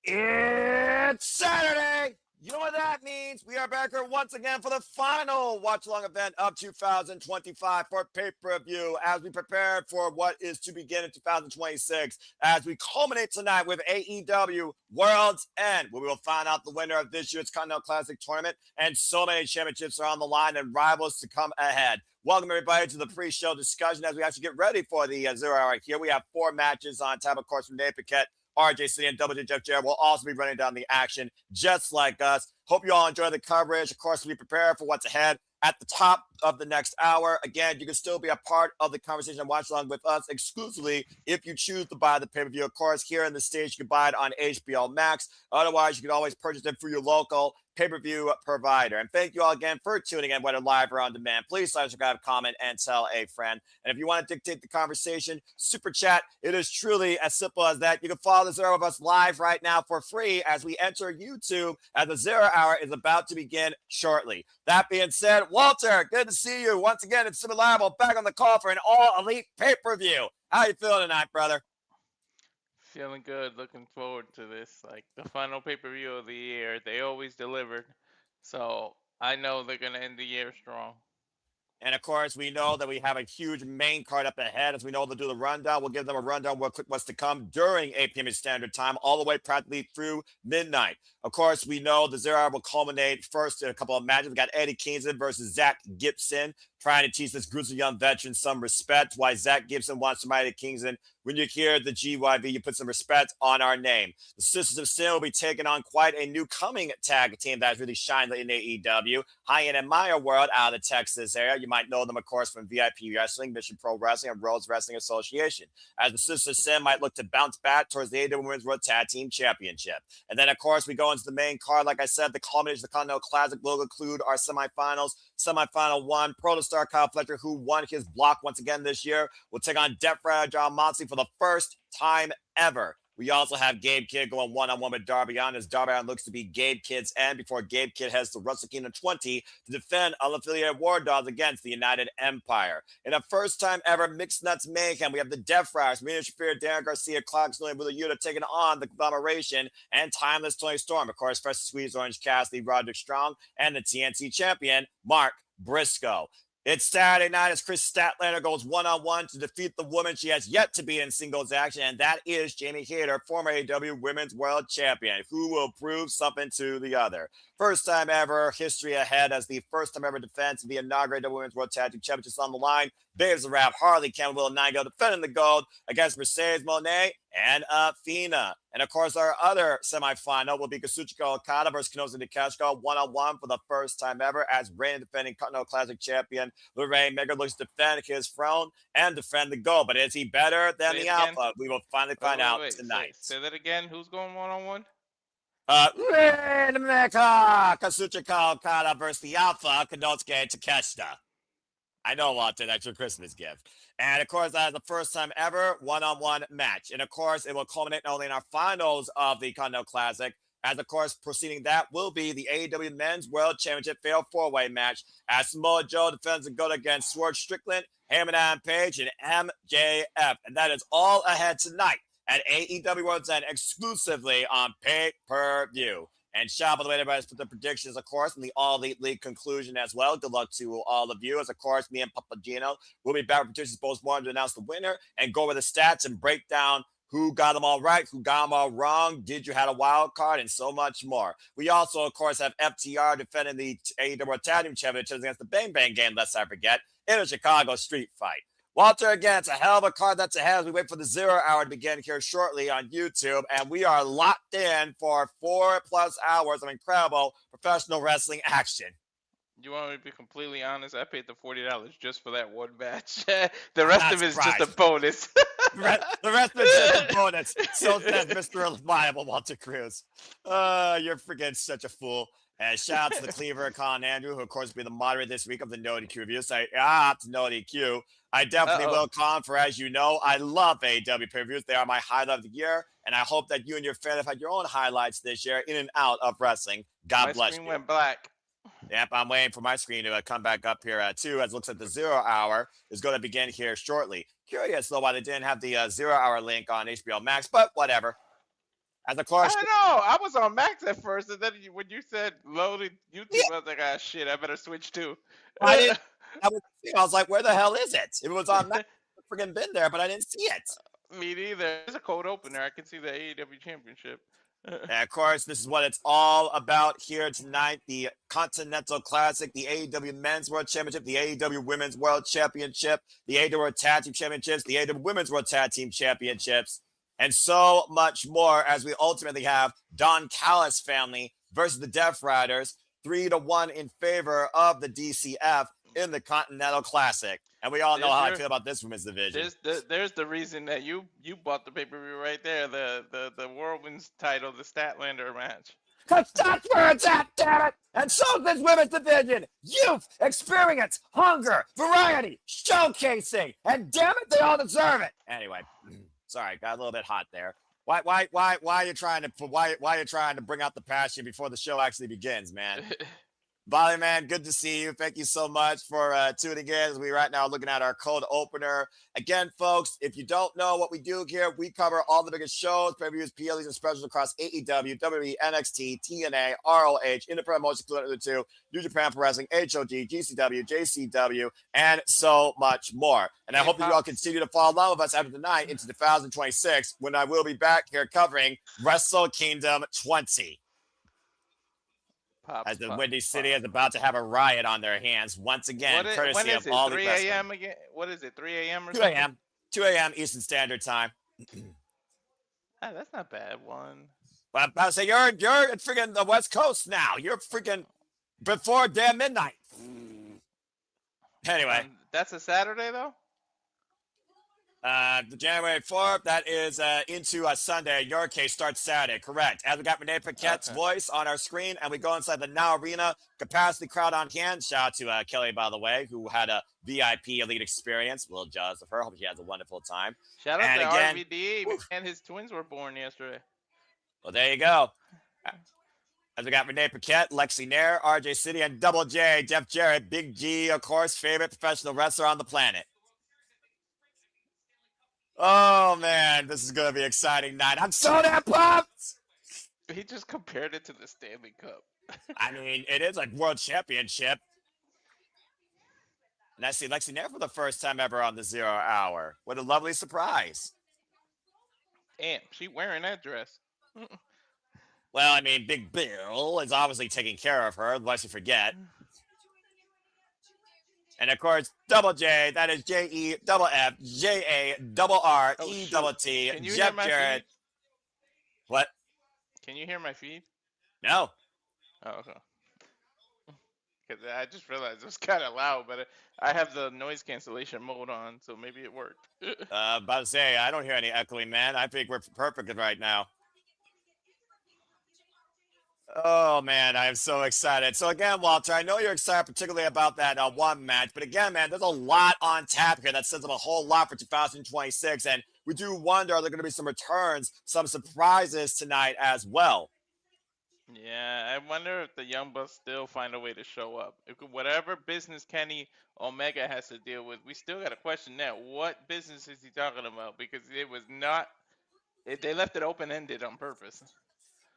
It's Saturday. You know what that means? We are back here once again for the final watch-along event of 2025 for pay-per-view as we prepare for what is to begin in 2026 as we culminate tonight with AEW World's End, where we will find out the winner of this year's Continental Classic Tournament, and so many championships are on the line and rivals to come ahead. Welcome, everybody, to the pre-show discussion as we actually get ready for the 0 hour here. We have 4 matches on tap, of course, from Dave Paquette, RJ City, and Double J Jeff Jarrett will also be running down the action just like us. Hope you all enjoy the coverage. Of course, we prepare for what's ahead at the top of the next hour. Again, you can still be a part of the conversation and watch along with us exclusively if you choose to buy the pay-per-view. Of course, here in the States, you can buy it on HBO Max. Otherwise, you can always purchase it through your local pay-per-view provider. And thank you all again for tuning in, whether live or on demand. Please subscribe, comment, and tell a friend. And if you want to dictate the conversation, super chat. It is truly as simple as that. You can follow the Zero of Us live right now for free as we enter YouTube as the 0 hour is about to begin shortly. That being said, Walter, good to see you. Once again, it's Reliable back on the call for an all-elite pay-per-view. How you feeling tonight, brother? Feeling good. Looking forward to this. Like the final pay-per-view of the year. They always delivered. So I know they're going to end the year strong. And of course, we know that we have a huge main card up ahead. As we know, they'll do the rundown. We'll give them a rundown real quick what's to come during 8 p.m. Standard Time, all the way practically through midnight. Of course, we know the 0 hour will culminate first in a couple of matches. We got Eddie Kingston versus Zach Gibson, trying to teach this gruesome young veteran some respect. Why Zach Gibson wants somebody to Kingston. When you hear the GYV, you put some respect on our name. The Sisters of Sin will be taking on quite a new coming tag team that has really shined in AEW. Hyan and Maya World out of the Texas area. You might know them, of course, from VIP Wrestling, Mission Pro Wrestling, and Rhodes Wrestling Association. As the Sisters of Sin might look to bounce back towards the AEW Women's World Tag Team Championship. And then, of course, we go into the main card. Like I said, the culmination of the Continental Classic will include our semifinals. Semifinal 1, Protostar Kyle Fletcher, who won his block once again this year, will take on Death Rider John Moxley for the first time ever. We also have Gabe Kidd going one-on-one with Darby as Darby looks to be Gabe Kidd's end before Gabe Kidd heads to Wrestle Kingdom 20 to defend unaffiliated War Dogs against the United Empire. In a first-time ever Mixed Nuts Mayhem, we have the Death Riders, Marina, Shafir, Darren Garcia, Castagnoli, and Willow Yuta taking on the Conglomeration and Timeless Toni Storm. Of course, Fresh Squeeze, Orange Cassidy, Roderick Strong, and the TNT champion, Mark Briscoe. It's Saturday night as Chris Statlander goes one-on-one to defeat the woman she has yet to be in singles action, and that is Jamie Hayter, former AEW Women's World Champion, who will prove something to the other. First time ever, history ahead as the first time ever defense of the inaugurated Women's World Tag Team Championships on the line. Babes the Rap, Harley, Willow, Nightingale defending the gold against Mercedes Monet and Athena. And of course, our other semifinal will be Kazuchika Okada versus Konosuke one-on-one for the first time ever as reigning defending Continental Classic champion Lorraine Mega looks to defend his throne and defend the gold. But is he better than the Alpha? We will finally find out tonight. Say that again. Who's going one-on-one? Kazuchika Okada versus the Alpha, Konosuke Takeshita. I know, Walter, that's your Christmas gift. And of course, that is the first time ever one-on-one match. And of course, it will culminate not only in our finals of the Continental Classic, as of course, preceding that will be the AEW Men's World Championship Fatal 4-Way match as Samoa Joe defends the gold against Swerve Strickland, Heyman Adam Page, and MJF. And that is all ahead tonight at AEW World's End exclusively on pay-per-view. And shout out, by the way, everybody's put the predictions, of course, in the All Elite League conclusion as well. Good luck to all of you. As, of course, me and Papagino will be back with predictions post-mortem to announce the winner and go over the stats and break down who got them all right, who got them all wrong, did you have a wild card, and so much more. We also, of course, have FTR defending the AEW Tag Team Championships against the Bang Bang Gang, lest I forget, in a Chicago street fight. Walter, again, it's a hell of a card that's ahead as we wait for the 0 hour to begin here shortly on YouTube. And we are locked in for 4+ hours of incredible professional wrestling action. You want me to be completely honest? I paid the $40 just for that one match. The rest of it is just a bonus. The rest of it is just a bonus. So says Mr. Reliable Walter Cruz. You're freaking such a fool. And shout out to the Cleaver, Colin Andrew, who, of course, will be the moderator this week of the No DQ review. So, it's No DQ. I definitely will, Colin, for as you know, I love AEW pay-per-views. They are my highlight of the year. And I hope that you and your family have had your own highlights this year in and out of wrestling. God bless you. My screen went black. Yep, I'm waiting for my screen to come back up here too, as it looks like the 0 hour is going to begin here shortly. Curious, though, why they didn't have the 0 hour link on HBO Max, but whatever. As of I course, don't know. I was on Max at first, and then when you said loaded yeah, YouTube, I was like, ah, shit, I better switch too. I didn't. I was like, where the hell is it? It was on Max. Freaking been there, but I didn't see it. Me neither. There's a cold opener. I can see the AEW Championship. And of course, this is what it's all about here tonight. The Continental Classic, the AEW Men's World Championship, the AEW Women's World Championship, the AEW World Tag Team Championships, the AEW Women's World Tag Team Championships, and so much more as we ultimately have Don Callis family versus the Death Riders, 3-1 in favor of the DCF in the Continental Classic. And we all know how I feel about this women's division. There's the reason that you bought the pay-per-view right there. The Whirlwind's title, the Statlander match. Because that's where it's at, damn it! And so this women's division. Youth, experience, hunger, variety, showcasing, and damn it, they all deserve it. Anyway, sorry, got a little bit hot there. Why are you trying to bring out the passion before the show actually begins, man? Volley Man, good to see you. Thank you so much for tuning in as we right now are looking at our cold opener. Again, folks, if you don't know what we do here, we cover all the biggest shows, previews, PLEs, and specials across AEW, WWE, NXT, TNA, ROH, Independent Motion, including the two, New Japan Pro Wrestling, HOG, GCW, JCW, and so much more. And I hope that you all continue to follow along with us after tonight into 2026 when I will be back here covering Wrestle Kingdom 20. As the Windy City is about to have a riot on their hands once again, courtesy of all the 3 a.m. again? What is it? 3 a.m. or 2 something? a.m. 2 a.m. Eastern Standard Time. That's not bad. One. But I'm about to say you're in freaking the West Coast now. You're freaking before damn midnight. Anyway, that's a Saturday though. The January 4th, that is into a Sunday. In your case, starts Saturday. Correct. As we got Renee Paquette's voice on our screen, and we go inside the Now Arena capacity crowd on hand. Shout out to Kelly, by the way, who had a VIP elite experience. We'll jealous of her. Hope she has a wonderful time. Shout out to RVD, and his twins were born yesterday. Well, there you go. As we got Renee Paquette, Lexi Nair, RJ City, and Double J, Jeff Jarrett, Big G, of course, favorite professional wrestler on the planet. Oh, man, this is going to be an exciting night. I'm so damn pumped. He just compared it to the Stanley Cup. I mean, it is like World Championship. And I see Lexi Nair for the first time ever on the 0 Hour. What a lovely surprise. Damn, she wearing that dress. Well, I mean, Big Bill is obviously taking care of her, otherwise you forget. And of course, Double J, that is JEFFJARRETT, Jeff Jarrett. What? Can you hear my feed? No. Oh, okay. Because I just realized it was kind of loud, but I have the noise cancellation mode on, so maybe it worked. About to say, I don't hear any echoing, man. I think we're perfect right now. Oh, man, I am so excited. So, again, Walter, I know you're excited particularly about that one match. But, again, man, there's a lot on tap here that says a whole lot for 2026. And we do wonder, are there going to be some returns, some surprises tonight as well? Yeah, I wonder if the Young Bucks still find a way to show up. Whatever business Kenny Omega has to deal with, we still got to question that. What business is he talking about? Because it was not – they left it open-ended on purpose.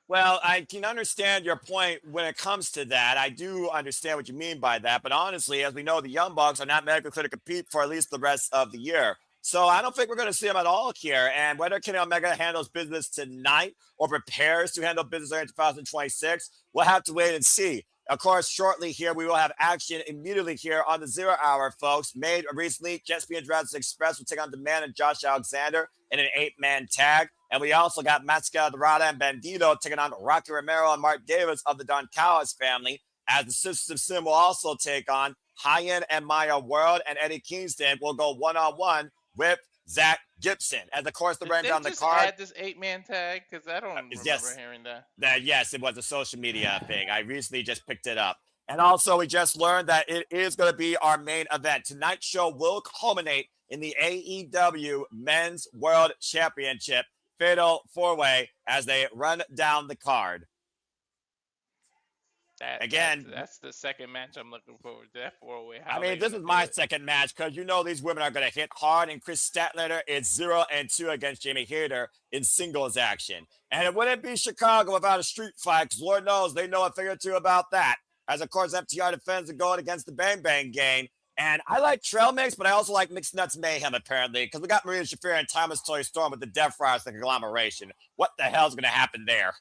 Well, I can understand your point when it comes to that. I do understand what you mean by that. But honestly, as we know, the Young Bucks are not medically clear to compete for at least the rest of the year. So I don't think we're going to see them at all here. And whether Kenny Omega handles business tonight or prepares to handle business in 2026, we'll have to wait and see. Of course, shortly here, we will have action immediately here on the 0 Hour, folks. Made recently, Jessica and Jurassic Express will take on Demand and Josh Alexander in an 8-man tag. And we also got Mascara Dorada and Bandito taking on Rocky Romero and Mark Davis of the Don Callis family. As the Sisters of Sin will also take on Hyan and Maya World, and Eddie Kingston will go one-on-one with Zach Gibson. And of course, the run down the card. Add this 8-man tag because I don't remember hearing that. Yes, it was a social media thing. I recently just picked it up. And also, we just learned that it is going to be our main event. Tonight's show will culminate in the AEW Men's World Championship Fatal 4-Way as they run down the card. Again, That's the second match I'm looking forward to. That 4-way. I How mean, they this gonna is do my it? second match because you know these women are going to hit hard. And Chris Statlander is 0-2 against Jamie Hayter in singles action. And it wouldn't be Chicago without a street fight because Lord knows they know a thing or two about that. As, of course, FTR defends the going against the Bang Bang gang. And I like trail mix, but I also like mixed nuts mayhem, apparently, because we got Marina Shafir and Thomas Toy Storm with the Death Fryers, the conglomeration. What the hell's going to happen there?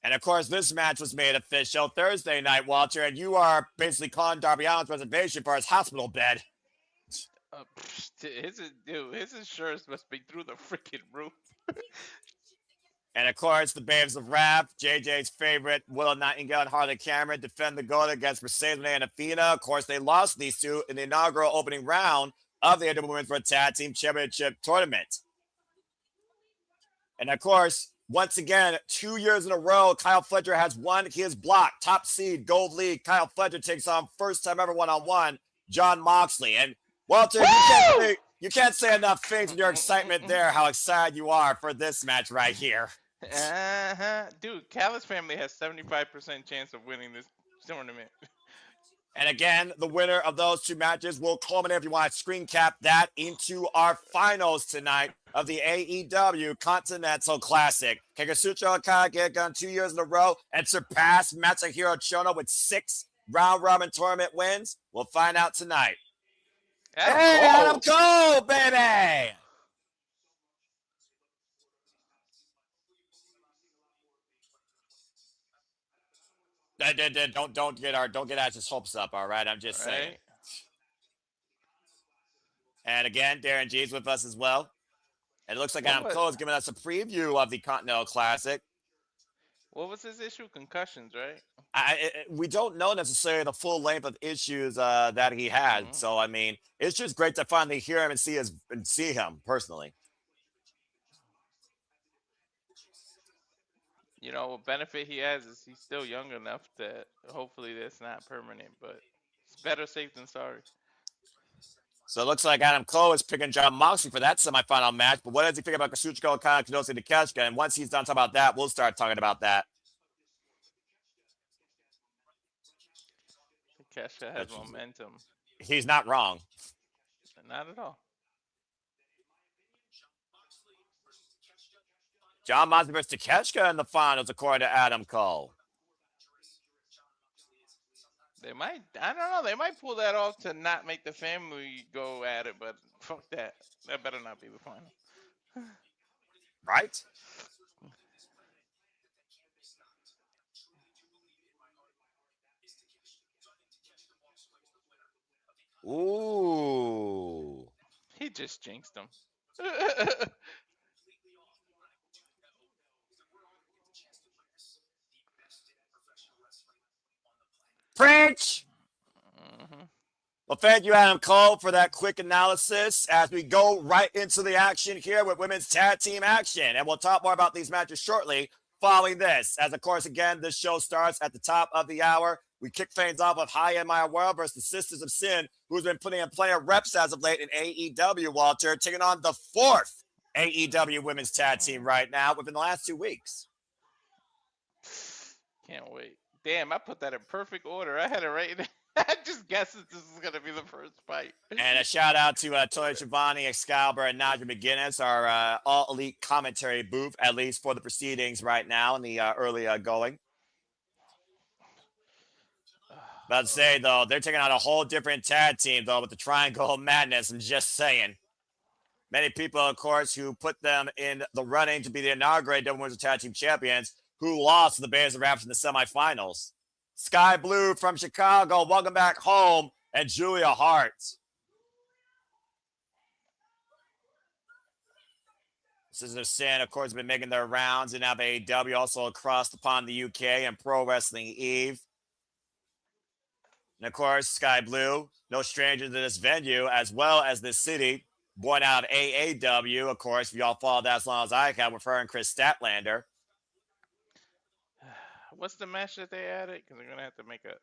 And of course, this match was made official Thursday night, Walter, and you are basically calling Darby Allin's reservation for his hospital bed. His insurance must be through the freaking roof. And of course, the Babes of Wrath, JJ's favorite, Willow, Nightingale, and Harley Cameron defend the goal against Mercedes and Athena. Of course, they lost these two in the inaugural opening round of the AEW Women's World Tag Team Championship Tournament. And of course, once again, 2 years in a row, Kyle Fletcher has won his block. Top seed, Gold League. Kyle Fletcher takes on first time ever one-on-one, John Moxley. And Walter, you can't say enough things in your excitement there, how excited you are for this match right here. Dude, Callis family has 75% chance of winning this tournament. And again, the winner of those two matches will culminate, if you want to screen cap that, into our finals tonight of the AEW Continental Classic. Can Kazuchika Okada get it done 2 years in a row and surpass Masahiro Chono with 6 round-robin tournament wins? We'll find out tonight. Adam Cole, baby! Don't get Ash's hopes up, all right? I'm just saying. And again, Darren G's with us as well. And it looks like Adam Cole is giving us a preview of the Continental Classic. What was his issue? Concussions, right? We don't know necessarily the full length of issues that he had. Mm-hmm. So, I mean, it's just great to finally hear him and see him personally. You know, what benefit he has is he's still young enough that hopefully that's not permanent, but it's better safe than sorry. So it looks like Adam Cole is picking John Moxley for that semifinal match. But what does he think about Kazuchika Okada, Konosuke, Takeshita? And once he's done talking about that, we'll start talking about that. Takeshita has momentum. He's not wrong. Not at all. John Moxley versus Takeshita in the finals, according to Adam Cole. They might, I don't know, they might pull that off to not make the family go at it, but fuck that. That better not be the final. Right? Ooh. He just jinxed him. Preach! Mm-hmm. Well, thank you, Adam Cole, for that quick analysis as we go right into the action here with women's tag team action. And we'll talk more about these matches shortly following this. As, of course, again, this show starts at the top of the hour. We kick things off with Hyan Maya World versus the Sisters of Sin, who's been putting in plenty of reps as of late in AEW, Walter, taking on the 4th AEW women's tag team right now within the last 2 weeks. Can't wait. Damn, I put that in perfect order. I had it right. I just guessed that this is going to be the first fight. And a shout out to Tony Schiavone, Excalibur, and Nadja McGuinness, our all-elite commentary booth, at least for the proceedings right now in the early going. About to say, though, they're taking on a whole different tag team, though, with the Triangle of Madness. I'm just saying. Many people, of course, who put them in the running to be the inaugurated Women's Tag Team Champions, who lost to the Babes of Wrath in the semifinals. Skye Blue from Chicago, welcome back home, and Julia Hart. Sisters of Sin, of course, have been making their rounds in AEW, also across upon the UK and Pro Wrestling Eve. And of course, Skye Blue, no stranger to this venue, as well as this city, born out of AAW, of course, if y'all followed that as long as I have, with her and Chris Statlander. What's the match that they added? Because they're going to have to make a...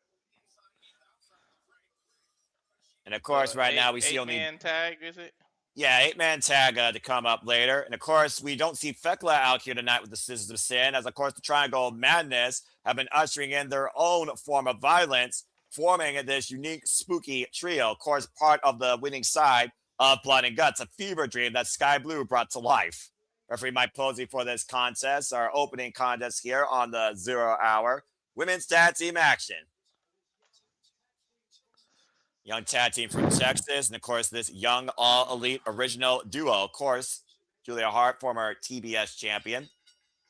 And of course, right now we see only... 8-man tag, is it? Yeah, 8-man tag to come up later. And of course, we don't see Fekla out here tonight with the Scissors of Sin, as of course the Triangle Madness have been ushering in their own form of violence, forming this unique, spooky trio. Of course, part of the winning side of Blood and Guts, a fever dream that Skye Blue brought to life. Referee Mike Posey for this contest, our opening contest here on the 0 hour. Women's tag team action. Young tag team from Texas, and of course, this young all elite original duo. Of course, Julia Hart, former TBS champion.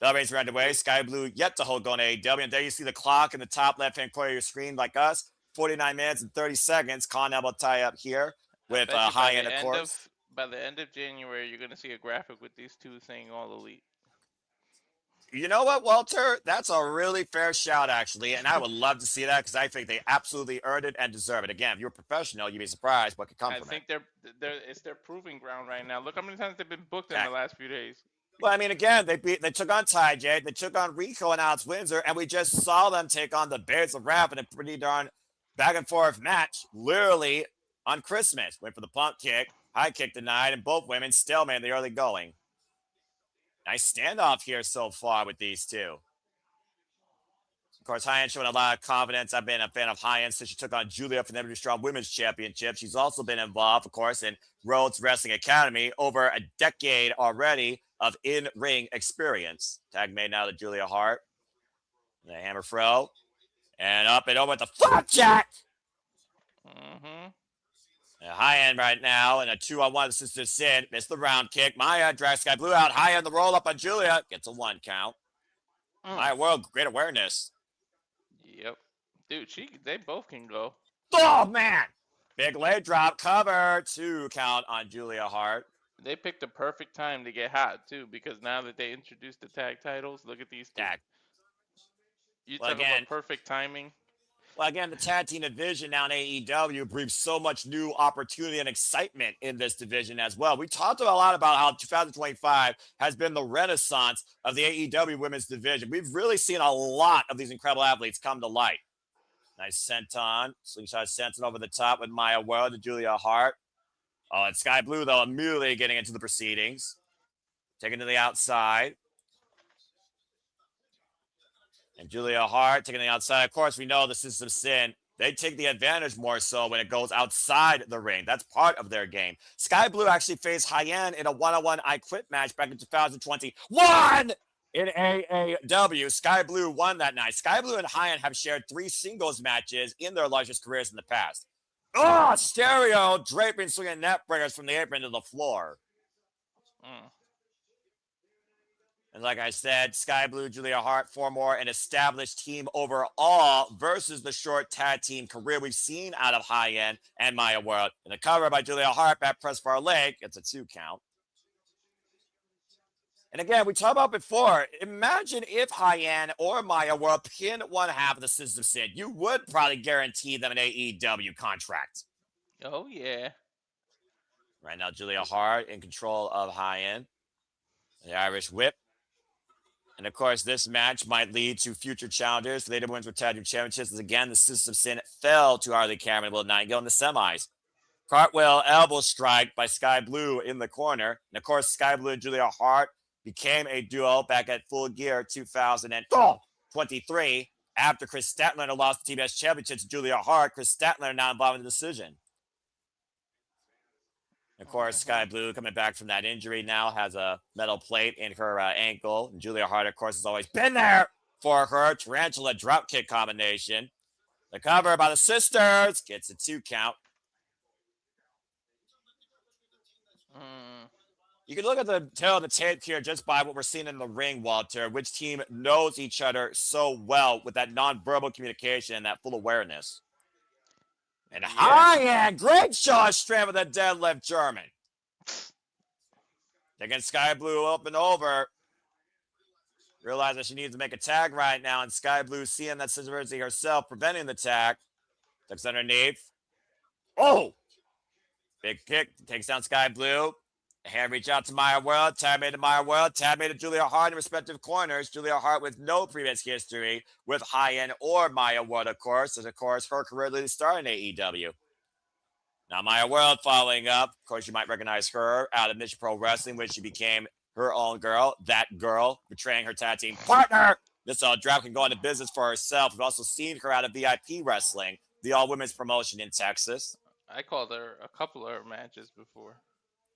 The race are underway. Skye Blue yet to hold going AEW. And there you see the clock in the top left hand corner of your screen, like us. 49 minutes and 30 seconds. Continental tie up here with Hyan, of course. By the end of January, you're going to see a graphic with these two saying all elite. You know what, Walter? That's a really fair shout, actually. And I would love to see that because I think they absolutely earned it and deserve it. Again, if you're a professional, you'd be surprised what could come from it. I think it's their proving ground right now. Look how many times they've been booked in the last few days. Well, I mean, again, they took on Ty J, they took on Rico and Alex Windsor, and we just saw them take on the Bears of Rap in a pretty darn back and forth match, literally on Christmas. Went for the pump kick, high kick denied, and both women still made the early going. Nice standoff here so far with these two. Of course, Hyan showing a lot of confidence. I've been a fan of Hyan since she took on Julia for the WWE Strong Women's Championship. She's also been involved, of course, in Rhodes Wrestling Academy, over a decade already of in-ring experience. Tag made now to Julia Hart. The hammer throw. And up and over with the flapjack. Hyan right now in a 2-on-1 Sister Sin. Missed the round kick. Maya drags Skye Blue out. Hyan the roll up on Julia. Gets a 1 count. Maya World, great awareness. Yep. Dude, they both can go. Oh, man. Big leg drop. Cover. 2 count on Julia Hart. They picked the perfect time to get hot, too, because now that they introduced the tag titles, look at these two. You talk about perfect timing. Well, again, the tag team division now in AEW breeds so much new opportunity and excitement in this division as well. We talked a lot about how 2025 has been the renaissance of the AEW women's division. We've really seen a lot of these incredible athletes come to light. Nice senton, slingshot senton over the top with Maya World to Julia Hart. Oh, and Skye Blue, though, immediately getting into the proceedings. Taken to the outside. And Julia Hart taking the outside. Of course, we know the System of Sin. They take the advantage more so when it goes outside the ring. That's part of their game. Skye Blue actually faced Hyan in a 1-on-1 I Quit match back in 2021 in AEW. Skye Blue won that night. Skye Blue and Hyan have shared 3 singles matches in their largest careers in the past. Oh, stereo draping, swinging net breakers from the apron to the floor. And like I said, Skye Blue, Julia Hart, 4 more, an established team overall versus the short tag team career we've seen out of Hyan and Maya World. And the cover by Julia Hart, back press for our leg, gets a 2 count. And again, we talked about before, imagine if Hyan or Maya World pinned one half of the System of Sin. You would probably guarantee them an AEW contract. Oh, yeah. Right now, Julia Hart in control of Hyan. The Irish whip. And of course, this match might lead to future challengers for the AEW Women's Tag Team Championships. As again, the System of Sin fell to Harley Cameron and Will Nightingale in the semis. Cartwheel elbow strike by Skye Blue in the corner. And of course, Skye Blue and Julia Hart became a duo back at Full Gear 2023 after Chris Statlander lost the TBS Championship to Julia Hart. Chris Statlander now involved in the decision. Of course, Skye Blue coming back from that injury now has a metal plate in her ankle. And Julia Hart, of course, has always been there for her tarantula dropkick combination. The cover by the sisters gets a 2 count. You can look at the tail of the tape here just by what we're seeing in the ring, Walter. Which team knows each other so well with that nonverbal communication and that full awareness. And Hyan, great shot straight with a deadlift German. Taking Skye Blue up and over. Realizes that she needs to make a tag right now, and Skye Blue seeing that situation herself, preventing the tag. Tucks underneath. Oh! Big kick, takes down Skye Blue. Hand reach out to Maya World. Tag made to Maya World. Tag made to Julia Hart in respective corners. Julia Hart with no previous history with Hyan or Maya World, of course. As, of course, her career really started in AEW. Now, Maya World following up. Of course, you might recognize her out of Mission Pro Wrestling, when she became her own girl. That girl betraying her tag team partner. This draft can go into business for herself. We've also seen her out of VIP Wrestling, the all-women's promotion in Texas. I called her a couple of her matches before.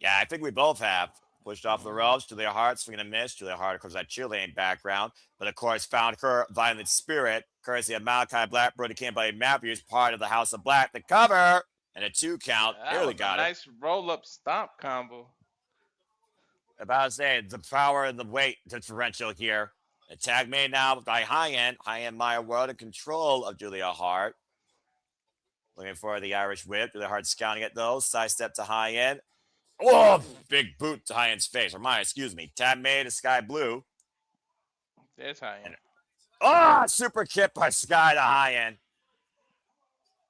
Yeah, I think we both have. Pushed off the ropes. Julia Hart swinging a miss. Julia Hart, of course, that Chilean background. But, of course, found her violent spirit, courtesy of Malachi Black, Brody King, Buddy Matthews, part of the House of Black. The cover and a 2 count. Barely got it. Nice roll-up stomp combo. About to say, the power and the weight differential here. A tag made now by Hyan. Hyan Maya World in control of Julia Hart. Looking for the Irish whip. Julia Hart scouting it, though. Side step to Hyan. Oh, big boot to Hyan's face. Or Maya, excuse me. Tag made to Skye Blue. There's Hyan. Super kick by Skye to Hyan.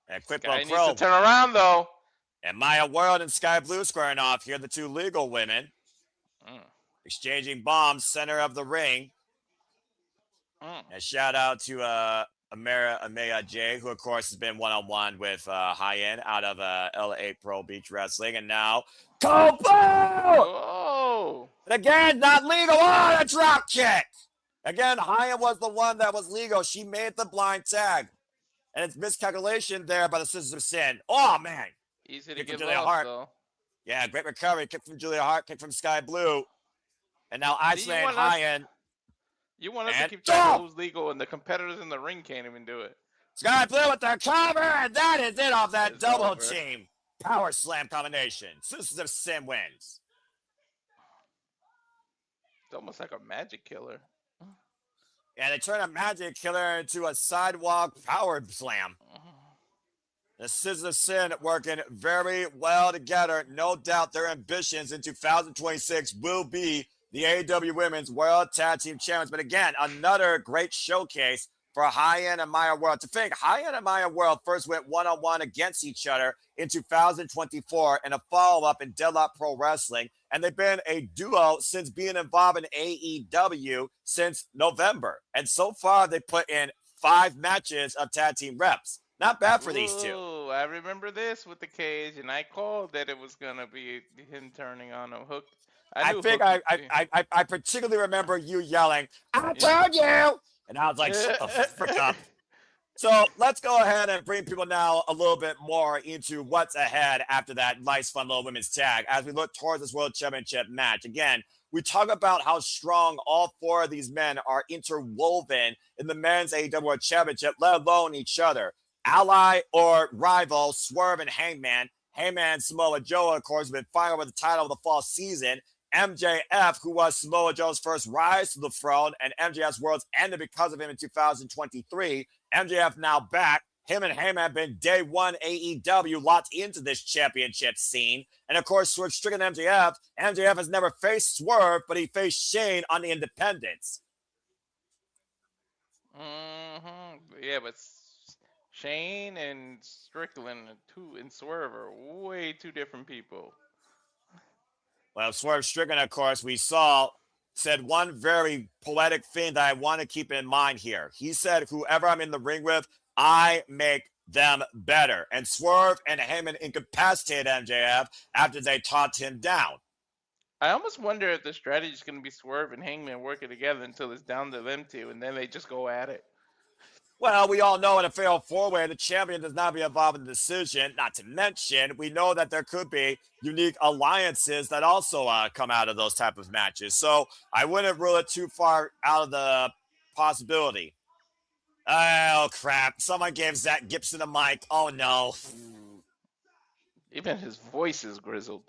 And quick Skye low needs to turn around, though. And Maya World and Skye Blue squaring off here. The two legal women. Exchanging bombs, center of the ring. A shout out to Amaya J, who, of course, has been one-on-one with Hyan out of LA Pro Beach Wrestling. And now, Kobo! Oh! And again, not legal. Oh, a drop kick. Again, Hyan was the one that was legal. She made the blind tag. And it's miscalculation there by the Sisters of Sin. Oh, man. Easy to get lost, though. Yeah, great recovery. Kick from Julia Hart, kick from Skye Blue. And now Iceland Hyan. You want us to keep track of who's legal, and the competitors in the ring can't even do it. Skye Blue with the cover, and that is it off that double team. Power slam combination. Sisters of Sin wins. It's almost like a magic killer. Yeah, they turn a magic killer into a sidewalk power slam. The Sisters of Sin working very well together. No doubt their ambitions in 2026 will be the AEW Women's World Tag Team Champions. But again, another great showcase for Hyan and Maya World. To think, Hyan and Maya World first went one-on-one against each other in 2024 in a follow-up in Deadlock Pro Wrestling. And they've been a duo since being involved in AEW since November. And so far, they put in 5 matches of tag team reps. Not bad for these two. I remember this with the cage, and I called that it was going to be him turning on a hook. I particularly remember you yelling, I told you! And I was like, shut the frick up. So let's go ahead and bring people now a little bit more into what's ahead after that nice, fun little women's tag as we look towards this World Championship match. Again, we talk about how strong all 4 of these men are interwoven in the men's AEW World Championship, let alone each other. Ally or rival, Swerve and Hangman. Hangman and Samoa Joe, of course, have been fighting over the title of the fall season. MJF, who was Samoa Joe's first rise to the throne, and MJF's worlds ended because of him in 2023. MJF now back. Him and Heyman have been day one AEW locked into this championship scene. And of course, Swerve Strickland and MJF. MJF has never faced Swerve, but he faced Shane on the Independents. Yeah, but Shane and Strickland and Swerve are way two different people. Well, Swerve Strickland, of course, we saw, said one very poetic thing that I want to keep in mind here. He said, whoever I'm in the ring with, I make them better. And Swerve and Heyman incapacitated MJF after they talked him down. I almost wonder if the strategy is going to be Swerve and Hangman working together until it's down to them two, and then they just go at it. Well, we all know in a fatal four-way, the champion does not be involved in the decision. Not to mention, we know that there could be unique alliances that also come out of those type of matches. So I wouldn't rule it too far out of the possibility. Oh, crap. Someone gave Zach Gibson a mic. Oh, no. Even his voice is grizzled.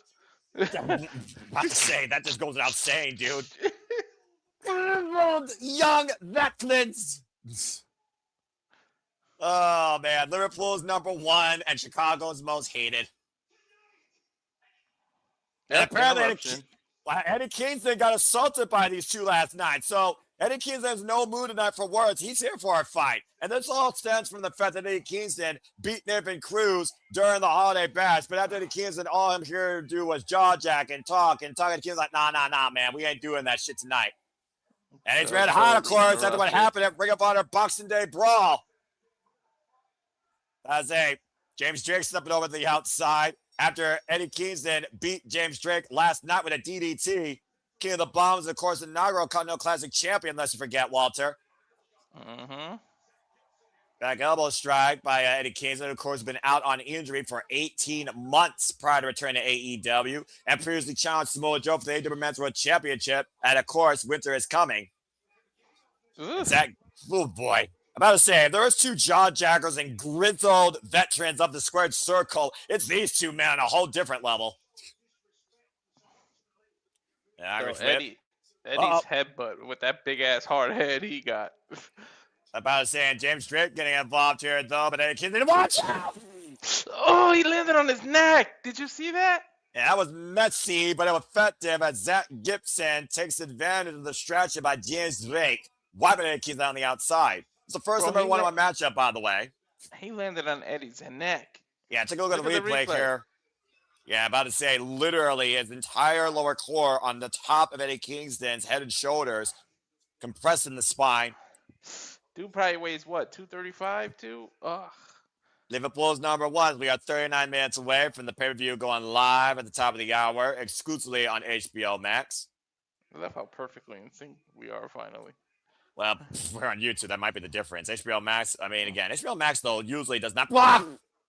I have to say, that just goes without saying, dude. Young veterans. Oh, man. Liverpool's number one and Chicago's most hated. And apparently Eddie Kingston got assaulted by these two last night. So Eddie Kingston has no mood tonight for words. He's here for a fight. And this all stems from the fact that Eddie Kingston beat Nip and Cruz during the holiday bash. But after Eddie Kingston, all I'm here to do was jaw jack and talk. And Kingston's like, nah, man. We ain't doing that shit tonight. And it's red hot, of course, after what happened at Ring of Honor Boxing Day Brawl. As James Drake stepping over to the outside. After Eddie Kingston beat James Drake last night with a DDT, King of the Bombs, of course, inaugural Continental Classic champion, lest you forget, Walter. Mm-hmm. Back elbow strike by Eddie Kingston, of course, been out on injury for 18 months prior to returning to AEW, and previously challenged Samoa Joe for the AEW Men's World Championship. And of course, winter is coming. And Zach, oh boy. I'm about to say, if there's two jaw jackers and grizzled veterans of the squared circle, it's these two men on a whole different level. An Irish whip. Eddie's headbutt with that big ass hard head he got. About to say, James Drake getting involved here though, but Eddie Kingston, watch out! Oh, he landed on his neck. Did you see that? Yeah, that was messy, but effective as Zach Gibson takes advantage of the stretch by James Drake, wiping Eddie Kingston on the outside. It's the first number one on my matchup, by the way. He landed on Eddie's neck. Yeah, take a look at the replay here. Yeah, about to say, literally, his entire lower core on the top of Eddie Kingston's head and shoulders, compressing the spine. Dude probably weighs what, 235 too? Ugh. Liverpool's number one. We are 39 minutes away from the pay-per-view going live at the top of the hour, exclusively on HBO Max. I love how perfectly in sync we are finally. Well, we're on YouTube. That might be the difference. HBO Max, I mean, again, HBO Max, though, usually does not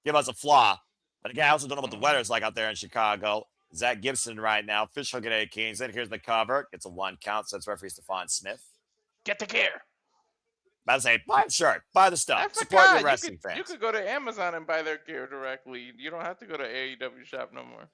give us a flaw. But again, I also don't know what the weather's like out there in Chicago. Zach Gibson right now. Official get Eddie Kingston. Here's the cover. It's a 1 count. So it's referee Stephon Smith. Get the gear. About to say, buy the shirt. Buy the stuff. Support your wrestling fans. You could go to Amazon and buy their gear directly. You don't have to go to AEW shop no more.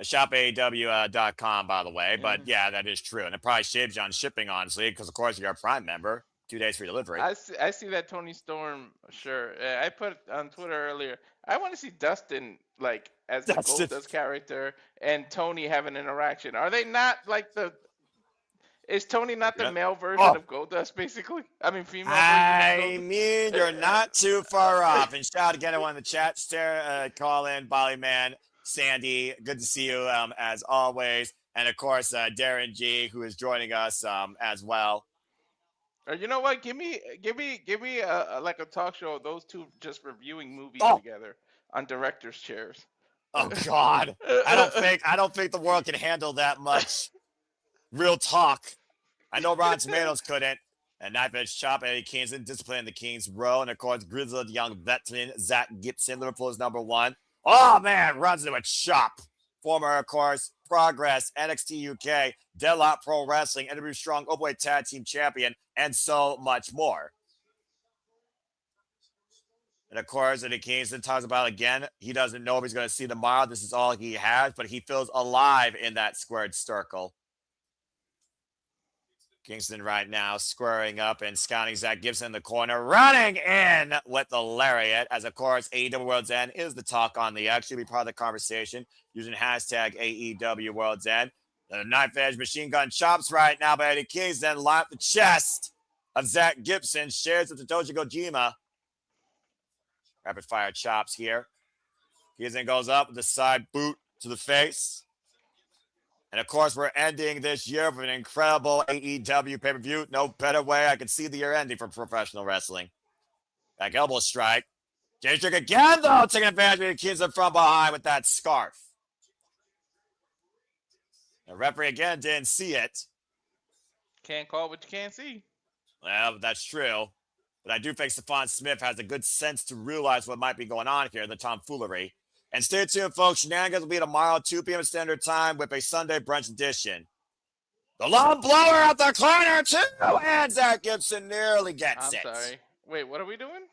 ShopAEW.com, by the way. But yeah, that is true. And it probably saves you on shipping, honestly, because, of course, you're a Prime member. 2 days free delivery. I see that Tony Storm shirt. I put on Twitter earlier. I want to see Dustin like as the Goldust character and Tony have an interaction. Are they not like the? Is Tony not the male version of Goldust, basically? I mean, female version. I mean, you're not too far off. And shout out again to everyone in the chat. Call in, Bollyman, Sandy. Good to see you as always. And of course, Darren G, who is joining us as well. Or you know what? Give me like a talk show of those two just reviewing movies together on directors' chairs. Oh God, I don't think the world can handle that much real talk. I know Rotten Tomatoes couldn't. And knife edge chop, Eddie Kingston disciplining the King's Row, and of course grizzled young veteran Zach Gibson, Liverpool's number one. Oh man, runs into a chop. Former, of course, Progress, NXT UK, Deadlock Pro Wrestling, NW Strong Openweight Tag Team Champion, and so much more. And of course, Eddie Kingston talks about again, he doesn't know if he's going to see tomorrow. This is all he has, but he feels alive in that squared circle. Kingston right now squaring up and scouting Zach Gibson in the corner, running in with the lariat. As of course, AEW World's End is the talk on the X. You'll be part of the conversation using hashtag AEW World's End. The knife edge machine gun chops right now by Eddie Kingston, line up the chest of Zach Gibson, shares with Satoshi Kojima. Rapid fire chops here. Kingston goes up with the side boot to the face. And of course, we're ending this year with an incredible AEW pay-per-view. No better way I can see the year ending for professional wrestling. Back elbow strike. James Drake again, though, taking advantage of the Kingston from behind with that scarf. The referee again didn't see it. Can't call what you can't see. Well, that's true. But I do think Stephon Smith has a good sense to realize what might be going on here, the tomfoolery. And stay tuned, folks. Shenanigans will be tomorrow, 2 p.m. Standard Time with a Sunday brunch edition. The long blower out the corner, too. And Zach Gibson nearly gets it. I'm sorry. Wait, what are we doing?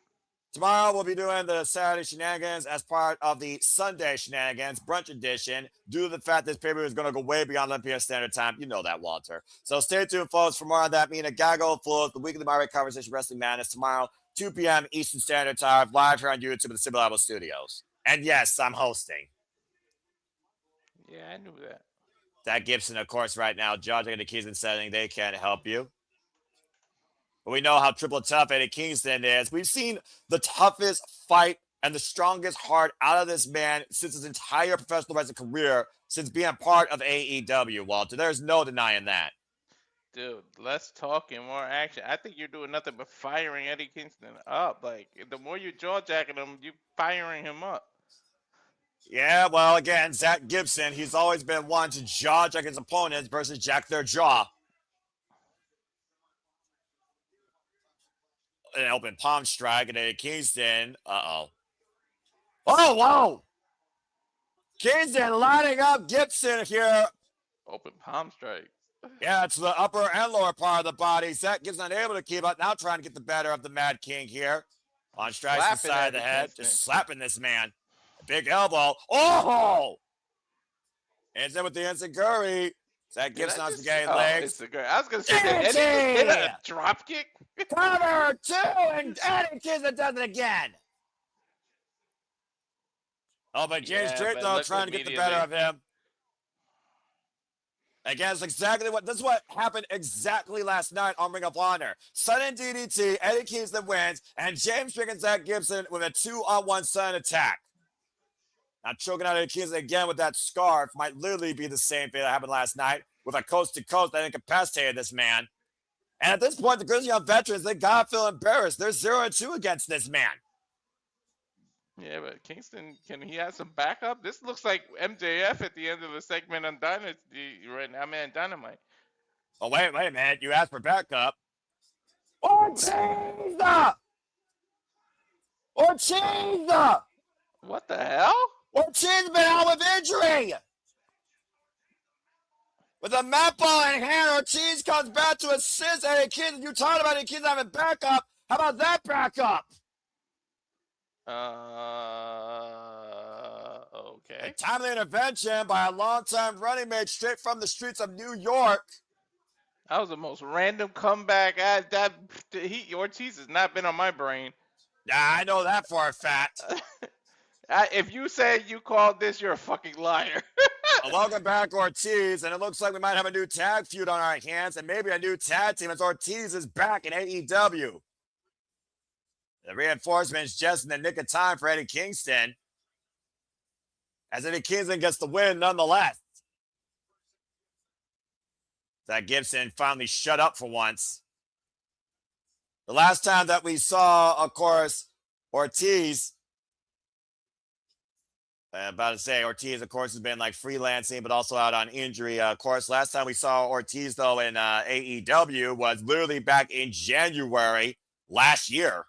Tomorrow, we'll be doing the Saturday Shenanigans as part of the Sunday Shenanigans brunch edition due to the fact this pay-per-view is going to go way beyond 11 p.m. Standard Time. You know that, Walter. So stay tuned, folks, for more on that. Me and Gago full of the weekly My Conversation Wrestling Madness tomorrow, 2 p.m. Eastern Standard Time, live here on YouTube at the Civil Level Studios. And yes, I'm hosting. Yeah, I knew that. Zach Gibson, of course, right now, judging the Kingston setting, they can't help you. But we know how triple tough Eddie Kingston is. We've seen the toughest fight and the strongest heart out of this man since his entire professional wrestling career, since being part of AEW, Walter. There's no denying that. Dude, less talking, more action. I think you're doing nothing but firing Eddie Kingston up. Like, the more you jaw-jacking him, you're firing him up. Yeah, well, again, Zach Gibson, he's always been one to jaw check his opponents versus jack their jaw. An open palm strike, and then Kingston. Uh-oh. Oh, whoa! Kingston lining up Gibson here. Open palm strike. Yeah, it's the upper and lower part of the body. Zach Gibson unable to keep up. Now trying to get the better of the Mad King here. On strikes to the side of the head. Just slapping this man. A big elbow. Oh! Ends in with the enziguri. Zach Gibson on spaghetti legs. I was going to say, did Eddie hit a drop kick? Cover two, and Eddie Kingston does it again. Oh, but James Drake, though, trying to get the better of him. Again, it's exactly this is what happened exactly last night on Ring of Honor. Sudden DDT, Eddie Kingston wins, and James Drake and Zach Gibson with a 2-on-1 sudden attack. Now choking out Eddie Kingston again with that scarf might literally be the same thing that happened last night with a coast-to-coast that incapacitated this man. And at this point, the Grizzly Young veterans, they gotta feel embarrassed. They're 0-2 against this man. Yeah, but Kingston, can he have some backup? This looks like MJF at the end of the segment on Dynamite right now. I mean, Dynamite. Oh, wait a minute. You asked for backup. Ortiz! What the hell? Ortiz been out with injury. With a mat ball in hand, Ortiz comes back to assist Eddie Kingston. You talked about Eddie Kingston having backup. How about that backup? Okay. A timely intervention by a longtime running mate straight from the streets of New York. That was the most random comeback. Ortiz has not been on my brain. Yeah, I know that for a fact. If you say you called this, you're a fucking liar. Welcome back, Ortiz, and it looks like we might have a new tag feud on our hands, and maybe a new tag team as Ortiz is back in AEW. The reinforcements just in the nick of time for Eddie Kingston, as Eddie Kingston gets the win nonetheless. That Gibson finally shut up for once. The last time that we saw, of course, Ortiz, Ortiz, of course, has been like freelancing, but also out on injury. Of course, last time we saw Ortiz, though, in AEW was literally back in January last year.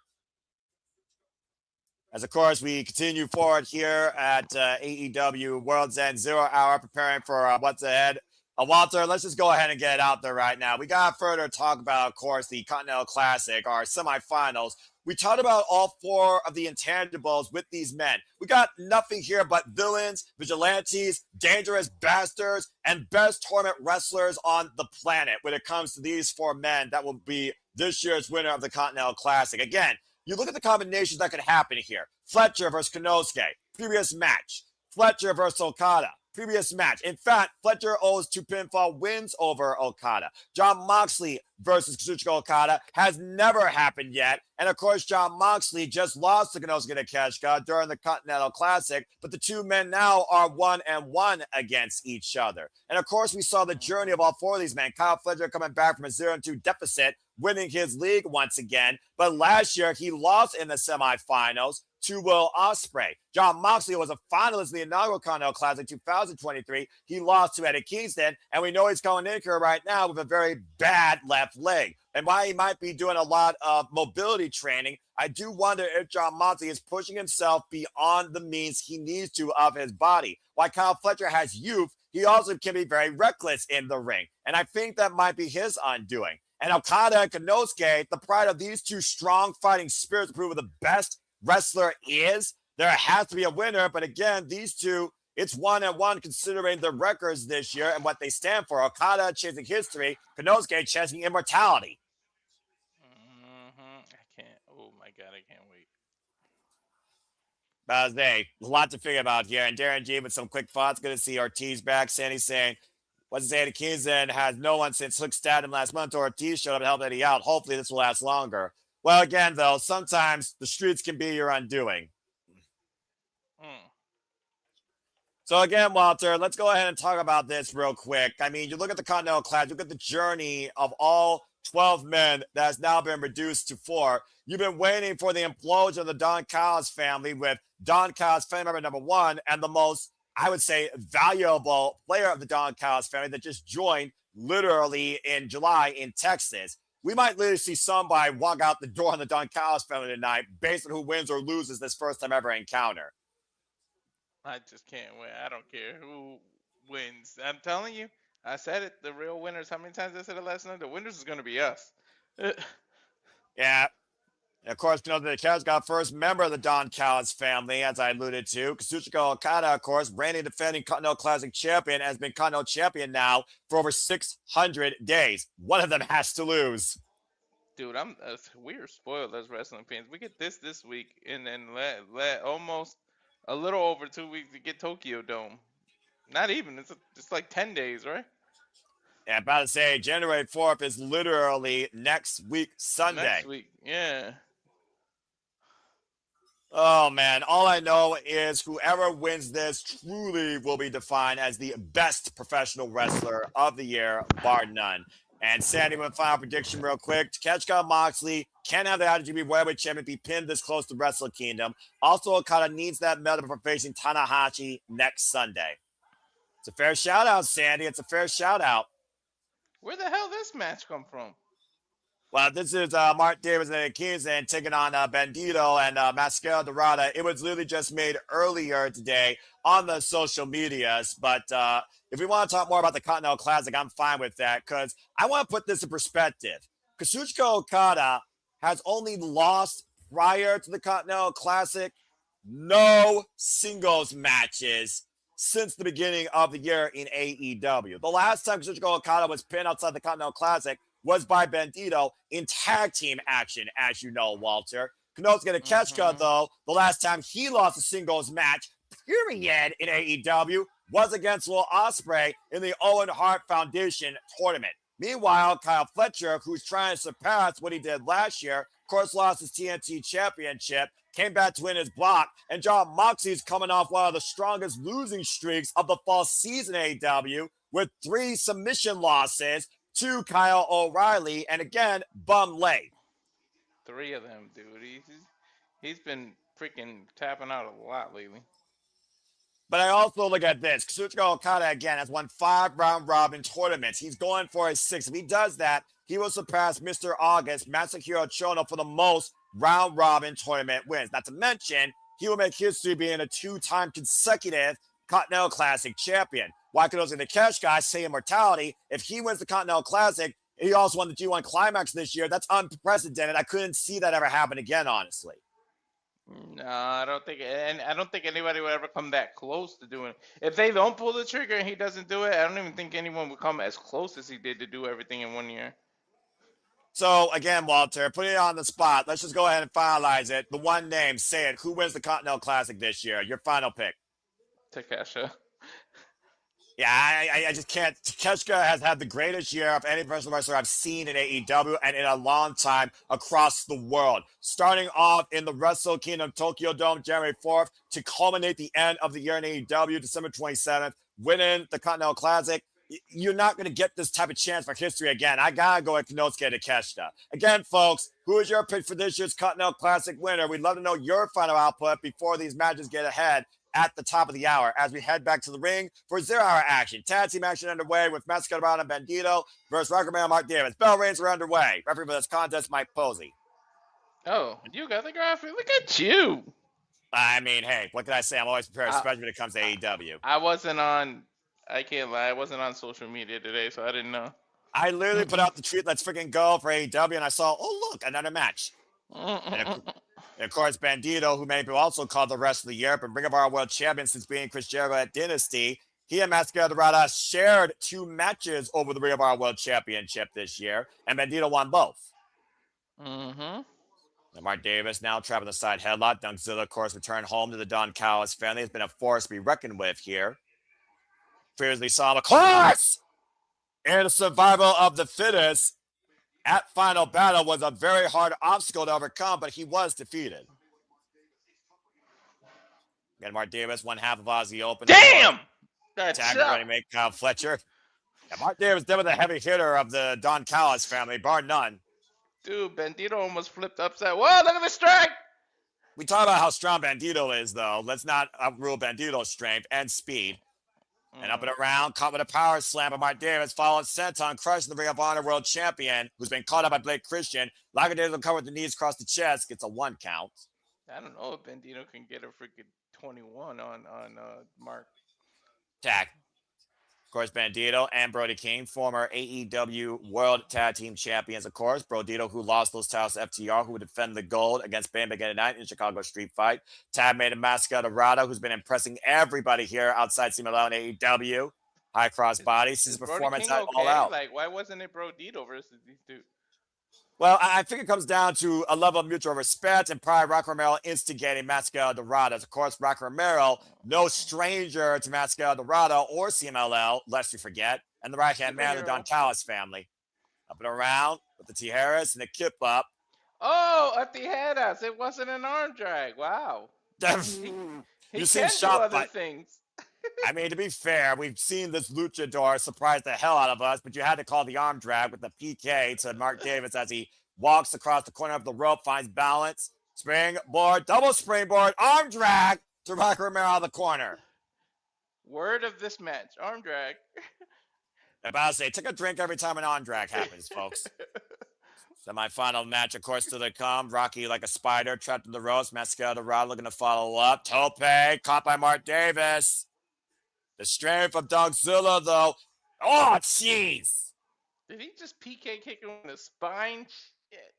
As, of course, we continue forward here at AEW World's End 0 Hour, preparing for what's ahead. Walter, let's just go ahead and get it out there right now. We got further to talk about, of course, the Continental Classic, our semifinals. We talked about all four of the intangibles with these men. We got nothing here but villains, vigilantes, dangerous bastards, and best tournament wrestlers on the planet when it comes to these four men that will be this year's winner of the Continental Classic. Again, you look at the combinations that could happen here. Fletcher versus Konosuke, previous match. Fletcher versus Okada, previous match. In fact, Fletcher owes 2 pinfall wins over Okada. Jon Moxley versus Kazuchika Okada has never happened yet. And of course, Jon Moxley just lost to Konosuke Takeshita during the Continental Classic, but the two men now are 1-1 against each other. And of course, we saw the journey of all four of these men. Kyle Fletcher coming back from a 0-2 deficit, winning his league once again. But last year, he lost in the semifinals to Will Ospreay. Jon Moxley was a finalist in the inaugural Continental Classic 2023. He lost to Eddie Kingston, and we know he's going in here right now with a very bad left leg. And while he might be doing a lot of mobility training, I do wonder if Jon Moxley is pushing himself beyond the means he needs to of his body. While Kyle Fletcher has youth, he also can be very reckless in the ring. And I think that might be his undoing. And Okada and Konosuke, the pride of these two strong fighting spirits, prove the best wrestler is. There has to be a winner, but again, these two, it's 1-1 considering their records this year and what they stand for. Okada chasing history, Konosuke chasing immortality. I can't. Oh my God, I can't wait. A lot to figure about here. And Darren G with some quick thoughts. Good to see Ortiz back. Sandy saying, what's it say? Eddie Kingston has no one since Hook stabbed him last month. Ortiz showed up to help Eddie out. Hopefully this will last longer. Well, again, though, sometimes the streets can be your undoing. So again, Walter, let's go ahead and talk about this real quick. I mean, you look at the Continental Classic, look at the journey of all 12 men that has now been reduced to 4. You've been waiting for the implosion of the Don Callis family with Don Callis family member number 1 and the most, I would say, valuable player of the Don Callis family that just joined literally in July in Texas. We might literally see somebody walk out the door on the Don Callis family tonight based on who wins or loses this first time ever encounter. I just can't win. I don't care who wins. I'm telling you, I said it. The real winners. How many times I said it last night? The winners is going to be us. Yeah. And of course, you know, the Callis got first member of the Don Callis family, as I alluded to. Kazuchika Okada, of course, reigning defending Continental Classic champion, has been Continental champion now for over 600 days. One of them has to lose. Dude, we're spoiled as wrestling fans. We get this week, and then let almost a little over 2 weeks to get Tokyo Dome. Not even. It's like 10 days, right? Yeah, about to say January 4th is literally next week, Sunday. Next week, yeah. Oh, man. All I know is whoever wins this truly will be defined as the best professional wrestler of the year, bar none. And Sandy, with a final prediction real quick. Takeshita Moxley can't have the IWGP World Champion be pinned this close to Wrestle Kingdom. Also, Okada needs that medal for facing Tanahashi next Sunday. It's a fair shout-out, Sandy. It's a fair shout-out. Where the hell this match come from? Well, this is Mark Davis and Akizan taking on Bandito and Mascara Dorada. It was literally just made earlier today on the social medias. But if we want to talk more about the Continental Classic, I'm fine with that because I want to put this in perspective. Kazuchika Okada has only lost prior to the Continental Classic no singles matches since the beginning of the year in AEW. The last time Kazuchika Okada was pinned outside the Continental Classic was by Bandito in tag team action, as you know, Walter. Konosuke Takeshita, though, the last time he lost a singles match, period, in AEW was against Will Ospreay in the Owen Hart Foundation tournament. Meanwhile, Kyle Fletcher, who's trying to surpass what he did last year, of course, lost his TNT championship, came back to win his block, and Jon Moxley's coming off one of the strongest losing streaks of the fall season AEW with 3 submission losses to Kyle O'Reilly, and again, bum leg. 3 of them, dude. He's been freaking tapping out a lot lately. But I also look at this. Kazuchika Okada, again, has won 5 round-robin tournaments. He's going for his 6th. If he does that, he will surpass Mr. August, Masahiro Chono, for the most round-robin tournament wins. Not to mention, he will make history being a 2-time consecutive Continental Classic champion. Why could those in the cash guys say immortality? If he wins the Continental Classic, he also won the G1 Climax this year. That's unprecedented. I couldn't see that ever happen again, honestly. No, I don't think anybody would ever come that close to doing it. If they don't pull the trigger and he doesn't do it, I don't even think anyone would come as close as he did to do everything in 1 year. So, again, Walter, put it on the spot. Let's just go ahead and finalize it. The one name, say it. Who wins the Continental Classic this year? Your final pick. Takeshita. Yeah, I just can't. Takeshita has had the greatest year of any professional wrestler I've seen in AEW and in a long time across the world. Starting off in the Wrestle Kingdom Tokyo Dome January 4th to culminate the end of the year in AEW December 27th, winning the Continental Classic. You're not going to get this type of chance for history again. I got to go with Konosuke Takeshita. Again, folks, who is your pick for this year's Continental Classic winner? We'd love to know your final output before these matches get ahead at the top of the hour as we head back to the ring for 0-hour action. Tag team action underway with Mascara Dorada and Bandito versus Rocket Man Mark Davis. Bell rings are underway. Referee for this contest, Mike Posey. Oh, you got the graphic. Look at you. I mean, hey, what can I say? I'm always prepared, especially when it comes to AEW. I can't lie, I wasn't on social media today, so I didn't know. I literally put out the tweet, let's freaking go for AEW, and I saw, oh, look, another match. And of course, Bandito, who many people also call the rest of the year, but Ring of Our World Champion since being Chris Jericho at Dynasty, he and Mascara Dorada shared 2 matches over the Ring of Our World Championship this year, and Bandito won both. And Mark Davis now trapping the side headlock. Dunkzilla, of course, returned home to the Don Callis family. Has been a force to be reckoned with here. Previously saw him, of course, in the survival of the fittest at Final Battle was a very hard obstacle to overcome, but he was defeated. Again, Mark Davis, 1/2 of Aussie Open. Damn! Tag ready to make Kyle Fletcher. And Mark Davis definitely the heavy hitter of the Don Callis family, bar none. Dude, Bandito almost flipped upside. Whoa, look at the strike! We talk about how strong Bandito is, though. Let's not outrule Bandito's strength and speed. And up and around, caught with a power slam by Mark Davis, followed senton, crushing the Ring of Honor World Champion, who's been caught up by Blake Christian. Davis will cover with the knees across the chest, gets a 1 count. I don't know if Bandito can get a freaking 21 on Mark. Tag. Of course, Bandito and Brody King, former AEW World Tag Team Champions, of course. Bandito, who lost those titles to FTR, who would defend the gold against Bam Bam Night in Chicago Street Fight. Tag made a Mascara, who's been impressing everybody here outside CMLL and AEW. High cross body. Since his performance at All Out. Like, why wasn't it Bandito versus these two? Well, I think it comes down to a level of mutual respect and pride. Rock Romero instigating Mascara Doradas. Of course, Rock Romero, no stranger to Mascara Dorada or CMLL, lest you forget, and the right-hand man of the Don Callis family. Up and around with the Tijeras and the kip up. Oh, a Tijeras. It wasn't an arm drag. Wow. he seen can do other fight. things. I mean, to be fair, we've seen this luchador surprise the hell out of us, but you had to call the arm drag with the PK to Mark Davis as he walks across the corner of the rope, finds balance, springboard, double springboard, arm drag to Rock Romero out of the corner. Word of this match, arm drag. I'm about to say, take a drink every time an arm drag happens, folks. Semi-final match, of course, still to come. Rocky like a spider, trapped in the ropes. Mascara Dorada looking to follow up. Tope, caught by Mark Davis. The strength of Dogzilla, though. Oh, jeez. Did he just PK kick him in the spine? Shit.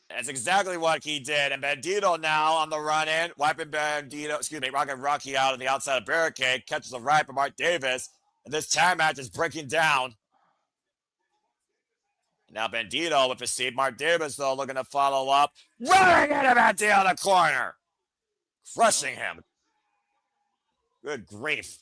That's exactly what he did. And Bandito now on the run-in, wiping Rocky out on the outside of barricade, catches a right from Mark Davis. And this tag match is breaking down. Now Bandito with the seat. Mark Davis, though, looking to follow up. Running into Bandito in the corner. Crushing him. Good grief.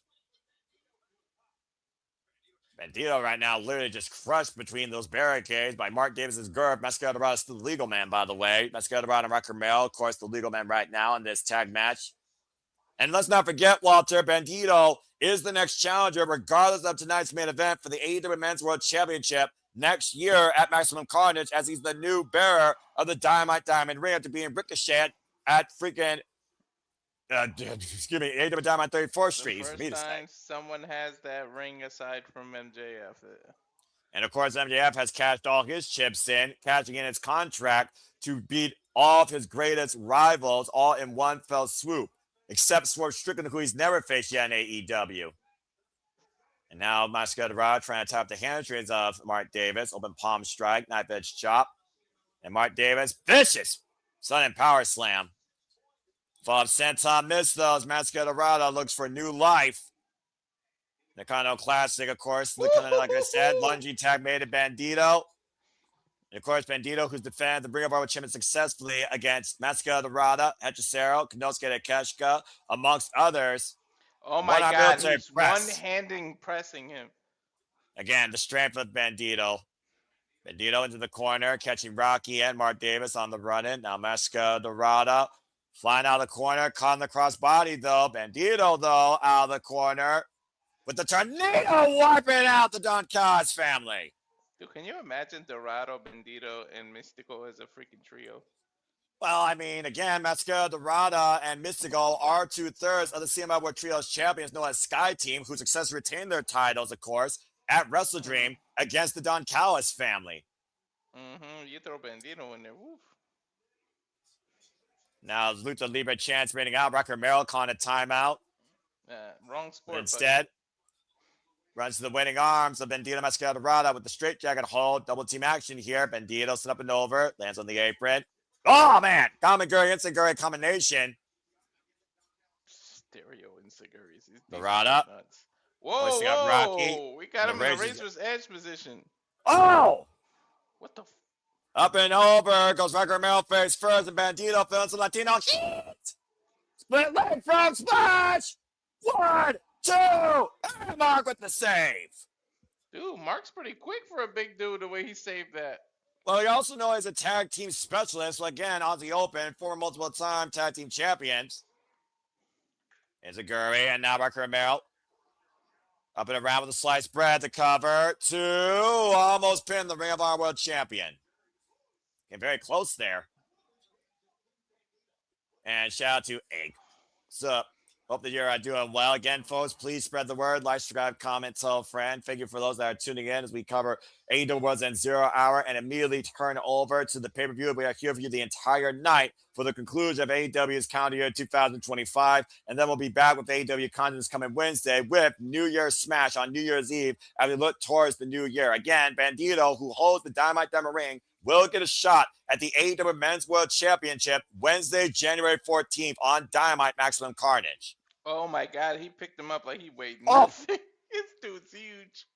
Bandito right now literally just crushed between those barricades by Mark Davis's girth. Mascara Dorada is still the legal man, by the way. Mascara Dorada and Rock Romero, of course, the legal man right now in this tag match. And let's not forget, Walter, Bandito is the next challenger, regardless of tonight's main event for the AEW Men's World Championship next year at Maximum Carnage, as he's the new bearer of the Dynamite Diamond Ring after being ricocheted at freaking AEW Diamond 34th Street. The first time someone has that ring aside from MJF. And of course, MJF has cashed all his chips in, cashing in his contract to beat all of his greatest rivals all in one fell swoop, except Swerve Strickland, who he's never faced yet in AEW. And now Mascara Dorada trying to tap the hamstrings of Mark Davis. Open palm strike, knife edge chop. And Mark Davis, vicious Sun and Power Slam. Follow-up senton miss, though, as Mascara Dorada looks for new life. Nakano Classic, of course, like I said, lungy tag made to Bandito. And of course, Bandito, who's defended the Ring of Honor Champion successfully against Mascara Dorada, Hechicero, Konosuke Takeshita, amongst others. Oh my God, he's one-handing pressing him. Again, the strength of Bandito. Bandito into the corner, catching Rocky and Mark Davis on the run-in. Now Mascara Dorada flying out of the corner, caught in the crossbody, though. Bandito, though, out of the corner with the tornado wiping out the Don Callis family. Dude, can you imagine Dorado, Bandito, and Mystico as a freaking trio? Well, I mean, again, Mascara Dorada and Mystico are 2/3 of the CMLL World Trios champions known as Skye team, who successfully retained their titles, of course, at Wrestle Dream against the Don Callis family. You throw Bandito in there, woof. Now, Lucha Libre chance rating out. Rock Romero calling a timeout. Wrong sport. But instead, runs to the winning arms of Bandito Mascara Dorada with the straight jacket hold. Double team action here. Bandito set up and over. Lands on the apron. Oh, man. Kamiguri Inseguri combination. Stereo Inseguris. Dorada. Whoa, whoa. Rocky. We got him in a Razor's Edge position. Oh! What the Up and over goes Rock Romero face first, and Bandito feeling some Latino heat. Split leg frog splash. 1, 2, and Mark with the save. Dude, Mark's pretty quick for a big dude the way he saved that. Well, he also known as a tag team specialist. So again, Aussie Open, former multiple-time tag team champions. Inseguri, and now Rock Romero. Up and around with the sliced bread to cover. 2. Almost pinned the Ring of Honor World Champion. Getting very close there. And shout out to Egg. What's up? Hope that you're doing well. Again, folks, please spread the word. Like, subscribe, comment, tell a friend. Thank you for those that are tuning in as we cover AEW World's End 0 Hour and immediately turn over to the pay-per-view. We are here for you the entire night for the conclusion of AEW's calendar year 2025. And then we'll be back with AEW content this coming Wednesday with New Year's Smash on New Year's Eve as we look towards the new year. Again, Bandito, who holds the Dynamite Diamond Ring, will get a shot at the AEW Men's World Championship Wednesday, January 14th on Dynamite Maximum Carnage. Oh my God, he picked him up like he weighed nothing. This dude's huge.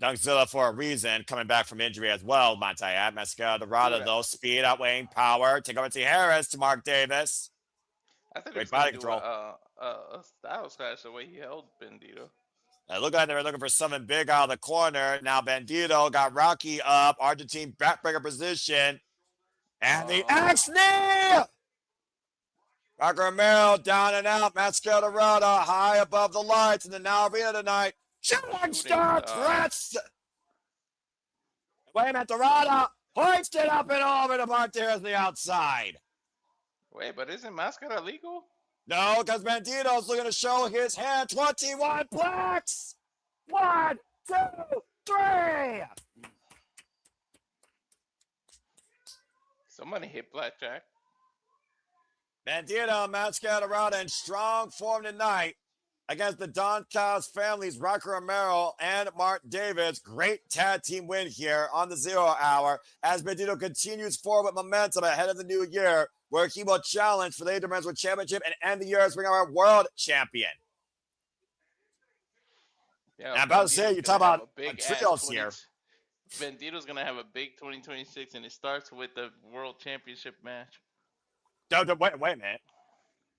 Dunkzilla for a reason, coming back from injury as well, Montayat. Mascara Dorada, though, speed, outweighing power. Take over to Harris to Mark Davis. I think Great body control. A style slash the way he held Bandito. It looked like they were looking for something big out of the corner. Now Bandito got Rocky up. Argentine backbreaker position. And the axe knee! Rocky Romero down and out. Mascara high above the lights in the Now Arena tonight. Shooting star threats! Wait a minute, Dorada hoisted up and over to Martinez the outside. Wait, but isn't Mascara legal? No, because Bandito's looking to show his hand. 21 blacks. 1, 2, 3. Somebody hit Blackjack. Bandito, Mascara in strong form tonight against the Don Callis families, Rocky Romero and Mark Davis. Great tag team win here on the 0 Hour as Bandito continues forward with momentum ahead of the new year, where he will challenge for the AEW Men's World Championship and end the year as Ring of Honor World Champion. Yeah, I'm about to say, you talk about trios here. Bandito's going to have a big 2026, and it starts with the World Championship match. Wait a minute.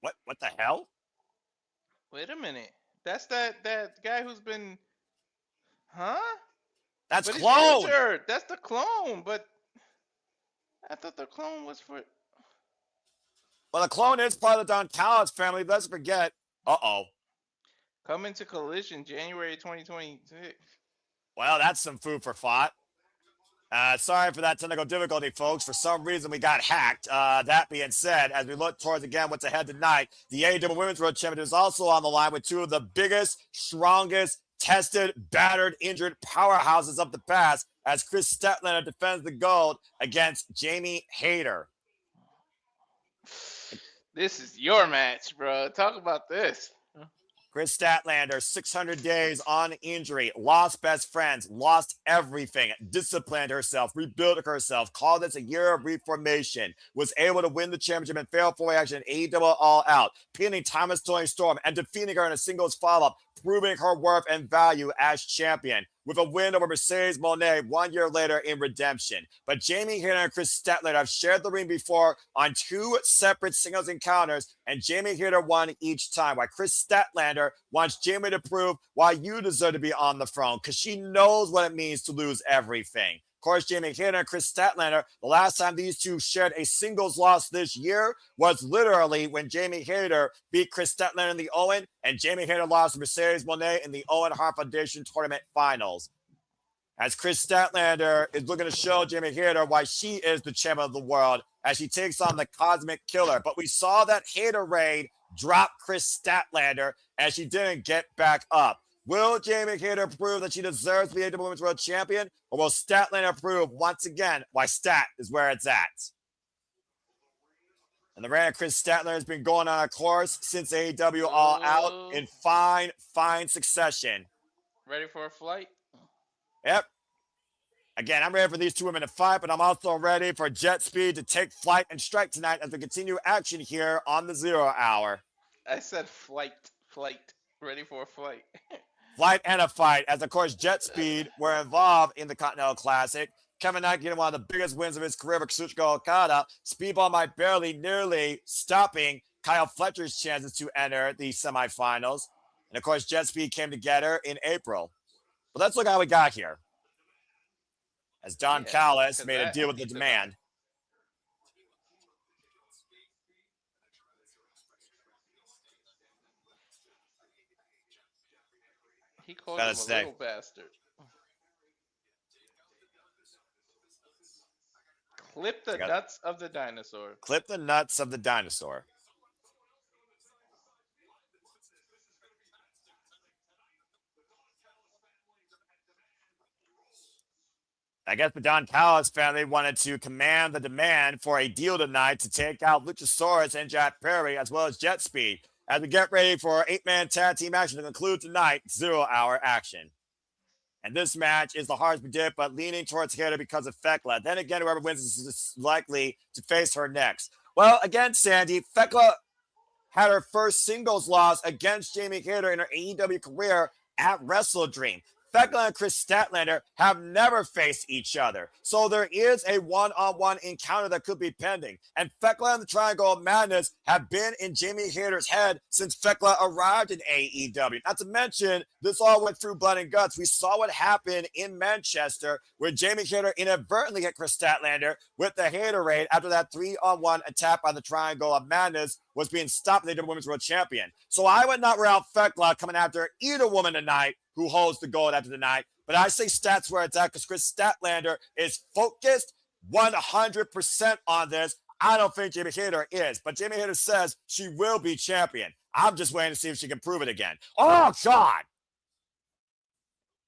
What the hell? Wait a minute. That's that guy who's been... Huh? That's but Clone. That's the Clone, but I thought the Clone was for... Well, the Clone is part of the Don Callis family. Let's forget. Uh-oh. Coming to Collision January 2026. Well, that's some food for thought. Sorry for that technical difficulty, folks. For some reason, we got hacked. That being said, as we look towards, again, what's ahead tonight, the AEW Women's World Championship is also on the line with two of the biggest, strongest, tested, battered, injured powerhouses of the past as Chris Statlander defends the gold against Jamie Hayter. This is your match, bro. Talk about this. Chris Statlander, 600 days on injury, lost best friends, lost everything, disciplined herself, rebuilt herself, called this a year of reformation, was able to win the championship in fatal four-way action in AEW All Out, pinning Thomas Toni Storm and defeating her in a singles follow-up, proving her worth and value as champion with a win over Mercedes Moné 1 year later in Redemption. But Jamie Hayter and Chris Statlander have shared the ring before on two separate singles encounters, and Jamie Hayter won each time. While Chris Statlander wants Jamie to prove why you deserve to be on the throne, because she knows what it means to lose everything. Of course, Jamie Hayter and Chris Statlander, the last time these two shared a singles loss this year was literally when Jamie Hayter beat Chris Statlander in the Owen, and Jamie Hayter lost to Mercedes Moné in the Owen Hart Foundation Tournament Finals. As Chris Statlander is looking to show Jamie Hayter why she is the champion of the world as she takes on the Cosmic Killer. But we saw that Hayter raid drop Chris Statlander as she didn't get back up. Will Jamie Hayter prove that she deserves to be AEW Women's World Champion, or will Statlander prove once again why Stat is where it's at? And the reign of Chris Statlander has been going on a course since AEW All Out in fine succession. Ready for a flight? Yep. Again, I'm ready for these two women to fight, but I'm also ready for Jet Speed to take flight and strike tonight as we continue action here on the 0 Hour. I said flight. Ready for a flight. Flight and a fight, as of course Jet Speed were involved in the Continental Classic. Kevin Knight getting one of the biggest wins of his career with Kazuchika Okada. Speedball might nearly stopping Kyle Fletcher's chances to enter the semifinals. And of course, Jet Speed came together in April. But let's look how we got here. As Don Callis made a deal with the Demand. He called Gotta him a say. little bastard. Clip the nuts of the dinosaur. Clip the nuts of the dinosaur. I guess the Don Callis family wanted to command the demand for a deal tonight to take out Luchasaurus and Jack Perry, as well as Jet Speed, as we get ready for 8-man tag team action to conclude tonight, 0-hour action. And this match is the hardest predict, but leaning towards Hater because of Thekla. Then again, whoever wins is likely to face her next. Well, again, Sandy, Thekla had her first singles loss against Jamie Hayter in her AEW career at Wrestle Dream. Thekla and Chris Statlander have never faced each other. So there is a one-on-one encounter that could be pending. And Thekla and the Triangle of Madness have been in Jamie Hayter's head since Thekla arrived in AEW. Not to mention, this all went through blood and guts. We saw what happened in Manchester where Jamie Hayter inadvertently hit Chris Statlander with the Haterade after that 3-on-1 attack by the Triangle of Madness was being stopped by the Women's World Champion. So I would not rule out Thekla coming after either woman tonight who holds the gold after tonight. But I say stats where it's at because Chris Statlander is focused 100% on this. I don't think Jamie Hayter is, but Jamie Hayter says she will be champion. I'm just waiting to see if she can prove it again. Oh, God.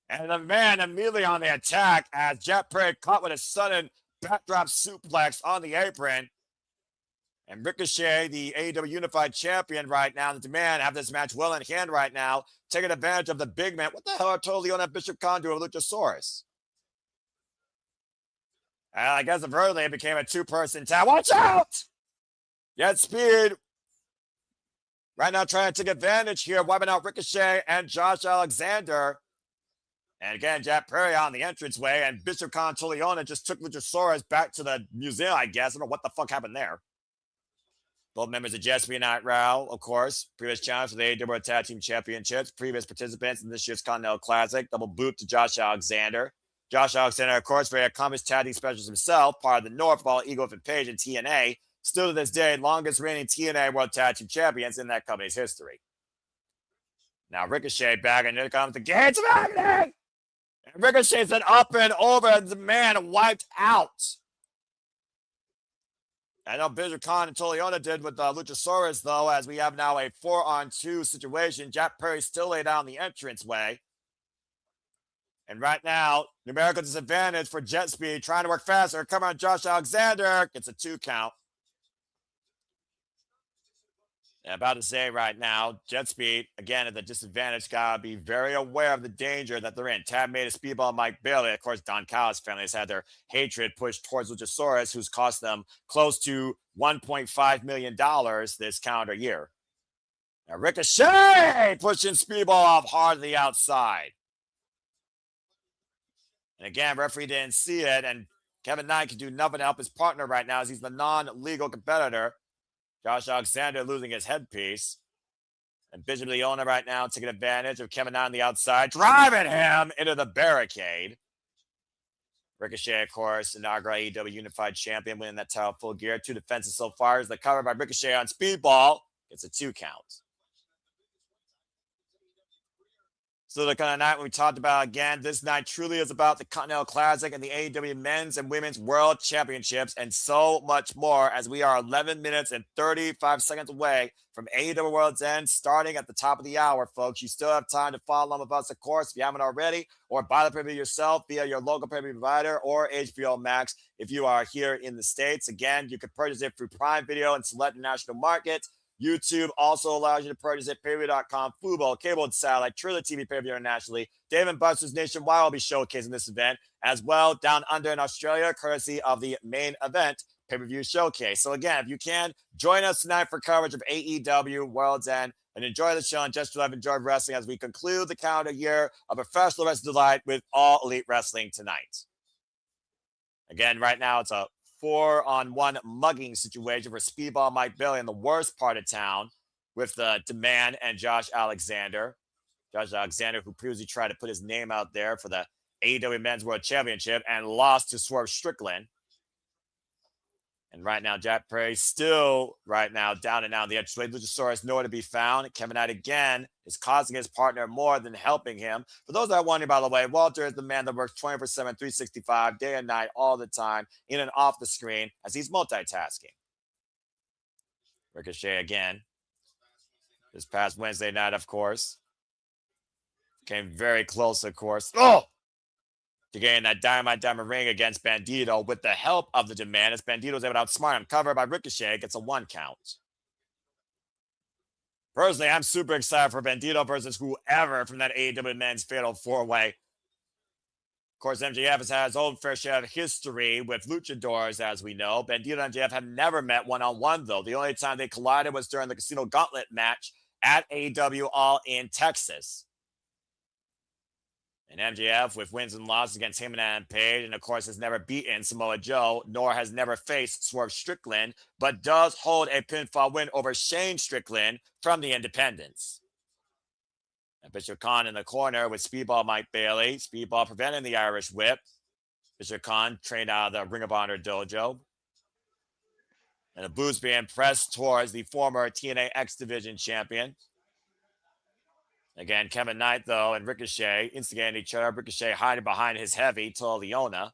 And the man immediately on the attack as Jack Perry caught with a sudden backdrop suplex on the apron. And Ricochet, the AEW Unified Champion right now, the demand have this match well in hand right now, taking advantage of the big man. What the hell are totally on that Bishop Condor of Luchasaurus? I guess early it became a two-person tag. Watch out! Yet Speed right now trying to take advantage here, wiping out Ricochet and Josh Alexander. And again, Jack Perry on the entranceway, and Bishop Contoliona just took Luchasaurus back to the museum, I guess. I don't know what the fuck happened there. Both members of Jesse Night Row, of course, previous challenge for the AEW Tag Team Championships, previous participants in this year's Continental Classic, double boot to Josh Alexander. Josh Alexander, of course, very accomplished tag team specialist himself, part of the North Ball, Eagle and Page and TNA, still to this day, longest reigning TNA World Tag Team Champions in that company's history. Now Ricochet back, and here comes the Gates of Agony! And Ricochet said up and over, and the man wiped out. I know Bishop Khan and Toliona did with Luchasaurus, though, as we have now a 4-on-2 situation. Jack Perry still laid down the entranceway. And right now, numerical disadvantage for Jet Speed, trying to work faster. Come on, Josh Alexander. Gets a 2 count. And about to say right now, Jet Speed, again, at the disadvantage, gotta be very aware of the danger that they're in. Tab made a speedball Mike Bailey. Of course, Don Callis family has had their hatred pushed towards Luchasaurus, who's cost them close to $1.5 million this calendar year. Now, Ricochet pushing speedball off hard to the outside. And again, referee didn't see it, and Kevin Knight can do nothing to help his partner right now as he's the non-legal competitor. Josh Alexander losing his headpiece. And Bishop Leona right now taking advantage of Kevin Knight on the outside, driving him into the barricade. Ricochet, of course, inaugural AEW Unified Champion, winning that title full gear. 2 defenses so far as the cover by Ricochet on Speedball. It's a 2 count. So the kind of night we talked about again, this night truly is about the Continental Classic and the AEW Men's and Women's World Championships and so much more as we are 11 minutes and 35 seconds away from AEW World's End starting at the top of the hour, folks. You still have time to follow along with us, of course, if you haven't already, or buy the pay-per-view yourself via your local pay-per-view provider or HBO Max if you are here in the States. Again, you can purchase it through Prime Video and select national markets. YouTube also allows you to purchase it, pay-per-view.com, Fubo, cable and satellite, Triller TV pay-per-view internationally. Dave & Buster's nationwide will be showcasing this event as well down under in Australia, courtesy of the Main Event pay-per-view showcase. So again, if you can, join us tonight for coverage of AEW World's End and enjoy the show and just love enjoy wrestling as we conclude the calendar year of professional wrestling delight with All Elite Wrestling tonight. Again, right now it's a 4-on-1 mugging situation for Speedball Mike Bailey in the worst part of town with the Demand and Josh Alexander. Josh Alexander, who previously tried to put his name out there for the AEW Men's World Championship and lost to Swerve Strickland. And right now, Jack Perry still right now down and out. The entryway. Luchasaurus nowhere to be found. Kevin Knight again is causing his partner more than helping him. For those that are wondering, by the way, Walter is the man that works 24/7, 365, day and night, all the time, in and off the screen, as he's multitasking. Ricochet again. This past Wednesday night, of course. Came very close, of course. Oh! To gain that Dynamite Diamond ring against Bandito with the help of the Demand, as Bandito was able to outsmart him. Covered by Ricochet, gets a 1 count. Personally, I'm super excited for Bandito versus whoever from that AEW Men's Fatal 4-Way. Of course, MJF has had his own fair share of history with luchadors, as we know. Bandito and MJF have never met one-on-one, though. The only time they collided was during the Casino Gauntlet match at AEW All in Texas. And MJF, with wins and losses against Heyman Page, and of course has never beaten Samoa Joe, nor has never faced Swerve Strickland, but does hold a pinfall win over Shane Strickland from the Independents. And Bishop Khan in the corner with Speedball Mike Bailey. Speedball preventing the Irish Whip. Bishop Khan trained out of the Ring of Honor dojo. And the boots being pressed towards the former TNA X Division champion. Again, Kevin Knight, though, and Ricochet instigating each other. Ricochet hiding behind his heavy, Leona.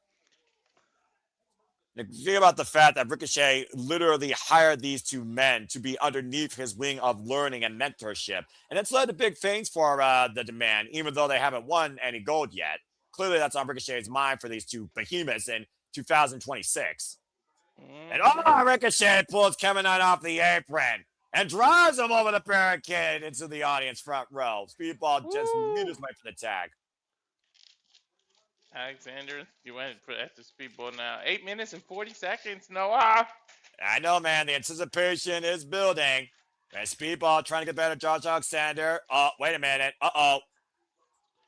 Think about the fact that Ricochet literally hired these two men to be underneath his wing of learning and mentorship. And it's led to big things for the Demand, even though they haven't won any gold yet. Clearly, that's on Ricochet's mind for these two behemoths in 2026. And Ricochet pulls Kevin Knight off the apron and drives him over the barricade into the audience front row. Speedball just made his way for the tag. Alexander, you went for after Speedball now. 8 minutes and 40 seconds, Noah. I know, man. The anticipation is building. And Speedball trying to get better. Josh Alexander. Oh, wait a minute. Uh-oh.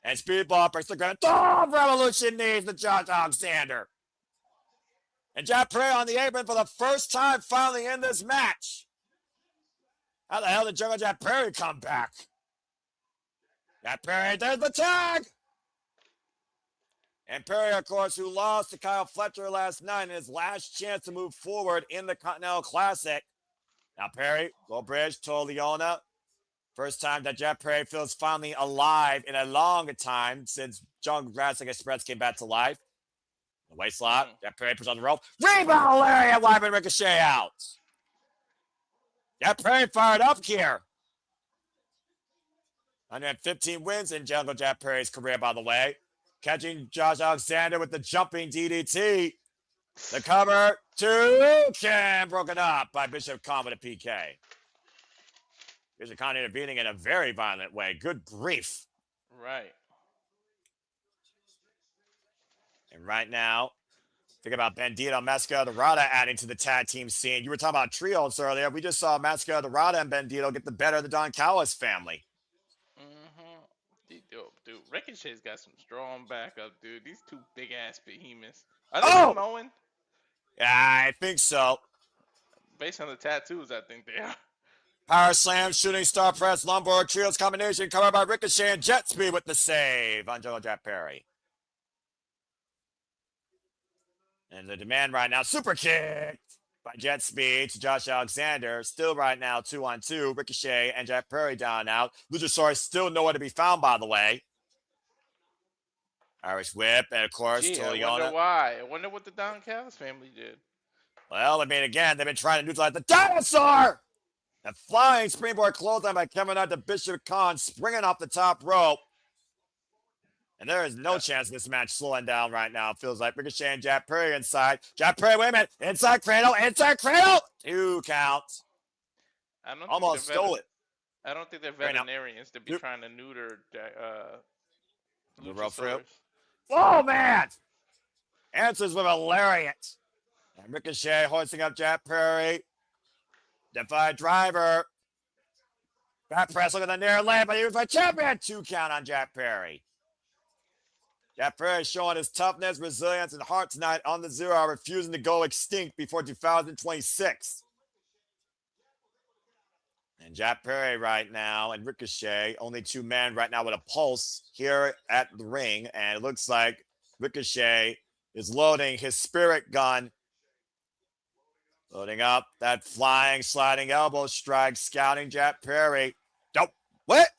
And Speedball breaks the ground. Oh, Revolution knees to Josh Alexander. And Jack Perry on the apron for the first time finally in this match. How the hell did Jungle Jack Perry come back? Jack Perry, there's the tag! And Perry, of course, who lost to Kyle Fletcher last night in his last chance to move forward in the Continental Classic. Now Perry, low bridge to Leona. First time that Jack Perry feels finally alive in a long time since Jungle Wrestling Express came back to life. The waist lock, Jack Perry puts on the rope. Rebound Lariat, wiping Ricochet out. Jack Perry fired up here. 115 wins in Jungle Jack Perry's career, by the way. Catching Josh Alexander with the jumping DDT. The cover, 2, broken up by Bishop Khan with a PK. Bishop Khan intervening in a very violent way. Good grief. Right. And right now, think about Bandito, Mascara Dorada adding to the tag team scene. You were talking about trios earlier. We just saw Mascara Dorada and Bandito get the better of the Don Callis family. Dude, Ricochet's got some strong backup, dude. These two big-ass behemoths. Are they Samoan? Yeah, I think so. Based on the tattoos, I think they are. Power slam, shooting star press, lumbar trios combination covered by Ricochet and jet speed with the save on Jungle Jack Perry. And the Demand right now, super kicked by jet speed to Josh Alexander. Still right now 2-on-2. Ricochet and Jack Perry down and out. Luchasaurus still nowhere to be found, by the way. Irish whip, and of course, I wonder why. I wonder what the Don Callis family did. Well, I mean, again, they've been trying to neutralize the dinosaur. A flying springboard clothesline by Kevin Knight to Bishop Khan, springing off the top rope. And there is no chance of this match slowing down right now. It feels like Ricochet and Jack Perry inside. Jack Perry, wait a minute. Inside cradle. 2 counts. Almost stole it. I don't think they're veterinarians to be trying to neuter Luchasaurus. Oh, man. Answers with a lariat. And Ricochet hoisting up Jack Perry. Defied driver. Back press, look at the near lane, but he was a champion. 2 count on Jack Perry. Jack Perry showing his toughness, resilience, and heart tonight on the zero, refusing to go extinct before 2026. And Jack Perry right now and Ricochet, only 2 men right now with a pulse here at the ring. And it looks like Ricochet is loading his spirit gun. Loading up that flying, sliding elbow strike, scouting Jack Perry. What?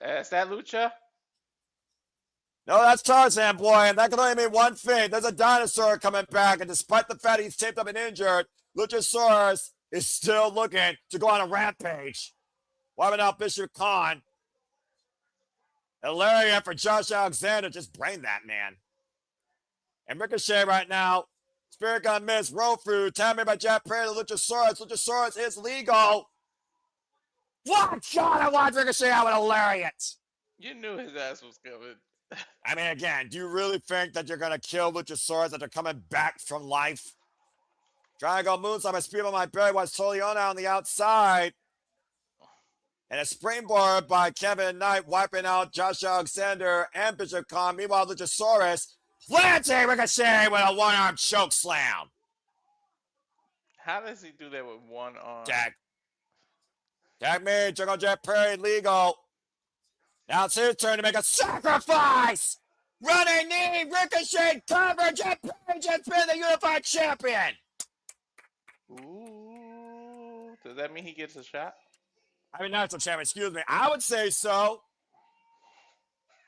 Is that Lucha? No, that's Tarzan, boy, and that can only mean one thing. There's a dinosaur coming back, and despite the fact he's taped up and injured, Luchasaurus is still looking to go on a rampage. Wiping out Bishop Khan. Hilaria for Josh Alexander. Just brain that, man. And Ricochet right now. Spirit Gun miss. Roll through. Tammy by Jack Perry to Luchasaurus. Luchasaurus is legal. What shot I want Ricochet out with a lariat. You knew his ass was coming. I mean, again, do you really think that you're going to kill Luchasaurus that they're coming back from life? Trying to go moonsault. My speed on my belly was totally on the outside. And a springboard by Kevin Knight wiping out Josh Alexander and Bishop Khan. Meanwhile, Luchasaurus planting Ricochet with a one-arm choke slam. How does he do that with one arm? Tag me, Jungle Jet Perry, legal. Now it's his turn to make a sacrifice. Running knee, Ricochet, cover, Jet Perry just been the unified champion. Ooh, does that mean he gets a shot? I mean, national champion, excuse me. I would say so.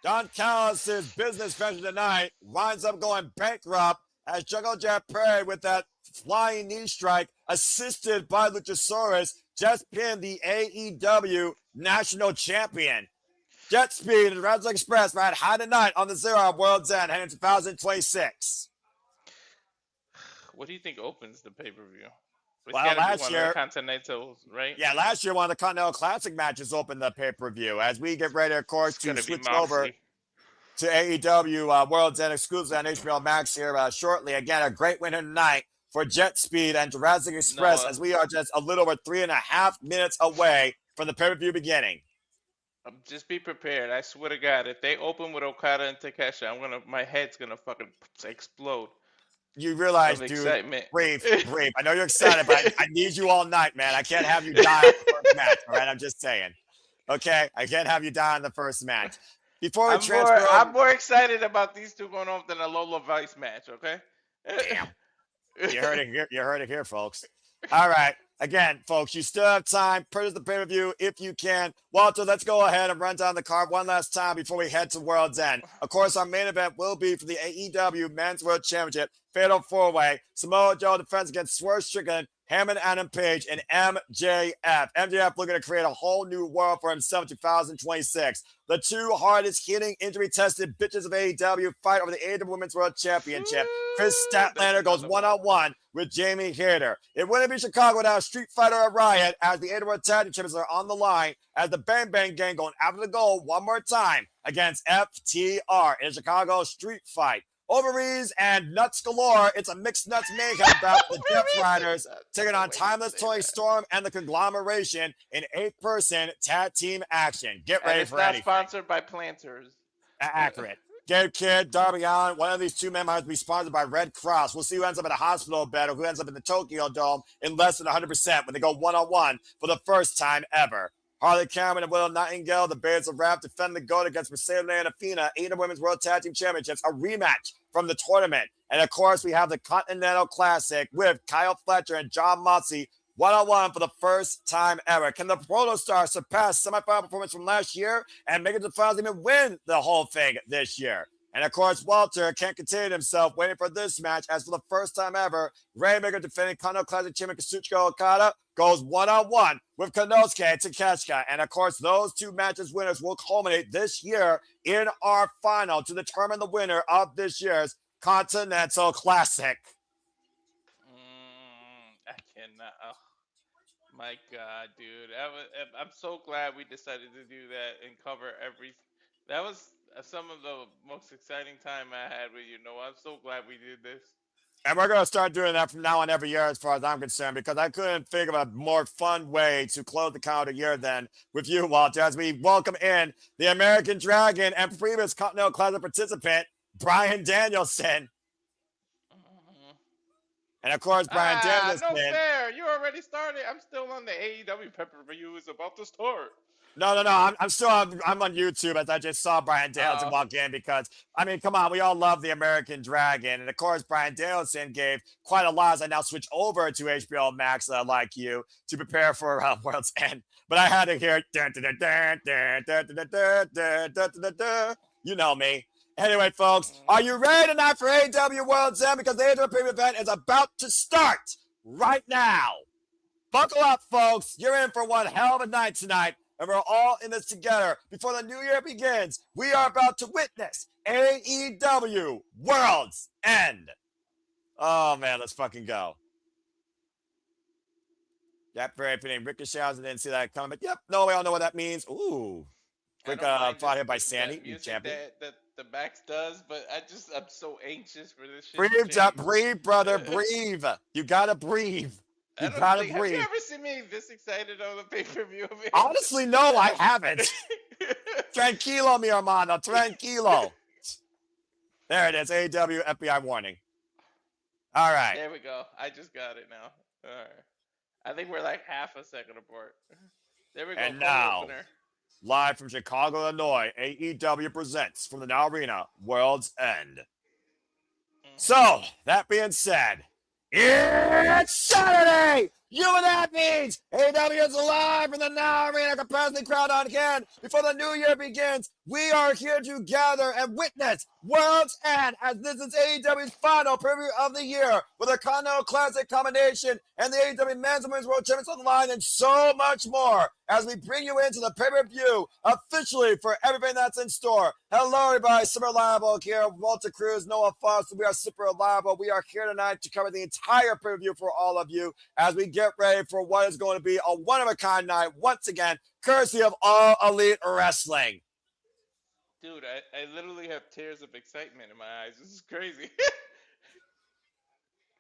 Don Callis' business venture tonight winds up going bankrupt as Jungle Jet Perry with that flying knee strike, assisted by Luchasaurus, just pinned the AEW national champion. Jet Speed and Red Express ride high tonight on the Zero World's End heading 2026. What do you think opens the pay-per-view? It's Well, gotta be last one year, of the Continentals, right? Yeah, last year one of the Continental Classic matches opened the pay-per-view. As we get ready, of course, to switch over to AEW World's End exclusive on HBO Max here shortly. Again, a great winner tonight for Jet Speed and Jurassic Express as we are just a little over 3.5 minutes away from the pay-per-view beginning. Just be prepared. I swear to God, if they open with Okada and Takeshita, my head's gonna fucking explode. You realize, dude, excitement. Brave. I know you're excited, but I need you all night, man. I can't have you die on the first match, all right? I'm just saying. Okay? I can't have you die on the first match. Before we transfer I'm more excited about these two going off than a Lola Vice match, okay? Damn. You heard it here, folks. All right. Again, folks, you still have time. Purchase the pay-per-view if you can. Walter, let's go ahead and run down the card one last time before we head to World's End. Of course, our main event will be for the AEW Men's World Championship Fatal 4-Way. Samoa Joe defends against Swerve Strickland, Hammond Adam Page, and MJF. MJF looking to create a whole new world for himself in 2026. The two hardest hitting, injury-tested bitches of AEW fight over the AEW Women's World Championship. Chris Statlander goes one-on-one with Jamie Hayter. It wouldn't be Chicago without a Street Fighter or Riot as the AEW World Tag Team Champions are on the line as the Bang Bang Gang going after the goal one more time against FTR in a Chicago street fight. Ovaries and nuts galore. It's a mixed nuts mayhem bout with the Death Riders taking on Timeless Toni Storm and the Conglomeration in 8-person tag team action. Get ready for anything. It's not sponsored by Planters. Accurate. Gabe Kidd, Darby Allin, one of these two men might be sponsored by Red Cross. We'll see who ends up in a hospital bed or who ends up in the Tokyo Dome in less than 100% when they go one-on-one for the first time ever. Harley Cameron and Willow Nightingale, the Bears of Rap, defend the GOAT against Mercedes and Athena, AEW Women's World Tag Team Championships, a rematch from the tournament. And of course, we have the Continental Classic with Kyle Fletcher and John Moxley one-on-one for the first time ever. Can the Proto Star surpass semifinal performance from last year and make it to the finals, even win the whole thing this year? And of course, Walter can't contain himself waiting for this match as for the first time ever, Rainmaker defending Continental Classic Champion Kazuchika Okada goes one-on-one with Konosuke and Takeshita. And of course, those two matches winners will culminate this year in our final to determine the winner of this year's Continental Classic. I cannot. Oh, my God, dude. I'm so glad we decided to do that and cover every. That was some of the most exciting time I had with you, Noah. I'm so glad we did this. And we're going to start doing that from now on every year as far as I'm concerned, because I couldn't think of a more fun way to close the calendar year than with you, Walter, as we welcome in the American Dragon and previous Continental Classic participant, Bryan Danielson. And of course, Brian No Danielson. fair. You already started. I'm still on the AEW pay-per-view. Is about to start. No. I'm still I'm on YouTube as I just saw Brian Danielson walk in because I mean, come on, we all love the American Dragon, and of course, Brian Danielson gave quite a lot as I now switch over to HBO Max, like you, to prepare for World's End. But I had to hear, you know me. Anyway, folks, are you ready tonight for AEW World's End? Because the AEW premium event is about to start right now. Buckle up, folks. You're in for one hell of a night tonight, and we're all in this together. Before the new year begins, we are about to witness AEW World's End. Oh, man, let's fucking go. That very fitting. Ricochet, I didn't see that coming. Yep, no, we all know what that means. Ooh. Quick fought here by Sandy, champion. That the Max does, but I'm so anxious for this shit. Breathe, brother, breathe. You gotta breathe. You gotta breathe. Have you ever seen me this excited on the pay-per-view? Honestly, no, I haven't. Tranquilo, mi hermano, tranquilo. There it is, AEW FBI warning. All right. There we go. I just got it now. All right. I think we're like half a second apart. There we go. And now, live from Chicago, Illinois, AEW presents from the Now Arena, World's End. So, that being said, it's Saturday! You know what that means! AEW is live from the Now Arena capacity crowd on hand. Before the new year begins, we are here to gather and witness World's End as this is AEW's final preview of the year with a Continental Classic combination and the AEW Men's and Women's World Champions on the line and so much more as we bring you into the pay-per-view officially for everything that's in store. Hello, everybody. Super Reliable here. Walter Cruz, Noah Foster. We are Super Reliable. We are here tonight to cover the entire pay-per-view for all of you as we get ready for what is going to be a one-of-a-kind night once again, courtesy of All Elite Wrestling. Dude, I literally have tears of excitement in my eyes. This is crazy.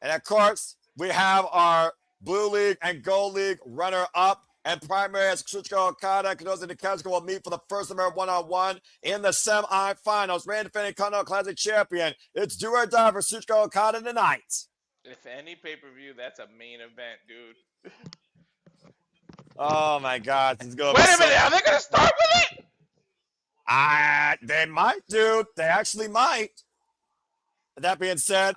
And of course, we have our Blue League and Gold League runner-up and primary as Kazuchika Okada, Konosuke and Kazuchika will meet for the first of their one-on-one in the semi-finals. Reigning defending Continental Classic champion. It's do or die for Kazuchika Okada tonight. If any pay-per-view, that's a main event, dude. Oh my God, this is going. Wait a minute, are they gonna start with it? They might, dude. They actually might. That being said,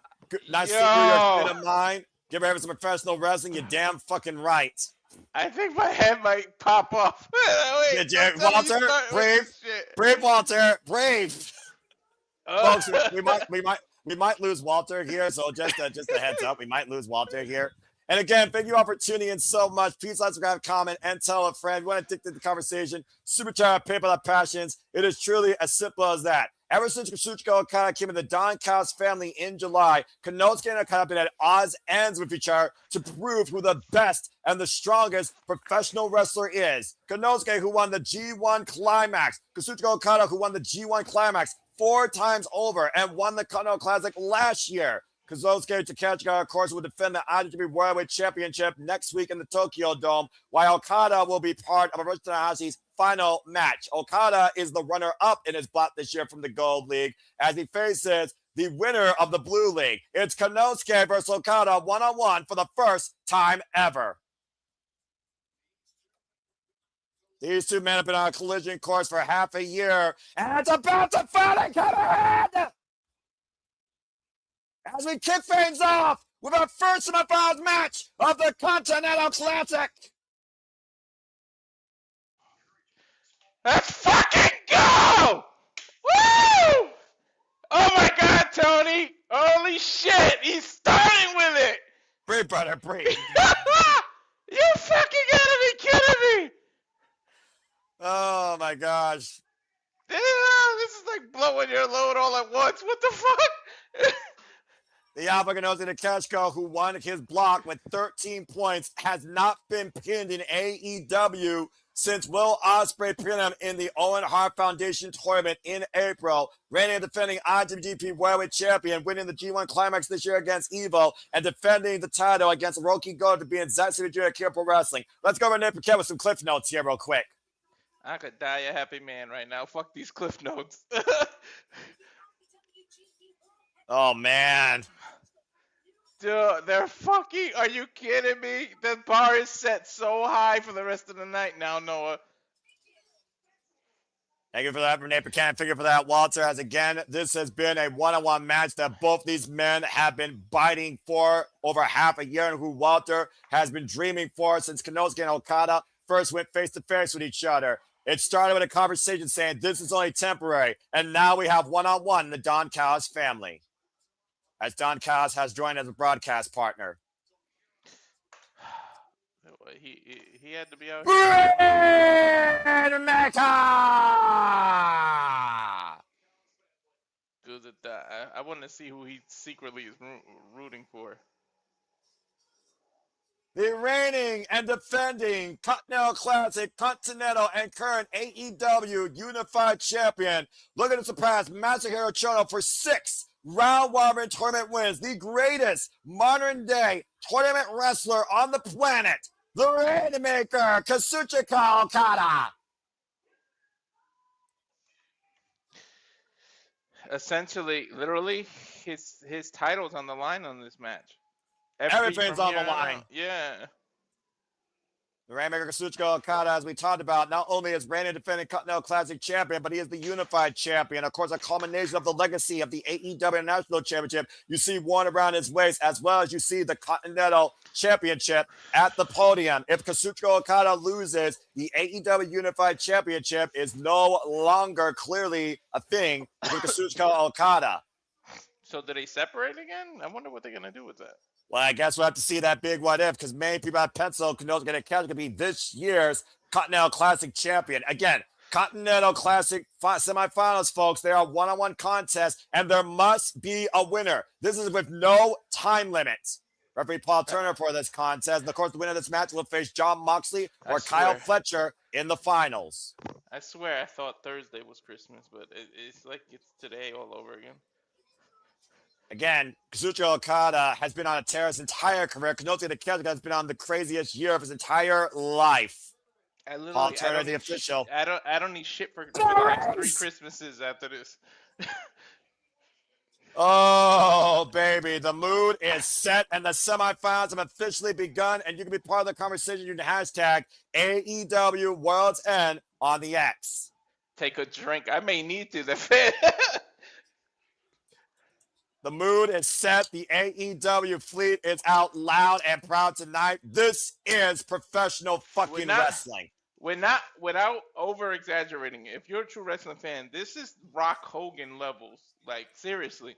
nice to see your state of mind. Give everyone some professional wrestling. You're damn fucking right. I think my head might pop off. Wait, Walter, brave, Walter, brave. Folks, we might lose Walter here. So just a heads up, we might lose Walter here. And again, thank you all for tuning in so much. Please like, subscribe, comment, and tell a friend. You want to dictate the conversation? Super chat, PayPal of passions. It is truly as simple as that. Ever since Kazuchika Okada came in the Don Callis family in July, Konosuke and Okada have been at odds ends with each other to prove who the best and the strongest professional wrestler is. Konosuke, who won the G1 Climax. Kazuchika Okada, who won the G1 Climax 4 times over and won the Continental Classic last year. Kazuchika Takeshita, of course, will defend the IWGP Worldwide Championship next week in the Tokyo Dome, while Okada will be part of Hiroshi Tanahashi's final match. Okada is the runner-up in his block this year from the Gold League as he faces the winner of the Blue League. It's Konosuke versus Okada one-on-one for the first time ever. These two men have been on a collision course for half a year, and it's about to finally come in! As we kick things off with our first semifinals match of the Continental Classic. Let's fucking go! Woo! Oh my God, Tony! Holy shit! He's starting with it! Breathe, brother, breathe. You fucking gotta be kidding me! Oh my gosh. Damn, this is like blowing your load all at once. What the fuck? The Alpha Konosuke Takeshita, who won his block with 13 points, has not been pinned in AEW since Will Ospreay pinned him in the Owen Hart Foundation tournament in April. Reigning and defending IWGP Worldwide Champion, winning the G1 Climax this year against Evo, and defending the title against Roki Goto to be in Zack City Jr. Pro Wrestling. Let's go over Nate Paquette with some cliff notes here real quick. I could die a happy man right now. Fuck these cliff notes. Oh, man. Dude, they're fucking. Are you kidding me? The bar is set so high for the rest of the night now, Noah. Thank you for that, Renee Buchanan. Figure for that, Walter. As again, this has been a one-on-one match that both these men have been biting for over half a year, and who Walter has been dreaming for since Konosuke and Okada first went face-to-face with each other. It started with a conversation saying this is only temporary, and now we have one-on-one in the Don Callis family, as Don Callis has joined as a broadcast partner. He had to be out here. I want to see who he secretly is rooting for. The reigning and defending Continental Classic, Continental, and current AEW Unified Champion, looking to surpass Masahiro Chono for 6 round-robin tournament wins. The greatest modern-day tournament wrestler on the planet, the Rainmaker, Kazuchika Okada. Essentially, literally, his title's on the line on this match. Everything's on the line. Yeah. The Rainmaker Kazuchika Okada, as we talked about, not only is reigning and defending Continental Classic Champion, but he is the Unified Champion. Of course, a culmination of the legacy of the AEW National Championship. You see one around his waist, as well as you see the Continental Championship at the podium. If Kazuchika Okada loses, the AEW Unified Championship is no longer clearly a thing for Kazuchika Okada. So do they separate again? I wonder what they're going to do with that. Well, I guess we'll have to see that big what if, because many people have penciled Konosuke Takeshita to be this year's Continental Classic champion. Again, Continental Classic semifinals, folks. They are one-on-one contests, and there must be a winner. This is with no time limit. Referee Paul Turner for this contest. And of course, the winner of this match will face Jon Moxley or Kyle Fletcher in the finals. I swear I thought Thursday was Christmas, but it's like it's today all over again. Again, Kazuchika Okada has been on a tear his entire career. Konosuke Takeshita has been on the craziest year of his entire life. Paul Turner, the official. I don't need shit for the next 3 Christmases after this. Oh, baby. The mood is set, and the semifinals have officially begun, and you can be part of the conversation using the hashtag AEW World's End on the X. Take a drink. I may need to. The mood is set. The AEW fleet is out loud and proud tonight. This is professional fucking wrestling. Without over-exaggerating, if you're a true wrestling fan, this is Rock Hogan levels. Like, seriously.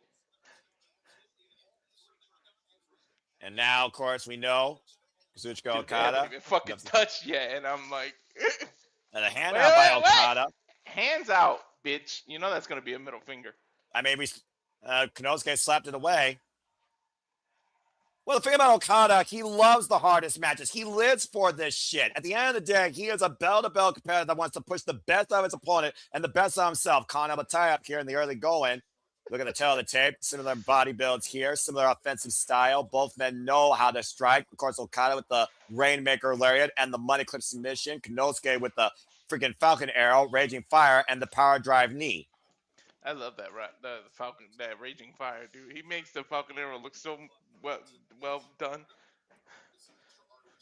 And now, of course, we know Kazuchika Okada. They haven't even fucking touched yet, and I'm like... and a hand out by Okada. Hands out, bitch. You know that's going to be a middle finger. I mean, Konosuke slapped it away. Well, the thing about Okada, he loves the hardest matches. He lives for this shit. At the end of the day, he is a bell-to-bell competitor that wants to push the best of his opponent and the best of himself. Con have a tie-up here in the early going. Look at the tail of the tape. Similar body builds here. Similar offensive style. Both men know how to strike. Of course, Okada with the Rainmaker Lariat and the Money Clip submission. Konosuke with the freaking Falcon Arrow, Raging Fire, and the Power Drive knee. I love that the Falcon, that Raging Fire, dude. He makes the Falcon Arrow look so well done.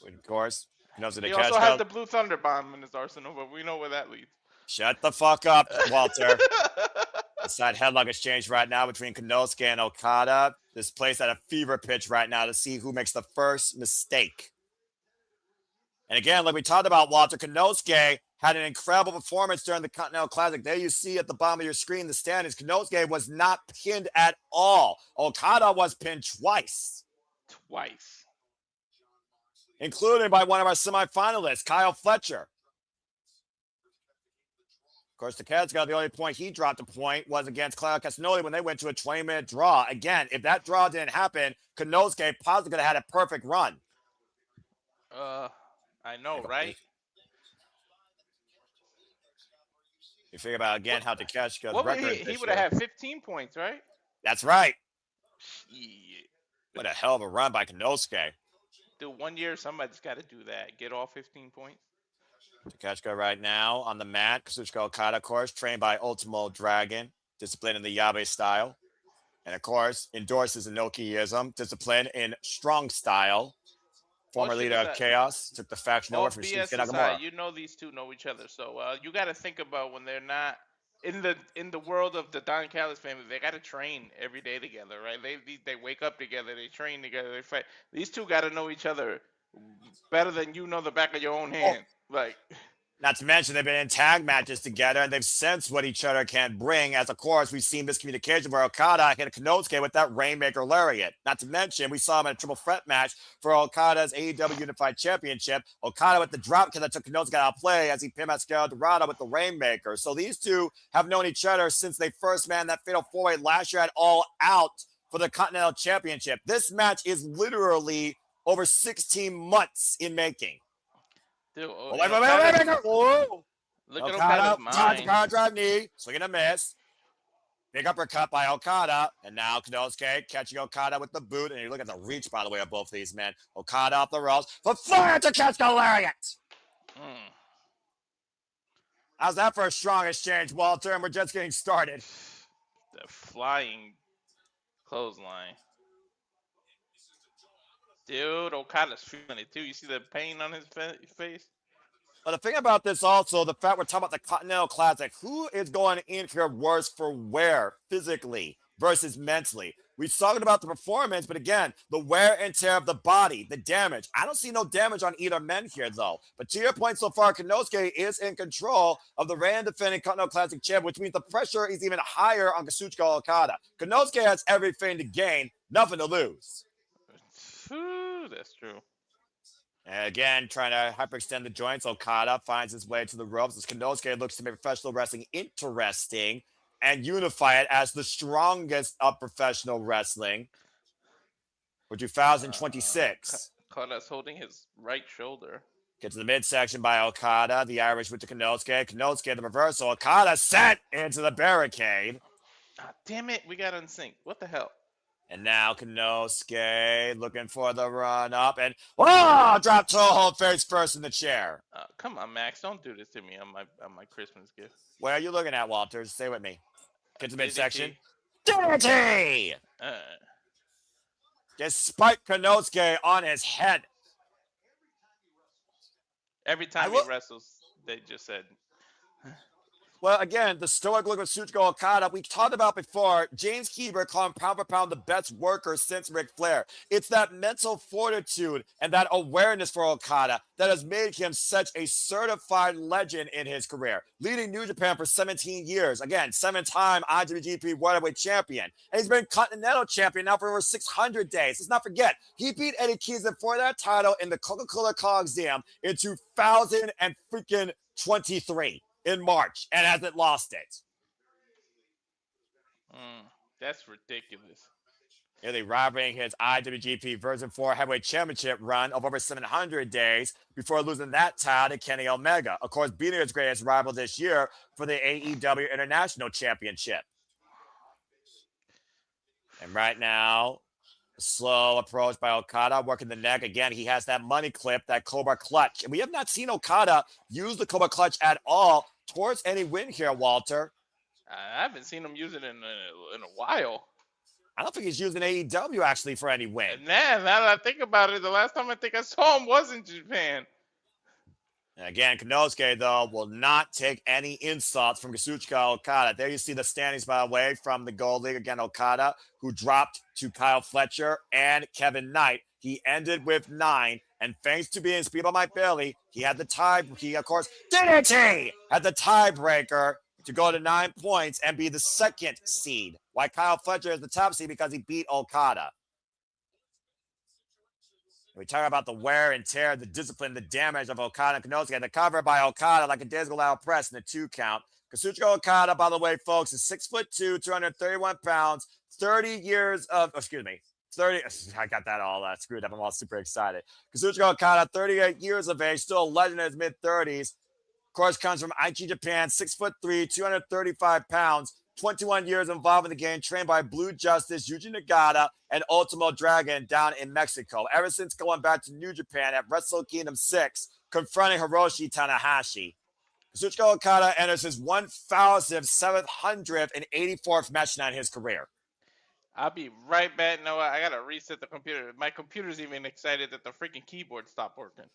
Of course, he also has the Blue Thunder Bomb in his arsenal, but we know where that leads. Shut the fuck up, Walter. The side headlock exchange right now between Konosuke and Okada. This place at a fever pitch right now to see who makes the first mistake. And again, like we talked about, Walter, Konosuke had an incredible performance during the Continental Classic. There you see at the bottom of your screen the standings. Konosuke was not pinned at all. Okada was pinned twice. Including by one of our semifinalists, Kyle Fletcher. Of course, Takeshita, the only point he dropped a point was against Claudio Castagnoli when they went to a 20-minute draw. Again, if that draw didn't happen, Konosuke possibly could have had a perfect run. I know, right? You figure about, again, how Takeshita's record he would have had 15 points, right? That's right. Shit. What a hell of a run by Konosuke. Dude, 1 year, somebody's got to do that. Get all 15 points. Takeshita right now on the mat. Kazuchika Okada, of course, trained by Ultimo Dragon, disciplined in the Yabe style. And of course, endorses Inokiism, discipline in strong style. All Former shit leader of aside, Chaos took the faction all over from Shinsuke BS Nakamura. aside, you know these two know each other, so you got to think about when they're not in the world of the Don Callis family. They got to train every day together, right? They wake up together, they train together, they fight. These two got to know each other better than you know the back of your own Oh, hand. Like, not to mention they've been in tag matches together and they've sensed what each other can bring. As of course, we've seen miscommunication where Okada hit Konosuke with that Rainmaker Lariat. Not to mention, we saw him in a triple threat match for Okada's AEW Unified Championship. Okada with the drop kick that took Konosuke out of play as he pinned Mascara Dorado with the Rainmaker. So these two have known each other since they first met in that fatal four-way last year at All Out for the Continental Championship. This match is literally over 16 months in making. dude, Wait. Whoa. look at Okada, Okada's mind. power drive knee, swing and a miss. Big uppercut by Okada, and now Konosuke catching Okada with the boot, and you look at the reach, by the way, of both these men. Okada off the ropes, but fire to catch the lariat. How's that for a strong exchange, Walter? And we're just getting started. The flying clothesline. Dude, Okada's feeling it too. You see the pain on his face? But the thing about this also, the fact we're talking about the Continental Classic, who is going in here worse for wear physically versus mentally? We're talking about the performance, but again, the wear and tear of the body, the damage. I don't see no damage on either men here, though. But to your point so far, Konosuke is in control of the reigning defending Continental Classic champ, which means the pressure is even higher on Kazuchika Okada. Konosuke has everything to gain, nothing to lose. That's true. And again, trying to hyperextend the joints, Okada finds his way to the ropes as Konosuke looks to make professional wrestling interesting and unify it as the strongest of professional wrestling for 2026. Okada's holding his right shoulder. Get to the midsection by Okada, the Irish with the Konosuke. Konosuke, the reversal. Okada sent into the barricade. Ah, damn it, we got unsynced. What the hell? And now Konosuke looking for the run up and drop toe hold face first in the chair. Come on, Max, don't do this to me on my Christmas gift. Where are you looking at, Walter? Stay with me. Get to the midsection. DDT. DDT! Despite Konosuke on his head. Every time he wrestles, they just said. Well, again, the stoic look of Kazuchika Okada, we talked about before. James Keeber called him pound for pound the best worker since Ric Flair. It's that mental fortitude and that awareness for Okada that has made him such a certified legend in his career. Leading New Japan for 17 years. Again, 7-time IWGP World Heavyweight Champion. And he's been Continental Champion now for over 600 days. Let's not forget, he beat Eddie Kingston for that title in the Coca-Cola Coliseum in 2023. In March and hasn't lost it. That's ridiculous. Nearly rivaling his IWGP Version 4 Heavyweight Championship run of over 700 days before losing that title to Kenny Omega. Of course, beating his greatest rival this year for the AEW International Championship. And right now, a slow approach by Okada, working the neck. Again, he has that money clip, that Cobra Clutch. And we have not seen Okada use the Cobra Clutch at all towards any win here, Walter. I haven't seen him use it in a while. I don't think he's using AEW actually for any win. Now that I think about it, the last time I think I saw him was in Japan. And again, Konosuke, though, will not take any insults from Kazuchika Okada. There you see the standings, by the way, from the Gold League. Again, Okada, who dropped to Kyle Fletcher and Kevin Knight. He ended with 9. And thanks to being Speedball Mike Bailey, he had the tie. He, of course, had the tiebreaker to go to 9 points and be the second seed. Why Kyle Fletcher is the top seed? Because he beat Okada. We talk about the wear and tear, the discipline, the damage of Okada and Konosuke. The cover by Okada like a Days Loud press in the 2 count. Kazuchika Okada, by the way, folks, is 6'2", 231 pounds, 30 years of, 30, I got that all screwed up. I'm all super excited. Kazuchika Okada, 38 years of age, still a legend in his mid-30s. Of course, comes from Aichi, Japan, 6'3", 235 pounds, 21 years involved in the game, trained by Blue Justice, Yuji Nagata, and Ultimo Dragon down in Mexico. Ever since going back to New Japan at Wrestle Kingdom 6, confronting Hiroshi Tanahashi. Kazuchika Okada enters his 1,784th match night in his career. I'll be right back. No, I gotta reset the computer. My computer's even excited that the freaking keyboard stopped working.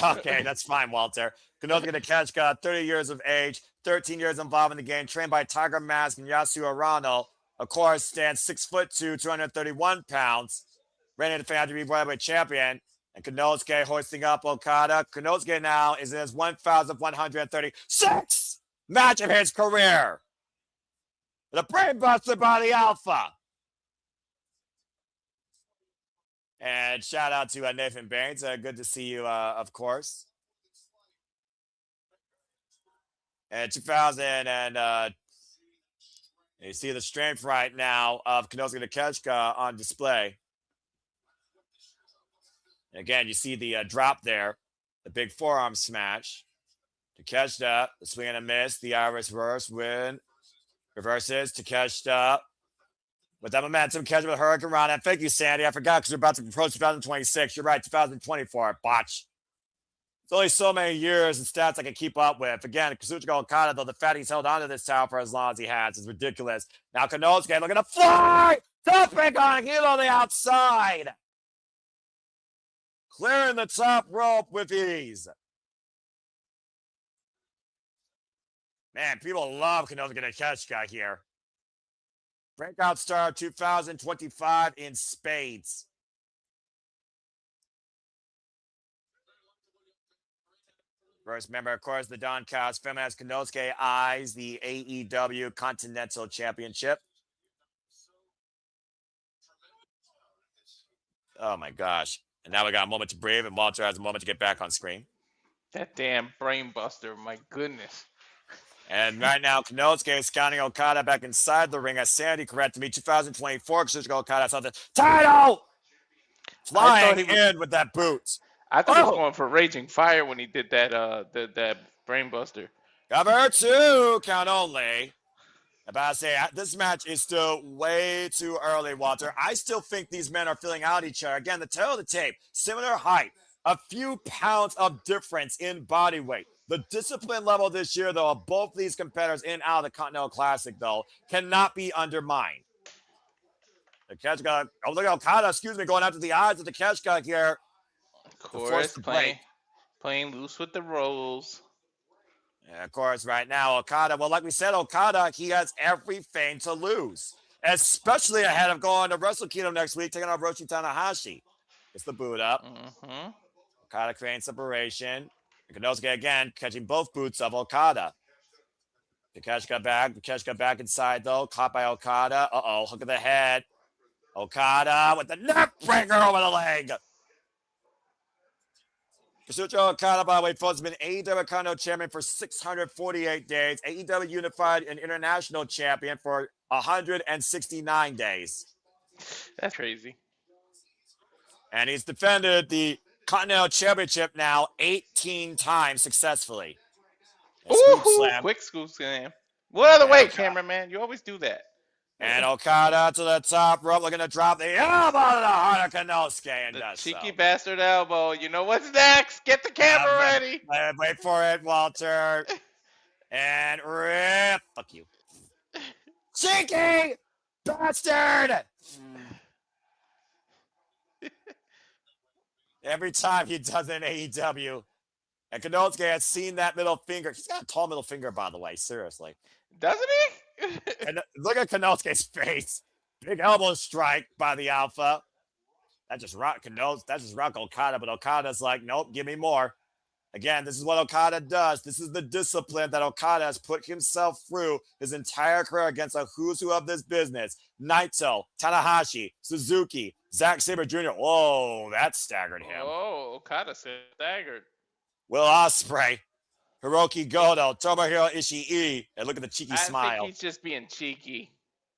Okay, that's fine, Walter. Konosuke Takeshita, 30 years of age, 13 years involved in the game, trained by Tiger Mask and Yasu Arano. Of course, stands 6'2", 231 pounds, ready to defend to be heavyweight champion. And Konosuke hoisting up Okada. Konosuke now is in his 1,136th match of his career. The brainbuster by the Alpha. And shout out to Nathan Baines. Good to see you, of course. And 2000 and you see the strength right now of Konosuke Takeshita on display. And again, you see the drop there, the big forearm smash. Takeshita, the swing and a miss, the Irish reverse win. Reverses Takeshita with that momentum. Takeshita with Hurricane Rana. Thank you, Sandy. I forgot because we're about to approach 2026. You're right, 2024. Botch. It's only so many years and stats I can keep up with. Again, Kazuchika Okada, though, the fact he's held onto this title for as long as he has is ridiculous. Now Konosuke looking to fly! Topic on heel on the outside! Clearing the top rope with ease. Man, people love Konosuke Takeshita here. Breakout star 2025 in spades. First member, of course, the Don Callis family as Konosuke eyes the AEW Continental Championship. Oh my gosh. And now we got a moment to breathe, and Walter has a moment to get back on screen. That damn brain buster, my goodness. And right now, Konosuke is scouting Okada back inside the ring as Sandy corrected me. 2024, Kazuchika Okada saw the title! Flying in with that boot. I thought he was going for Raging Fire when he did that that brain buster. Cover 2, count only. About to say, this match is still way too early, Walter. I still think these men are filling out each other. Again, the tail of the tape, similar height, a few pounds of difference in body weight. The discipline level this year, though, of both these competitors in and out of the Continental Classic, though, cannot be undermined. Takeshita, oh, look at Okada, going after the eyes of Takeshita here. Of course, playing loose with the rolls. And of course, right now, Okada, well, like we said, Okada, he has everything to lose, especially ahead of going to Wrestle Kingdom next week, taking on Roshi Tanahashi. Gets the boot up. Mm-hmm. Okada creating separation. Konosuke again catching both boots of Okada. Takeshita back inside, though. Caught by Okada. Uh-oh, hook of the head. Okada with the neck breaker over the leg. Kazuchika Okada, by the way, folks, has been AEW Continental Champion for 648 days, AEW Unified and International Champion for 169 days. That's crazy. And he's defended the Continental Championship now 18 times successfully. Ooh, quick scoop slam. What other way, cameraman? You always do that. And Okada to the top rope, looking to drop the elbow to the heart of Konosuke, and the cheeky bastard elbow. You know what's next? Get the camera ready. Wait for it, Walter. And rip. Fuck you. Cheeky bastard. Every time he does an AEW, and Konosuke has seen that middle finger. He's got a tall middle finger, by the way. Seriously. Doesn't he? And look at Konosuke's face. Big elbow strike by the Alpha. That just rocked Okada, but Okada's like, nope, give me more. Again, this is what Okada does. This is the discipline that Okada has put himself through his entire career against a who's who of this business. Naito, Tanahashi, Suzuki, Zack Sabre Jr. Whoa, that staggered him. Oh, Okada staggered. Will Ospreay, Hiroki Goto, Tomohiro Ishii, and look at the cheeky smile. I think he's just being cheeky.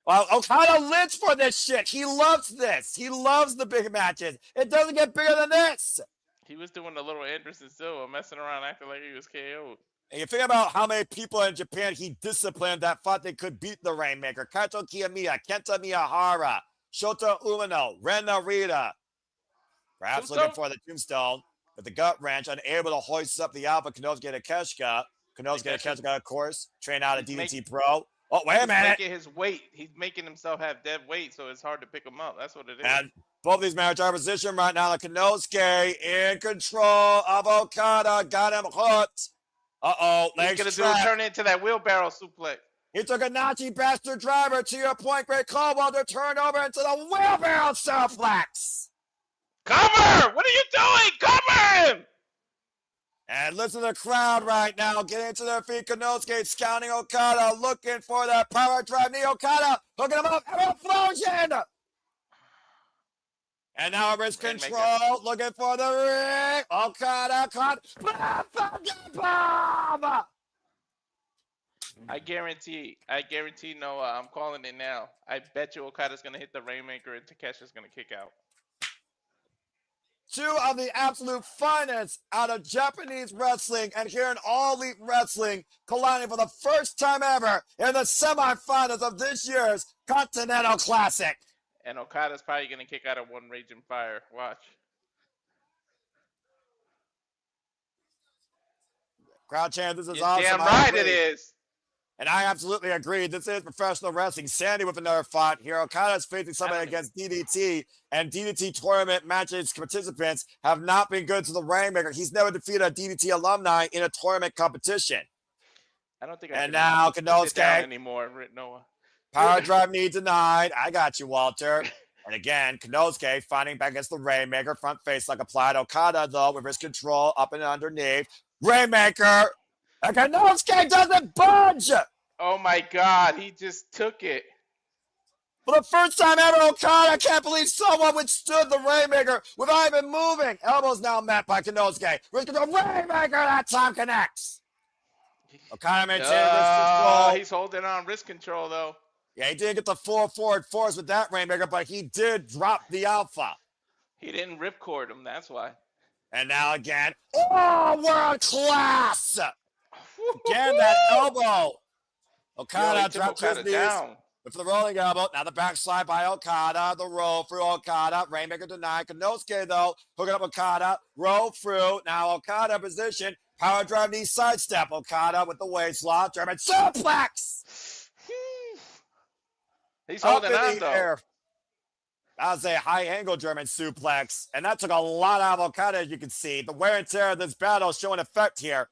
Well, Okada lives for this shit. He loves this. He loves the big matches. It doesn't get bigger than this. He was doing a little Anderson Silva, messing around, acting like he was KO'd. And you think about how many people in Japan he disciplined that thought they could beat the Rainmaker. Kato Kiyomiya, Kenta Miyahara, Shota Umino, Ren Narita. Perhaps looking for the tombstone. With the gut wrench, unable to hoist up the Alpha, Konosuke Takeshita. Konosuke Takeshita, of course, trained out of DDT Pro. Oh, wait a minute. Making his weight. He's making himself have dead weight, so it's hard to pick him up. That's what it is. And both these men are in position right now. Konosuke in control of Okada. Got him hooked. Uh-oh. He's going to turn into that wheelbarrow suplex. He took a Nazi bastard driver, to your point, Great Caldwell, to turn over into the wheelbarrow suplex. Cover! What are you doing? Cover him! And listen to the crowd right now, getting to their feet. Konosuke scouting Okada, looking for that power drive knee. Okada hooking him up, and explosion! And now wrist control, looking for the ring. Okada caught. Bomb! I guarantee, Noah, I'm calling it now. I bet you Okada's going to hit the Rainmaker and Takeshi's going to kick out. Two of the absolute finest out of Japanese wrestling and here in All Elite Wrestling colliding for the first time ever in the semifinals of this year's Continental Classic. And Okada's probably going to kick out of one Raging Fire. Watch. Crowd chant, this is You're awesome. Damn right it is. And I absolutely agree. This is professional wrestling. Sandy with another fight here. Okada's facing somebody against DDT, and DDT tournament matches participants have not been good to the Rainmaker. He's never defeated a DDT alumni in a tournament competition. I don't think I now Konosuke anymore, Noah. Power drive knee denied. I got you, Walter. And again, Konosuke fighting back against the Rainmaker. Front face like applied. Okada, though, with his control up and underneath. Rainmaker. And Konosuke doesn't budge. Oh, my God. He just took it. For the first time ever, Okada, I can't believe someone withstood the Rainmaker without even moving. Elbows now met by Konosuke. Wrist control. Rainmaker that time connects. Okada maintains wrist control. He's holding on wrist control, though. Yeah, he didn't get the full forward force with that Rainmaker, but he did drop the alpha. He didn't ripcord him, that's why. And now again, oh, world class! Again, that elbow. Okada dropped his knees down. for the rolling elbow. Now the backslide by Okada, the roll through Okada. Rainmaker denied. Konosuke, though, hooking up Okada, roll through. Now Okada position, power drive knee sidestep. Okada with the waist lock, German suplex. He's holding on, though. Air. That was a high-angle German suplex, and that took a lot out of Okada, as you can see. The wear and tear of this battle is showing effect here.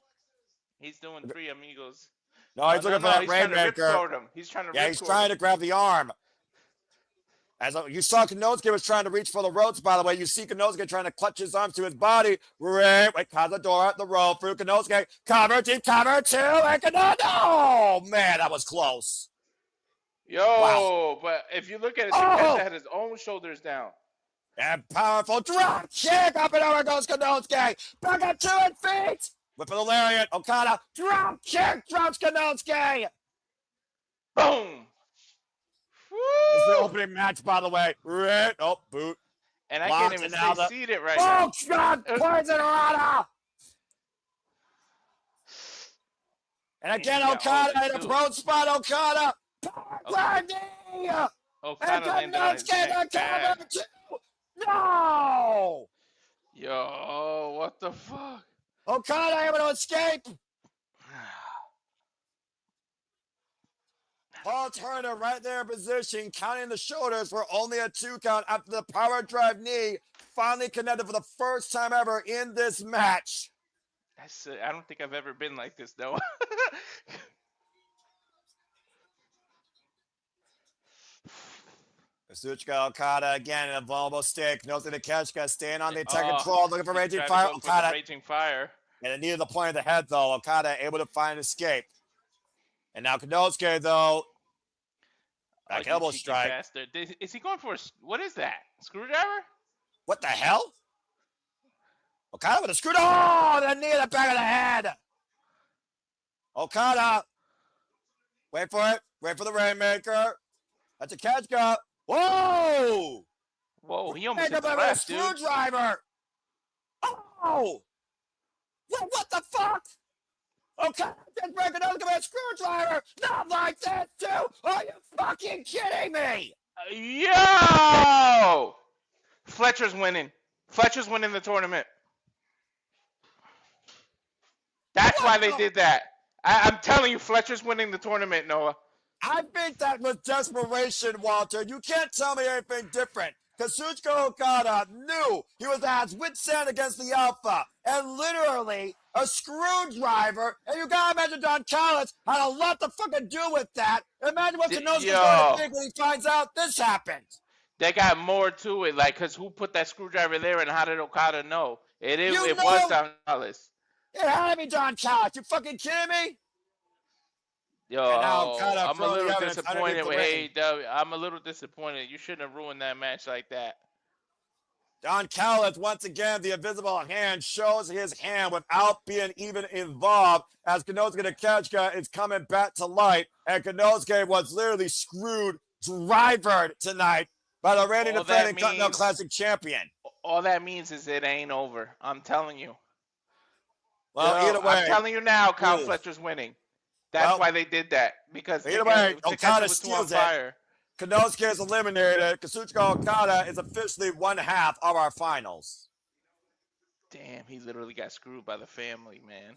He's doing three amigos. No, he's looking for that Rainmaker. He's trying to he's trying to grab the arm. As you saw, Konosuke was trying to reach for the ropes, by the way. You see Konosuke trying to clutch his arms to his body. Wait, Cazadora, the roll through Konosuke. Cover, deep cover, two, and Konosuke. Oh, man, that was close. Yo, wow. But if you look at it, Takeshita had his own shoulders down. And powerful drop kick. Up and over goes Konosuke. Back up 2 feet. Whip of the lariat. Okada. Drop kick. Drops Konosuke. Boom. This is the opening match, by the way. Oh, boot. And I can't even see it right now. Oh, God. Poison Rana. And again, Okada in a prone spot. Okada. Okada landed on his neck. No! Yo, what the fuck? Okada able to escape. Paul Turner right there in position, counting the shoulders for only a 2 count after the power drive knee finally connected for the first time ever in this match. I don't think I've ever been like this, though. Kazuchika Okada again in a vulnerable stick. Notes the Takeshita staying on the attack control, looking for Raging Fire. Okada. Raging Fire. And it needed the point of the head, though. Okada able to find escape. And now Konosuke, though. Back elbow strike. Bastard. Is he going for what is that? Screwdriver? What the hell? Okada with a screwdriver. Oh, the knee in the back of the head. Okada. Wait for it. Wait for the Rainmaker. That's a catch up. Whoa! Whoa, he almost hit the ref, dude. Screwdriver! Oh! What the fuck? Okay, just break another screwdriver! Not like that, too! Are you fucking kidding me? Yo! Fletcher's winning. Fletcher's winning the tournament. That's why they did that. I'm telling you, Fletcher's winning the tournament, Noah. I think that was desperation, Walter. You can't tell me anything different. Kazuchika Okada knew he was at his wit's end against the Alpha, and literally a screwdriver. And you gotta imagine Don Callis had a lot to fucking do with that. Imagine what Konosuke's going to think when he finds out this happened. They got more to it, like, because who put that screwdriver there, and how did Okada know? It was Don Callis. It had to be Don Callis. You fucking kidding me? Yo, I'm a little disappointed with AEW. I'm a little disappointed. You shouldn't have ruined that match like that. Don Callis, once again, the invisible hand shows his hand without being even involved as Konosuke Takeshita is coming back to light. And Konosuke was literally screwed, drivered tonight by the reigning defending Continental Classic champion. All that means is it ain't over. I'm telling you. Well, either way. I'm telling you now, Kyle Fletcher's winning. That's why they did that. Because either way, Okada was steals too on fire. Konosuke is eliminated. Kazuchika Okada is officially one half of our finals. Damn, he literally got screwed by the family, man.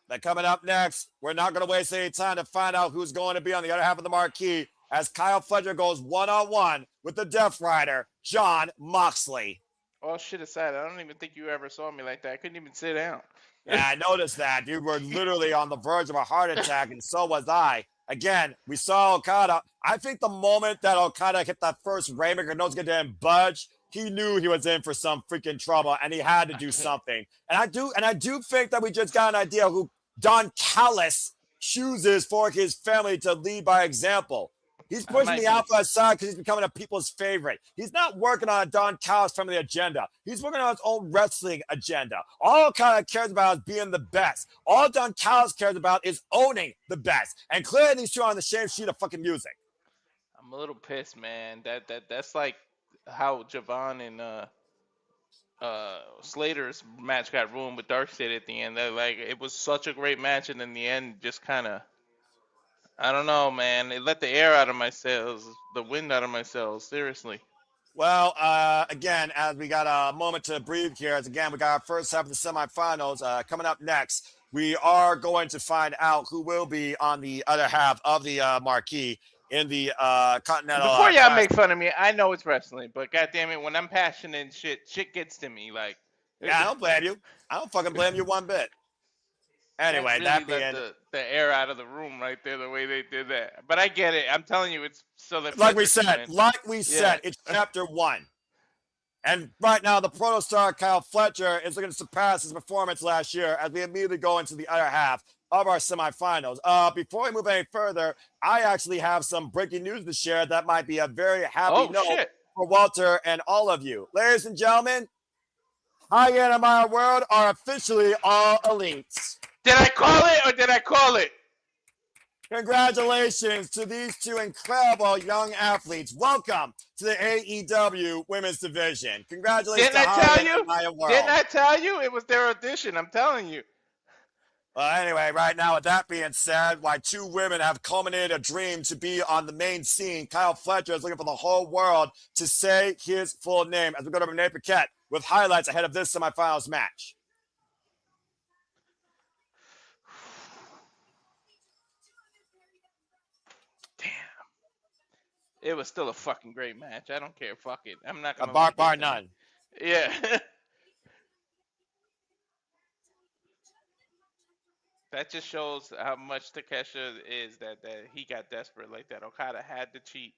But coming up next, we're not going to waste any time to find out who's going to be on the other half of the marquee as Kyle Fletcher goes one-on-one with the Death Rider, Jon Moxley. Oh, shit aside, I don't even think you ever saw me like that. I couldn't even sit down. Yeah, I noticed that. You were literally on the verge of a heart attack, and so was I. Again, we saw Okada. I think the moment that Okada hit that first Rainmaker, Konosuke didn't budge, he knew he was in for some freaking trouble, and he had to do something. And I do think that we just got an idea who Don Callis chooses for his family to lead by example. He's pushing the Alpha aside because he's becoming a people's favorite. He's not working on a Don Callis family agenda. He's working on his own wrestling agenda. All Okada cares about is being the best. All Don Callis cares about is owning the best. And clearly these two are on the same sheet of fucking music. I'm a little pissed, man. That's like how Javon and Slater's match got ruined with Darkseid at the end. Like, it was such a great match, and in the end, just kind of, I don't know, man. It let the air out of my sails, the wind out of my sails. Seriously. Well, again, as we got a moment to breathe here, as again, we got our first half of the semifinals coming up next. We are going to find out who will be on the other half of the marquee in the Continental. Before y'all make fun of me, I know it's wrestling, but goddamn it, when I'm passionate and shit gets to me. Like, yeah, I don't blame you. I don't fucking blame you one bit. Anyway, really that being the air out of the room right there, the way they did that. But I get it. I'm telling you, it's so that like we said, it's chapter 1. And right now, the protostar Kyle Fletcher is looking to surpass his performance last year as we immediately go into the other half of our semifinals. Before we move any further, I actually have some breaking news to share that might be a very happy note for Walter and all of you. Ladies and gentlemen, Hyan and my world are officially all elites. Did I call it or did I call it? Congratulations to these two incredible young athletes. Welcome to the AEW Women's Division. Congratulations Didn't to I tell Hyan you? and Maya World. Didn't I tell you? It was their audition. I'm telling you. Well, anyway, right now, with that being said, why two women have culminated a dream to be on the main scene, Kyle Fletcher is looking for the whole world to say his full name as we go to Renee Paquette with highlights ahead of this semifinals match. Damn. It was still a fucking great match. I don't care. Fuck it. I'm not going to... Bar none. Yeah. That just shows how much Takeshita is that he got desperate like that. Okada had to cheat.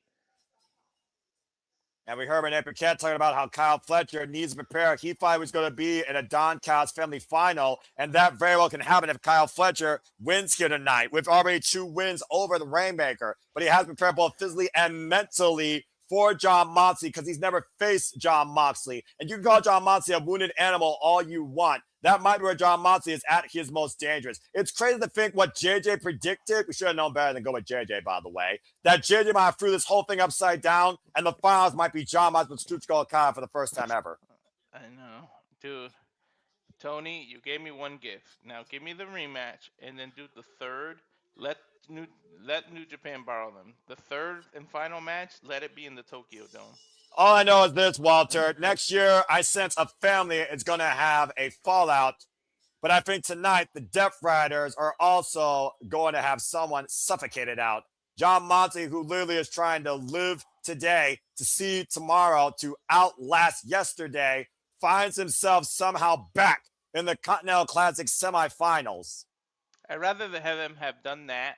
And we heard Renee Paquette talking about how Kyle Fletcher needs to prepare. He thought he was going to be in a Don Callis family final, and that very well can happen if Kyle Fletcher wins here tonight with already 2 wins over the Rainmaker. But he has prepared both physically and mentally for Jon Moxley because he's never faced Jon Moxley. And you can call Jon Moxley a wounded animal all you want. That might be where Jon Moxley is at his most dangerous. It's crazy to think what JJ predicted. We should have known better than go with JJ, by the way. That JJ might have threw this whole thing upside down, and the finals might be Jon Moxley with Kazuchika Okada for the first time ever. I know. Dude, Toni, you gave me one gift. Now give me the rematch, and then do the third. Let New Japan borrow them. The third and final match, let it be in the Tokyo Dome. All I know is this, Walter. Next year, I sense a family is going to have a fallout But I think tonight the Death Riders are also going to have someone suffocated out. Jon Moxley, who literally is trying to live today to see tomorrow, to outlast yesterday, finds himself somehow back in the Continental Classic semifinals. I'd rather have them have done that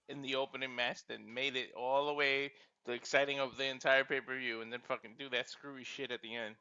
in the opening match than made it all the way the exciting of the entire pay-per-view and then fucking do that screwy shit at the end.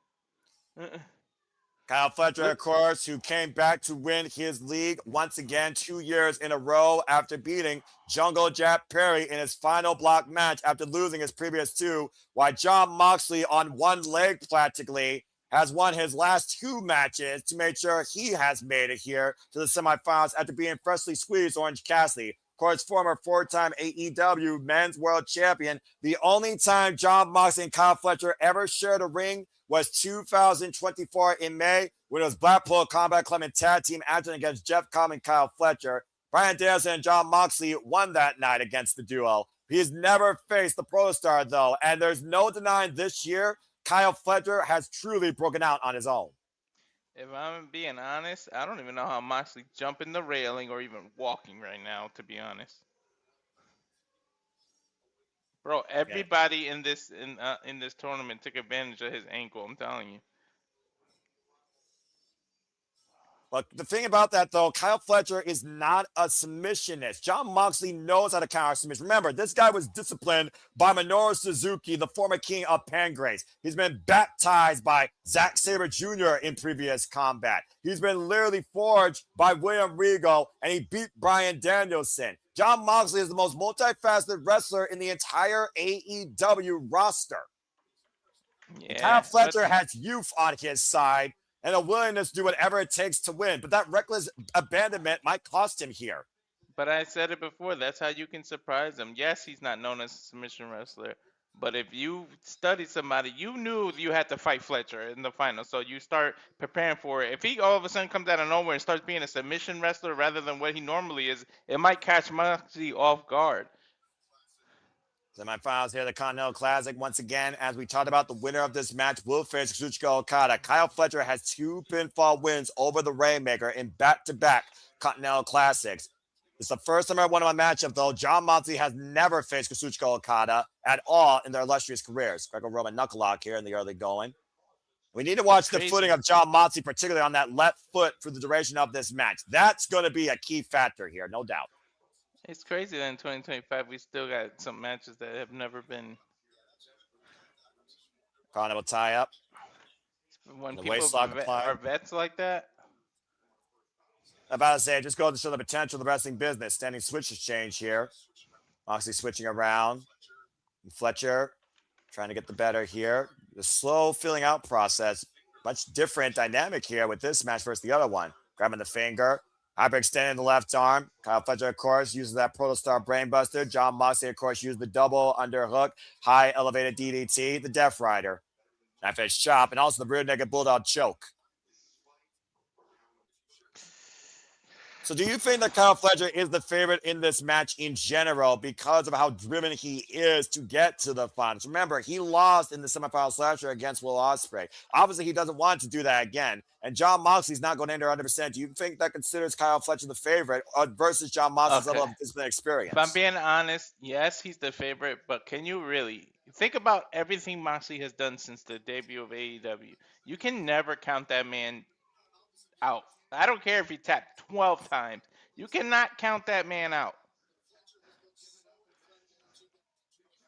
Kyle Fletcher, of course, who came back to win his league once again 2 years in a row after beating Jungle Jack Perry in his final block match after losing his previous two, while Jon Moxley on one leg practically has won his last 2 matches to make sure he has made it here to the semifinals after being freshly squeezed Orange Cassidy. Of course, former 4-time AEW Men's World Champion. The only time Jon Moxley and Kyle Fletcher ever shared a ring was 2024 in May when it was Blackpool Combat Club and Tag Team action against Jeff Cobb and Kyle Fletcher. Bryan Danielson and Jon Moxley won that night against the duo. He's never faced the Pro Star, though, and there's no denying this year Kyle Fletcher has truly broken out on his own. If I'm being honest, I don't even know how Moxley jumping the railing or even walking right now, to be honest. Bro, everybody in this tournament took advantage of his ankle, I'm telling you. But the thing about that, though, Kyle Fletcher is not a submissionist. Jon Moxley knows how to counter submission. Remember, this guy was disciplined by Minoru Suzuki, the former king of Pangrace. He's been baptized by Zack Sabre Jr. in previous combat. He's been literally forged by William Regal, and he beat Bryan Danielson. Jon Moxley is the most multifaceted wrestler in the entire AEW roster. Yeah, Kyle Fletcher has youth on his side and a willingness to do whatever it takes to win. But that reckless abandonment might cost him here. But I said it before, that's how you can surprise him. Yes, he's not known as a submission wrestler, but if you study somebody, you knew you had to fight Fletcher in the final, so you start preparing for it. If he all of a sudden comes out of nowhere and starts being a submission wrestler rather than what he normally is, it might catch Moxley off guard. Semifinals here, the Continental Classic. Once again, as we talked about, the winner of this match will face Kazuchika Okada. Kyle Fletcher has 2 pinfall wins over the Rainmaker in back-to-back Continental Classics. It's the first time I won on my matchup, though. Jon Moxley has never faced Kazuchika Okada at all in their illustrious careers. Greco-Roman knuckle lock here in the early going. We need to watch the footing of Jon Moxley, particularly on that left foot for the duration of this match. That's going to be a key factor here, no doubt. It's crazy that in 2025 we still got some matches that have never been. Continental tie up. When people are vets like that. I'm about to say, just go to show the potential of the wrestling business. Standing switch exchange here. Moxley switching around. And Fletcher trying to get the better here. The slow filling out process. Much different dynamic here with this match versus the other one. Grabbing the finger. Hyperextending the left arm. Kyle Fletcher, of course, uses that Protostar Brainbuster. Jon Moxley, of course, used the double underhook. High elevated DDT. The Death Rider. Knife edge chop. And also the rear naked bulldog choke. So do you think that Kyle Fletcher is the favorite in this match in general because of how driven he is to get to the finals? Remember, he lost in the semifinals last year against Will Ospreay. Obviously, he doesn't want to do that again. And Jon Moxley's not going to enter 100%. Do you think that considers Kyle Fletcher the favorite versus Jon Moxley's level of discipline experience? If I'm being honest, yes, he's the favorite. But can you really think about everything Moxley has done since the debut of AEW? You can never count that man out. I don't care if he tapped 12 times. You cannot count that man out.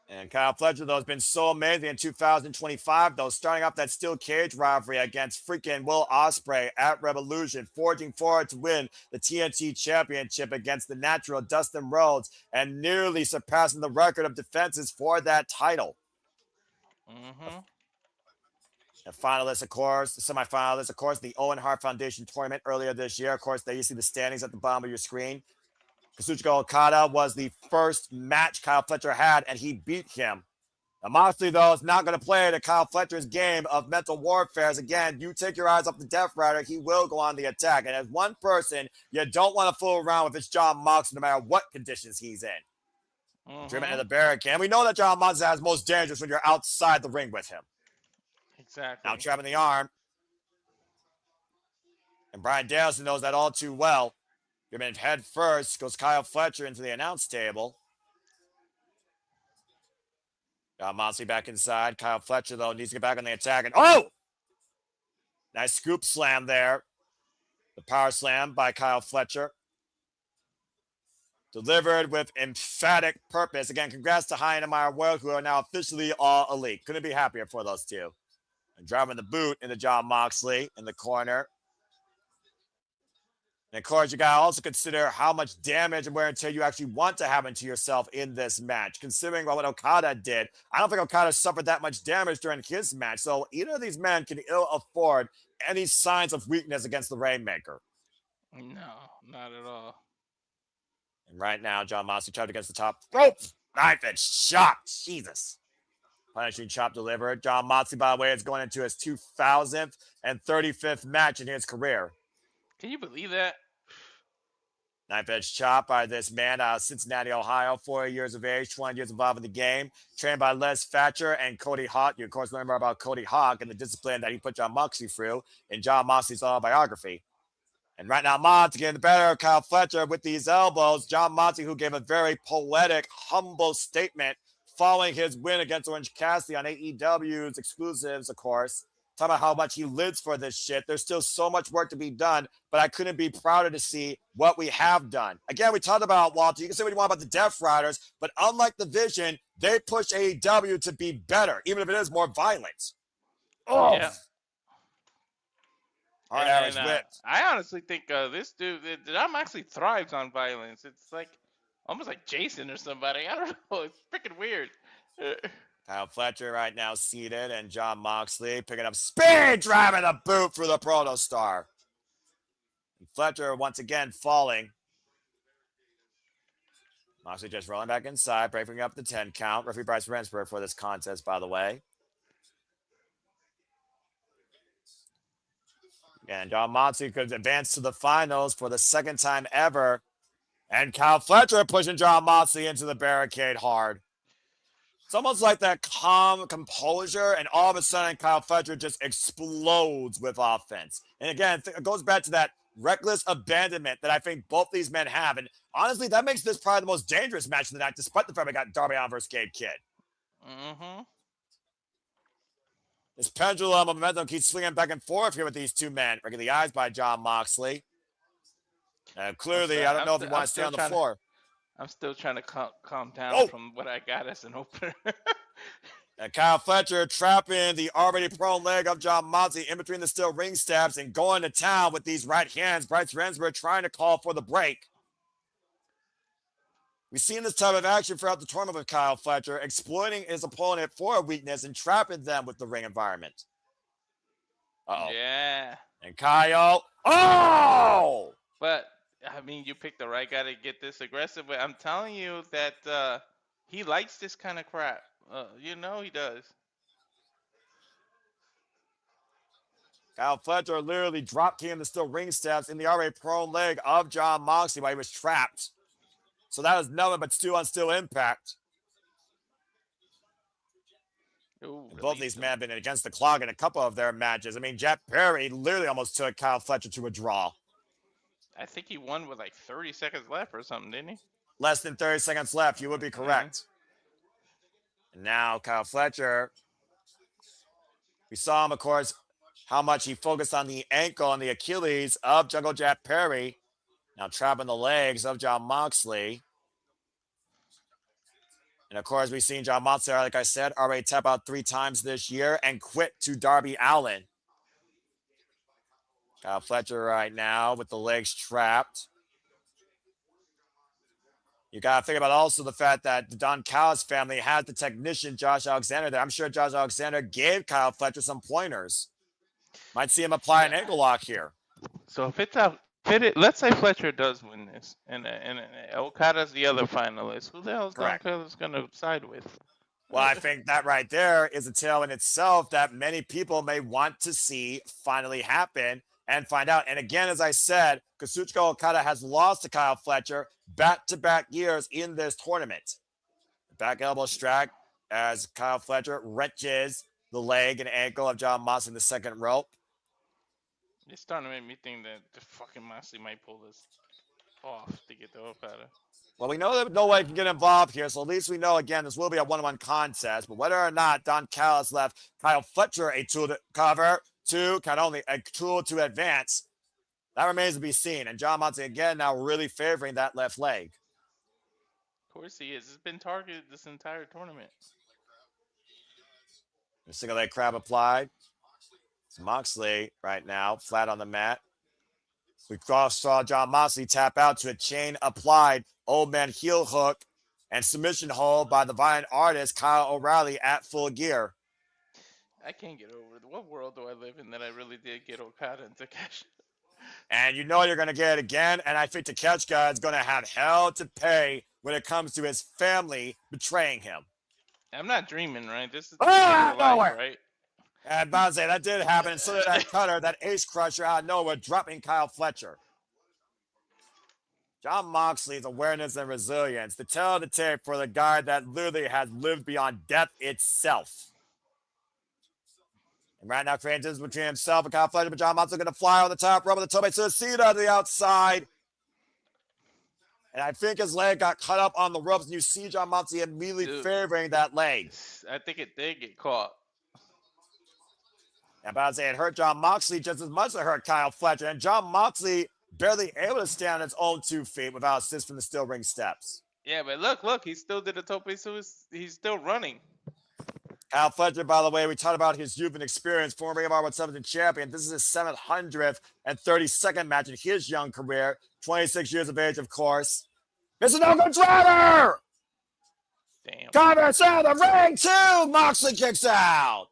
And Kyle Fletcher, though, has been so amazing in 2025, though, starting off that steel cage rivalry against freaking Will Ospreay at Revolution, forging forward to win the TNT Championship against the natural Dustin Rhodes, and nearly surpassing the record of defenses for that title. Mm-hmm. And finalists, of course, the semifinalists, of course, the Owen Hart Foundation tournament earlier this year. Of course, there you see the standings at the bottom of your screen. Kazuchika Okada was the first match Kyle Fletcher had, and he beat him. Now, Moxley, though, is not going to play to Kyle Fletcher's game of mental warfare. As again, you take your eyes off the Death Rider, he will go on the attack. And as one person, you don't want to fool around with this Jon Moxley, no matter what conditions he's in. Mm-hmm. Driven into the barricade. And we know that Jon Moxley is most dangerous when you're outside the ring with him. Exactly. Now trapping the arm. And Bryan Danielson knows that all too well. Given head first goes Kyle Fletcher into the announce table. Got Moxley back inside. Kyle Fletcher, though, needs to get back on the attack. And oh! Nice scoop slam there. The power slam by Kyle Fletcher. Delivered with emphatic purpose. Again, congrats to Hyan and Meyer World, who are now officially all elite. Couldn't be happier for those two. And driving the boot into Jon Moxley in the corner. And of course, you gotta also consider how much damage and wear and tear you actually want to happen to yourself in this match. Considering what Okada did, I don't think Okada suffered that much damage during his match. So either of these men can ill afford any signs of weakness against the Rainmaker. No, not at all. And right now, Jon Moxley tried against the top rope. Knife and chop. Jesus. Punishing chop delivered. Jon Moxley, by the way, is going into his 2000th and 35th match in his career. Can you believe that? Knife edge chop by this man out of Cincinnati, Ohio, 4 years of age, 20 years involved in the game, trained by Les Fletcher and Cody Hawk. You, of course, learn more about Cody Hawk and the discipline that he put Jon Moxley through in Jon Moxley's autobiography. And right now, Moxley getting the better of Kyle Fletcher with these elbows. Jon Moxley, who gave a very poetic, humble statement following his win against Orange Cassidy on AEW's exclusives, of course. Talking about how much he lives for this shit. There's still so much work to be done, but I couldn't be prouder to see what we have done. Again, we talked about, Walter, you can say what you want about the Death Riders, but unlike the Vision, they push AEW to be better, even if it is more violent. Oh! Yeah. Hard average whip. I honestly think this dude, Jon Moxley thrives on violence. It's like almost like Jason or somebody. I don't know. It's freaking weird. Kyle Fletcher right now seated, and Jon Moxley picking up speed, driving a boot for the Protostar. And Fletcher once again falling. Moxley just rolling back inside, breaking up the 10 count. Referee Bryce Rensburg for this contest, by the way. And Jon Moxley could advance to the finals for the second time ever. And Kyle Fletcher pushing Jon Moxley into the barricade hard. It's almost like that calm composure, and all of a sudden Kyle Fletcher just explodes with offense. And again, it goes back to that reckless abandonment that I think both these men have. And honestly, that makes this probably the most dangerous match of the night, despite the fact we got Darby Allin versus Gabe Kidd. Mm-hmm. This pendulum of momentum keeps swinging back and forth here with these two men. Breaking the eyes by Jon Moxley. Clearly, I don't know if you want to stay on the floor. I'm still trying to calm down from what I got as an opener. And Kyle Fletcher trapping the already prone leg of Jon Moxley in between the steel ring steps and going to town with these right hands. Bryce Rensburg trying to call for the break. We've seen this type of action throughout the tournament with Kyle Fletcher, exploiting his opponent for a weakness and trapping them with the ring environment. Uh-oh. Yeah. And Kyle, oh! But, I mean, you picked the right guy to get this aggressive, but I'm telling you that he likes this kind of crap. You know he does. Kyle Fletcher literally drop kicking the steel ring steps in the already prone leg of Jon Moxley while he was trapped. So that was nothing but steel on steel impact. Ooh, both these men have been against the clock in a couple of their matches. I mean, Jeff Perry literally almost took Kyle Fletcher to a draw. I think he won with like 30 seconds left or something, didn't he? Less than 30 seconds left. You would be correct. Mm-hmm. And now Kyle Fletcher. We saw him, of course, how much he focused on the ankle and the Achilles of Jungle Jack Perry. Now trapping the legs of Jon Moxley. And, of course, we've seen Jon Moxley, like I said, already tap out 3 times this year and quit to Darby Allin. Kyle Fletcher right now with the legs trapped. You got to think about also the fact that the Don Callis family has the technician Josh Alexander there. I'm sure Josh Alexander gave Kyle Fletcher some pointers. Might see him apply an ankle lock here. So if it's out, let's say Fletcher does win this, and Okada's the other finalist. Who the hell is Don Callis going to side with? Well, I think that right there is a tale in itself that many people may want to see finally happen and find out. And again, as I said, Kazuchika Okada has lost to Kyle Fletcher back-to-back years in this tournament. Back elbow strike as Kyle Fletcher wrenches the leg and ankle of Jon Moxley in the second rope. It's starting to make me think that the fucking Moxley might pull this off to get the Okada. Well, we know that no one can get involved here, so at least we know, again, this will be a one-on-one contest. But whether or not Don Callis left Kyle Fletcher a tool to cover, only a tool to advance, that remains to be seen. And John Moxley, again, now really favoring that left leg. Of course he is. It's been targeted this entire tournament. The single leg crab applied. It's Moxley right now, flat on the mat. We saw John Moxley tap out to a chain applied old man heel hook and submission hold by the Valiant artist Kyle O'Reilly at Full Gear. I can't get over it. What world do I live in that I really did get Okada and Takeshita? And you know you're going to get it again. And I think Takeshita is going to have hell to pay when it comes to his family betraying him. I'm not dreaming, right? This is life, right? And about to say, that did happen. And so did that cutter, that ace crusher out of nowhere, dropping Kyle Fletcher. John Moxley's awareness and resilience, the tell of the tape for the guy that literally has lived beyond death itself. And right now, creating distance between himself and Kyle Fletcher, but John Moxley going to fly on the top rope of the Tope Suicida to the outside. And I think his leg got cut up on the ropes, and you see John Moxley immediately favoring that leg. I think it did get caught. And about to say, it hurt John Moxley just as much as it hurt Kyle Fletcher. And John Moxley barely able to stand on his own 2 feet without assist from the steel ring steps. Yeah, but look, he still did a Tope Suicida. He's still running. Kyle Fletcher, by the way, we talked about his youth and experience, former Ring of Honor 117 champion. This is his 732nd match in his young career. 26 years of age, of course. Mr. No-Go Driver! Damn. Converse out of the ring, 2! Moxley kicks out!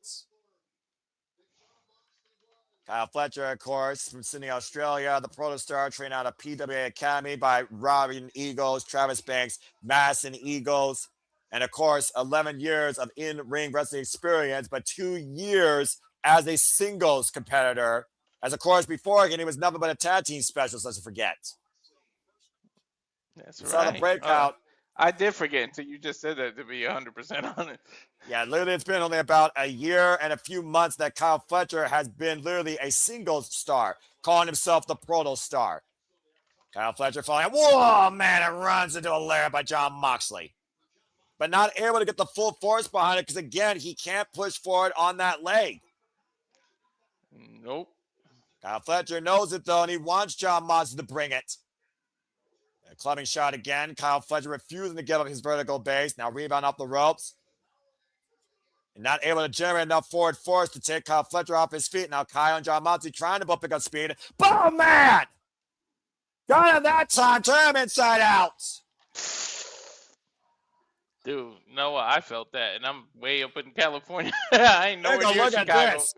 Kyle Fletcher, of course, from Sydney, Australia, the protostar trained out of PWA Academy by Robin Eagles, Travis Banks, Madison Eagles, and of course, 11 years of in-ring wrestling experience, but 2 years as a singles competitor. As of course, before again, he was nothing but a tag team specialist, let's forget. That's right. Saw the breakout. I did forget until you just said that, to be 100% honest. Yeah, literally, it's been only about a year and a few months that Kyle Fletcher has been literally a singles star, calling himself the proto star. Kyle Fletcher falling, whoa, man, it runs into a lair by John Moxley. But not able to get the full force behind it because, again, he can't push forward on that leg. Nope. Kyle Fletcher knows it, though, and he wants John Moxley to bring it. A clubbing shot again. Kyle Fletcher refusing to give up his vertical base. Now rebound off the ropes. And not able to generate enough forward force to take Kyle Fletcher off his feet. Now Kyle and John Moxley trying to both pick up speed. Boom, man! Got him that time. Turn him inside out. Dude, Noah, I felt that, and I'm way up in California. I ain't nowhere near Chicago. At this.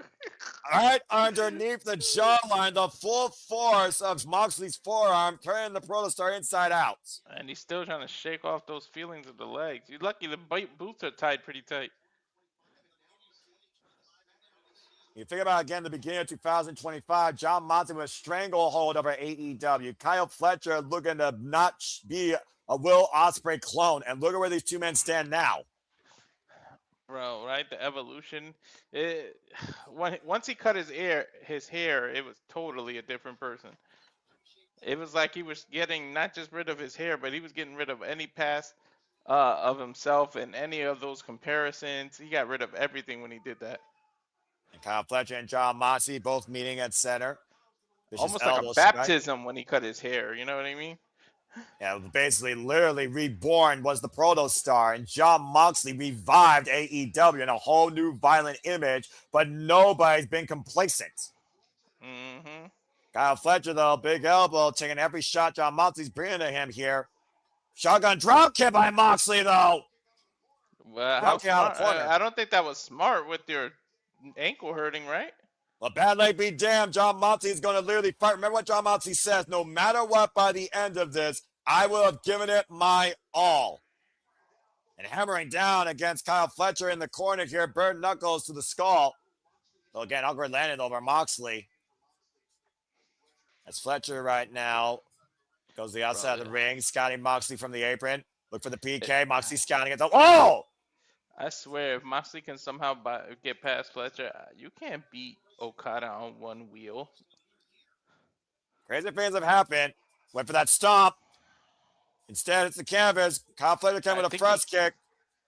Right underneath the jawline, the full force of Moxley's forearm, turning the protostar inside out. And he's still trying to shake off those feelings of the legs. You're lucky the boots are tied pretty tight. You think about, again, the beginning of 2025, John Moxley with a stranglehold over AEW. Kyle Fletcher looking to not be a Will Ospreay clone. And look at where these two men stand now. Bro, right? The evolution. Once he cut his hair, it was totally a different person. It was like he was getting not just rid of his hair, but he was getting rid of any past of himself and any of those comparisons. He got rid of everything when he did that. And Kyle Fletcher and John Moxley both meeting at center. Almost like a baptism when he cut his hair. You know what I mean? Yeah, basically, literally reborn was the proto star, and John Moxley revived AEW in a whole new violent image, but nobody's been complacent. Mm-hmm. Kyle Fletcher, though, big elbow, taking every shot John Moxley's bringing to him here. Shotgun drop kick by Moxley, though. Well, how smart? I don't think that was smart with your ankle hurting, right? Well, bad leg be damned. John Moxley is going to literally fight. Remember what John Moxley says. No matter what, by the end of this, I will have given it my all. And hammering down against Kyle Fletcher in the corner here. Bird knuckles to the skull. So again, upward landed over Moxley. That's Fletcher right now. Goes to the outside of the ring. Scotty Moxley from the apron. Look for the PK. Moxley scouting it. Oh! I swear, if Moxley can somehow get past Fletcher, you can't beat Okada on one wheel. Crazy things have happened. Went for that stomp. Instead, it's the canvas. Kyle Fletcher came with a thrust kick.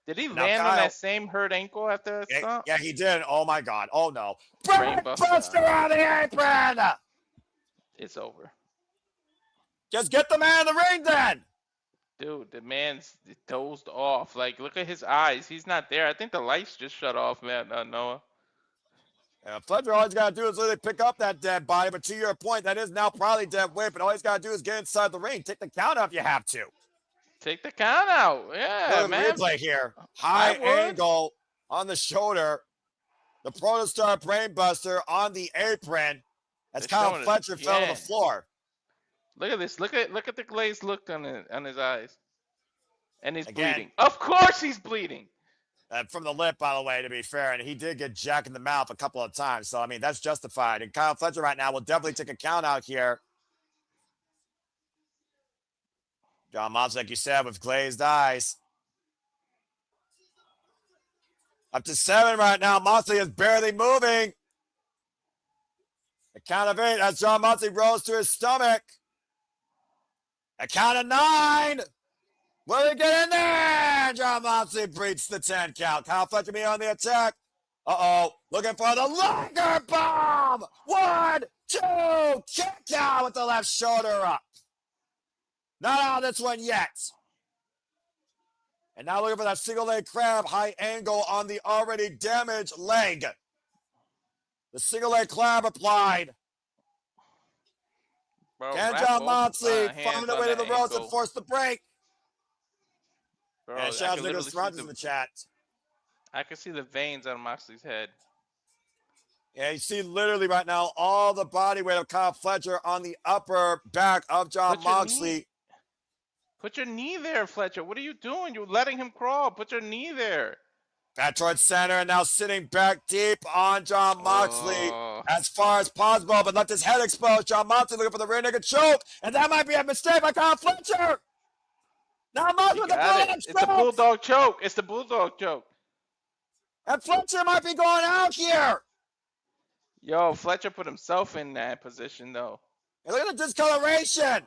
Did he And now land on Kyle, that same hurt ankle after that stomp? yeah, he did. Oh my God. Oh no. Brainbuster on the apron. It's over. Just get the man in the ring then. Dude, the man's dozed off. Like, look at his eyes. He's not there. I think the lights just shut off, man, Noah. Fletcher, all he's got to do is literally pick up that dead body. But to your point, that is now probably dead weight. But all he's got to do is get inside the ring. Take the count out if you have to. Take the count out. Yeah, Look man. at the replay here. High angle on the shoulder. The Protostar Brainbuster on the apron. As Kyle Fletcher fell to the floor. Look at this. Look at the glazed look on his eyes. And he's bleeding. Of course he's bleeding. From the lip, by the way, to be fair. And he did get jacked in the mouth a couple of times. So, I mean, that's justified. And Kyle Fletcher right now will definitely take a count out here. John Moxley, like you said, with glazed eyes. Up to 7 right now. Moxley is barely moving. A count of 8 as John Moxley rolls to his stomach. A count of 9. Will he get in there? John Moxley breaks the 10 count. Kyle Fletcher be on the attack. Uh-oh. Looking for the Liger Bomb. 1, 2. Kick out with the left shoulder up. Not on this one yet. And now looking for that single leg crab. High angle on the already damaged leg. The single leg crab applied. Bro, Can John Moxley find a way to the ropes and force the break? Bro, and shout out to Nicholas Rogers in the chat. I can see the veins on Moxley's head. Yeah, you see literally right now all the body weight of Kyle Fletcher on the upper back of John Moxley. Put your knee there, Fletcher. What are you doing? You're letting him crawl. Put your knee there. Back towards center and now sitting back deep on John Moxley as far as possible, but left his head exposed. John Moxley looking for the rear naked choke, and that might be a mistake by Kyle Fletcher. Now Moxley with the bulldog choke. It's the bulldog choke. It's the bulldog choke. And Fletcher might be going out here. Yo, Fletcher put himself in that position, though. And look at the discoloration.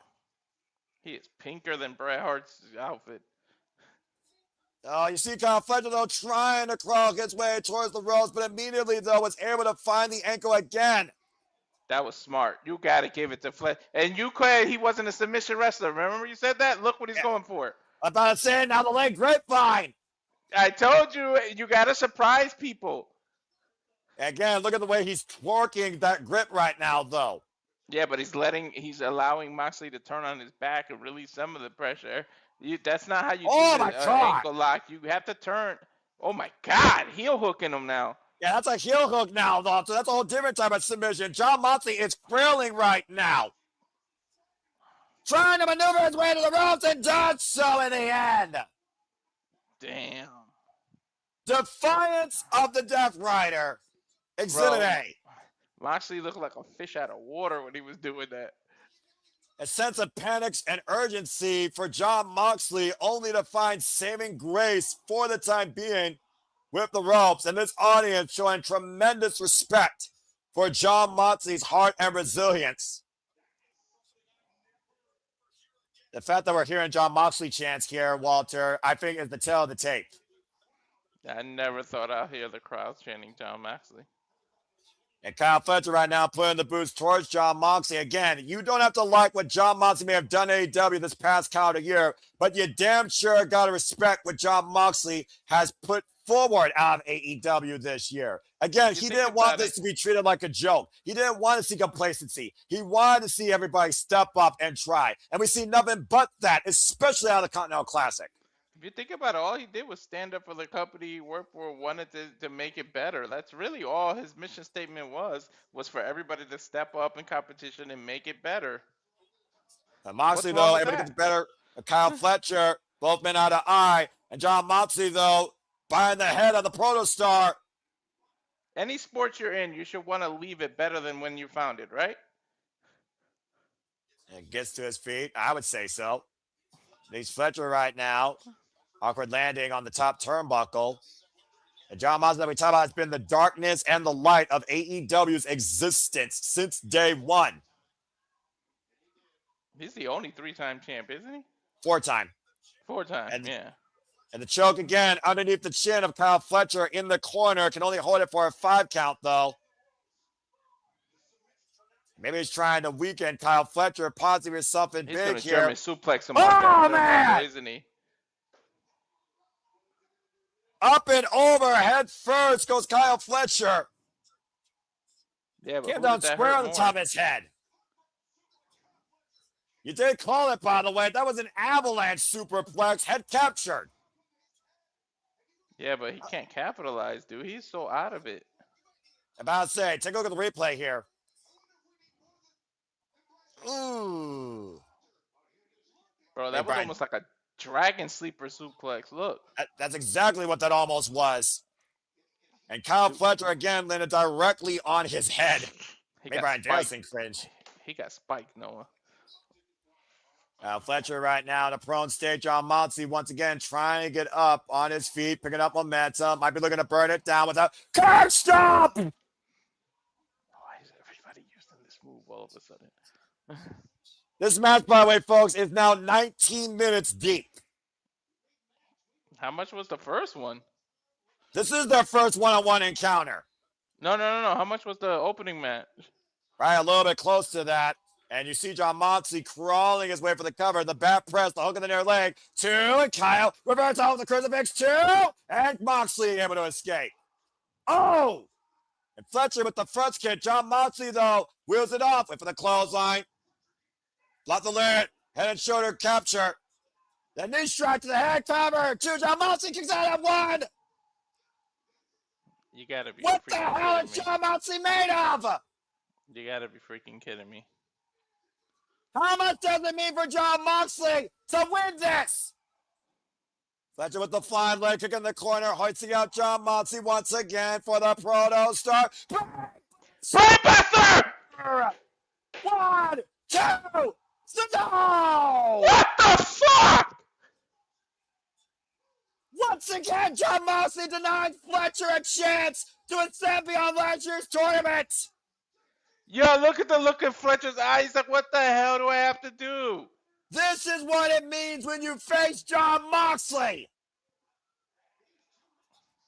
He is pinker than Bret Hart's outfit. Oh, you see Kyle Fletcher, though, trying to crawl his way towards the ropes, but immediately, though, was able to find the ankle again. That was smart. You got to give it to Fletcher. And you claimed he wasn't a submission wrestler. Remember you said that? Look what he's going for. I'm about to say, now the leg grapevine. I told you, you got to surprise people. Again, look at the way he's twerking that grip right now, though. Yeah, but he's allowing Moxley to turn on his back and release some of the pressure. That's not how you do the ankle lock. You have to turn. Oh, my God. Heel hooking him now. Yeah, that's a heel hook now, though. So that's a whole different type of submission. John Moxley is frailing right now. Trying to maneuver his way to the ropes and does so in the end. Damn. Defiance of the Death Rider. Exhibit A. Moxley looked like a fish out of water when he was doing that. A sense of panic and urgency for John Moxley, only to find saving grace for the time being with the ropes. And this audience showing tremendous respect for John Moxley's heart and resilience. The fact that we're hearing John Moxley chants here, Walter, I think is the tale of the tape. I never thought I'd hear the crowd chanting John Moxley. And Kyle Fletcher right now putting the boots towards John Moxley. Again, you don't have to like what John Moxley may have done at AEW this past calendar year, but you damn sure got to respect what John Moxley has put forward out of AEW this year. Again, he didn't want this to be treated like a joke. He didn't want to see complacency. He wanted to see everybody step up and try. And we see nothing but that, especially out of the Continental Classic. If you think about it, all he did was stand up for the company he worked for, wanted to make it better. That's really all his mission statement was for everybody to step up in competition and make it better. And Moxley, though, able to get better. Kyle Fletcher, both men out of eye. And John Moxley, though, behind the head of the Protostar. Any sport you're in, you should want to leave it better than when you found it, right? And gets to his feet. I would say so. He's Fletcher right now. Awkward landing on the top turnbuckle. And John Moxley, that we talk about, has been the darkness and the light of AEW's existence since day one. He's the only 3-time champ, isn't he? 4-time. 4-time, And yeah. And the choke again underneath the chin of Kyle Fletcher in the corner. Can only hold it for a 5 count, though. Maybe he's trying to weaken Kyle Fletcher, possibly something He's big going to here. German suplex him off that turnbuckle, isn't he? Up and over, head first goes Kyle Fletcher. Yeah, but Came who down did that square hurt on the more? top of his head. You did call it, by the way. That was an avalanche superplex, head captured. Yeah, but he can't capitalize, dude. He's so out of it. About to say, take a look at the replay here. Ooh. Bro, that was almost like a dragon sleeper suplex. Look. That's exactly what that almost was. And Kyle Fletcher again landed directly on his head. Maybe Brian Danielson cringe. He got spiked, Noah. Fletcher right now in a prone state. John Moxley once again trying to get up on his feet, picking up momentum. Might be looking to burn it down with a curb stop. Why is everybody using this move all of a sudden? This match, by the way, folks, is now 19 minutes deep. How much was the first one? This is their first one-on-one encounter. No. How much was the opening match? Right, a little bit close to that. And you see John Moxley crawling his way for the cover. The back press, the hook in the near leg. 2, and Kyle reverts off the crucifix. 2, and Moxley able to escape. Oh! And Fletcher with the front kick. John Moxley, though, wheels it off. Wait for the clothesline. Block the lid. Head and shoulder capture. The knee strike to the head cover. 2, John Moxley kicks out at 1. You gotta be What the hell is John Moxley made of? You gotta be freaking kidding me. How much does it mean for John Moxley to win this? Fletcher with the flying leg kick in the corner, hoisting out John Moxley once again for the Proto Star. Brainbuster! 1, 2, no! What the fuck? Once again, John Moxley denying Fletcher a chance to ascend beyond last year's tournament. Yo, look at the look in Fletcher's eyes. Like, what the hell do I have to do? This is what it means when you face John Moxley.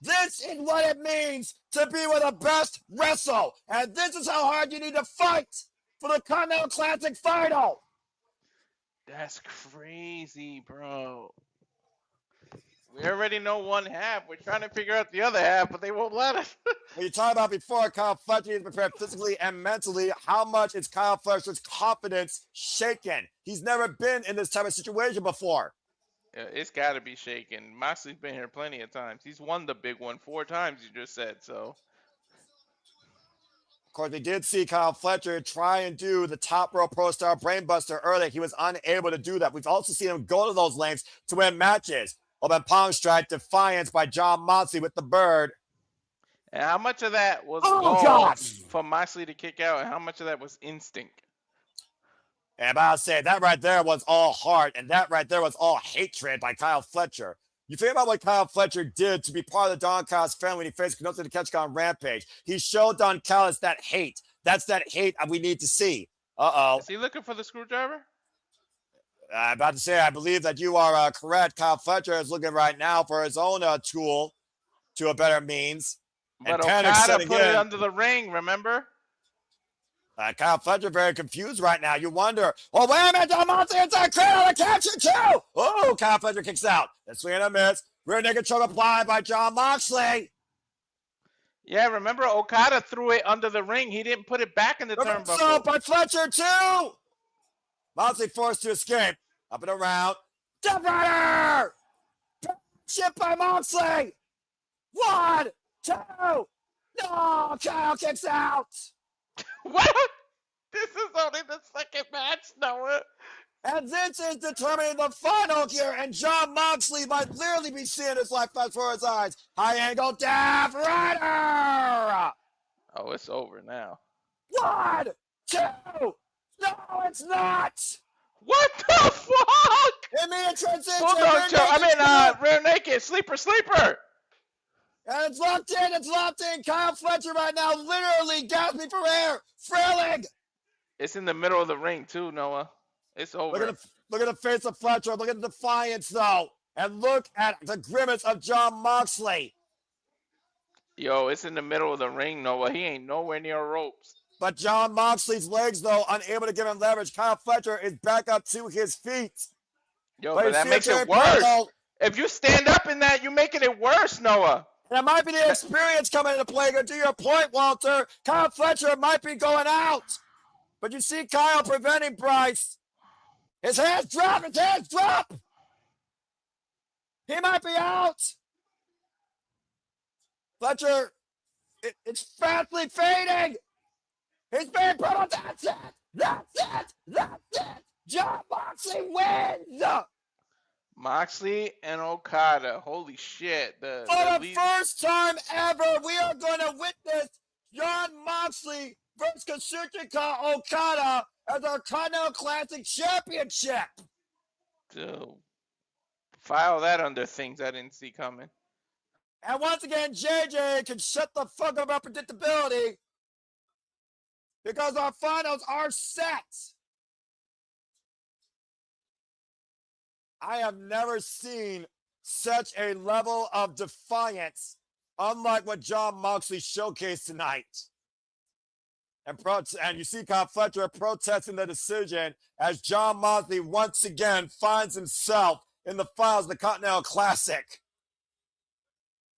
This is what it means to be with the best wrestle. And this is how hard you need to fight for the Continental Classic final. That's crazy, bro. We already know one half. We're trying to figure out the other half, but they won't let us. When you talk about before Kyle Fletcher is prepared physically and mentally, how much is Kyle Fletcher's confidence shaken? He's never been in this type of situation before. Yeah, it's got to be shaken. Moxley's been here plenty of times. He's won the big one 4 times, you just said, so. Of course, we did see Kyle Fletcher try and do the top rope pro star brainbuster earlier. He was unable to do that. We've also seen him go to those lengths to win matches. Open palm strike, defiance by John Moxley with the bird. And how much of that was for Moxley to kick out, and how much of that was instinct? And I'll say that right there was all heart, and that right there was all hatred by Kyle Fletcher. You think about what Kyle Fletcher did to be part of the Don Callis family when he faced Konosuke Takeshita on Rampage. He showed Don Callis that hate. That's that hate we need to see. Uh-oh. Is he looking for the screwdriver? I'm about to say, I believe that you are correct. Kyle Fletcher is looking right now for his own tool to a better means. But Okada put it under the ring, remember? Kyle Fletcher very confused right now. You wonder, oh, wait a minute, John Moxley inside cradle to capture too. Oh, Kyle Fletcher kicks out. The swing and a miss. Rear naked choke applied by John Moxley. Yeah, remember Okada threw it under the ring. He didn't put it back in the turnbuckle. So by Fletcher too. Moxley forced to escape. Up and around. Death Rider! Shit by Moxley! 1, 2! No! Kyle kicks out! What? This is only the second match, Noah. And this is determining the final here, and John Moxley might clearly be seeing his life flash before his eyes. High angle Death Rider! Oh, it's over now. 1, 2! No, it's not! What the fuck? Immediate transition. Bulldog choke. Rear naked. Sleeper. And it's locked in. Kyle Fletcher right now literally gasping for air. Frailing. It's in the middle of the ring too, Noah. It's over. Look at the face of Fletcher. Look at the defiance, though. And look at the grimace of Jon Moxley. Yo, it's in the middle of the ring, Noah. He ain't nowhere near ropes. But Jon Moxley's legs, though, unable to give him leverage. Kyle Fletcher is back up to his feet. Yo, but that makes it worse. If you stand up in that, you're making it worse, Noah. That might be the experience coming into play. To your point, Walter, Kyle Fletcher might be going out. But you see Kyle preventing Bryce. His hands drop. His hands drop. He might be out. Fletcher, it's fastly fading. He's being put on. That's it. That's it. That's it. Jon Moxley wins. Moxley and Okada. Holy shit. For the first time ever, we are going to witness Jon Moxley versus Kazuchika Okada as our Continental Classic Championship. So, file that under things I didn't see coming. And once again, JJ can shut the fuck up about predictability because our finals are set. I have never seen such a level of defiance, unlike what Jon Moxley showcased tonight. And you see Kyle Fletcher protesting the decision as Jon Moxley once again finds himself in the finals of the Continental Classic.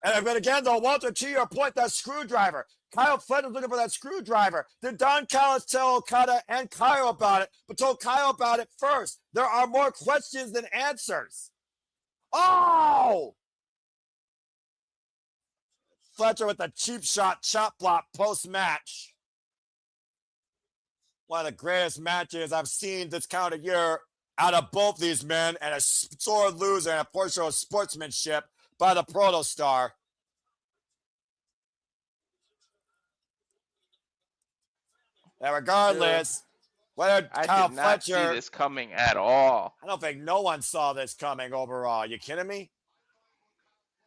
And again, though, Walter, to your point, that screwdriver. Kyle Fletcher's looking for that screwdriver. Did Don Callis tell Okada and Kyle about it, but told Kyle about it first? There are more questions than answers. Oh! Fletcher with a cheap shot chop block post-match. One of the greatest matches I've seen this calendar year out of both these men, and a sore loser and a poor show of sportsmanship by the Protostar. And regardless, whether Kyle did not Fletcher, see this coming at all. I don't think no one saw this coming overall. You kidding me?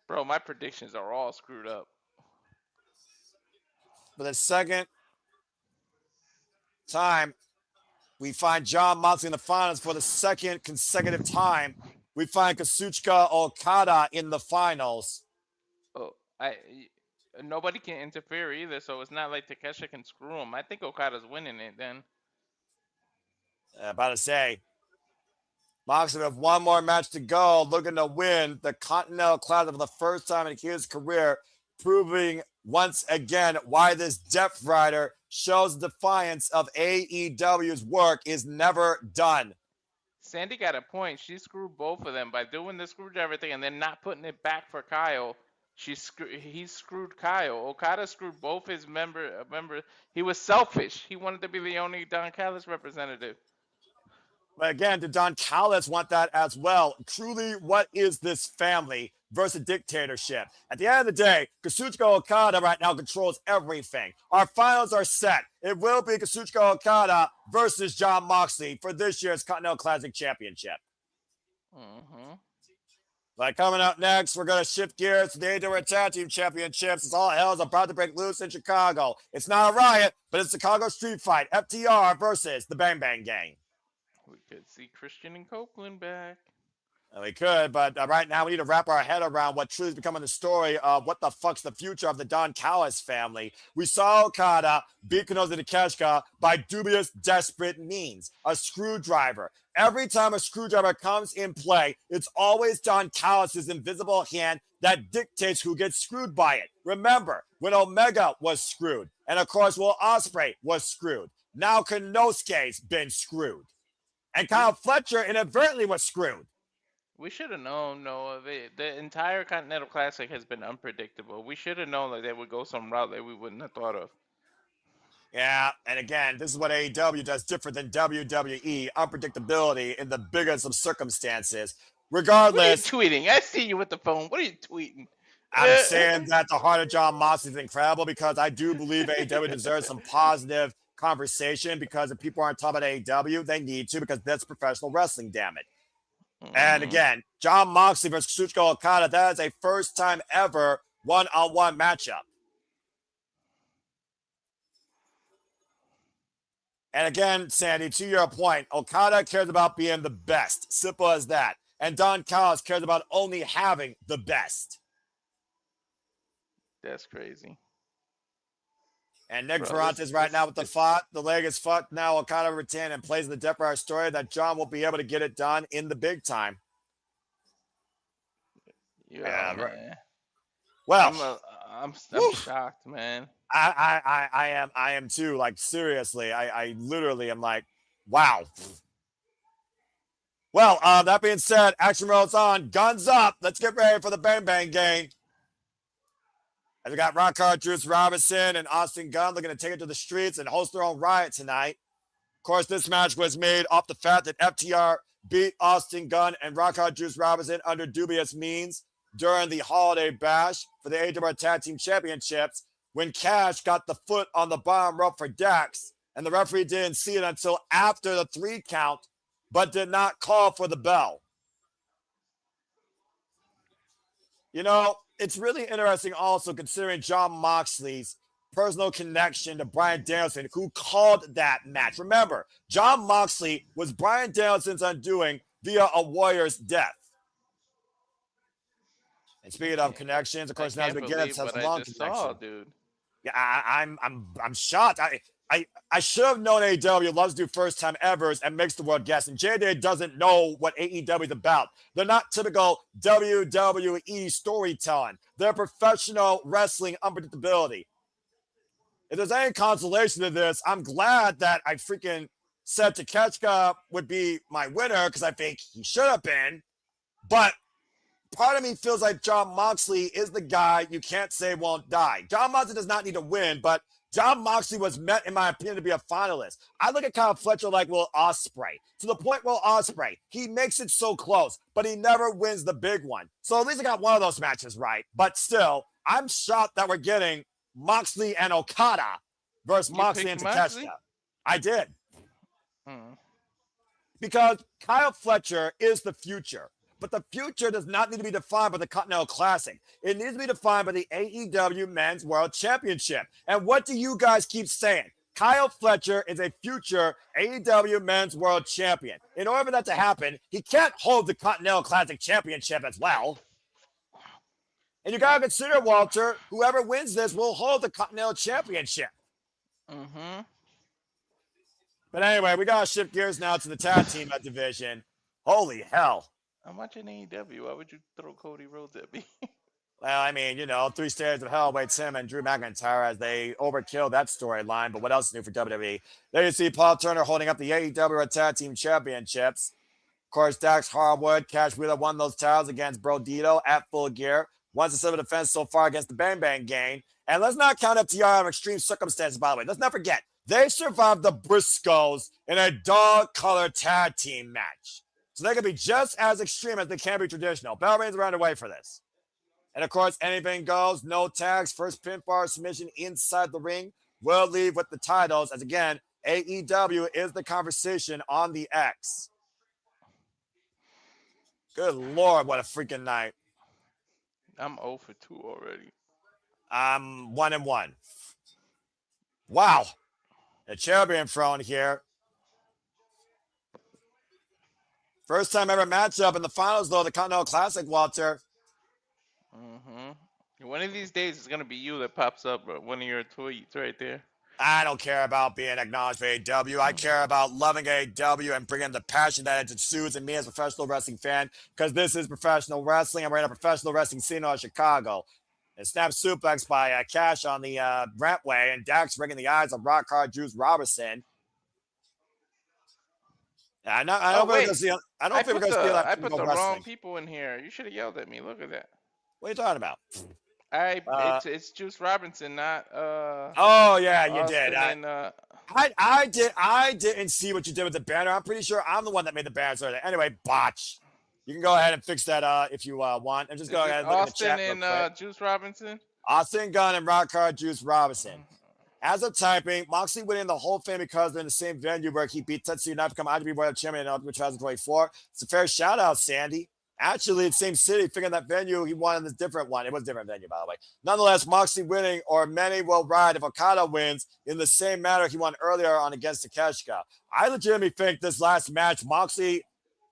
Bro, my predictions are all screwed up. For the second time, we find Jon Moxley in the finals. For the second consecutive time, we find Kazuchika Okada in the finals. Oh, nobody can interfere either, so it's not like Takeshita can screw him. I think Okada's winning it then. About to say, Moxley with one more match to go, looking to win the Continental Classic for the first time in his career, proving once again why this Depth Rider shows defiance of AEW's work is never done. Sandy got a point. She screwed both of them by doing the screwdriver thing and then not putting it back for Kyle. He screwed Kyle. Okada screwed both his members. He was selfish. He wanted to be the only Don Callis representative. But again, did Don Callis want that as well? Truly, what is this family versus dictatorship? At the end of the day, Kazuchika Okada right now controls everything. Our finals are set. It will be Kazuchika Okada versus Jon Moxley for this year's Continental Classic Championship. Mm-hmm. But coming up next, we're going to shift gears to the AEW Tag Team Championships. It's all hell is about to break loose in Chicago. It's not a riot, but it's Chicago Street Fight. FTR versus the Bang Bang Gang. We could see Christian and Copeland back. We could, but right now we need to wrap our head around what truly is becoming the story of what the fuck's the future of the Don Callis family. We saw Okada beat Konosuke Takeshita by dubious, desperate means. A screwdriver. Every time a screwdriver comes in play, it's always Don Callis' invisible hand that dictates who gets screwed by it. Remember, when Omega was screwed, and of course Will Ospreay was screwed. Now Konosuke's been screwed. And Kyle Fletcher inadvertently was screwed. We should have known, Noah. The entire Continental Classic has been unpredictable. We should have known that they would go some route that we wouldn't have thought of. Yeah, and again, this is what AEW does different than WWE. Unpredictability in the biggest of circumstances. Regardless. What are you tweeting? I see you with the phone. What are you tweeting? I'm saying that the heart of Jon Moxley is incredible because I do believe AEW deserves some positive conversation because if people aren't talking about AEW, they need to because that's professional wrestling, damn it. Mm-hmm. And again, Jon Moxley versus Kazuchika Okada, that is a first time ever one-on-one matchup. And again, Sandy, to your point, Okada cares about being the best. Simple as that. And Don Callis cares about only having the best. That's crazy. And Nick Ferrante's right now with the fight. The leg is fucked now. Okada retained and plays the Death Rider story that John will be able to get it done in the big time. Yeah, man. Well, I'm shocked, man. I am too. Like, seriously, I literally am like, wow. Well, that being said, action rolls on. Guns up. Let's get ready for the Bang Bang game. As we got Hart, Juice Robinson, and Austin Gunn looking to take it to the streets and host their own riot tonight. Of course, this match was made off the fact that FTR beat Austin Gunn and Hart, Juice Robinson under dubious means during the Holiday Bash for the AEW Tag Team Championships when Cash got the foot on the bottom rope for Dax, and the referee didn't see it until after the 3 count, but did not call for the bell. You know, it's really interesting also considering Jon Moxley's personal connection to Bryan Danielson, who called that match. Remember, Jon Moxley was Bryan Danielson's undoing via a Warrior's death. And speaking of connections, of course, now McGinnis has a long connection. Dude. Yeah, I'm shocked. I should have known AEW loves to do first time evers and makes the world guess. And JJ doesn't know what AEW is about. They're not typical WWE storytelling. They're professional wrestling unpredictability. If there's any consolation to this, I'm glad that I freaking said Takeshita would be my winner because I think he should have been. But part of me feels like Jon Moxley is the guy you can't say won't die. Jon Moxley does not need to win, but Jon Moxley was meant, in my opinion, to be a finalist. I look at Kyle Fletcher like Will Ospreay. To the point Will Ospreay, he makes it so close, but he never wins the big one. So at least I got one of those matches right. But still, I'm shocked that we're getting Moxley and Okada versus Moxley and Takeshita. I did. Because Kyle Fletcher is the future. But the future does not need to be defined by the Continental Classic. It needs to be defined by the AEW Men's World Championship. And what do you guys keep saying? Kyle Fletcher is a future AEW Men's World Champion. In order for that to happen, he can't hold the Continental Classic Championship as well. And you got to consider, Walter, whoever wins this will hold the Continental Championship. But anyway, we got to shift gears now to the tag team division. Holy hell. I'm watching AEW. Why would you throw Cody Rhodes at me? Well, I mean, 3 Stairs of Hell awaits him and Drew McIntyre as they overkill that storyline. But what else is new for WWE? There you see Paul Turner holding up the AEW Tag Team Championships. Of course, Dax Harwood, Cash Wheeler won those titles against Brodito at Full Gear. Won the civil defense so far against the Bang Bang Gang. And let's not count FTR on extreme circumstances, by the way. Let's not forget, they survived the Briscoes in a dog-colored tag team match. So they can be just as extreme as they can be traditional. Bell rings around the way for this. And of course, anything goes, no tags, first pinfall submission inside the ring. We'll leave with the titles as, again, AEW is the conversation on the X. Good Lord, what a freaking night. I'm 0 for 2 already. I'm 1-1. Wow. The chair being thrown here. First time ever matchup in the finals, though, the Continental Classic, Walter. One of these days, it's going to be you that pops up, bro. One of your tweets right there. I don't care about being acknowledged by AEW. I care about loving AEW and bringing the passion that it exudes in me as a professional wrestling fan, because this is professional wrestling, and we're in a professional wrestling scene in Chicago. And snap suplex by Cash on the rampway, and Dax ringing the eyes of Hart, Juice Robinson. I don't think we're going to see I put the wrong people in here. You should have yelled at me. Look at that. What are you talking about? It's Juice Robinson, not oh yeah, you Austin did. I didn't see what you did with the banner. I'm pretty sure I'm the one that made the banner. Anyway, botch. You can go ahead and fix that if you want, and just go ahead and look Austin at the chat. Austin and Juice Robinson. Austin Gunn and Hart, Juice Robinson. As of typing, Moxley winning the whole thing because they're in the same venue where he beat Tetsuya Knight to become IWGP World Champion in 2024. It's a fair shout out, Sandy. Actually, it's same city. Figuring that venue, he wanted this different one. It was a different venue, by the way. Nonetheless, Moxley winning, or many will ride if Okada wins in the same manner he won earlier on against Takeshita. I legitimately think this last match, Moxley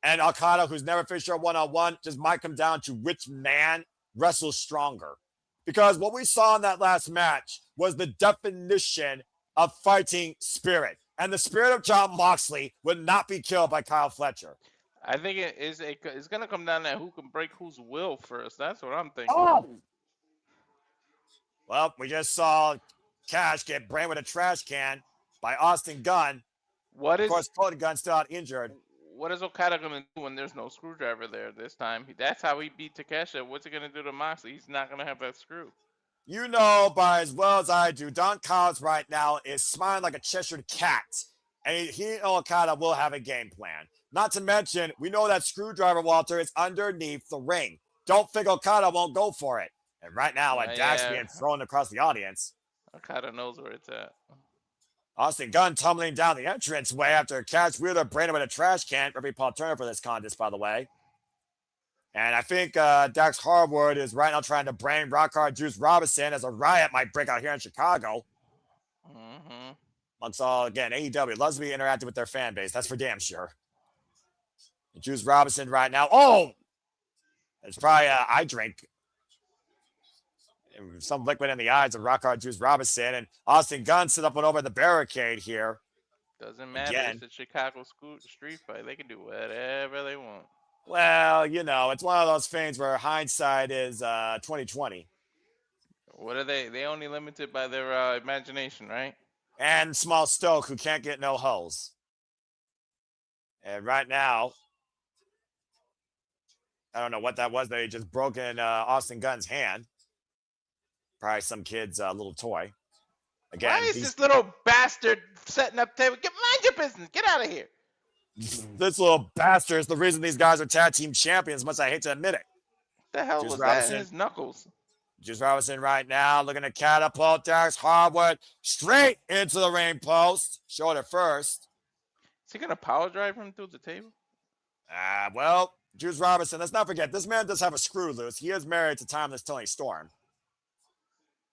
and Okada, who's never faced her one-on-one, just might come down to which man wrestles stronger. Because what we saw in that last match was the definition of fighting spirit. And the spirit of Jon Moxley would not be killed by Kyle Fletcher. I think it's going to come down to who can break whose will first. That's what I'm thinking. Oh! Well, we just saw Cash get brained with a trash can by Austin Gunn. Of course, Cody Gunn still out injured. What is Okada going to do when there's no screwdriver there this time? That's how he beat Takeshita. What's he going to do to Moxley? He's not going to have that screw. You know, by as well as I do, Don Collins right now is smiling like a Cheshire cat. And he and Okada will have a game plan. Not to mention, we know that screwdriver, Walter, is underneath the ring. Don't think Okada won't go for it. And right now, a dash being thrown across the audience. Okada knows where it's at. Austin Gunn tumbling down the entranceway after Cash Wheeler brained with a trash can. Referee Paul Turner for this contest, by the way. And I think Dax Harwood is right now trying to brain Rockhard Juice Robinson as a riot might break out here in Chicago. Mm-hmm. Amongst all, again, AEW loves to be interacting with their fan base. That's for damn sure. And Juice Robinson right now. Oh! It's probably eye drink. Some liquid in the eyes of Rockhard Juice Robinson. And Austin Gunn set up one over the barricade here. Doesn't matter. Again. It's a Chicago street fight. They can do whatever they want. Well, you know, it's one of those things where hindsight is 2020. What are they? They only limited by their imagination, right? And Small Stoke, who can't get no holes. And right now, I don't know what that was. They just broke in Austin Gunn's hand. Probably some kid's little toy. Again, why is this little bastard setting up table? Mind your business. Get out of here. This little bastard is the reason these guys are tag team champions, much I hate to admit it. What the hell was that in his knuckles? Juice Robinson right now looking to catapult Dax Harwood straight into the ring post. Shoulder first. Is he going to power drive him through the table? Well, Juice Robinson, let's not forget, this man does have a screw loose. He is married to Timeless Toni Storm.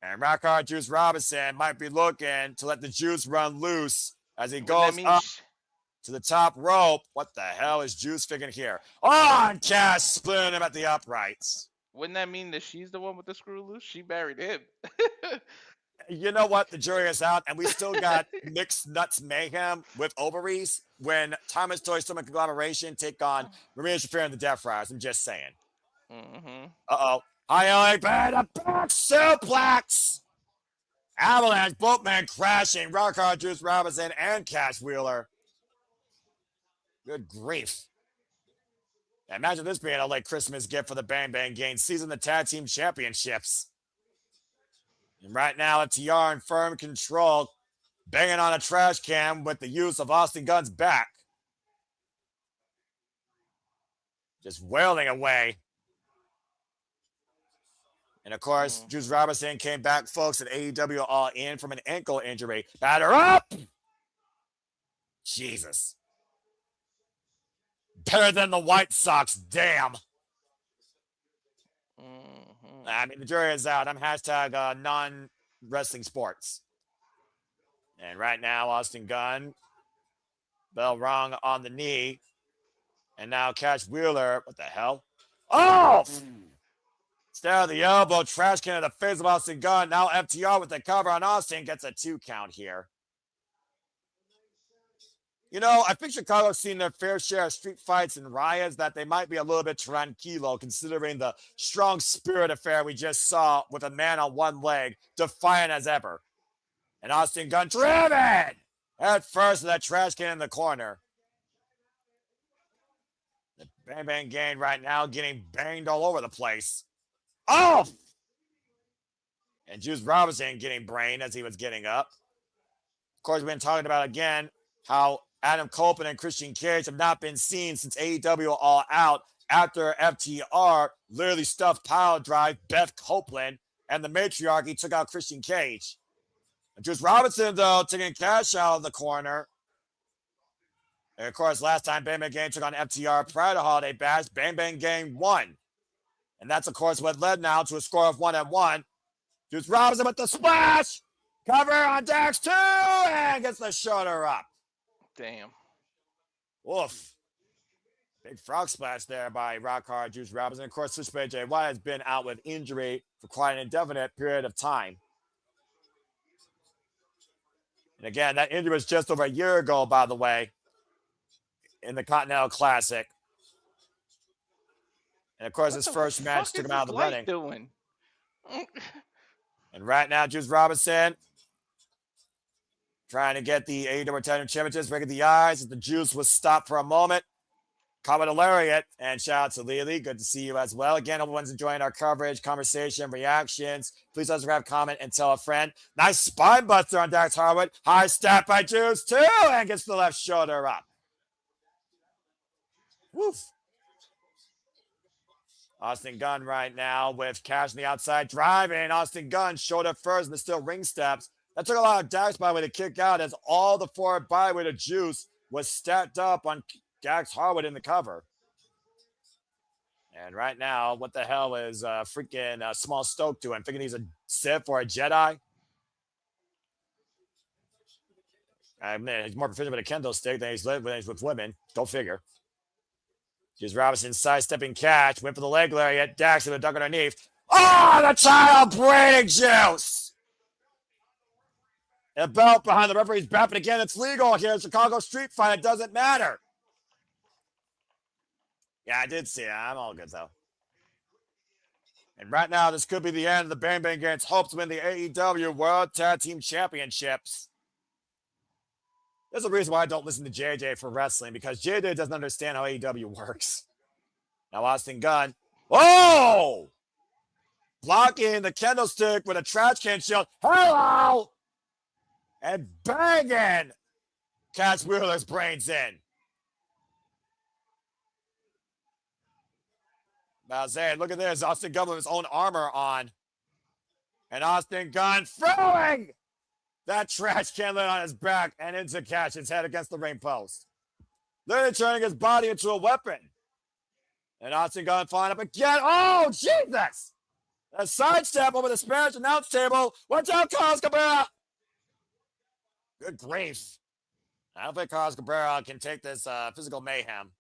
And Rockhard Juice Robinson might be looking to let the juice run loose as he goes up to the top rope. What the hell is Juice figuring here? On Cash splitting him at the uprights. Wouldn't that mean that she's the one with the screw loose? She married him. You know what? The jury is out, and we still got mixed nuts mayhem with ovaries when Thomas Toy Storm and Conglomeration take on Marina Shafir and the Death Riders. I'm just saying. Mm-hmm. Uh-oh. Hyan bad a back suplex. Avalanche, both men crashing. Rockhard Juice Robinson and Cash Wheeler. Good grief. Imagine this being a late Christmas gift for the Bang Bang Gang, seizing the tag team championships. And right now, FTR in firm control, banging on a trash can with the use of Austin Gunn's back. Just wailing away. And of course, Juice Robinson came back, folks, at AEW All In from an ankle injury. Batter up! Jesus. Better than the White Sox, damn. Mm-hmm. I mean, the jury is out. I'm hashtag non-wrestling sports. And right now, Austin Gunn, bell rung on the knee. And now Cash Wheeler, what the hell? Oh! Stare at the elbow, trash can in the face of Austin Gunn. Now FTR with the cover on Austin gets a 2 count here. You know, I think Chicago's seen their fair share of street fights and riots that they might be a little bit tranquilo considering the strong spirit affair we just saw with a man on one leg, defiant as ever. And Austin Gunn driven at first with that trash can in the corner. The Bang Bang Gang right now getting banged all over the place. Oh! And Juice Robinson getting brained as he was getting up. Of course, we've been talking about again how Adam Copeland and Christian Cage have not been seen since AEW All Out after FTR literally stuffed pile drive Beth Copeland and the matriarchy took out Christian Cage. And Juice Robinson, though, taking Cash out of the corner. And of course, last time Bang Bang Gang took on FTR prior to Holiday Bash, Bang Bang Gang won. And that's, of course, what led now to a score of 1-1. Juice Robinson with the splash. Cover on Dax 2 and gets the shoulder up. Damn. Oof. Big frog splash there by Rock Hard Juice Robinson. Of course, Switchblade Jay White has been out with injury for quite an indefinite period of time. And again, that injury was just over a year ago, by the way, in the Continental Classic. And of course, his first match took him out of the running. Doing? And right now, Juice Robinson trying to get the AEW Tag Championships, breaking the eyes as the Juice was stopped for a moment. Caught with a lariat, and shout out to Lily. Good to see you as well. Again, everyone's enjoying our coverage, conversation, reactions. Please don't forget to comment and tell a friend. Nice spine buster on Dax Harwood. High step by Juice too, and gets the left shoulder up. Woof. Austin Gunn right now with Cash on the outside driving. Austin Gunn shoulder first, but still ring steps. That took a lot of Dax by way to kick out as all the forward byway to Juice was stacked up on Dax Harwood in the cover. And right now, what the hell is freaking Small Stoke doing? Thinking he's a Sith or a Jedi? I mean, he's more proficient with a kendo stick than he's with women. Go figure. Here's Robinson sidestepping Cash. Went for the leg lariat. Dax with a duck underneath. Oh, the child braiding Juice! And a belt behind the referee's back, but again, it's legal here in Chicago Street Fight. It doesn't matter. Yeah, I did see it. I'm all good, though. And right now, this could be the end of the Bang Bang Gang's hopes to win the AEW World Tag Team Championships. There's a reason why I don't listen to JJ for wrestling, because JJ doesn't understand how AEW works. Now, Austin Gunn. Oh! Blocking the kendo stick with a trash can shield. Hello! And banging Cash Wheeler's brains in. Now, saying, look at this. Austin Gunn with his own armor on. And Austin Gunn throwing that trash can lid on his back and into Cash's head against the ring post. Literally turning his body into a weapon. And Austin Gunn flying up again. Oh, Jesus! A sidestep over the Spanish announce table. Watch out, Carlos Cabrera! Good grief. I don't think Carlos Cabrera can take this physical mayhem.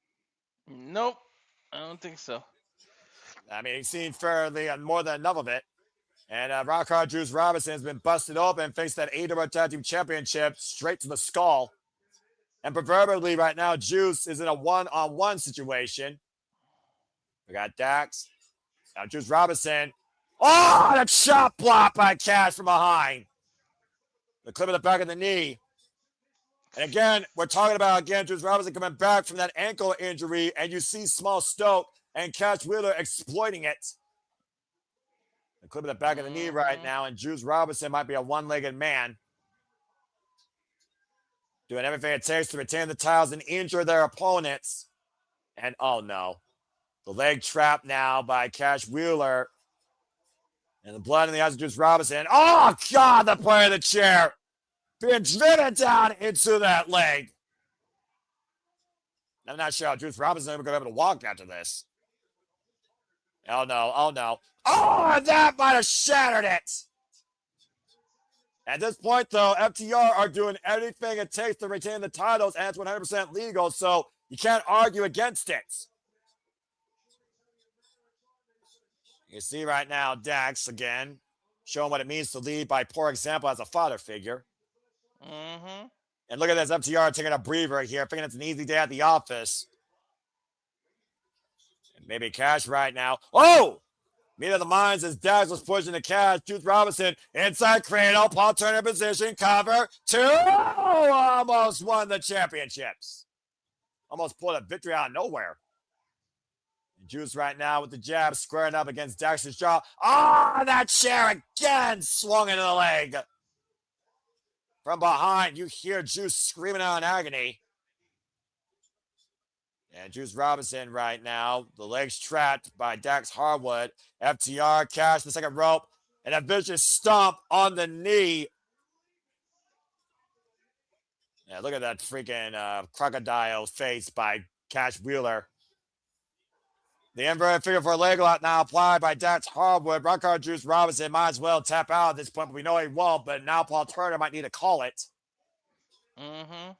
Nope. I don't think so. I mean, he's seen fairly more than enough of it. And Rock Hard Juice Robinson has been busted open and faced that AEW Tag Team Championship straight to the skull. And proverbially right now, Juice is in a one-on-one situation. We got Dax. Now Juice Robinson. Oh, and a chop block by Cash from behind. The clip of the back of the knee. And again, we're talking about, Juice Robinson coming back from that ankle injury, and you see Small Stoke and Cash Wheeler exploiting it. The clip of the back of the knee right now, and Juice Robinson might be a one-legged man. Doing everything it takes to retain the titles and injure their opponents. And oh no. The leg trap now by Cash Wheeler. And the blood in the eyes of Juice Robinson. Oh God, the play of the chair. Being driven down into that leg. I'm not sure how Juice Robinson is going to be able to walk after this. Oh no, oh no. Oh, that might have shattered it. At this point, though, FTR are doing everything it takes to retain the titles, and it's 100% legal, so you can't argue against it. You see right now, Dax, again, showing what it means to lead by poor example as a father figure. Mm-hmm. And look at this, FTR taking a breather here, thinking it's an easy day at the office. And maybe Cash right now. Oh! Meet of the minds as Dax was pushing the Cash. Juice Robinson inside cradle, alternate position, cover, 2. Oh, almost won the championships. Almost pulled a victory out of nowhere. Juice right now with the jab, squaring up against Dax's jaw. Ah, that chair again swung into the leg. From behind, you hear Juice screaming out in agony. And Juice Robinson right now, the legs trapped by Dax Harwood. FTR, Cash, the second rope, and a vicious stomp on the knee. Yeah, look at that freaking crocodile face by Cash Wheeler. The inverted figure for a leg lock now applied by Dax Harwood. Rockard Juice Robinson might as well tap out at this point, but we know he won't. But now Paul Turner might need to call it. Mm-hmm.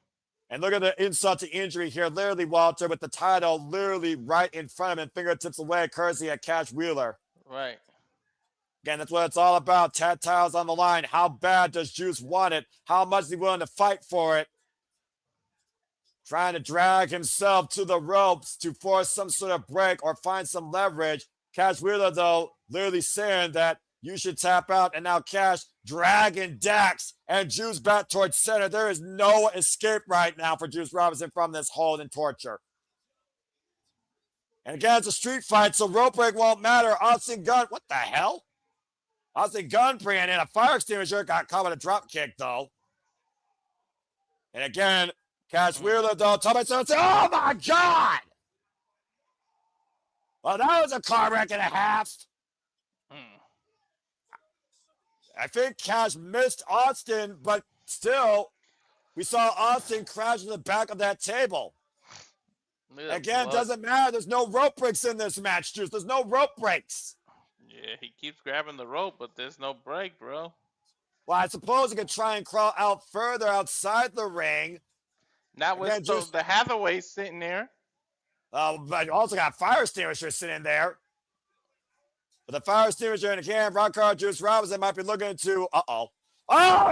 And look at the insult to injury here. Literally, Walter, with the title literally right in front of him, fingertips away, courtesy of Cash Wheeler. Right. Again, that's what it's all about. Tactiles on the line. How bad does Juice want it? How much is he willing to fight for it? Trying to drag himself to the ropes to force some sort of break or find some leverage. Cash Wheeler, though, literally saying that you should tap out. And now Cash dragging Dax and Juice back towards center. There is no escape right now for Juice Robinson from this hold and torture. And again, it's a street fight, so rope break won't matter. Austin Gunn, what the hell? Austin Gunn bringing in a fire extinguisher. Got caught with a drop kick, though. And again, Cash Wheeler, though, oh my God! Well, that was a car wreck and a half. I think Cash missed Austin, but still, we saw Austin crash in the back of that table. Again, doesn't matter. There's no rope breaks in this match, Juice. There's no rope breaks. Yeah, he keeps grabbing the rope, but there's no break, bro. Well, I suppose he could try and crawl out further outside the ring. Not with the Hathaway sitting there. But you also got fire extinguisher sitting there. But the fire extinguisher, and again, Rockard Juice Robinson might be looking to,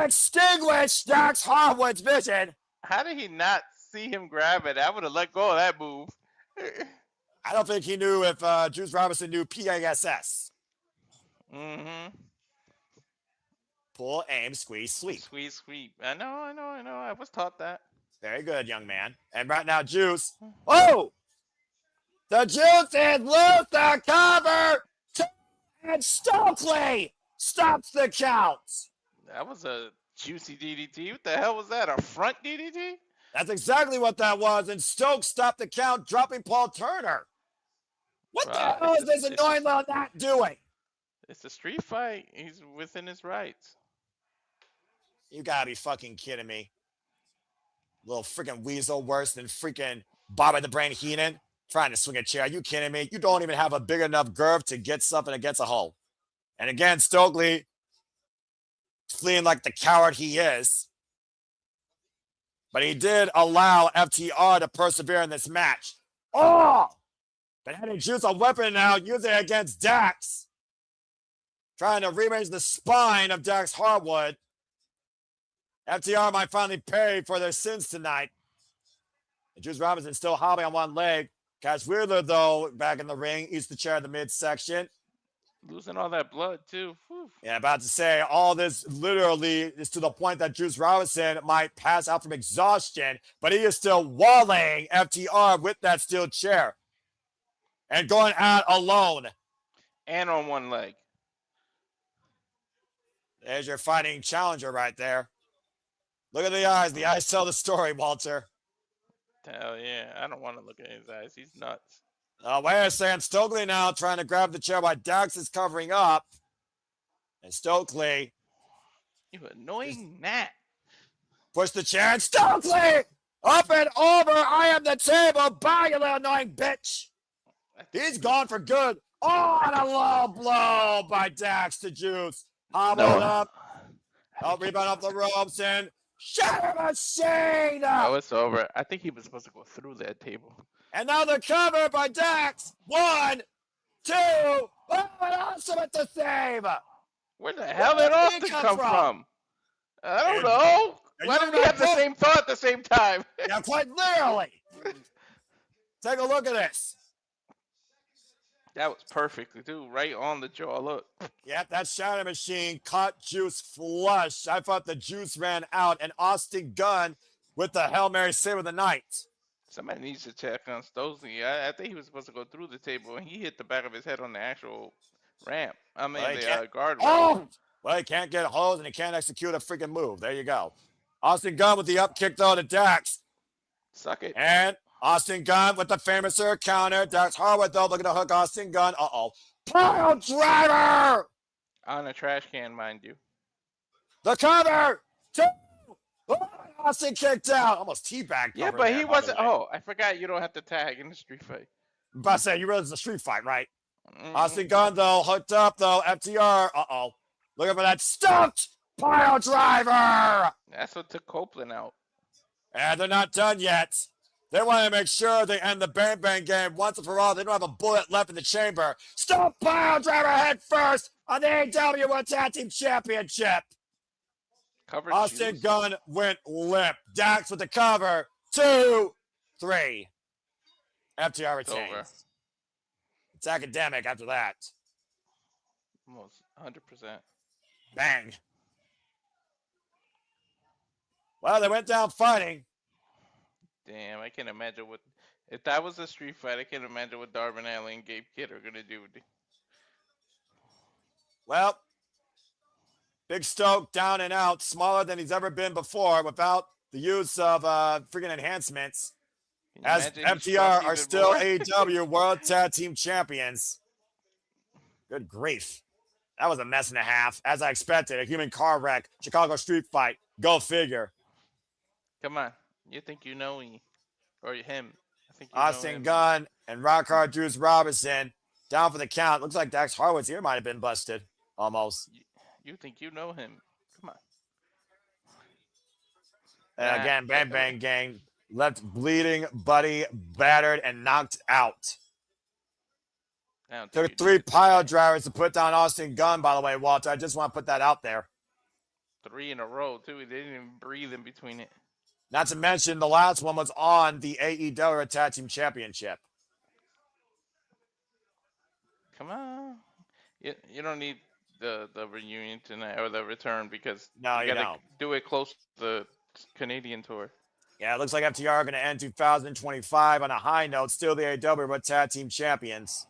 extinguish Dax Harwood's vision. How did he not see him grab it? I would have let go of that move. I don't think he knew if Juice Robinson knew PASS. Mm-hmm. Pull, aim, squeeze, sweep. Squeeze, sweep. I know. I was taught that. Very good, young man. And right now, Juice. Oh! The Juice is loose, the cover! And Stokely stops the count. That was a juicy DDT. What the hell was that? A front DDT? That's exactly what that was. And Stokes stopped the count, dropping Paul Turner. What the hell is this annoying little not doing? It's a street fight. He's within his rights. You gotta be fucking kidding me. Little freaking weasel worse than freaking Bobby the Brain Heenan trying to swing a chair. Are you kidding me? You don't even have a big enough girth to get something against a hole. And again, Stokely fleeing like the coward he is. But he did allow FTR to persevere in this match. Oh! But having Juice a weapon now, using it against Dax. Trying to rearrange the spine of Dax Harwood. FTR might finally pay for their sins tonight. And Juice Robinson still hobbling on one leg. Cash Wheeler, though, back in the ring, eats the chair in the midsection. Losing all that blood, too. Whew. Yeah, about to say, all this literally is to the point that Juice Robinson might pass out from exhaustion, but he is still walling FTR with that steel chair. And going out alone. And on one leg. There's your fighting challenger right there. Look at the eyes. The eyes tell the story, Walter. Hell yeah. I don't want to look at his eyes. He's nuts. Wait a second. Stokely now trying to grab the chair while Dax is covering up. And Stokely. You annoying gnat. Push the chair and Stokely! Up and over. I am the table. Bye, you little annoying bitch. He's gone for good. Oh, and a low blow by Dax to Juice. Hobbled up. Oh, rebound off the ropes and Shatter Machine! Oh, it's over. I think he was supposed to go through that table. And now the cover by Dax. 1, 2. Oh, and Austin with the save. Where the hell did Austin come from? I don't know. Why did we have the same thought at the same time? Yeah, quite literally. Take a look at this. That was perfect, too. Right on the jaw. Look. Yep, that Shatter Machine caught Juice flush. I thought the Juice ran out, and Austin Gunn with the Hail Mary save of the night. Somebody needs to check on Stokely. I think he was supposed to go through the table, and he hit the back of his head on the actual ramp. I mean, the guard. Oh! Well, he can't get holes, and he can't execute a freaking move. There you go. Austin Gunn with the up kick, though, to Dax. Suck it. And Austin Gunn with the famous counter. Dax Harwood, though, looking to hook Austin Gunn. Pile driver! On a trash can, mind you. The cover! 2! Austin kicked out. Almost teabag Yeah, cover but there, he by the wasn't. way. Oh, I forgot you don't have to tag in the street fight. But I say, you realize it's a street fight, right? Mm-hmm. Austin Gunn, though, hooked up, though. FTR. Uh-oh. Looking for that stuffed pile driver. That's what took Copeland out. And they're not done yet. They want to make sure they end the Bang Bang game once and for all. They don't have a bullet left in the chamber. Stuffed pile driver head first on the AEW World Tag Team Championship. Covered Austin shoes. Gunn went limp. Dax with the cover. 2, 3. FTR It's over. retains. It's academic after that. Almost 100%. Bang. Well, they went down fighting. Damn, I can't imagine what. If that was a street fight, I can't imagine what Darby Allin and Gabe Kidd are going to do. Well, Big Stoke down and out, smaller than he's ever been before without the use of freaking enhancements. As FTR are still AEW World Tag Team Champions. Good grief. That was a mess and a half. As I expected, a human car wreck, Chicago street fight. Go figure. Come on. You think you know me. Or him. I think you Austin know him. Gunn and Rockhard Drews Robinson down for the count. Looks like Dax Harwood's ear might have been busted. Almost. You think you know him. Come on. And again, Bang Bang Gang left bleeding, buddy, battered, and knocked out. Took 3 pile drivers to put down Austin Gunn, by the way, Walter. I just want to put that out there. 3 in a row, too. They didn't even breathe in between it. Not to mention the last one was on the AEW Tag Team Championship. Come on. You don't need the reunion tonight or the return because you gotta do it close to the Canadian tour. Yeah, it looks like FTR are going to end 2025 on a high note. Still the AEW World Tag Team Champions.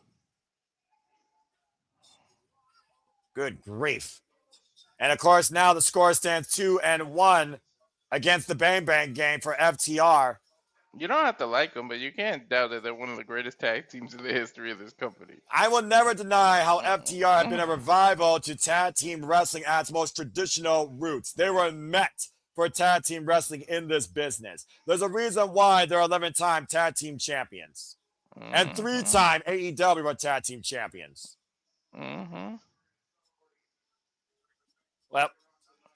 Good grief. And of course, now the score stands 2-1 against the Bang Bang Gang for FTR. You don't have to like them, but you can't doubt that they're one of the greatest tag teams in the history of this company. I will never deny how FTR have been a revival to tag team wrestling at its most traditional roots. They were meant for tag team wrestling in this business. There's a reason why they're 11-time tag team champions and 3-time AEW World Tag Team champions. Well,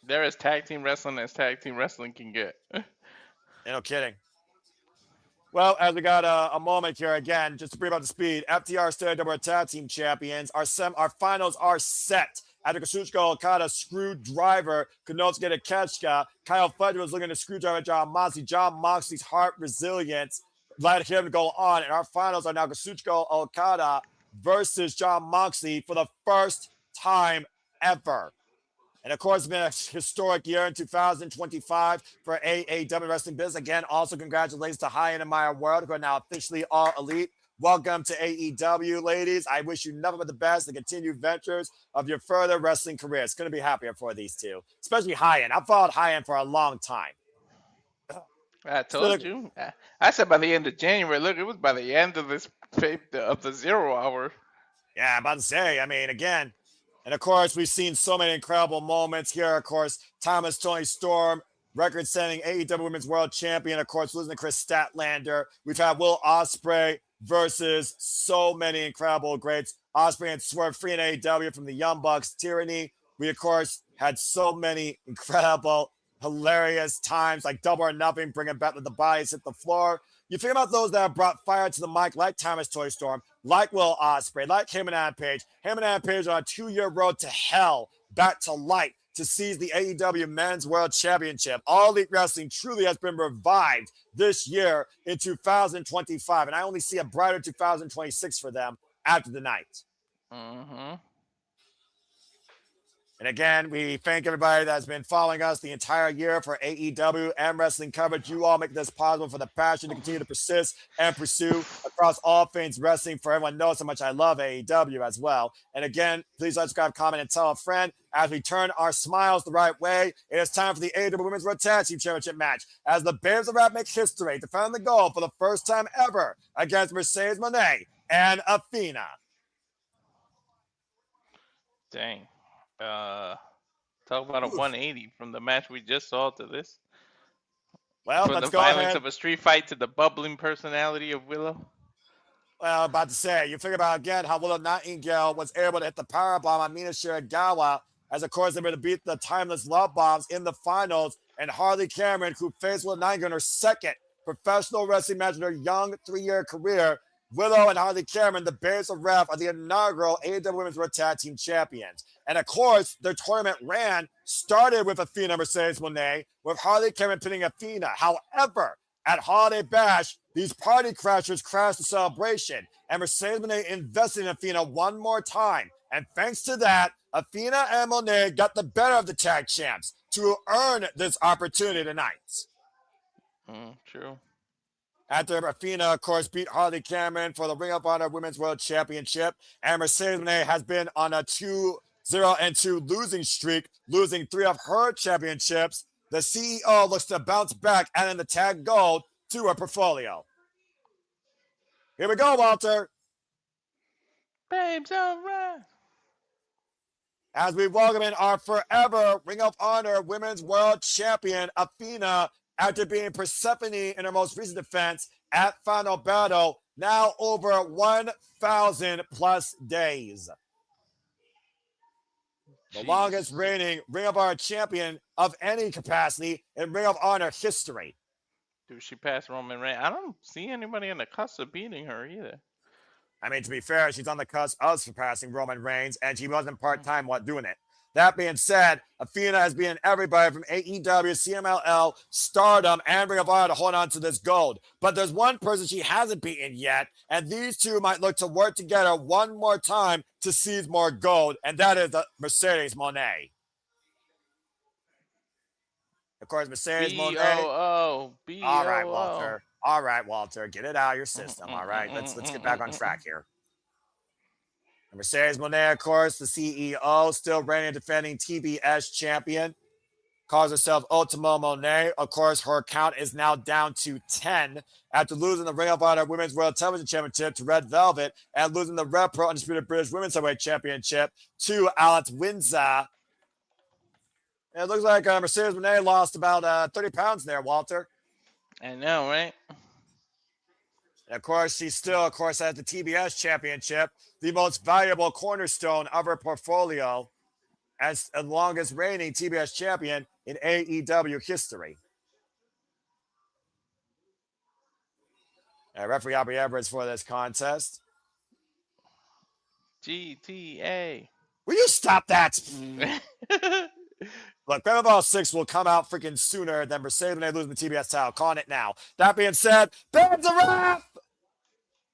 they're as tag team wrestling as tag team wrestling can get. No kidding. Well, as we got a moment here again, just to bring up to speed, FTR still AEW Tag Team champions. Our finals are set. After Kazuchika Okada screwdriver Konosuke Takeshita, Kyle Fletcher was looking to screwdriver John Moxley. John Moxley's heart resilience let him go on. And our finals are now Kazuchika Okada versus John Moxley for the first time ever. And of course, it's been a historic year in 2025 for AEW Wrestling Business. Again, also congratulations to Hyan and Maya World, who are now officially All Elite. Welcome to AEW, ladies. I wish you nothing but the best and continued ventures of your further wrestling careers. Couldn't be happier for these two, especially Hyan. I've followed Hyan for a long time. I told you. I said by the end of January. Look, it was by the end of the 0 hour. Yeah, I'm about to say. I mean, again, and of course, we've seen so many incredible moments here. Of course, Toni Storm, record-setting AEW Women's World Champion. Of course, losing to Chris Statlander. We've had Will Ospreay versus so many incredible greats. Ospreay and Swerve free in AEW from the Young Bucks. Tyranny. We, of course, had so many incredible, hilarious times like Double or Nothing, bringing back the bodies hit the floor. You think about those that have brought fire to the mic, like Toni Storm, like Will Ospreay, like him and Adam Page. Him and Adam Page are on a 2-year road to hell, back to light, to seize the AEW Men's World Championship. All Elite Wrestling truly has been revived this year in 2025, and I only see a brighter 2026 for them after the night. And again, we thank everybody that's been following us the entire year for AEW and wrestling coverage. You all make this possible for the passion to continue to persist and pursue across all things wrestling. For everyone knows how much I love AEW as well. And again, please subscribe, comment, and tell a friend. As we turn our smiles the right way, it is time for the AEW Women's World Tag Team Championship match. As the Babes of Rap make history, defending the gold for the first time ever against Mercedes Moné and Athena. Dang. Talk about a 180 from the match we just saw to this. Well, From let's the go violence ahead. of a street fight to the bubbling personality of Willow. Well, I'm about to say, you figure about again how Willow Nightingale was able to hit the power bomb on Mina Shiragawa, as of course they were to beat the Timeless Love Bombs in the finals, and Harley Cameron, who faced Willow Nightingale in her second professional wrestling match in her young 3-year career. Willow and Harley Cameron, the Bears of Ref, are the inaugural AEW Women's World Tag Team Champions. And of course, their tournament started with Athena Mercedes Moné, with Harley Cameron pinning Athena. However, at Holiday Bash, these party crashers crashed the celebration, and Mercedes Moné invested in Athena one more time. And thanks to that, Athena and Moné got the better of the tag champs to earn this opportunity tonight. True. After Athena, of course, beat Harley Cameron for the Ring of Honor Women's World Championship, and Mercedes Moné has been on a 2-0-2 losing streak, losing 3 of her championships. The CEO looks to bounce back, adding the tag gold to her portfolio. Here we go, Walter. Babes, all right. As we welcome in our forever Ring of Honor Women's World Champion, Athena, after being Persephone in her most recent defense at Final Battle, now over 1,000 plus days. The longest reigning Ring of Honor champion of any capacity in Ring of Honor history. Dude, she passed Roman Reigns. I don't see anybody on the cusp of beating her either. I mean, to be fair, she's on the cusp of surpassing Roman Reigns, and she wasn't part-time while doing it. That being said, Athena has beaten everybody from AEW, CMLL, Stardom, and Ring of Honor to hold on to this gold. But there's one person she hasn't beaten yet, and these two might look to work together one more time to seize more gold, and that is the Mercedes Moné. Of course, Mercedes Moné. B-O-O. All right, Walter. All right, Walter. Get it out of your system. All right, let's get back on track here. Mercedes Moné, of course, the CEO, still reigning and defending TBS champion. Calls herself Ultimo Moné. Of course, her count is now down to 10 after losing the Ring of Honor Women's World Television Championship to Red Velvet and losing the Red Pro Undisputed British Women's Heavyweight Championship to Alex Windsor. And it looks like Mercedes Moné lost about 30 pounds there, Walter. I know, right? And of course, she still, of course, has the TBS championship, the most valuable cornerstone of her portfolio as the longest reigning TBS champion in AEW history. Referee Aubrey Everett for this contest. GTA. Will you stop that? Look, Benerball 6 will come out freaking sooner than Mercedes Moné losing the TBS title. Calling it now. That being said, there's a wrap!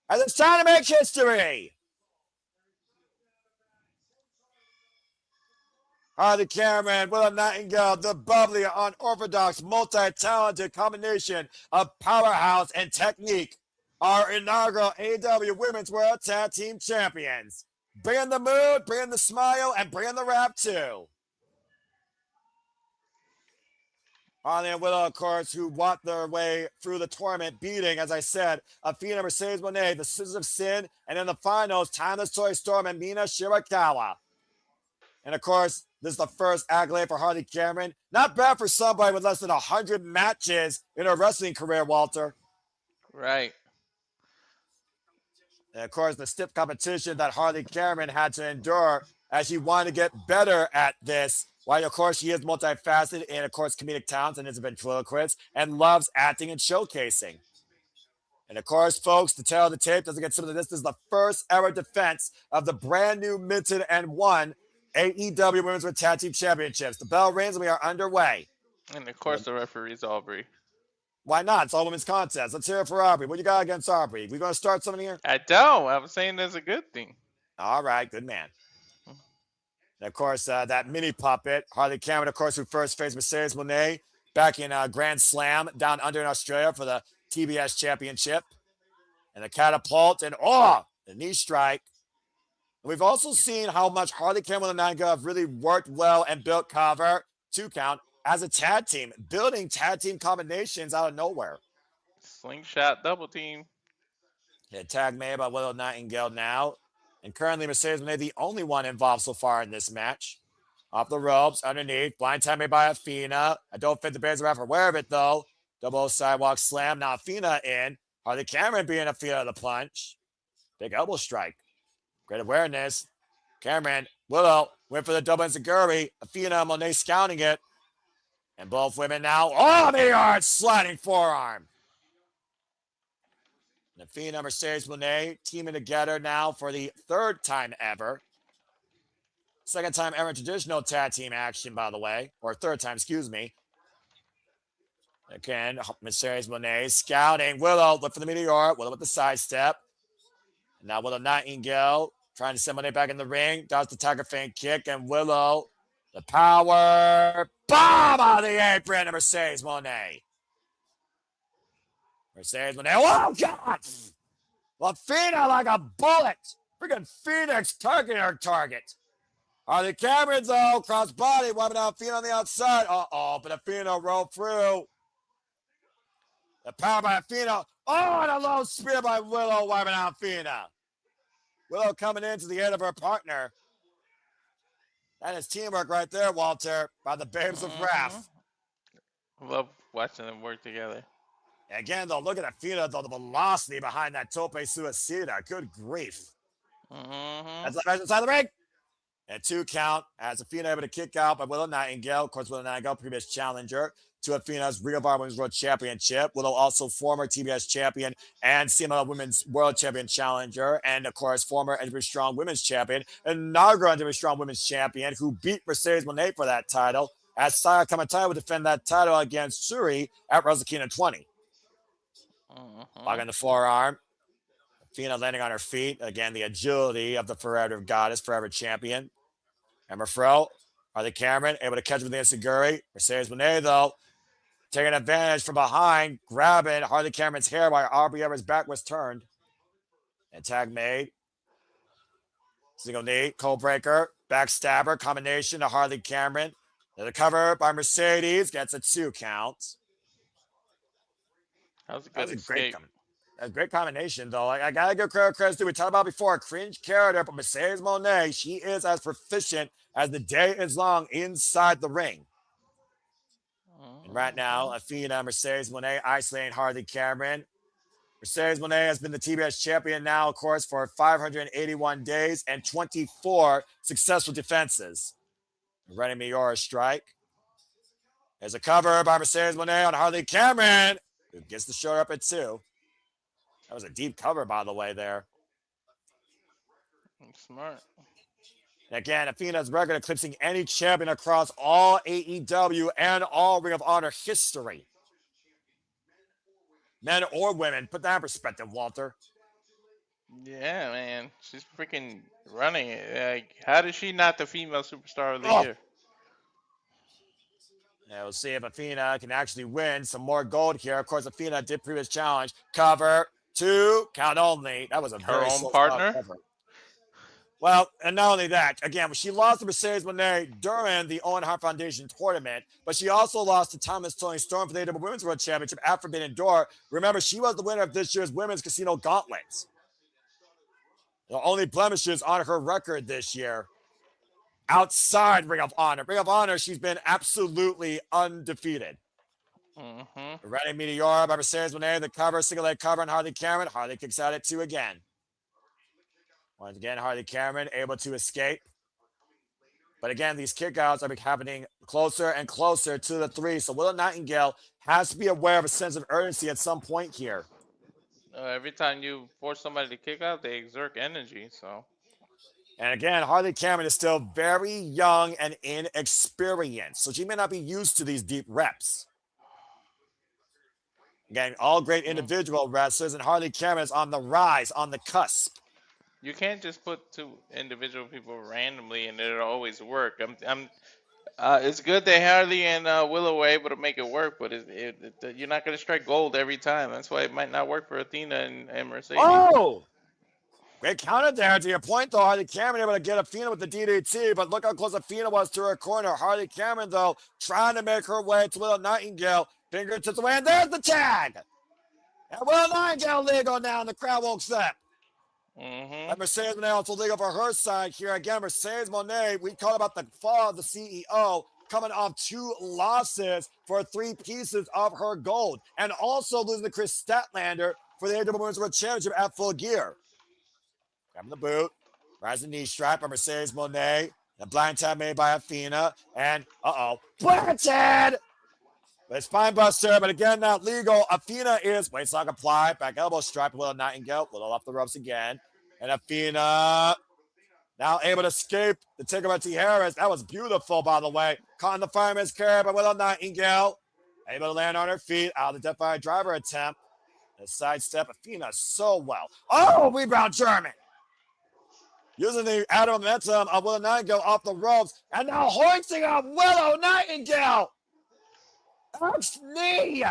And it's time to make history! Harley Cameron, Willow Nightingale, the bubbly, unorthodox, multi-talented combination of powerhouse and technique, our inaugural AEW Women's World Tag Team Champions. Bring the mood, bring the smile, and bring the rap too. Harley and Willow, of course, who walked their way through the tournament, beating, as I said, Athena Mercedes Moné, the Scissors of Sin, and in the finals, Timeless Toy Storm and Mina Shirakawa. And of course, this is the first accolade for Harley Cameron. Not bad for somebody with less than 100 matches in her wrestling career, Walter. Right. And of course, the stiff competition that Harley Cameron had to endure as she wanted to get better at this. While, of course, she is multifaceted and, of course, comedic talent and is a ventriloquist and loves acting and showcasing. And, of course, folks, the tale of the tape doesn't get similar to this. This is the first ever defense of the brand new minted and won AEW Women's World Tag Team Championships. The bell rings and we are underway. And, of course, the referee is Aubrey. Why not? It's all women's contest. Let's hear it for Aubrey. What you got against Aubrey? We going to start something here? I don't. I was saying that's a good thing. All right. Good man. And of course, that mini puppet, Harley Cameron, of course, who first faced Mercedes Moné back in Grand Slam down under in Australia for the TBS Championship. And the catapult and, the knee strike. And we've also seen how much Harley Cameron and Nightingale have really worked well and built cover, 2 count, as a tag team, building tag team combinations out of nowhere. Slingshot double team. Tag made by Willow Nightingale now. And currently, Mercedes Moné the only one involved so far in this match. Off the ropes, underneath, blind tag made by Athena. I don't think the Bears are aware of it, though. Double sidewalk slam. Now Athena in. Harley Cameron being Athena of the punch. Big elbow strike. Great awareness. Cameron, Willow went for the double enziguri. Athena, Monet scouting it. And both women now. Oh, they are sliding forearm. And Athena, Mercedes Monet teaming together now for the third time ever. Second time ever in traditional tag team action, by the way. Or third time, excuse me. Again, Mercedes Monet scouting. Willow, look for the meteor. Willow with the sidestep. And now Willow Nightingale trying to send Monet back in the ring. Does the Tiger Feint kick. And Willow, the power bomb on the apron to Mercedes Monet. Mercedes Monet. Oh, God! Athena like a bullet. Freaking Phoenix targeting her target. Harley Cameron, though, crossbody, wiping out Athena on the outside. Uh-oh, but Athena rolled through. The power by Athena. Oh, and a low spear by Willow, wiping out Athena. Willow coming into the aid of her partner. That is teamwork right there, Walter, by the Babes of Wrath. Love watching them work together. And again, though, look at Athena, though, the velocity behind that tope suicida. Good grief. That's the best inside the ring. And 2 count as Athena able to kick out by Willow Nightingale. Of course, Willow Nightingale, previous challenger to Athena's Ring of Honor Women's World Championship. Willow also former TBS champion and CMLL Women's World Champion challenger. And, of course, former NW Strong Women's Champion and inaugural NW Strong Women's Champion who beat Mercedes Monet for that title as Saya Kamatani would defend that title against Suri at Wrestle Kingdom 20. Lock the forearm. Athena landing on her feet. Again, the agility of the Forever Goddess, Forever Champion. Emma Fro, Harley Cameron, able to catch with the enziguri. Mercedes Monet, though, taking advantage from behind, grabbing Harley Cameron's hair while Aubrey Everett's back was turned. And tag made. Single knee, cold breaker, backstabber, combination to Harley Cameron. The cover by Mercedes gets a 2 count. That was a good escape. A great combination, though. I gotta give credit to. We talked about before, a cringe character, but Mercedes Monet, she is as proficient as the day is long inside the ring. And right now, Athena, Mercedes Monet, isolating Harley Cameron. Mercedes Monet has been the TBS champion now, of course, for 581 days and 24 successful defenses. Running Miura strike. There's a cover by Mercedes Monet on Harley Cameron, who gets the show up at 2. That was a deep cover, by the way, there. Smart. And again, Athena's record eclipsing any champion across all AEW and all Ring of Honor history. Men or women. Put that in perspective, Walter. Yeah, man. She's freaking running it. Like, how is she not the female superstar of the year? Yeah, we'll see if Athena can actually win some more gold here. Of course, Athena did previous challenge. Cover. 2 count only. That was a very her own partner. Cover. Well, and not only that, again, she lost to Mercedes Monet during the Owen Hart Foundation tournament, but she also lost to Toni Storm for the AEW Women's World Championship at Forbidden Door. Remember, she was the winner of this year's Women's Casino Gauntlet. The only blemishes on her record this year outside Ring of Honor. Ring of Honor, she's been absolutely undefeated. Ready Meteora by Mercedes Monet, the cover, single leg cover on Harley Cameron. Harley kicks out at 2 again. Once again, Harley Cameron able to escape. But again, these kickouts are happening closer and closer to the 3. So Willow Nightingale has to be aware of a sense of urgency at some point here. Every time you force somebody to kick out, they exert energy. So. And again, Harley Cameron is still very young and inexperienced. So she may not be used to these deep reps. Again, all great individual wrestlers, and Harley Cameron is on the rise, on the cusp. You can't just put 2 individual people randomly and it'll always work. It's good that Harley and Willow were able to make it work, but you're not going to strike gold every time. That's why it might not work for Athena and Mercedes. Oh! Great counter there. To your point, though, Harley Cameron able to get Athena with the DDT, but look how close Athena was to her corner. Harley Cameron, though, trying to make her way to Willow Nightingale. Fingertips away, and there's the tag! And Willow Nightingale legal now, and the crowd won't step. And Mercedes Monet also legal for her side here. Again, Mercedes Monet, we call about the fall of the CEO. coming off 2 losses for 3 pieces of her gold, and also losing to Chris Statlander for the AEW Women's World Championship at Full Gear. Grabbing the boot, rising knee strap by Mercedes Moné, a blind tap made by Athena, and planted! But it's spine buster, but again, not legal. Athena is waistlock applied, back elbow strike with a Nightingale, Willow off the ropes again, and Athena now able to escape the takeover by T. Harris. That was beautiful, by the way. Caught in the fireman's carry by Willow Nightingale. Able to land on her feet out of the Deathfire driver attempt. The sidestep Athena so well. Oh, rebound German. Using the added momentum of Willow Nightingale off the ropes. And now hoisting up Willow Nightingale. Knee.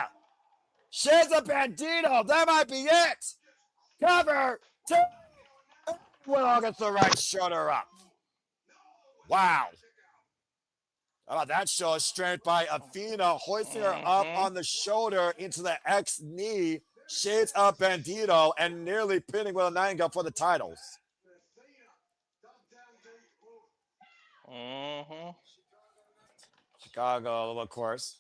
She's a bandito. That might be it. Cover. Willow gets the right shoulder up. Wow. How about that show of strength by Athena, hoisting her up on the shoulder into the X knee, shades up Bandito, and nearly pinning Willow Nightingale for the titles. Chicago, of course.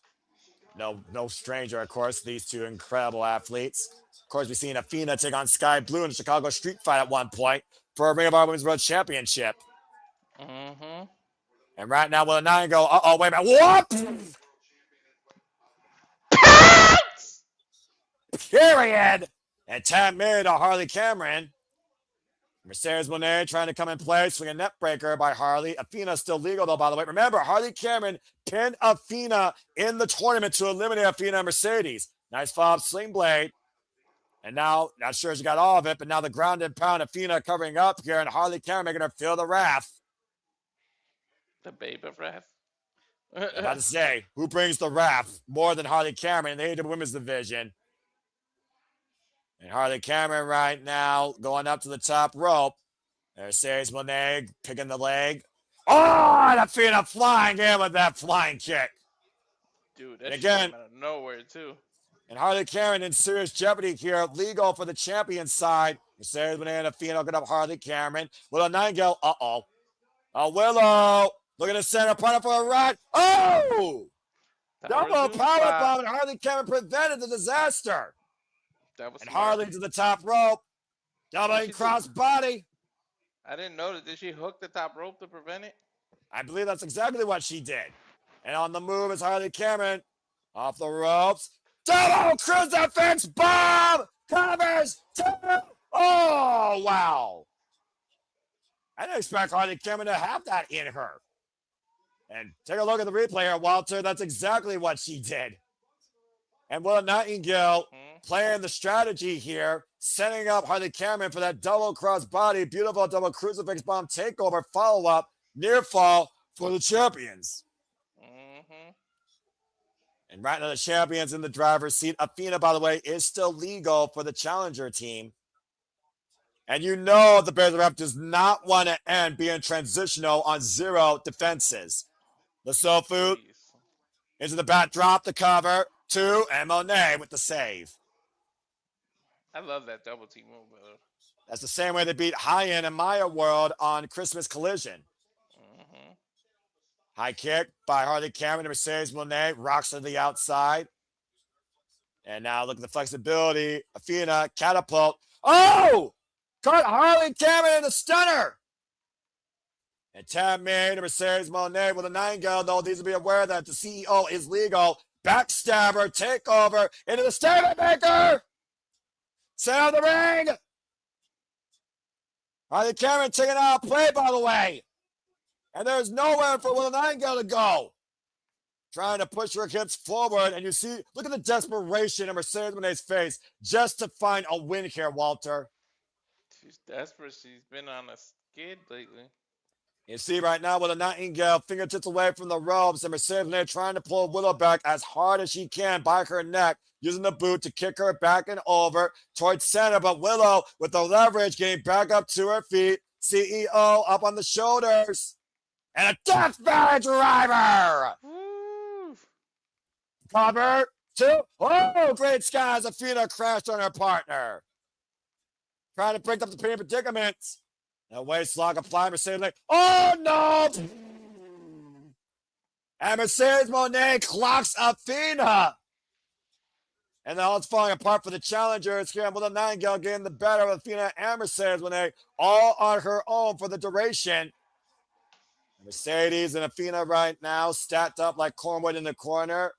No stranger, of course, these 2 incredible athletes. Of course, we've seen Athena take on Skye Blue in a Chicago street fight at one point for a Ring of Honor Women's World Championship. And right now, Willow Nightingale, wait a minute. What? Period. And tap mid to Harley Cameron. Mercedes Moné trying to come in play, swing a net breaker by Harley. Athena still legal, though, by the way. Remember, Harley Cameron pinned Athena in the tournament to eliminate Athena and Mercedes. Nice follow-up sling blade. And now, not sure she got all of it, but now the ground and pound Athena covering up here, and Harley Cameron making her feel the wrath. The babe of wrath. I'm about to say, who brings the wrath more than Harley Cameron in the AEW Women's Division? And Harley Cameron right now going up to the top rope. There's Mercedes Moné picking the leg. Oh, and Athena flying in with that flying kick. Dude, that again, came out of nowhere, too. And Harley Cameron in serious jeopardy here. Legal for the champion side. Mercedes Moné and Athena looking up Harley Cameron. Willow Nightingale. Willow looking to center partner for a ride. Oh! Double powerbomb, and Harley Cameron prevented the disaster. That was and smart. Harley to the top rope. Doubling cross body. I didn't notice. Did she hook the top rope to prevent it? I believe that's exactly what she did. And on the move is Harley Cameron. Off the ropes. Double Cruz defense bomb. Covers. Oh, wow. I didn't expect Harley Cameron to have that in her. And take a look at the replay here, Walter. That's exactly what she did. And Willow Nightingale playing the strategy here, setting up Harley Cameron for that double cross body, beautiful double crucifix bomb takeover follow-up, near fall for the champions. And right now the champions in the driver's seat. Athena, by the way, is still legal for the challenger team. And you know the Bears rep does not want to end being transitional on 0 defenses. The soul food into the bat drop, the cover, 2, and Monet with the save. I love that double team move, brother. That's the same way they beat Hyan and Maya World on Christmas Collision. High kick by Harley Cameron to Mercedes Monet, rocks to the outside. And now look at the flexibility. Athena, catapult. Oh! Caught Harley Cameron in the stunner. And tap made to Mercedes Monet with a Nightingale. Though these will be aware that the CEO is legal. Backstabber, takeover into the statement maker. Set out the ring. Harley Cameron taking out play, by the way. And there's nowhere for Willow Nightingale to go. Trying to push her hips forward. And you see, look at the desperation in Mercedes Monet's face just to find a win here, Walter. She's desperate. She's been on a skid lately. You see right now Willow Nightingale fingertips away from the ropes, and Mercedes Monet trying to pull Willow back as hard as she can by her neck, using the boot to kick her back and over towards center. But Willow, with the leverage, getting back up to her feet. CEO up on the shoulders. And a Death Valley driver. Cover 2. Oh, great skies. Athena crashed on her partner. Trying to break up the pain predicaments. A waist lock applied. Mercedes like, oh no! And Mercedes Moné clocks Athena. And now it's falling apart for the challengers here. Willow Nightingale getting the better of Athena and Mercedes Moné all on her own for the duration. Mercedes and Athena right now stacked up like cornwood in the corner.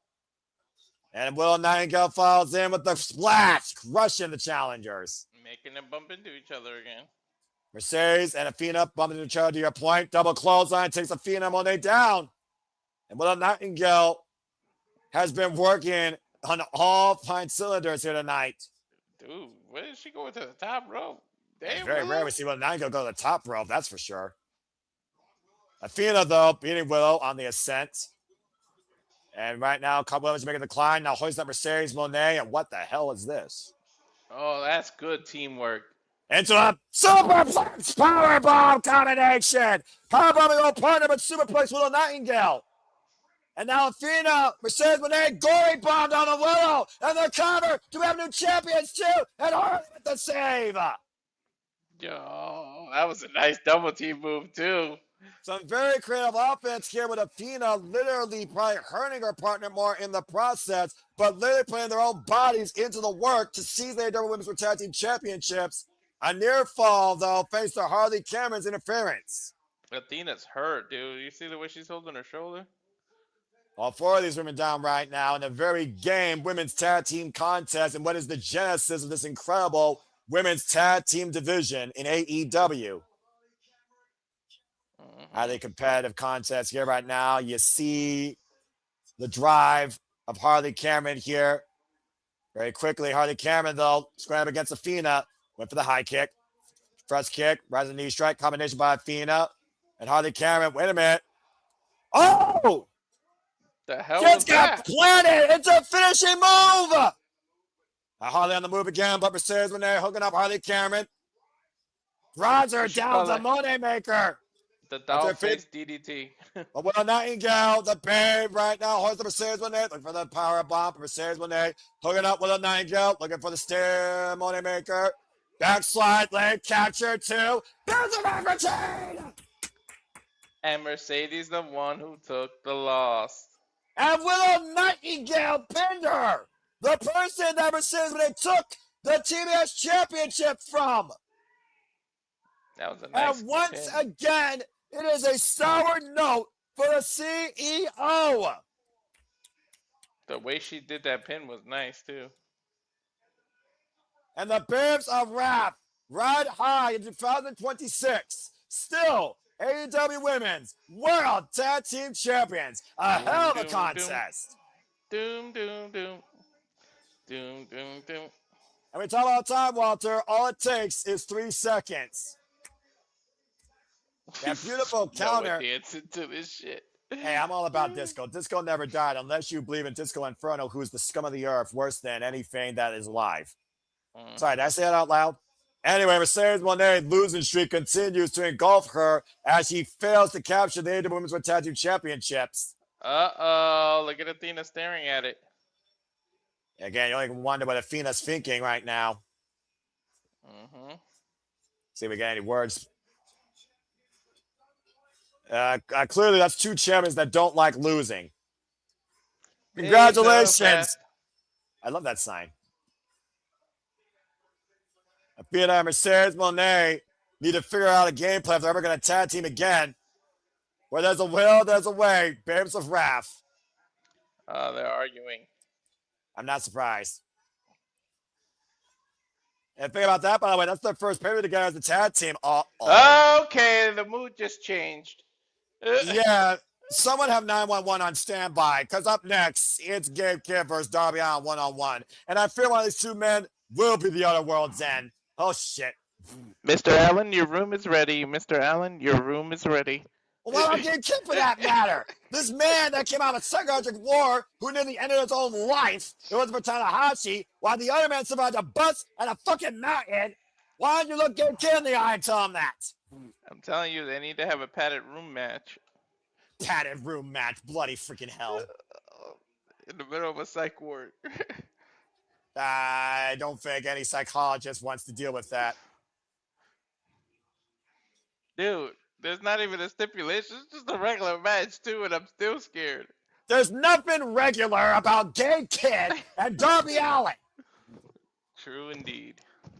And Willow Nightingale follows in with the splash, crushing the challengers. Making them bump into each other again. Mercedes and Athena bumping into each other to your point. Double clothesline takes Athena and Moné down. And Willow Nightingale has been working on all fine cylinders here tonight. Dude, where did she go to the top rope? Damn, Very Willow. rare we see Willow Nightingale go to the top rope, that's for sure. Athena, though, beating Willow on the ascent. And right now, Williams making the climb. Now hoisting up Mercedes Moné. And what the hell is this? Oh, that's good teamwork. Into a superplex powerbomb combination. Powerbombing old partner, but superplex Willow Nightingale. And now Athena, Mercedes Moné, gory bombed on the Willow. And the cover. Do we have new champions too? And Harley with the save. Yo, that was a nice double team move too. Some very creative offense here with Athena literally probably hurting her partner more in the process, but literally putting their own bodies into the work to seize the AEW Women's Tag Team Championships. A near fall, though, thanks to Harley Cameron's interference. Athena's hurt, dude. You see the way she's holding her shoulder? All four of these women down right now in a very game women's tag team contest. And what is the genesis of this incredible women's tag team division in AEW? Highly competitive contest here right now. You see the drive of Harley Cameron here. Very quickly, Harley Cameron, though, scrambled against Athena. Went for the high kick. First kick, rising knee strike, combination by Athena. And Harley Cameron, wait a minute. Oh! The hell Just was got that? planted. It's a finishing move. Harley on the move again, but Mercedes Moné hooking up Harley Cameron. Drives her down to Moné Maker. The dog face DDT. But Willow Nightingale, the babe right now, hoists the Mercedes Moné, looking for the power bomb. Mercedes Moné hooking up Willow Nightingale, looking for the stair Moné Maker. Backslide, leg capture two. There's a back retain. And Mercedes the one who took the loss. And Willow Nightingale pinned her. The person that Mercedes Moné took the TBS championship from. That was a nice And once pin. again, it is a sour note for the CEO. The way she did that pin was nice too. And the Babes of Wrath ride high in 2026. Still, AEW Women's World Tag Team Champions. A hell of a contest. Doom, doom, doom. Doom, doom, doom. And we talk about time, Walter. All it takes is 3 seconds. That beautiful counter. Dancing to this shit. Hey, I'm all about disco. Disco never died unless you believe in Disco Inferno, who's the scum of the earth, worse than anything that is alive. Sorry, did I say that out loud? Anyway, Mercedes Moné losing streak continues to engulf her as she fails to capture the AEW Women's World Tag Team Championships. Uh-oh, look at Athena staring at it. Again, you only can wonder what Athena's thinking right now. See if we get any words. Clearly, that's two champions that don't like losing. Congratulations. I love that sign. Athena and Mercedes Moné need to figure out a game plan if they're ever going to tag team again. Where there's a will, there's a way. Babes of Wrath. They're arguing. I'm not surprised. And think about that, by the way, that's their first pay together as a tag team. Okay, the mood just changed. Yeah, someone have 911 on standby, because up next, it's Gabe Kidd versus Darby on one-on-one. And I fear one of these two men will be the other world's end. Oh, shit. Mr. Allin, your room is ready. Mr. Allin, your room is ready. Well, why not Gabe Kidd for that matter? This man that came out of psychiatric war, who nearly ended his own life, it wasn't for Tanahashi, while the other man survived a bus and a fucking mountain. Why don't you look Gabe Kidd in the eye and tell him that? I'm telling you, they need to have a padded room match. Padded room match, bloody freaking hell. In the middle of a psych ward. I don't think any psychologist wants to deal with that. Dude, There's not even a stipulation. It's just a regular match too, and I'm still scared. There's nothing regular about Gabe Kidd and Darby Allin. True indeed.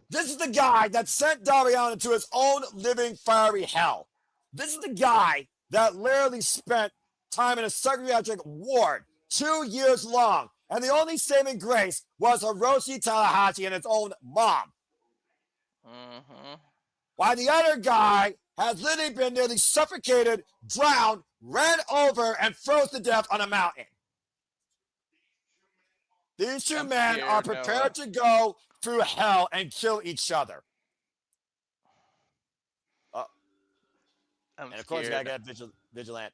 This is the guy that sent Darby Allin into his own living fiery hell. This is the guy that literally spent time in a psychiatric ward 2 years long, and the only saving grace was Hiroshi Tanahashi and his own mom. While the other guy has literally been nearly suffocated, drowned, ran over, and froze to death on a mountain. These two men are prepared to go through hell and kill each other. And of course, you gotta get vigilant.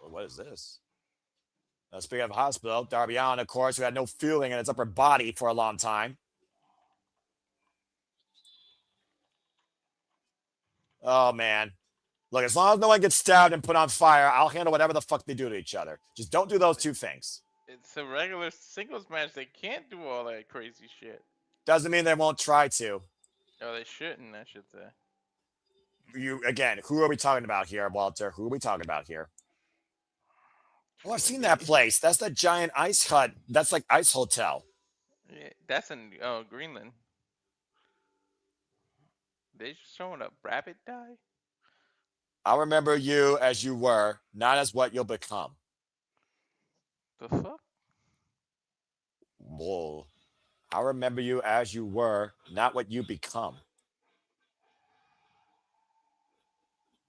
What is this? Speaking of hospital, Darby Allin, of course, who had no feeling in his upper body for a long time. Oh, man. Look, as long as no one gets stabbed and put on fire, I'll handle whatever the fuck they do to each other. Just don't do those two things. It's a regular singles match. They can't do all that crazy shit. Doesn't mean they won't try to. Oh, they shouldn't, I should say. Again, who are we talking about here, Walter? Who are we talking about here? Oh, I've seen that place. That's that giant ice hut. That's like Ice Hotel. Yeah, that's in Greenland. They showing a rabbit die? I'll remember you as you were, not as what you'll become. The fuck? Whoa. I'll remember you as you were, not what you become.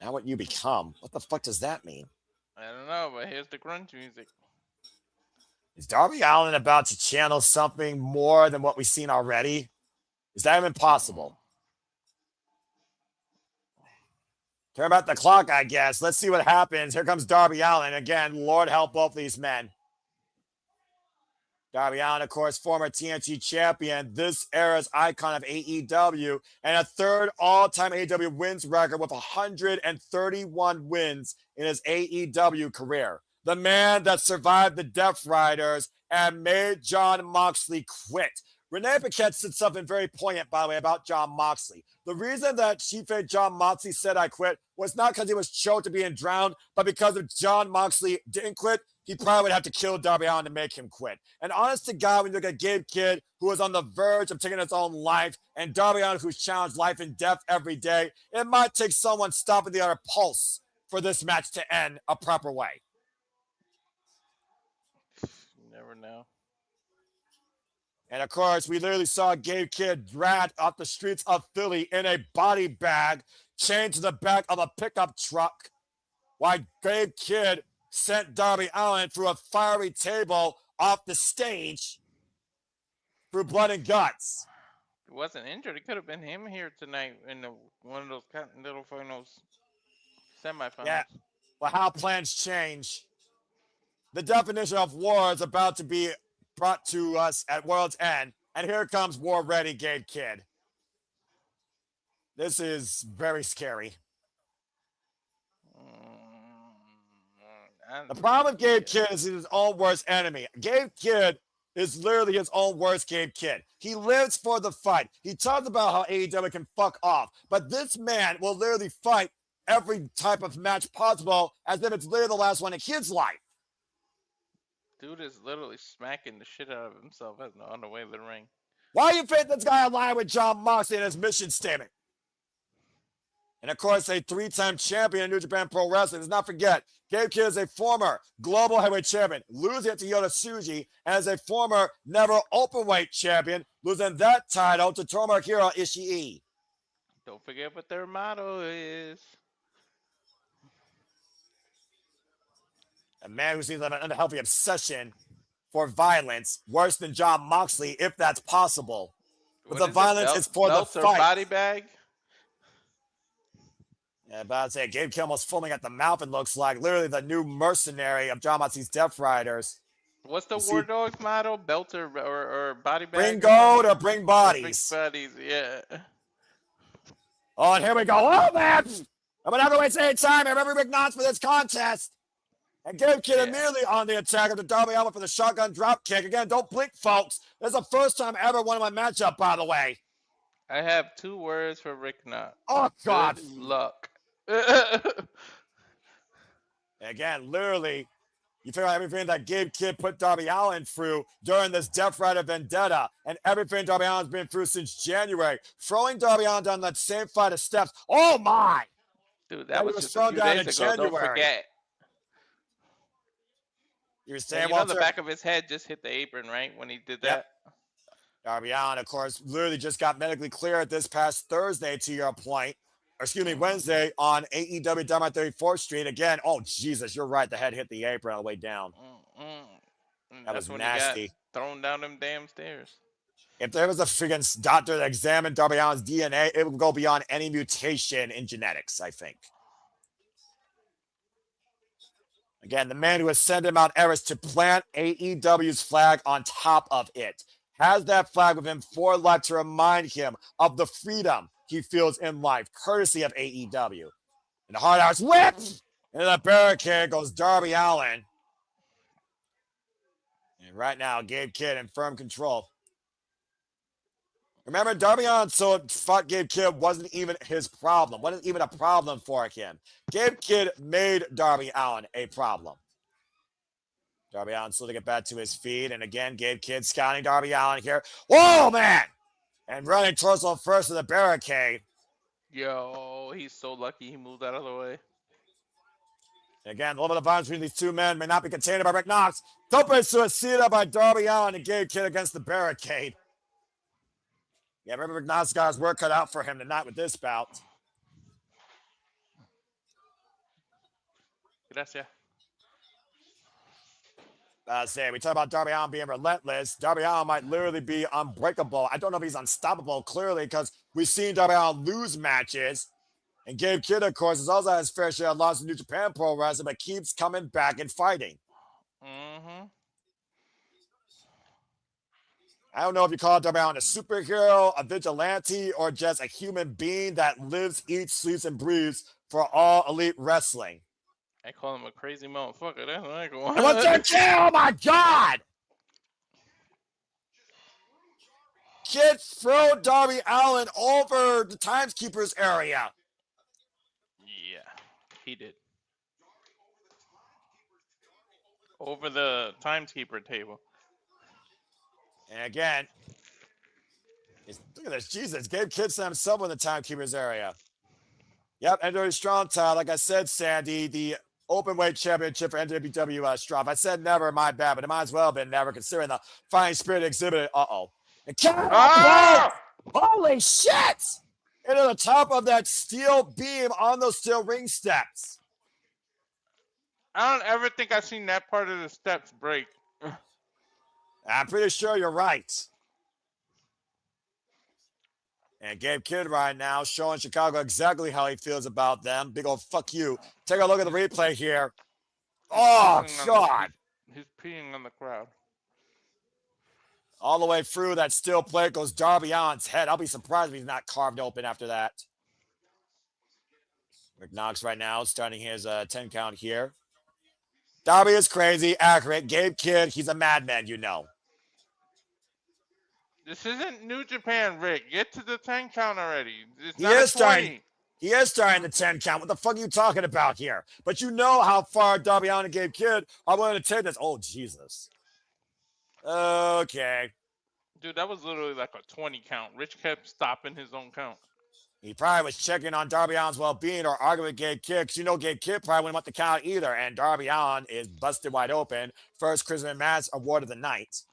Not what you become. What the fuck does that mean? I don't know, but here's the grunge music. Is Darby Allin about to channel something more than what we've seen already? Is that even possible? Turn back the clock, I guess. Let's see what happens. Here comes Darby Allin. Again, Lord help both these men. Darby Allin, of course, former TNT champion, this era's icon of AEW, and a third all-time AEW wins record with 131 wins in his AEW career. The man that survived the Death Riders and made Jon Moxley quit. Renee Paquette said something very poignant, by the way, about Jon Moxley. The reason that she felt Jon Moxley said I quit was not because he was choked to being drowned, but because if Jon Moxley didn't quit, he probably would have to kill Darby Allin to make him quit. And honest to God, when you look at Gabe Kidd, who was on the verge of taking his own life, and Darby Allin, who's challenged life and death every day, it might take someone stopping the other pulse for this match to end a proper way. You never know. And of course, we literally saw Gabe Kidd dragged off the streets of Philly in a body bag, chained to the back of a pickup truck, while Gabe Kidd sent Darby Allin through a fiery table off the stage through blood and guts. If he wasn't injured, it could have been him here tonight in one of those Continental finals, semifinals. Yeah, well, how plans change. The definition of war is about to be brought to us at World's End, and here comes War Ready Gabe Kidd. This is very scary. The problem with Gabe Kidd is he's his own worst enemy. Gabe Kidd is literally his own worst Gabe Kidd. He lives for the fight. He talks about how AEW can fuck off, but this man will literally fight every type of match possible as if it's literally the last one in his life. Dude is literally smacking the shit out of himself on the way to the ring. Why do you think this guy aligned with Jon Moxley in his mission statement? And of course, a three-time champion in New Japan Pro Wrestling. Let's not forget, Gabe Kidd is a former global heavyweight champion, losing it to Yota Tsuji, and is a former never openweight champion, losing that title to Tomohiro Ishii. Don't forget what their motto is. A man who seems to have an unhealthy obsession for violence, worse than Jon Moxley, if that's possible. But the violence is for the fight. Body bag? Yeah, about to say, Gabe Kidd almost foaming at the mouth, it looks like. Literally the new mercenary of Jon Moxley's Death Riders. What's the War Dogs motto? Belt or body bag? Bring gold or bring bodies. Bring bodies, yeah. Oh, and here we go. Oh, man! I'm an heavyweight same time. I remember Rick Knox for this contest. And Gabe Kidd immediately on the attack after Darby Allin for the shotgun drop kick. Again, don't blink, folks. This is the first time ever won my matchup, by the way. I have 2 words for Rick Knox. Oh, God. Good luck. Again, literally, you figure out everything that Gabe Kidd put Darby Allin through during this Death Rider vendetta and everything Darby Allin's been through since January. Throwing Darby Allin down that same flight of steps. Oh, my. Dude, that was was just a thrown few down days in ago. Don't January. forget. You were Yeah, saying, you know Walter? the back of his head just hit the apron, right? When he did that? Darby Allin, of course, literally just got medically cleared this past Thursday, to your point. Or excuse me, Wednesday on AEW Dynamite 34th Street. Again, oh, Jesus, you're right. The head hit the apron on the way down. That That's was when nasty. he got thrown down them damn stairs. If there was a freaking doctor that examined Darby Allin's DNA, it would go beyond any mutation in genetics, I think. Again, the man who ascended Mount Everest to plant AEW's flag on top of it has that flag with him for life to remind him of the freedom he feels in life, courtesy of AEW. And the Hard House whips into the barricade goes Darby Allin. And right now, Gabe Kidd in firm control. Remember, Darby Allin fought Gabe Kidd wasn't even his problem. Wasn't even a problem for him. Gabe Kidd made Darby Allin a problem. Darby Allin slowly get back to his feet. And again, Gabe Kidd scouting Darby Allin here. Whoa, man! And running torso first to the barricade. Yo, he's so lucky he moved out of the way. And again, a little bit of violence between these two men may not be contained by Rick Knox. Tope suicida by Darby Allin and Gabe Kidd against the barricade. Yeah, remember Rick Knox got his work cut out for him tonight with this bout. Gracias. We talk about Darby Allin being relentless. Darby Allin might literally be unbreakable. I don't know if he's unstoppable, clearly, because we've seen Darby Allin lose matches. And Gabe Kidd, of course, has also had his fair share of losses in New Japan Pro Wrestling, but keeps coming back and fighting. Mm-hmm. I don't know if you call Darby Allin a superhero, a vigilante, or just a human being that lives, eats, sleeps, and breathes for all elite wrestling. I call him a crazy motherfucker. That's what I call him. And what's that kill? Oh my God! Kidd throw Darby Allin over the Timekeeper's area. Yeah, he did. Over the timekeeper table. And again, look at this. Jesus, Gabe Kidd sent himself in the Timekeeper's area. Yep, NWA Strong title. Like I said, Sandy, the Openweight Championship for NWA Strong. I said never, my bad, but it might as well have been never, considering the Fighting Spirit exhibited. Uh-oh. And holy shit! Into the top of that steel beam on those steel ring steps. I don't ever think I've seen that part of the steps break. I'm pretty sure you're right. And Gabe Kidd right now showing Chicago exactly how he feels about them. Big old fuck you. Take a look at the replay here. Oh, God. He's peeing on the crowd. All the way through that steel plate goes Darby Allin's head. I'll be surprised if he's not carved open after that. Rick Knox right now starting his 10 count here. Darby is crazy, accurate. Gabe Kidd, he's a madman, you know. This isn't New Japan, Rick. Get to the 10 count already. It's He not is a 20. He is starting the 10 count. What the fuck are you talking about here? But you know how far Darby Allin and Gabe Kidd are willing to take this. Oh, Jesus. Okay. Dude, that was literally like a 20 count. Rich kept stopping his own count. He probably was checking on Darby Allin's well-being or arguing with Gabe Kidd, because you know Gabe Kidd probably wouldn't want the count either, and Darby Allin is busted wide open. First Christmas match award of the night.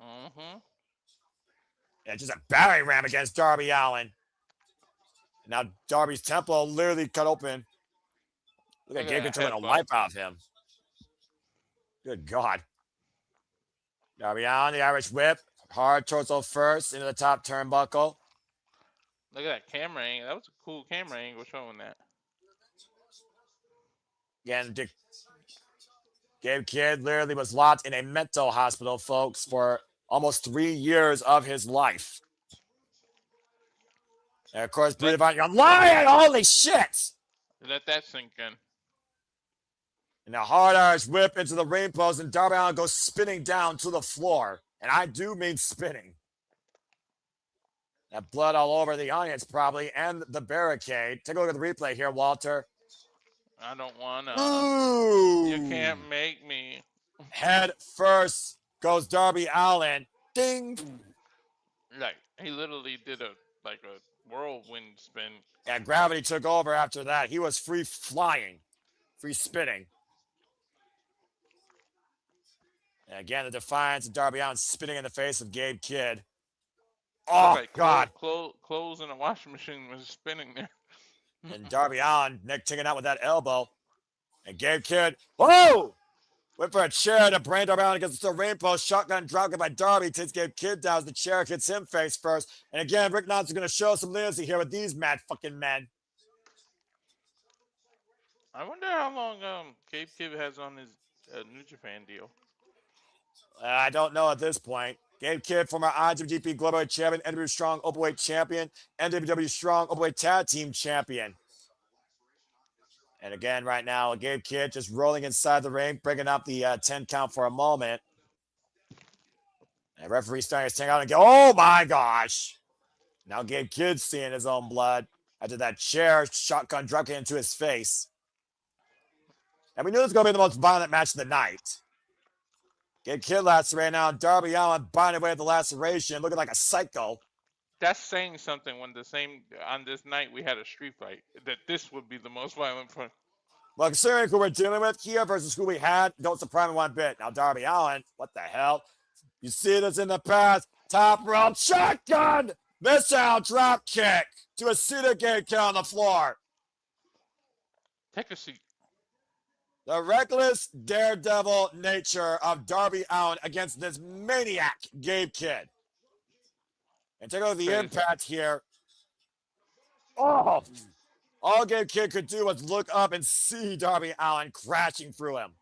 Mm-hmm. Yeah, just a battering ram against Darby Allin. Now Darby's temple literally cut open. Look at Gabe controlling a wipe out of him. Good God. Darby Allin, the Irish whip. Hard torso first into the top turnbuckle. Look at that camera angle. That was a cool camera angle showing that. Again, Gabe Kidd literally was locked in a mental hospital, folks, for almost 3 years of his life. And of course, you're lying! Holy shit! Let that sink in. And a hard Irish whip into the ring post, and Darby Allin goes spinning down to the floor. And I do mean spinning. That blood all over the audience probably and the barricade. Take a look at the replay here, Walter. I don't wanna. You Ooh. can't make me. Head first goes Darby Allin. Ding. Like he literally did a whirlwind spin. Yeah, gravity took over after that. He was free flying, free spinning. And again, the defiance of Darby Allin spinning in the face of Gabe Kidd. Looked Oh, like God. clothes in a washing machine was spinning there. And Darby Allin, Nick taking out with that elbow. And Gabe Kidd, whoa! Went for a chair to brain Darby Allin against the ring post. Shotgun drop by Darby takes Gabe Kidd down as the chair hits him face first. And again, Rick Knox is going to show some leniency here with these mad fucking men. I wonder how long Gabe Kidd has on his New Japan deal. I don't know at this point. Gabe Kidd, former IWGP Global Champion, NWW Strong Openweight Champion, NWW Strong Openweight Tag Team Champion. And again, right now, Gabe Kidd just rolling inside the ring, breaking up the 10 count for a moment. And referee starting to stand out and go, oh my gosh. Now Gabe Kidd's seeing his own blood after that chair shotgun drop into his face. And we knew this was going to be the most violent match of the night. Gabe Kidd lacerated now. Darby Allin binding away at the laceration, looking like a psycho. That's saying something when on this night we had a street fight. That this would be the most violent fight. Well, considering who we're dealing with here versus who we had, don't surprise me one bit. Now, Darby Allin, what the hell? You see this in the past. Top rope shotgun. Missile drop kick to a seated Gabe Kidd on the floor. Take a seat. The reckless daredevil nature of Darby Allin against this maniac Gabe Kidd. And take a look at the impact here. Oh! All Gabe Kidd could do was look up and see Darby Allin crashing through him.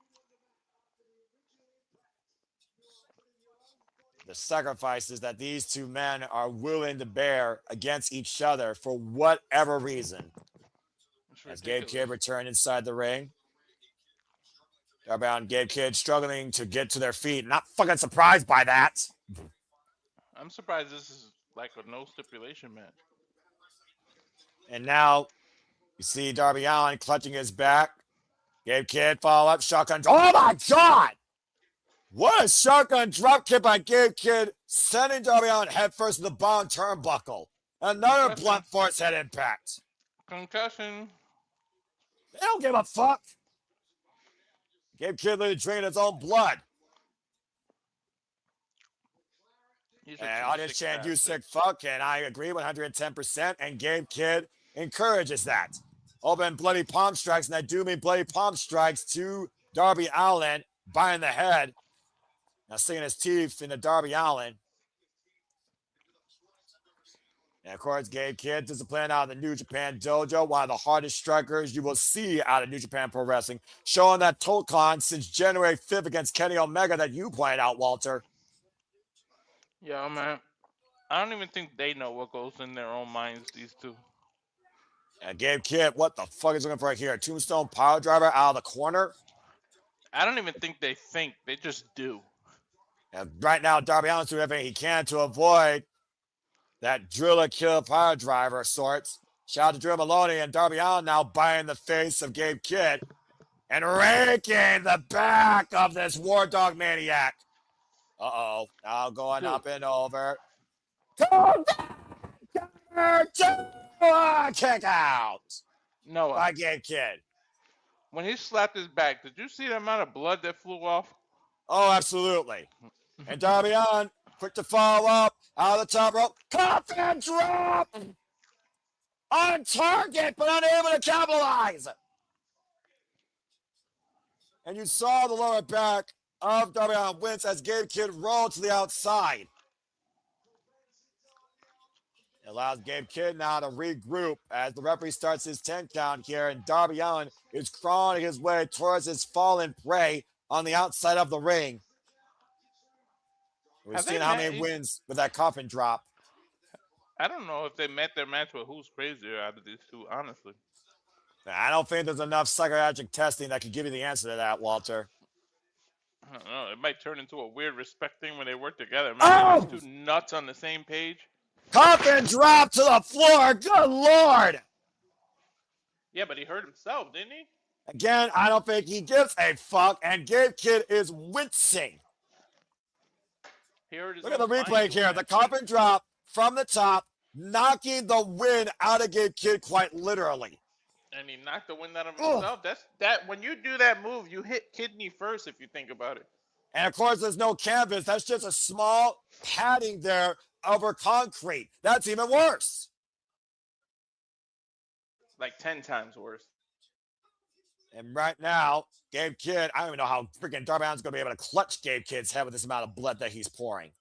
The sacrifices that these two men are willing to bear against each other for whatever reason. As Gabe Kidd returned inside the ring. Darby Allin and Gabe Kidd struggling to get to their feet. Not fucking surprised by that. I'm surprised this is like a no stipulation match. And now you see Darby Allin clutching his back. Gabe Kidd follow up shotgun. Oh my God! What a shotgun drop kick by Gabe Kidd, sending Darby Allin headfirst to the bottom turnbuckle. Another blunt force head impact. Concussion. They don't give a fuck. Gabe Kidd literally drinking his own blood. And audience chant, you sick fuck, and I agree 110%, and Gabe Kidd encourages that. Open bloody palm strikes, and I do mean bloody palm strikes to Darby Allin, behind the head. Now sinking his teeth into Darby Allin. And of course, Gabe Kidd disciplined out of the New Japan Dojo, one of the hardest strikers you will see out of New Japan Pro Wrestling, showing that Tolkon since January 5th against Kenny Omega that you pointed out, Walter. Yeah, man. I don't even think they know what goes in their own minds, these two. And Gabe Kidd, what the fuck is looking for here? Tombstone power driver out of the corner. I don't even think they think. They just do. And right now, Darby Allin's doing everything he can to avoid that driller kill power driver of sorts. Shout out to Drew Maloney and Darby Allin now biting the face of Gabe Kidd and raking the back of this War Dog maniac. Uh-oh. Now going up and over. Kick out. No. By Gabe Kidd. When he slapped his back, did you see the amount of blood that flew off? Oh, absolutely. And Darby Allin, quick to follow up, out of the top rope, coffin drop! On target, but unable to capitalize. And you saw the lower back of Darby Allin wince as Gabe Kidd rolled to the outside. It allows Gabe Kidd now to regroup as the referee starts his 10 count here, and Darby Allin is crawling his way towards his fallen prey on the outside of the ring. We've seen how many wins with that coffin drop. I don't know if they met their match with who's crazier out of these two, honestly. I don't think there's enough psychiatric testing that could give you the answer to that, Walter. I don't know. It might turn into a weird respect thing when they work together. Imagine these two nuts on the same page. Coffin drop to the floor. Good Lord. Yeah, but he hurt himself, didn't he? Again, I don't think he gives a fuck, and Gabe Kidd is wincing. He hurt his Look at the own replay spine here. doing The that Coffin shit. drop from the top, knocking the wind out of Gabe Kidd quite literally. And he knocked the wind out of himself. That when you do that move, you hit kidney first if you think about it. And of course, there's no canvas. That's just a small padding there over concrete. That's even worse. Like 10 times worse. And right now, Gabe Kidd, I don't even know how freaking Darby Allin's going to be able to clutch Gabe Kidd's head with this amount of blood that he's pouring.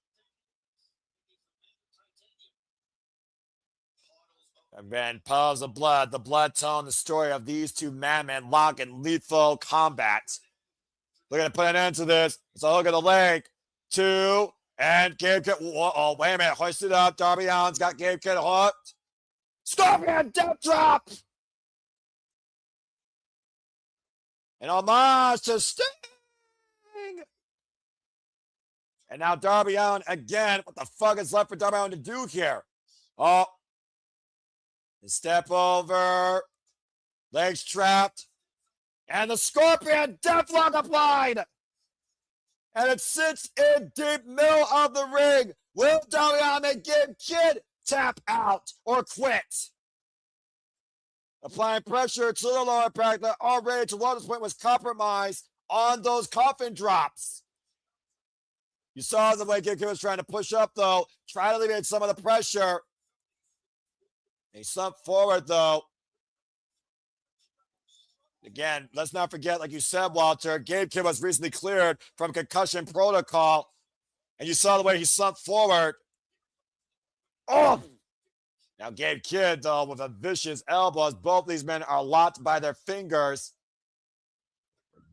And then puddles of blood, the blood telling the story of these two madmen locked in lethal combat. We're going to put an end to this. So look at the leg. 2, and Gabe Kidd. Oh, wait a minute. Hoist it up. Darby Allin's got Gabe Kidd hooked. Scorpion death drop. An homage to Sting. And now Darby Allin again. What the fuck is left for Darby Allin to do here? Oh. Step over. Legs trapped. And the Scorpion Deathlock applied. And it sits in deep middle of the ring. Will Darby Allin make Gabe Kidd tap out or quit? Applying pressure to the lower back that already to this point was compromised on those coffin drops. You saw the way Gabe Kidd was trying to push up, though, try to alleviate some of the pressure. He slumped forward, though. Again, let's not forget, like you said, Walter, Gabe Kidd was recently cleared from concussion protocol, and you saw the way he slumped forward. Oh! Now, Gabe Kidd, though, with a vicious elbow, as both these men are locked by their fingers.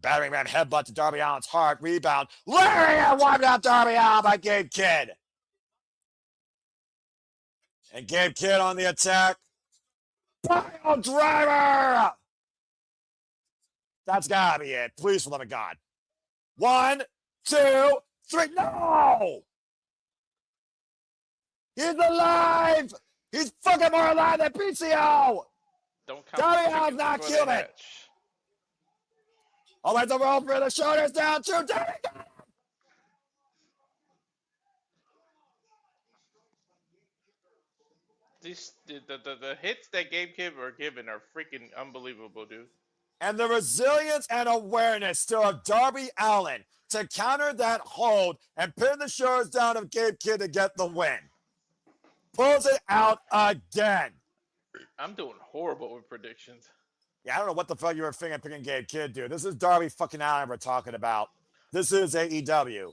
Battering ram headbutt to Darby Allin's heart. Rebound. Lariat wiped out Darby Allin by Gabe Kidd. And Gabe Kidd on the attack. Pile driver! That's gotta be it. Please, for the love of God. 1, 2, 3. No! He's alive! He's fucking more alive than PCO! Don't count Darby Allin's not human! Oh, wait, the rope for the shoulders down to Darby! The hits that Gabe Kidd are given are freaking unbelievable, dude. And the resilience and awareness still of Darby Allin to counter that hold and pin the shoulders down of Gabe Kidd to get the win. Pulls it out again. I'm doing horrible with predictions. Yeah, I don't know what the fuck you were thinking picking Gabe Kidd, dude. This is Darby fucking Allin we're talking about. This is AEW.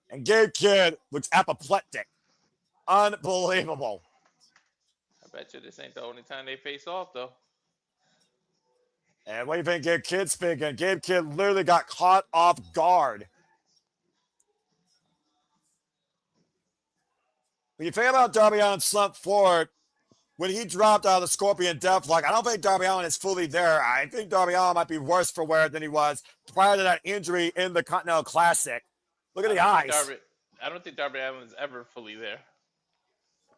And Gabe Kidd looks apoplectic. Unbelievable. I bet you this ain't the only time they face off, though. And what do you think Gabe Kidd's thinking? Gabe Kidd literally got caught off guard. When you think about Darby Allin slump forward, when he dropped out of the Scorpion Deathlock, I don't think Darby Allin is fully there. I think Darby Allin might be worse for wear than he was prior to that injury in the Continental Classic. Look at the eyes. I don't think Darby Allin is ever fully there.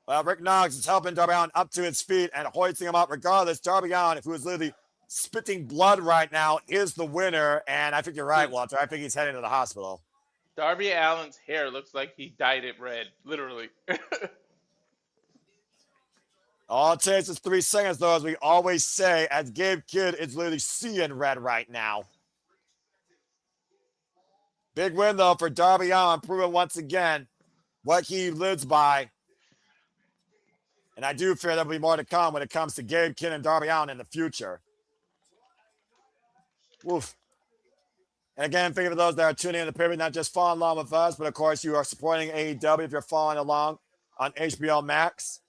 Well, Rick Knox is helping Darby Allin up to his feet and hoisting him up regardless. Darby Allin, who is literally spitting blood right now, is the winner. And I think you're right, Walter. I think he's heading to the hospital. Darby Allin's hair looks like he dyed it red, literally. All it takes is 3 seconds, though, as we always say, as Gabe Kidd is literally seeing red right now. Big win, though, for Darby Allin, proving once again what he lives by. And I do fear there'll be more to come when it comes to Gabe Kidd and Darby Allin in the future. Woof. And again, thank you for those that are tuning in to the pay-per-view, not just following along with us, but of course you are supporting AEW if you're following along on HBO Max.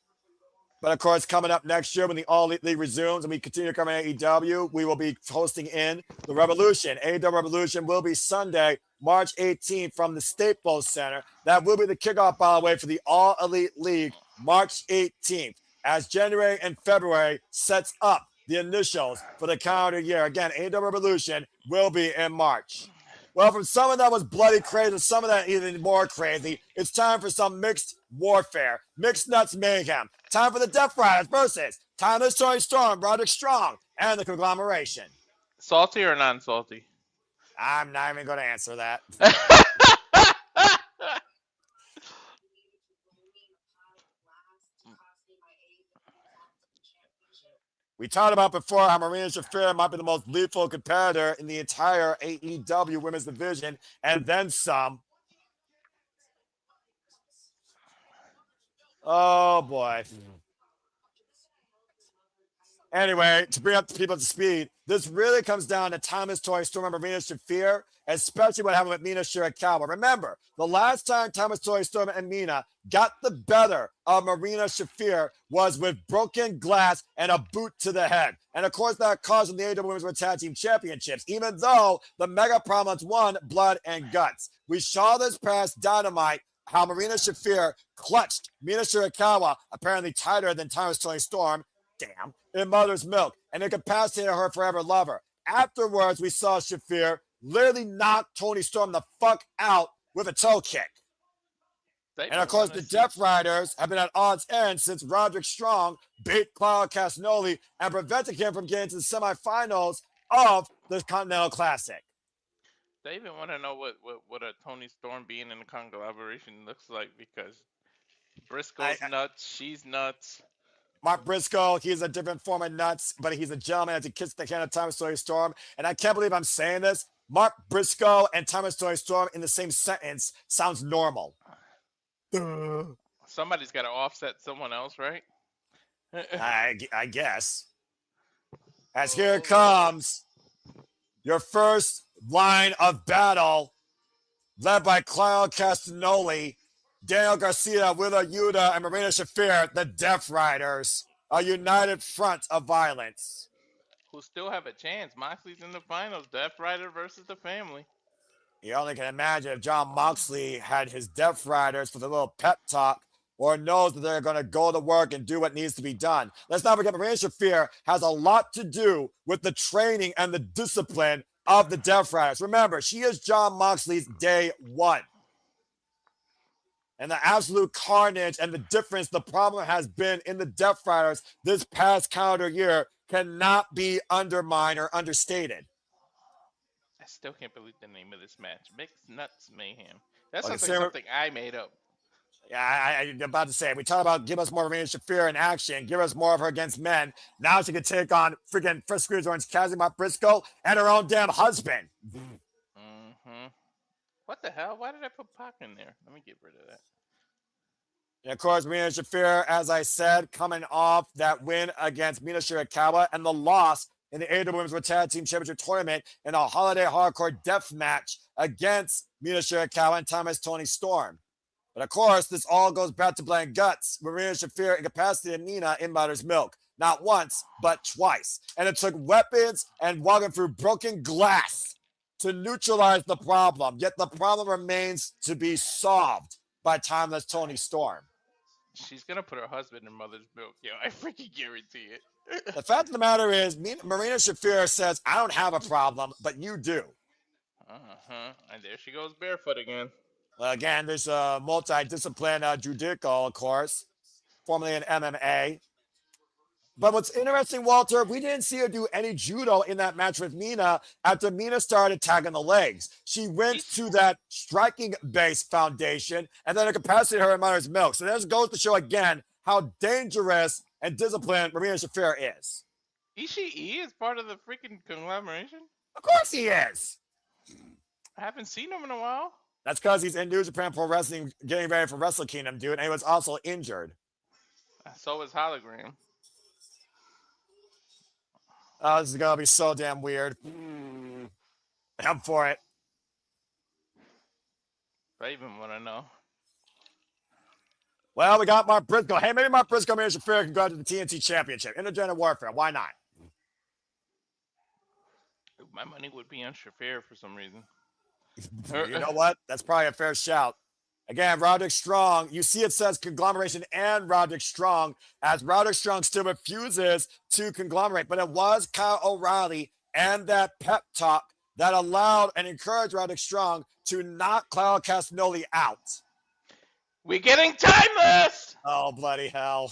But of course, coming up next year when the All Elite League resumes and we continue covering AEW, we will be hosting in the Revolution. AEW Revolution will be Sunday, March 18th from the Staples Center. That will be the kickoff, by the way, for the All Elite League, March 18th, as January and February sets up the initials for the calendar year. Again, AEW Revolution will be in March. Well, from some of that was bloody crazy to some of that even more crazy, it's time for some mixed Warfare, Mixed Nuts Mayhem. Time for the Death Riders versus Timeless Toni Storm, Roderick Strong, and the Conglomeration. Salty or non-salty? I'm not even going to answer that. We talked about before how Marina Shafir might be the most lethal competitor in the entire AEW women's division, and then some. Oh, boy. Anyway, to bring up the people up to speed, this really comes down to Timeless Toni Storm and Marina Shafir, especially what happened with Mina Shirakawa. Remember, the last time Timeless Toni Storm and Mina got the better of Marina Shafir was with broken glass and a boot to the head. And of course, that caused them the AEW Women's World Tag Team Championships, even though the Mega Prominence won Blood and Guts. We saw this past Dynamite how Marina Shafir clutched Mina Shirakawa, apparently tighter than Timeless Toni Storm, damn, in Mother's Milk, and incapacitated her forever lover. Afterwards, we saw Shafir literally knock Toni Storm the fuck out with a toe kick. And of course, the Death Riders have been at odds end since Roderick Strong beat Claudio Castagnoli and prevented him from getting to the semifinals of the Continental Classic. They even want to know what a Toni Storm being in the Conglomeration looks like, because Briscoe's nuts, she's nuts. Mark Briscoe, he's a different form of nuts, but he's a gentleman as he kisses the hand of Timeless Toni Storm. And I can't believe I'm saying this. Mark Briscoe and Timeless Toni Storm in the same sentence sounds normal. Somebody's got to offset someone else, right? I guess. As here comes your first line of battle, led by Claudio Castagnoli, Daniel Garcia, Willow, Yuta, and Marina Shafir, the Death Riders, a united front of violence. Who still have a chance. Moxley's in the finals. Death Rider versus the family. You only can imagine if John Moxley had his Death Riders for the little pep talk, or knows that they're going to go to work and do what needs to be done. Let's not forget, Marina Shafir has a lot to do with the training and the discipline of the Death Riders. Remember, she is John Moxley's day one. And the absolute carnage and the difference the problem has been in the Death Riders this past calendar year cannot be undermined or understated. I still can't believe the name of this match. Mixed Nuts Mayhem. That sounds like something I made up. Yeah, I'm about to say, we talk about give us more Marina Shafir in action, give us more of her against men. Now she can take on freaking First Screw's Orange Cassidy, Mark Briscoe, and her own damn husband. Mm-hmm. What the hell? Why did I put Pac in there? Let me get rid of that. And of course, Marina Shafir, as I said, coming off that win against Mina Shirakawa and the loss in the AEW Women's World Tag Team Championship Tournament in a Holiday Hardcore Death match against Mina Shirakawa and Timeless Toni Storm. But of course, this all goes back to Blood and Guts. Marina Shafir incapacitated Mina in Mother's Milk. Not once, but twice. And it took weapons and walking through broken glass to neutralize the problem. Yet the problem remains to be solved by Timeless Toni Storm. She's going to put her husband in Mother's Milk. Yo, I freaking guarantee it. The fact of the matter is, Marina Shafir says, I don't have a problem, but you do. Uh-huh. And there she goes barefoot again. Well, again, there's a multi-discipline judico, of course, formerly in MMA. But what's interesting, Walter, we didn't see her do any judo in that match with Mina after Mina started tagging the legs. She went to that striking-based foundation and then incapacitated her in Mother's Milk. So this goes to show again how dangerous and disciplined Marina Shafir is. Ishii is part of the freaking Conglomeration? Of course he is. I haven't seen him in a while. That's because he's in New Japan Pro Wrestling getting ready for Wrestle Kingdom, dude, and he was also injured. So was Hologram. Oh, this is going to be so damn weird. I'm for it. I even want to know. Well, we got Mark Briscoe. Hey, maybe Mark Briscoe, Marina Shafir can go to the TNT Championship. Intergender Warfare. Why not? My money would be on Shafir for some reason. You know what? That's probably a fair shout. Again, Roderick Strong. You see it says Conglomeration and Roderick Strong, as Roderick Strong still refuses to conglomerate. But it was Kyle O'Reilly and that pep talk that allowed and encouraged Roderick Strong to knock Claudio Castagnoli out. We're getting timeless. Oh, bloody hell.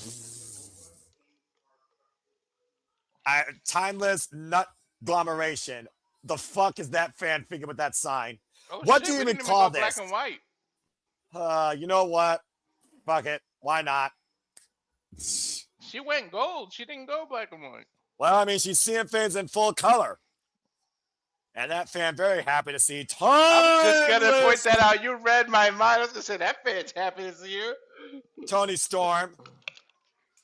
Timeless nut agglomeration. The fuck is that fan figure with that sign? Oh What shit, do you we even didn't even call go black this? and white. You know what? Fuck it. Why not? She went gold. She didn't go black and white. Well, I mean, she's seeing things in full color. And that fan very happy to see I'm just gonna timeless point that out. You read my mind. I was gonna say that fan's happy to see you. Toni Storm.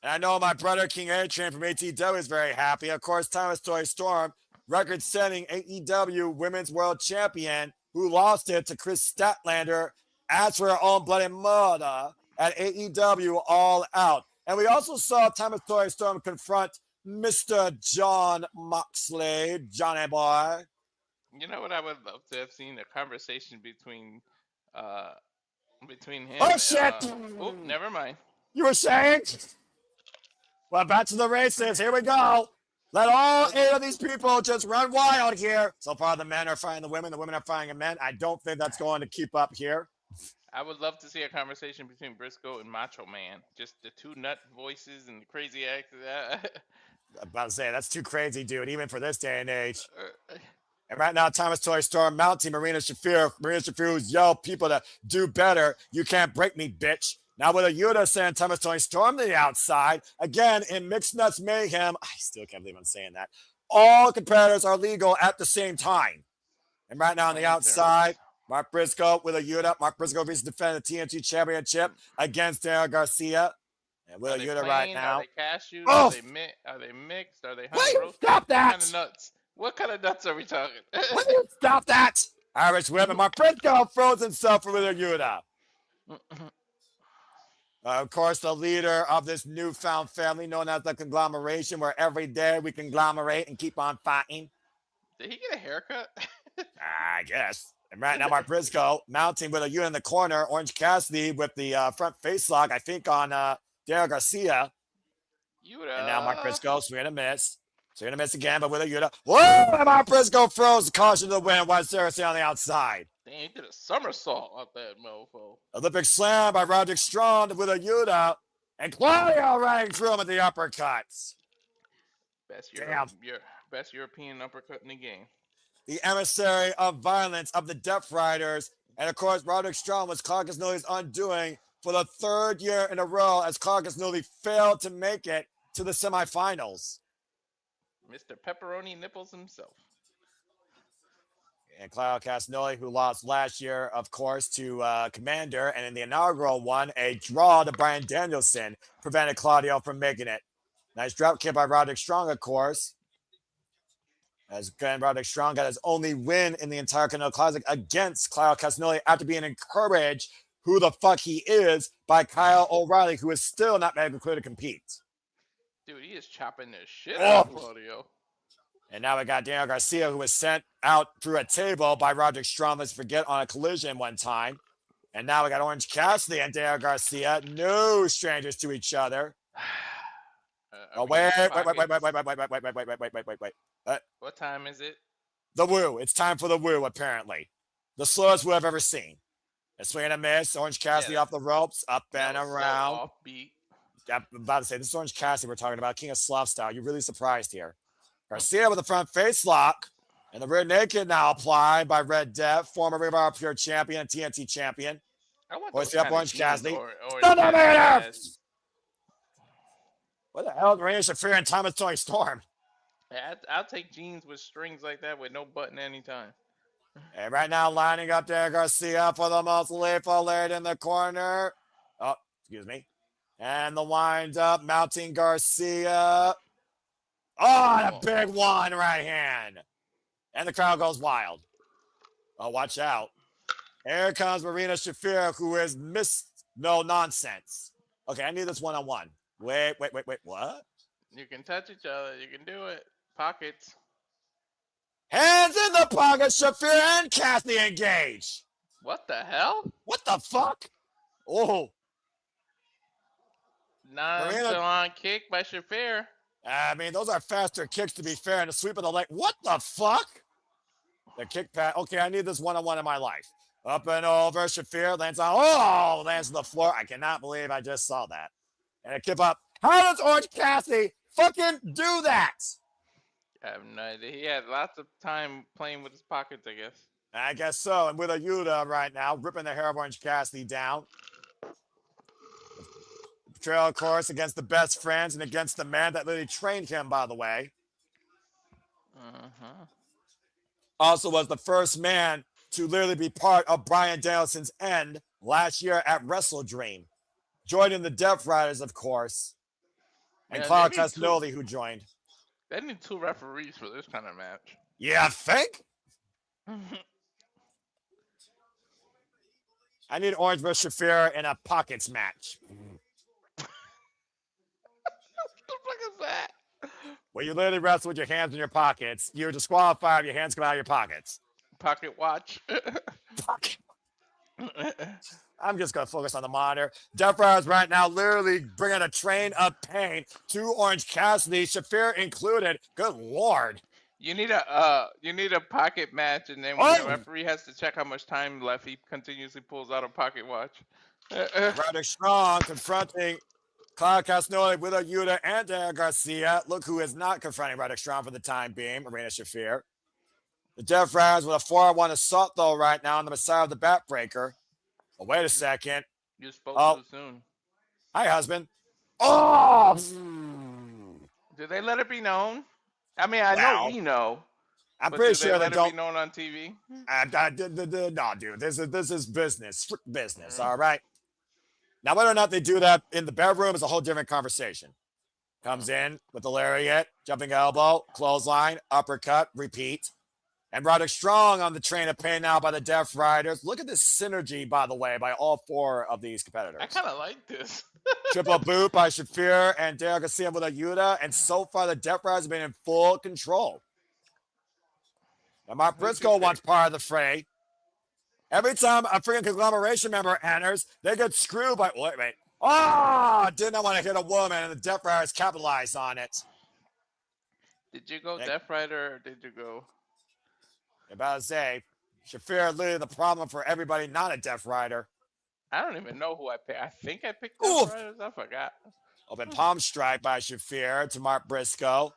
And I know my brother King A-Train from ATW is very happy. Of course, timeless Toni Storm, record-setting AEW Women's World Champion, who lost it to Chris Statlander as for her own bloody murder at AEW All Out. And we also saw timeless Toni Storm confront Mr. John Moxley, Johnny Boy. You know what I would love to have seen? A conversation between him. Oh, shit! Oh, never mind. You were saying? Well, back to the races. Here we go. Let all 8 of these people just run wild here. So far, the men are fighting the women are fighting the men. I don't think that's going to keep up here. I would love to see a conversation between Briscoe and Macho Man. Just the two nut voices and the crazy acts. I'm about to say, that's too crazy, dude, even for this day and age. And right now, Thomas Toy Storm mounting Marina Shafir. Marina Shafir who's yelled people to do better. You can't break me, bitch. Now with a Yuta saying Thomas Toy Storm to the outside. Again, in Mixed Nuts Mayhem, I still can't believe I'm saying that. All competitors are legal at the same time. And right now on the outside, Mark Briscoe with a Yuta. Mark Briscoe recently defended the TNT Championship against Daniel Garcia. And with a Yuta right now. Are they cashews? Oh! Are they mixed? Are they Wait, honey roasted? stop that! What kind of nuts? What kind of nuts are we talking? Will you stop that? Irish women. Mark Briscoe froze himself with a Yuta. Of course, the leader of this newfound family known as the Conglomeration, where every day we conglomerate and keep on fighting. Did he get a haircut? I guess. And right now, Mark Briscoe mounting with a Yuta in the corner. Orange Cassidy with the front face lock, I think, on Daniel Garcia. Yuta. And now Mark Briscoe swinging a miss. Swinging a miss again, but with a Yuta. Whoa! And Mark Briscoe throws the caution to the wind while seriously on the outside. Damn, he did a somersault off that mofo. Olympic slam by Roderick Strong with a Yuta. And Claudio running through him with the uppercuts. Best European uppercut in the game. The emissary of violence of the Death Riders. And of course, Roderick Strong was Castagnoli's undoing for the 3rd year in a row as Castagnoli failed to make it to the semifinals. Mr. Pepperoni Nipples himself. And Claudio Castagnoli, who lost last year, of course, to Commander, and in the inaugural one, a draw to Bryan Danielson prevented Claudio from making it. Nice drop kick by Roderick Strong, of course. As Roderick Strong got his only win in the entire Continental Classic against Claudio Castagnoli after being encouraged who the fuck he is by Kyle O'Reilly, who is still not medically clear to compete. Dude, he is chopping this shit out of Claudio. And now we got Daniel Garcia, who was sent out through a table by Roderick Strong, let's forget, on a collision one time. And now we got Orange Cassidy and Daniel Garcia, no strangers to each other. Wait. What time is it? The woo. It's time for the woo, apparently. The slowest woo I've ever seen. A swing and a miss. Orange Cassidy off the ropes, up and around. So offbeat. I'm about to say, this is Orange Cassidy we're talking about, King of Slough style. You're really surprised here. Garcia with the front face lock. And the rear naked now applied by Red Death, former Ring of Honor Pure Champion and TNT Champion. Hoist up Orange Cassidy. What the hell is Marina Shafir and Thomas Toy Storm? Yeah, I'll take jeans with strings like that with no button anytime. And right now lining up there, Garcia for the most lethal laid in the corner. Oh, excuse me. And the wind up, mounting Garcia. Oh, and a big one right hand. And the crowd goes wild. Oh, watch out. Here comes Marina Shafir, who is no nonsense. Okay, I need this one-on-one. Wait, what? You can touch each other. You can do it. Pockets. Hands in the pocket, Shafir and Cassidy engage. What the hell? What the fuck? Oh. Nonchalant kick by Shafir. I mean, those are faster kicks, to be fair, and a sweep of the leg. What the fuck? The kick pad. Okay, I need this one-on-one in my life. Up and over. Shafir lands on the floor. I cannot believe I just saw that. And a kick up. How does Orange Cassidy fucking do that? I have no idea. He had lots of time playing with his pockets, I guess. I guess so. And with a Yuta right now, ripping the hair of Orange Cassidy down. Betrayal, of course, against the best friends and against the man that literally trained him, by the way. Also was the first man to literally be part of Bryan Danielson's end last year at Wrestle Dream. Joining the Death Riders, of course. And Claudio Castagnoli, who joined. They need 2 referees for this kind of match. Yeah, think? I need Orange versus Shafir in a pockets match. What the fuck is that? Where you literally wrestle with your hands in your pockets. You're disqualified if your hands come out of your pockets. Pocket watch. I'm just going to focus on the monitor. Death Riders right now literally bringing a train of pain to Orange Cassidy, Shafir included. Good Lord. You need a pocket match, and then when the referee has to check how much time left, he continuously pulls out a pocket watch. Roderick Strong confronting Claudio Castagnoli with a Yuta and Garcia. Look who is not confronting Roderick Strong for the time being, Marina Shafir. The Death Riders with a 4-on-1 assault, though, right now on the Messiah of the Backbreaker. Oh, wait a second. You spoke too soon. Hi, husband. Oh! Did they let it be known? I mean, I know we know. I'm pretty sure they don't. Let it be known on TV? No, dude. This is business. Strict business, all right? Now, whether or not they do that in the bedroom is a whole different conversation. Comes in with the lariat, jumping elbow, clothesline, uppercut, repeat. And Roderick Strong on the train of pain now by the Death Riders. Look at this synergy, by the way, by all 4 of these competitors. I kind of like this. Triple boot by Shafir and Garcia with a Yuta. And so far, the Death Riders have been in full control. Now, Mark Briscoe wants part of the fray. Every time a freaking Conglomeration member enters, they get screwed by... Wait. Did not want to hit a woman, and the Death Riders capitalized on it. Did you go Death Rider, or did you go... About to say, Shafir literally the problem for everybody not a Death Rider. I don't even know who I picked. I think I picked Death Riders. I forgot. Open palm strike by Shafir to Mark Briscoe.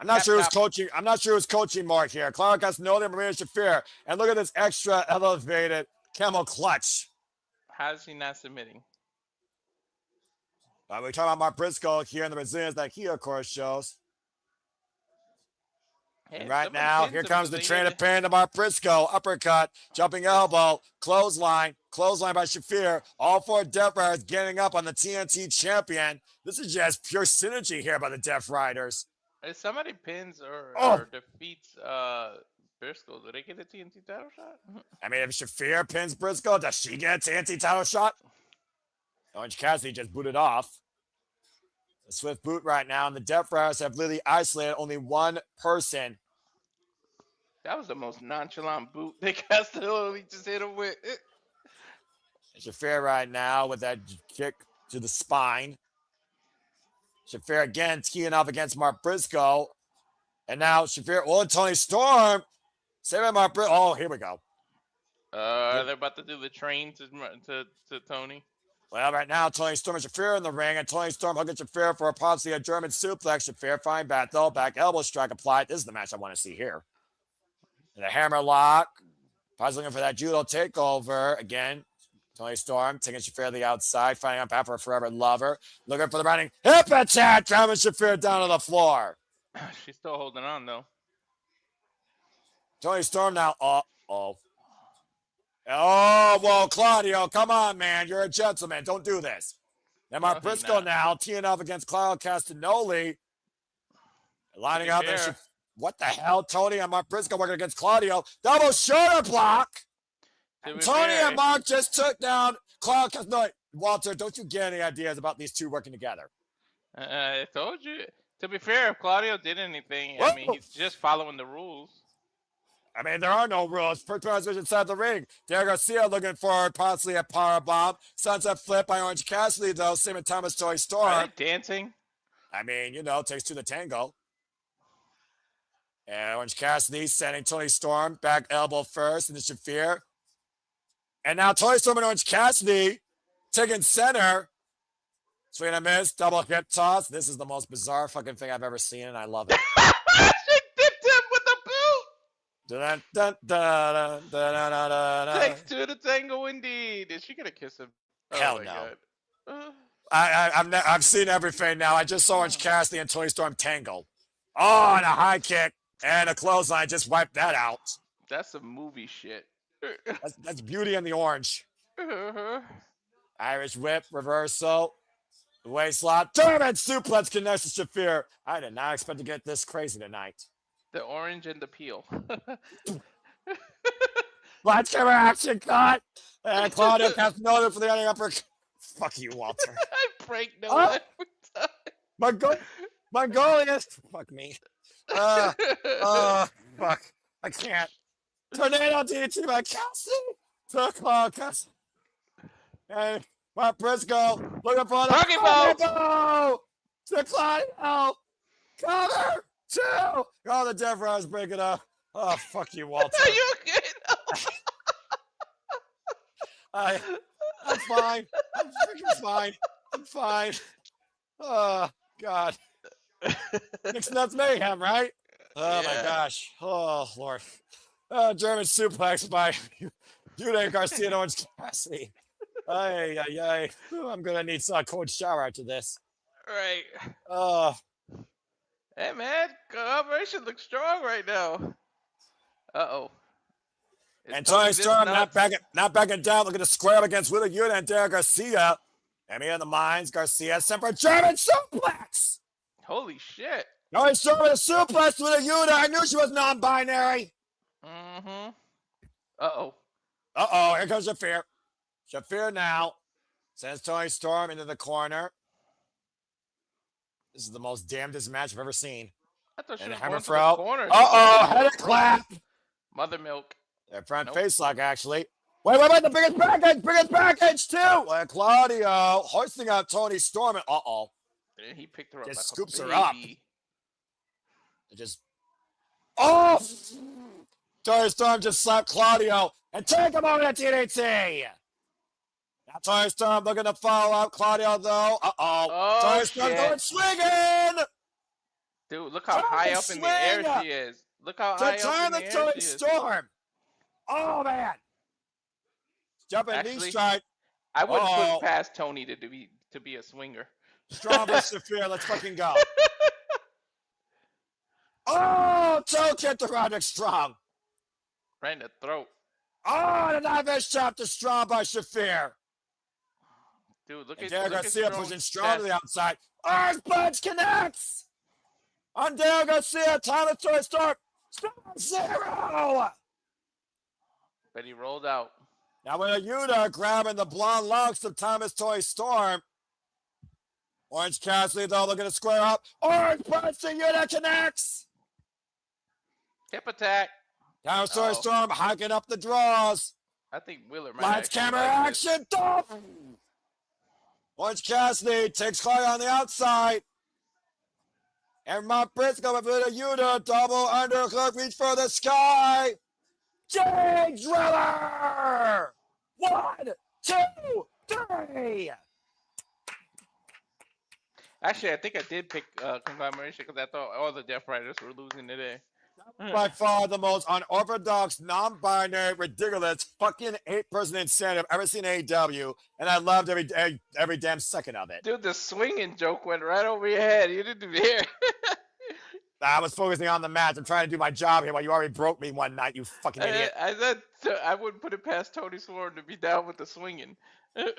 I'm not sure who's coaching. I'm not sure who's coaching Mark here. Claudio Castagnoli and Marina Shafir. And look at this extra elevated camel clutch. How's he not submitting? We're talking about Mark Briscoe here in the Brazilians that he, of course, shows. Hey, and right now, here comes the train of pain to Mark Briscoe. Uppercut, jumping elbow, clothesline by Shafir. All 4 Death Riders getting up on the TNT champion. This is just pure synergy here by the Death Riders. If somebody pins or defeats Briscoe, do they get a TNT title shot? I mean, if Shafir pins Briscoe, does she get a TNT title shot? Orange Cassidy just booted off. A swift boot right now, and the Death Riders have literally isolated only one person. That was the most nonchalant boot they Castagnoli just hit him with. Shafir right now with that kick to the spine. Shafir again teeing off against Mark Briscoe. And now Shafir, Toni Storm. Saving Mark Briscoe. Oh, here we go. They're about to do the train to Toni. Well, right now, Toni Storm and Shafir in the ring, and Toni Storm hooking Shafir for possibly a German suplex. Shafir fine back though, back elbow strike applied. This is the match I want to see here. And the hammer lock. Possibly looking for that judo takeover. Again, Toni Storm taking Shafir to the outside, finding up after a forever lover. Looking for the running hip attack, driving Shafir down to the floor. She's still holding on though. Toni Storm now. Oh, well, Claudio, come on, man. You're a gentleman. Don't do this. Now, Mark Briscoe now teeing off against Claudio Castagnoli. Lining up. What the hell? Toni and Mark Briscoe working against Claudio. Double shoulder block. And Toni and Mark just took down Claudio Castagnoli. Walter, don't you get any ideas about these two working together? I told you. To be fair, if Claudio did anything, I mean, he's just following the rules. I mean, there are no rules. First position inside the ring. Garcia looking for possibly a powerbomb. Sunset flip by Orange Cassidy, though. Same time as Toni Storm. Are they dancing? I mean, takes 2 to tango. And Orange Cassidy sending Toni Storm back elbow first into Shafir. And now Toni Storm and Orange Cassidy taking center. Swing and a miss, double hip toss. This is the most bizarre fucking thing I've ever seen, and I love it. She dipped him with a boot. Dun, dun, dun, dun, dun, dun, dun. Takes two to tango indeed. Is she gonna kiss him? Hell my no. God. I've seen everything now. I just saw Orange Cassidy and Toni Storm tangle. Oh, and a high kick and a clothesline. Just wiped that out. That's some movie shit. That's Beauty and the Orange. Irish whip, reversal. Waist lock. German suplex connects to Shafir. I did not expect to get this crazy tonight. The orange and the peel. Let's give her action cut. And Claudio Castagnoli for the running upper. Fuck you, Walter. I break no every time. Mongolian. Fuck me. Fuck. I can't. Tornado DT by Cassidy. Took Cassidy. And Briscoe looking for the Pokeball to Claudio. Cover two. Oh, the Death Rise breaking up. Oh, fuck you, Walter. Are you okay? I'm fine. I'm freaking fine. I'm fine. Oh, God. Next nuts mayhem, right? Oh, my gosh. Oh, Lord. German suplex by Yuta and Garcia and Orange Cassidy. Ay. I'm going to need a cold shower after this. Right. Hey, man. Conglomeration looks strong right now. Uh-oh. And Toni Storm not backing down, looking to square up against Willow, Yuta, and Derek Garcia. Emmy in the mines, Garcia sent for a German suplex. Holy shit. Toni Storm with a suplex to Willow Yuta. I knew she was non-binary. Mm-hmm. Uh-oh. Here comes Shafir. Shafir now sends Toni Storm into the corner. This is the most damnedest match I've ever seen. I thought she and was hammer going to throw. the corner. Head clap. Mother milk. Their front face lock, actually. Wait, the biggest package, too. Claudio hoisting out Toni Storm. And he picked her up. Just like scoops a her up. baby. Toni Storm just slapped Claudio and take him over to TNT. Now Toni Storm looking to follow up Claudio, though. Toni Storm going swinging. Dude, look how high up in the air she is. Look how high up in the air Toni she is. Storm. Oh, man. Jumping knee strike. I wouldn't put it past Toni to be a swinger. Strong versus Shafir. Let's fucking go. Toe kick to Roderick Strong. Right in the throat. The knife chop to Strong by Shafir. Dude, look at Garcia pushing Strong to the outside. Orange punch connects. On Dale Garcia, time of Toni Storm. Strong 0. But he rolled out. Now with a Yuta grabbing the blonde locks of Thomas Toni Storm. Orange Cassidy, though, looking to square up. Orange punch to Yuta connects. Hip attack. Thomas Toni Storm hiking up the draws. I think Wheeler might. Lights, camera, action. Orange Cassidy takes Claudio on the outside. And Briscoe with a Yuta. Double underhook. Reach for the Skye. Jay Driller! 1, 2, 3! Actually, I think I did pick Conglomeration because I thought all the Death Riders were losing today. By far the most unorthodox, non-binary, ridiculous, fucking 8-person insanity I've ever seen in AEW, and I loved every damn second of it. Dude, the swinging joke went right over your head. You didn't hear. I was focusing on the match. I'm trying to do my job here while you already broke me one night, you fucking idiot. I said I wouldn't put it past Toni Storm to be down with the swinging. And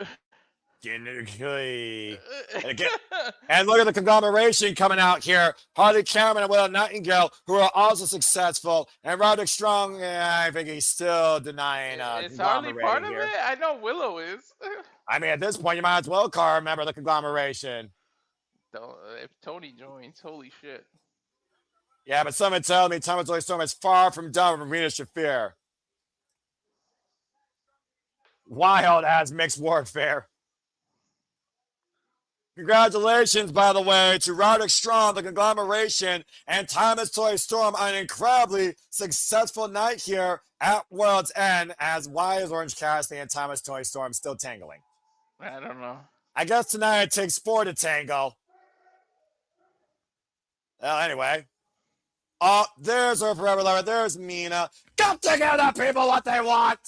look at the conglomeration coming out here. Harley, Cameron, and Willow, Nightingale, who are also successful. And Roderick Strong, I think he's still denying Is Harley part of it? I know Willow is. I mean, at this point, you might as well call remember the conglomeration. If Toni joins, holy shit. Yeah, but someone tell me Thomas Toni Storm is far from done with Marina Shafir. Wild as mixed warfare. Congratulations, by the way, to Roderick Strong, the Conglomeration, and Thomas Toy Storm on an incredibly successful night here at World's End. As why is Orange Cassidy and Thomas Toy Storm still tangling? I don't know. I guess tonight it takes 4 to tango. Well, anyway. Oh, there's her forever lover. There's Mina. Got to give the people what they want.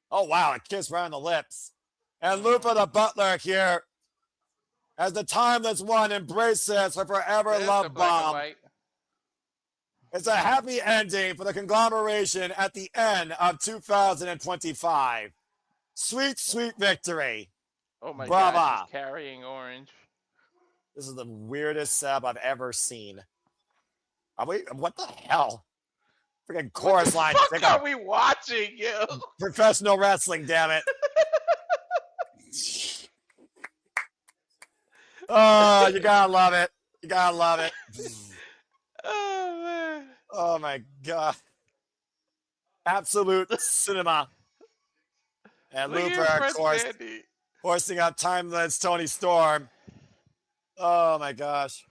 Oh, wow. A kiss right on the lips. And Lupa the butler here, as the timeless one embraces her forever love bomb. It's a happy ending for the Conglomeration at the end of 2025. Sweet, sweet victory. Oh my Brava. God, she's carrying Orange. This is the weirdest sub I've ever seen. What the hell? Freaking chorus line. What the fuck are we watching, yo? Professional wrestling, damn it. Oh, you gotta love it. You gotta love it. Oh, man. Oh, my God. Absolute cinema. And Looper, of course, hoisting up Timeless Toni Storm. Oh, my gosh.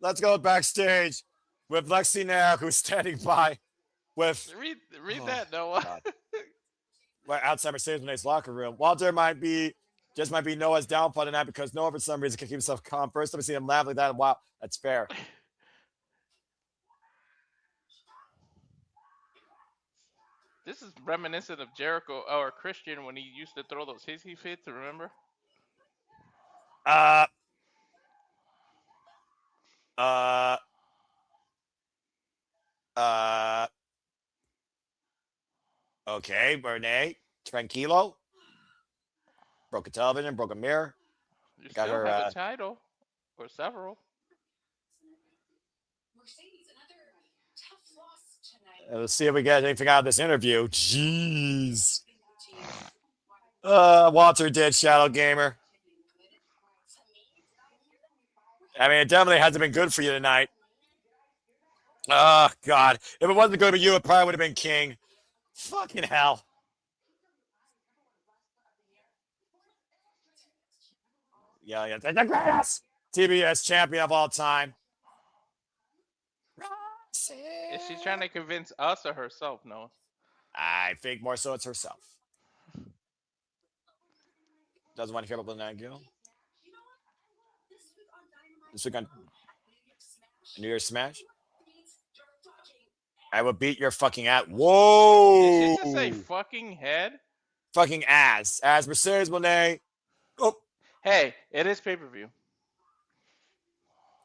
Let's go backstage with Lexi Nair, who's standing by with... Read that, Noah. Outside Mercedes-Benz locker room. Walter might be Noah's downfall tonight because Noah, for some reason, can keep himself calm. First time I see him laugh like that. Wow, that's fair. This is reminiscent of Jericho or Christian when he used to throw those hissy fits, remember? Okay, Bernay, tranquilo. Broke a television, broke a mirror. You got still her, have a title, or several. Let's see if we get anything out of this interview. Jeez. Walter did, Shadow Gamer. I mean, it definitely hasn't been good for you tonight. Oh, God. If it wasn't good for you, it probably would have been King. Fucking hell. Yeah, the greatest TBS champion of all time. Is she trying to convince us or herself, Noah? I think more so it's herself. Doesn't want to hear about the Nightingale. This week on New Year's Smash. I will beat your fucking ass. Whoa! Did she just say fucking head? Fucking ass. As Mercedes Moné. Oh. Hey, it is pay-per-view.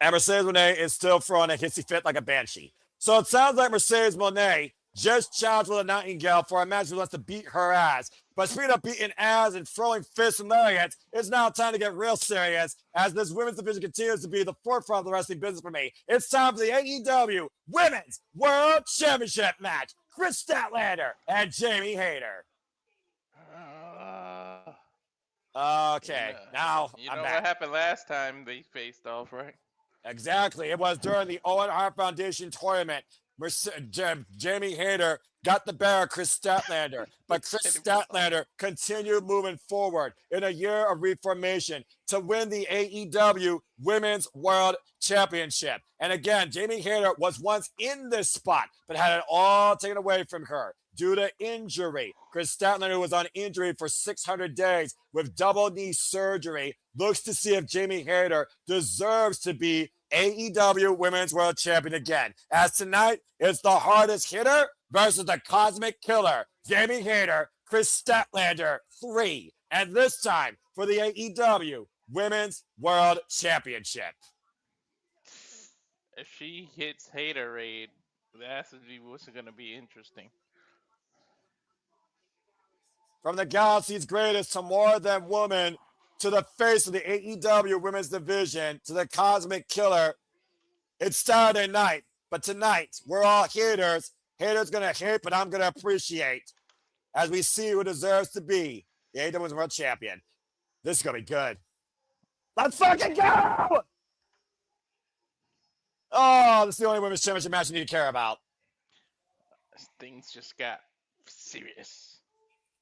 And Mercedes Moné is still throwing a hissy fit like a banshee. So it sounds like Mercedes Moné just challenged with a Nightingale for a match who wants to beat her ass. But speaking of beating ass and throwing fists and lariats, it's now time to get real serious as this women's division continues to be the forefront of the wrestling business for me. It's time for the AEW Women's World Championship match. Chris Statlander and Jamie Hayter. Okay, now you I'm know back. What happened last time they faced off, right? Exactly. It was during the Owen Hart Foundation tournament. Jamie Hayter got the better of Chris Statlander, but Chris Statlander continued moving forward in a year of reformation to win the AEW Women's World Championship. And again, Jamie Hayter was once in this spot, but had it all taken away from her due to injury. Chris Statlander was on injury for 600 days with double knee surgery. Looks to see if Jamie Hayter deserves to be AEW Women's World Champion again. As tonight, it's the hardest hitter versus the cosmic killer. Jamie Hayter, Chris Statlander, 3. And this time for the AEW Women's World Championship. If she hits Haterade, that's what's going to be interesting. From the Galaxy's greatest to more than woman, to the face of the AEW Women's Division, to the Cosmic Killer. It's Saturday night, but tonight we're all haters. Haters gonna hate, but I'm gonna appreciate as we see who deserves to be the AEW Women's World Champion. This is gonna be good. Let's fucking go! Oh, this is the only Women's Championship match you need to care about. Things just got serious.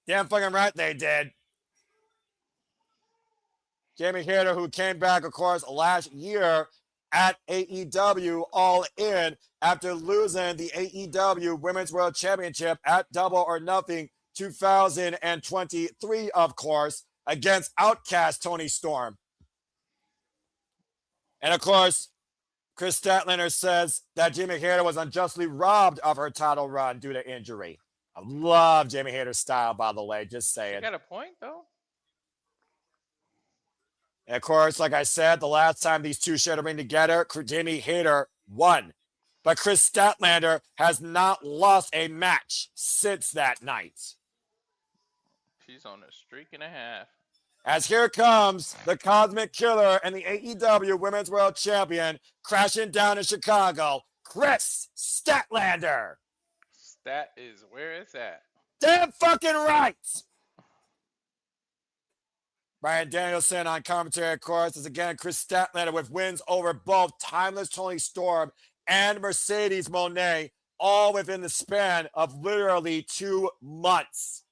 Damn fucking right they did. Jamie Hayter, who came back, of course, last year at AEW All In after losing the AEW Women's World Championship at Double or Nothing 2023, of course, against Outcast Toni Storm. And of course, Chris Statlander says that Jamie Hayter was unjustly robbed of her title run due to injury. I love Jamie Hayter's style, by the way, just saying. You got a point, though. And of course, like I said, the last time these two shared a ring together, Jamie Hayter won. But Chris Statlander has not lost a match since that night. She's on a streak and a half. As here comes the Cosmic Killer and the AEW Women's World Champion crashing down in Chicago, Chris Statlander. Stat is where it's at. Damn fucking right. Bryan Danielson on commentary, of course, is again Chris Statlander with wins over both Timeless Toni Storm and Mercedes Moné, all within the span of literally 2 months.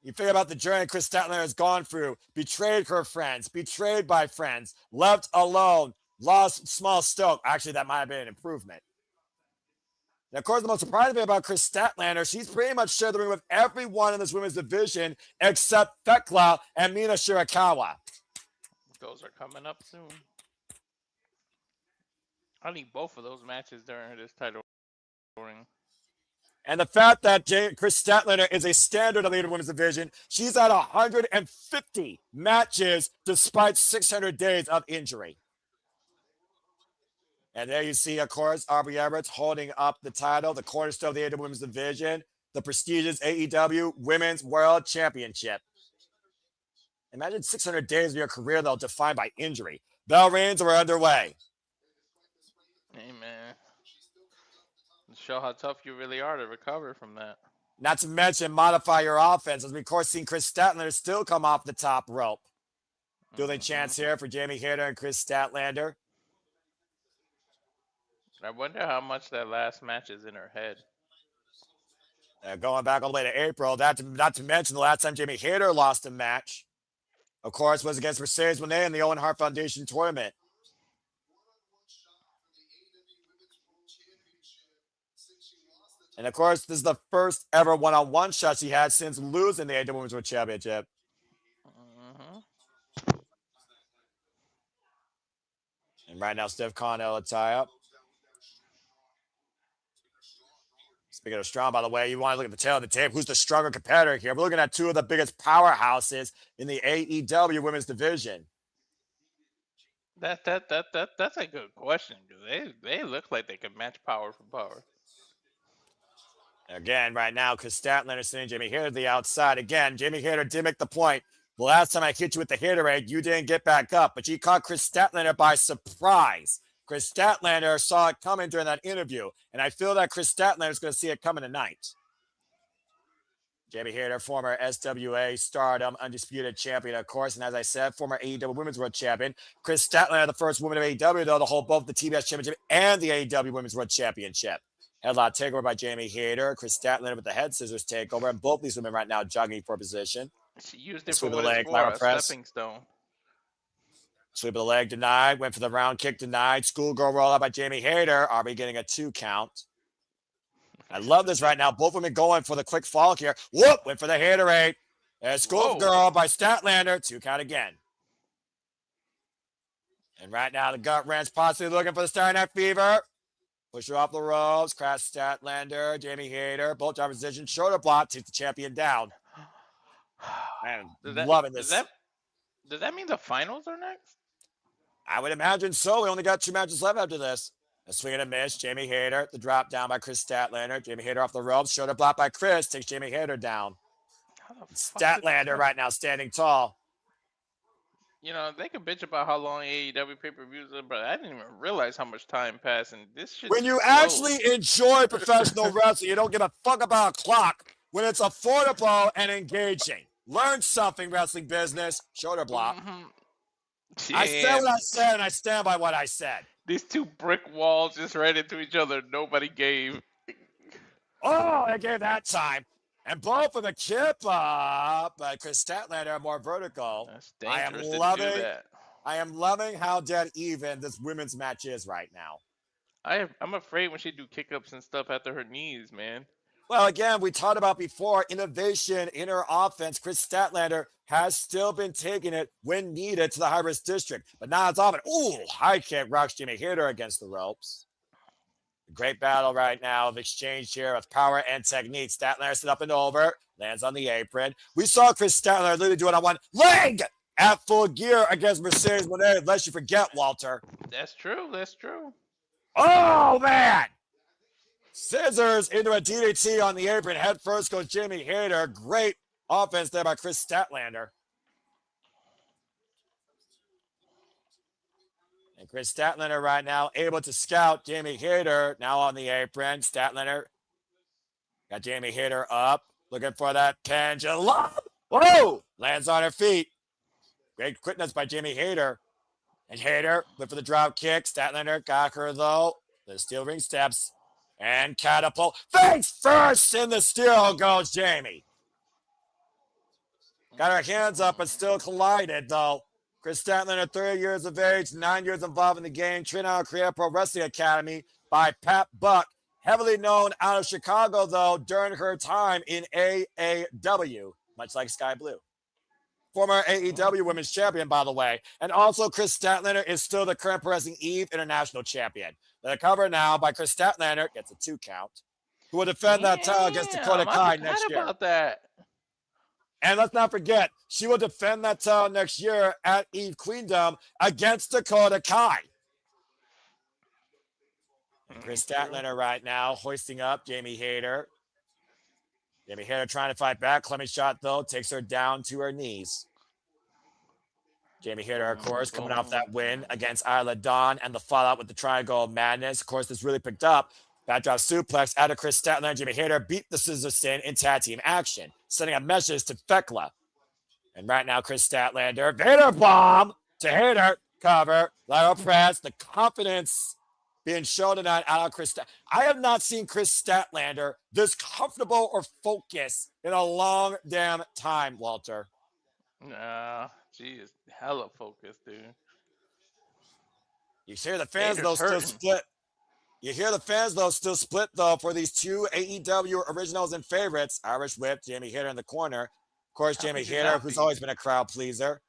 You think about the journey Chris Statlander has gone through, betrayed her friends, betrayed by friends, left alone, lost small stoke. Actually, that might have been an improvement. Now, of course, the most surprising thing about Chris Statlander, she's pretty much shared the ring with everyone in this women's division except Thekla and Mina Shirakawa. Those are coming up soon. I need both of those matches during this title ring. And the fact that Chris Statlander is a standard of the women's division, she's at 150 matches despite 600 days of injury. And there you see, of course, Aubrey Everett holding up the title, the cornerstone of the AEW Women's Division, the prestigious AEW Women's World Championship. Imagine 600 days of your career, though, defined by injury. Bell reigns are underway. Hey, man. Show how tough you really are to recover from that. Not to mention modify your offense, as we, of course, seen Chris Statlander still come off the top rope. Dueling chance here for Jamie Hayter and Chris Statlander. I wonder how much that last match is in her head. Going back all the way to April, not to mention the last time Jamie Hayter lost a match, of course, was against Mercedes Moné in the Owen Hart Foundation tournament. And of course, this is the first ever one-on-one shot she had since losing the AEW Women's World Championship. And right now, Steph Continental tie-up. Speaking of strong, by the way, you want to look at the tail of the tape. Who's the stronger competitor here? We're looking at two of the biggest powerhouses in the AEW women's division. That's a good question. They look like they can match power for power. Again, right now, because Statlander sending Jamie Hayter to the outside. Again, Jamie Hayter did make the point. The last time I hit you with the Haterade, you didn't get back up, but you caught Chris Statlander by surprise. Chris Statlander saw it coming during that interview, and I feel that Chris Statlander is going to see it coming tonight. Jamie Hayter, former SWA Stardom Undisputed Champion, of course, and as I said, former AEW Women's World Champion. Chris Statlander, the first woman of AEW, though, to hold both the TBS Championship and the AEW Women's World Championship. Headlock takeover by Jamie Hayter. Chris Statlander with the head scissors takeover, and both these women right now jogging for position. She used it for what it's for, a stepping stone. Sweep of the leg denied. Went for the round kick denied. Schoolgirl roll out by Jamie Hayter. Are we getting a 2 count? I love this right now. Both women going for the quick fall here. Whoop! Went for the Haterade. There's Schoolgirl by Statlander. 2 count again. And right now the gut wrench possibly looking for the Saturday Night Fever. Push her off the ropes. Crash Statlander. Jamie Hayter. Both job position. Shoulder block. Takes the champion down. Man, loving this. Does that mean the finals are next? I would imagine so. We only got 2 matches left after this. A swing and a miss. Jamie Hayter. The drop down by Chris Statlander. Jamie Hayter off the ropes. Shoulder block by Chris. Takes Jamie Hayter down. Statlander right now standing tall. You know, they can bitch about how long AEW pay-per-views are, but I didn't even realize how much time passed. And this shit. When you actually enjoy professional wrestling, you don't give a fuck about a clock when it's affordable and engaging. Learn something, wrestling business. Shoulder block. I said what I said, and I stand by what I said. These 2 brick walls just ran into each other. Nobody gave. Oh, I gave that time. And both of the kip up, but Chris Statlander more vertical. That's dangerous to do that. I am loving how dead even this women's match is right now. I'm afraid when she do kick-ups and stuff after her knees, man. Well, again, we talked about before, innovation in her offense. Chris Statlander has still been taking it when needed to the high-risk district. But now it's off. Ooh, high kick rocks Jimmy Hater against the ropes. Great battle right now of exchange here of power and technique. Statlander set up and over, lands on the apron. We saw Chris Statlander literally do it on one leg at full gear against Mercedes Monet, lest you forget, Walter. That's true. That's true. Oh, man. Scissors into a DDT on the apron. Head first goes Jamie Hayter. Great offense there by Chris Statlander. And Chris Statlander right now able to scout Jamie Hayter now on the apron. Statlander got Jamie Hayter up. Looking for that pendulum. Whoa! Lands on her feet. Great quickness by Jamie Hayter. And Hayter went for the drop kick. Statlander got her though. The steel ring steps. And catapult. Face first in the steel goes Jamie. Got her hands up but still collided though. Chris Statlander, 30 years of age, 9 years involved in the game. Trained out of Korea Pro Wrestling Academy by Pat Buck. Heavily known out of Chicago though during her time in AEW. Much like Skye Blue. Former AEW Women's Champion, by the way. And also, Chris Statlander is still the current Pro Wrestling Eve International Champion. The cover now by Chris Statlander gets a 2 count. Who will defend that title against Dakota Kai next year. About that. And let's not forget, she will defend that title next year at Eve Queendom against Dakota Kai. And Chris Statlander right now hoisting up Jamie Hayter. Jamie Hayter trying to fight back. Clemmy shot, though, takes her down to her knees. Jamie Hayter, of course, coming off that win against Isla Dawn and the fallout with the Triangle of Madness. Of course, this really picked up. Backdrop suplex out of Chris Statlander. Jamie Hayter beat the Scissor Sin in tag team action, sending a message to Thekla. And right now, Chris Statlander, Vader bomb to Hayter, cover, lateral press, the confidence being shown tonight out of Chris. I have not seen Chris Statlander this comfortable or focused in a long damn time, Walter. Nah, she is hella focused, dude. You hear the fans though still split. You hear the fans though still split though for these two AEW originals and favorites. Irish Whip, Jamie Hayter in the corner. Of course, Jamie Hayter, who's always been a crowd pleaser.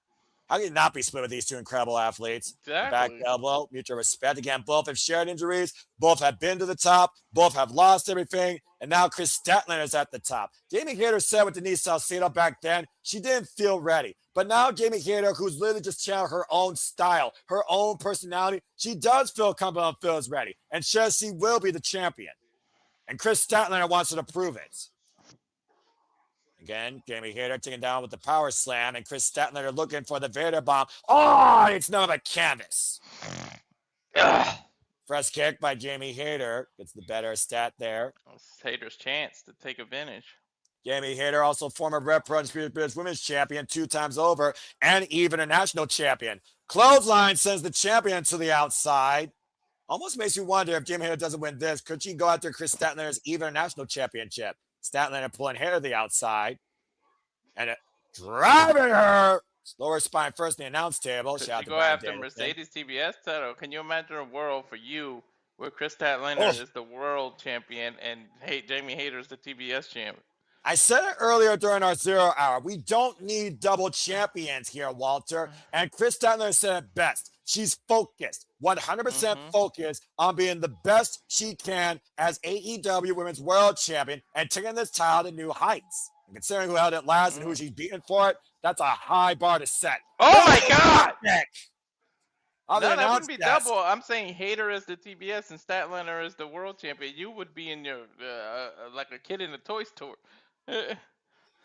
How can you not be split with these two incredible athletes? Exactly. Back elbow, mutual respect. Again, both have shared injuries. Both have been to the top. Both have lost everything. And now Chris Statlander is at the top. Jamie Hayter said with Denise Salcedo back then, she didn't feel ready. But now Jamie Hayter, who's literally just channeling her own style, her own personality, she does feel comfortable and feels ready. And says she will be the champion. And Chris Statlander wants her to prove it. Again, Jamie Hayter taken down with the power slam, and Chris Statlander looking for the Vader bomb. Oh, it's none but canvas. Fresh kick by Jamie Hayter. Gets the better stat there. It's Hayter's chance to take advantage. Jamie Hayter, also former Red Pro Undisputed British Women's Champion 2 times over, and even a national champion. Clothesline sends the champion to the outside. Almost makes you wonder if Jamie Hayter doesn't win this, could she go after Chris Statlander's even national championship? Statlander pulling Hayter to the outside. And driving her. Lower spine first in the announce table. Could she go after Mercedes TBS title? Can you imagine a world for you where Chris Statlander is the world champion and Jamie Hayter is the TBS champion? I said it earlier during our 0 hour. We don't need double champions here, Walter. And Chris Statlander said it best. She's focused, 100% focused on being the best she can as AEW Women's World Champion and taking this title to new heights. And considering who held it last and who she's beaten for it, that's a high bar to set. Oh my God! No, that wouldn't be double. I'm saying Hayter is the TBS and Statlander is the world champion. You would be in your like a kid in a toy store.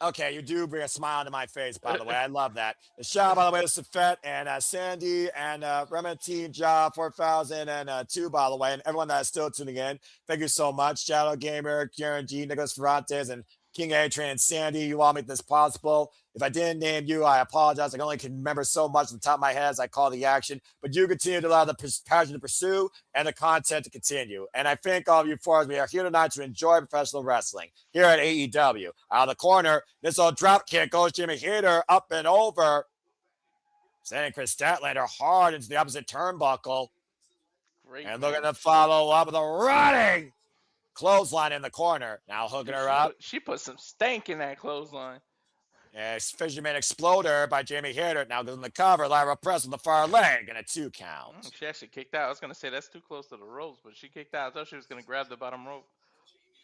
Okay, you do bring a smile to my face, by the way. I love that. The shout out, by the way, to Safet and Sandy and Remnant Team Job 4002, by the way, and everyone that is still tuning in. Thank you so much. Shadow Gamer, Kieran G, Nicholas Ferrantes, and King A-Train, and Sandy. You all make this possible. If I didn't name you, I apologize. I only can remember so much on the top of my head as I call the action. But you continue to allow the passion to pursue and the content to continue. And I thank all of you for us. We are here tonight to enjoy professional wrestling here at AEW. Out of the corner, this old drop kick goes Jimmy Hayter up and over. Sending Chris Statlander hard into the opposite turnbuckle. Great And move. looking to follow up with a running clothesline in the corner. Now hooking her up. She put some stank in that clothesline. Fisherman Exploder by Jamie Hayter. Now goes in the cover. Lyra press with the far leg and a 2 count. She actually kicked out. I was going to say that's too close to the ropes, but she kicked out. I thought she was going to grab the bottom rope.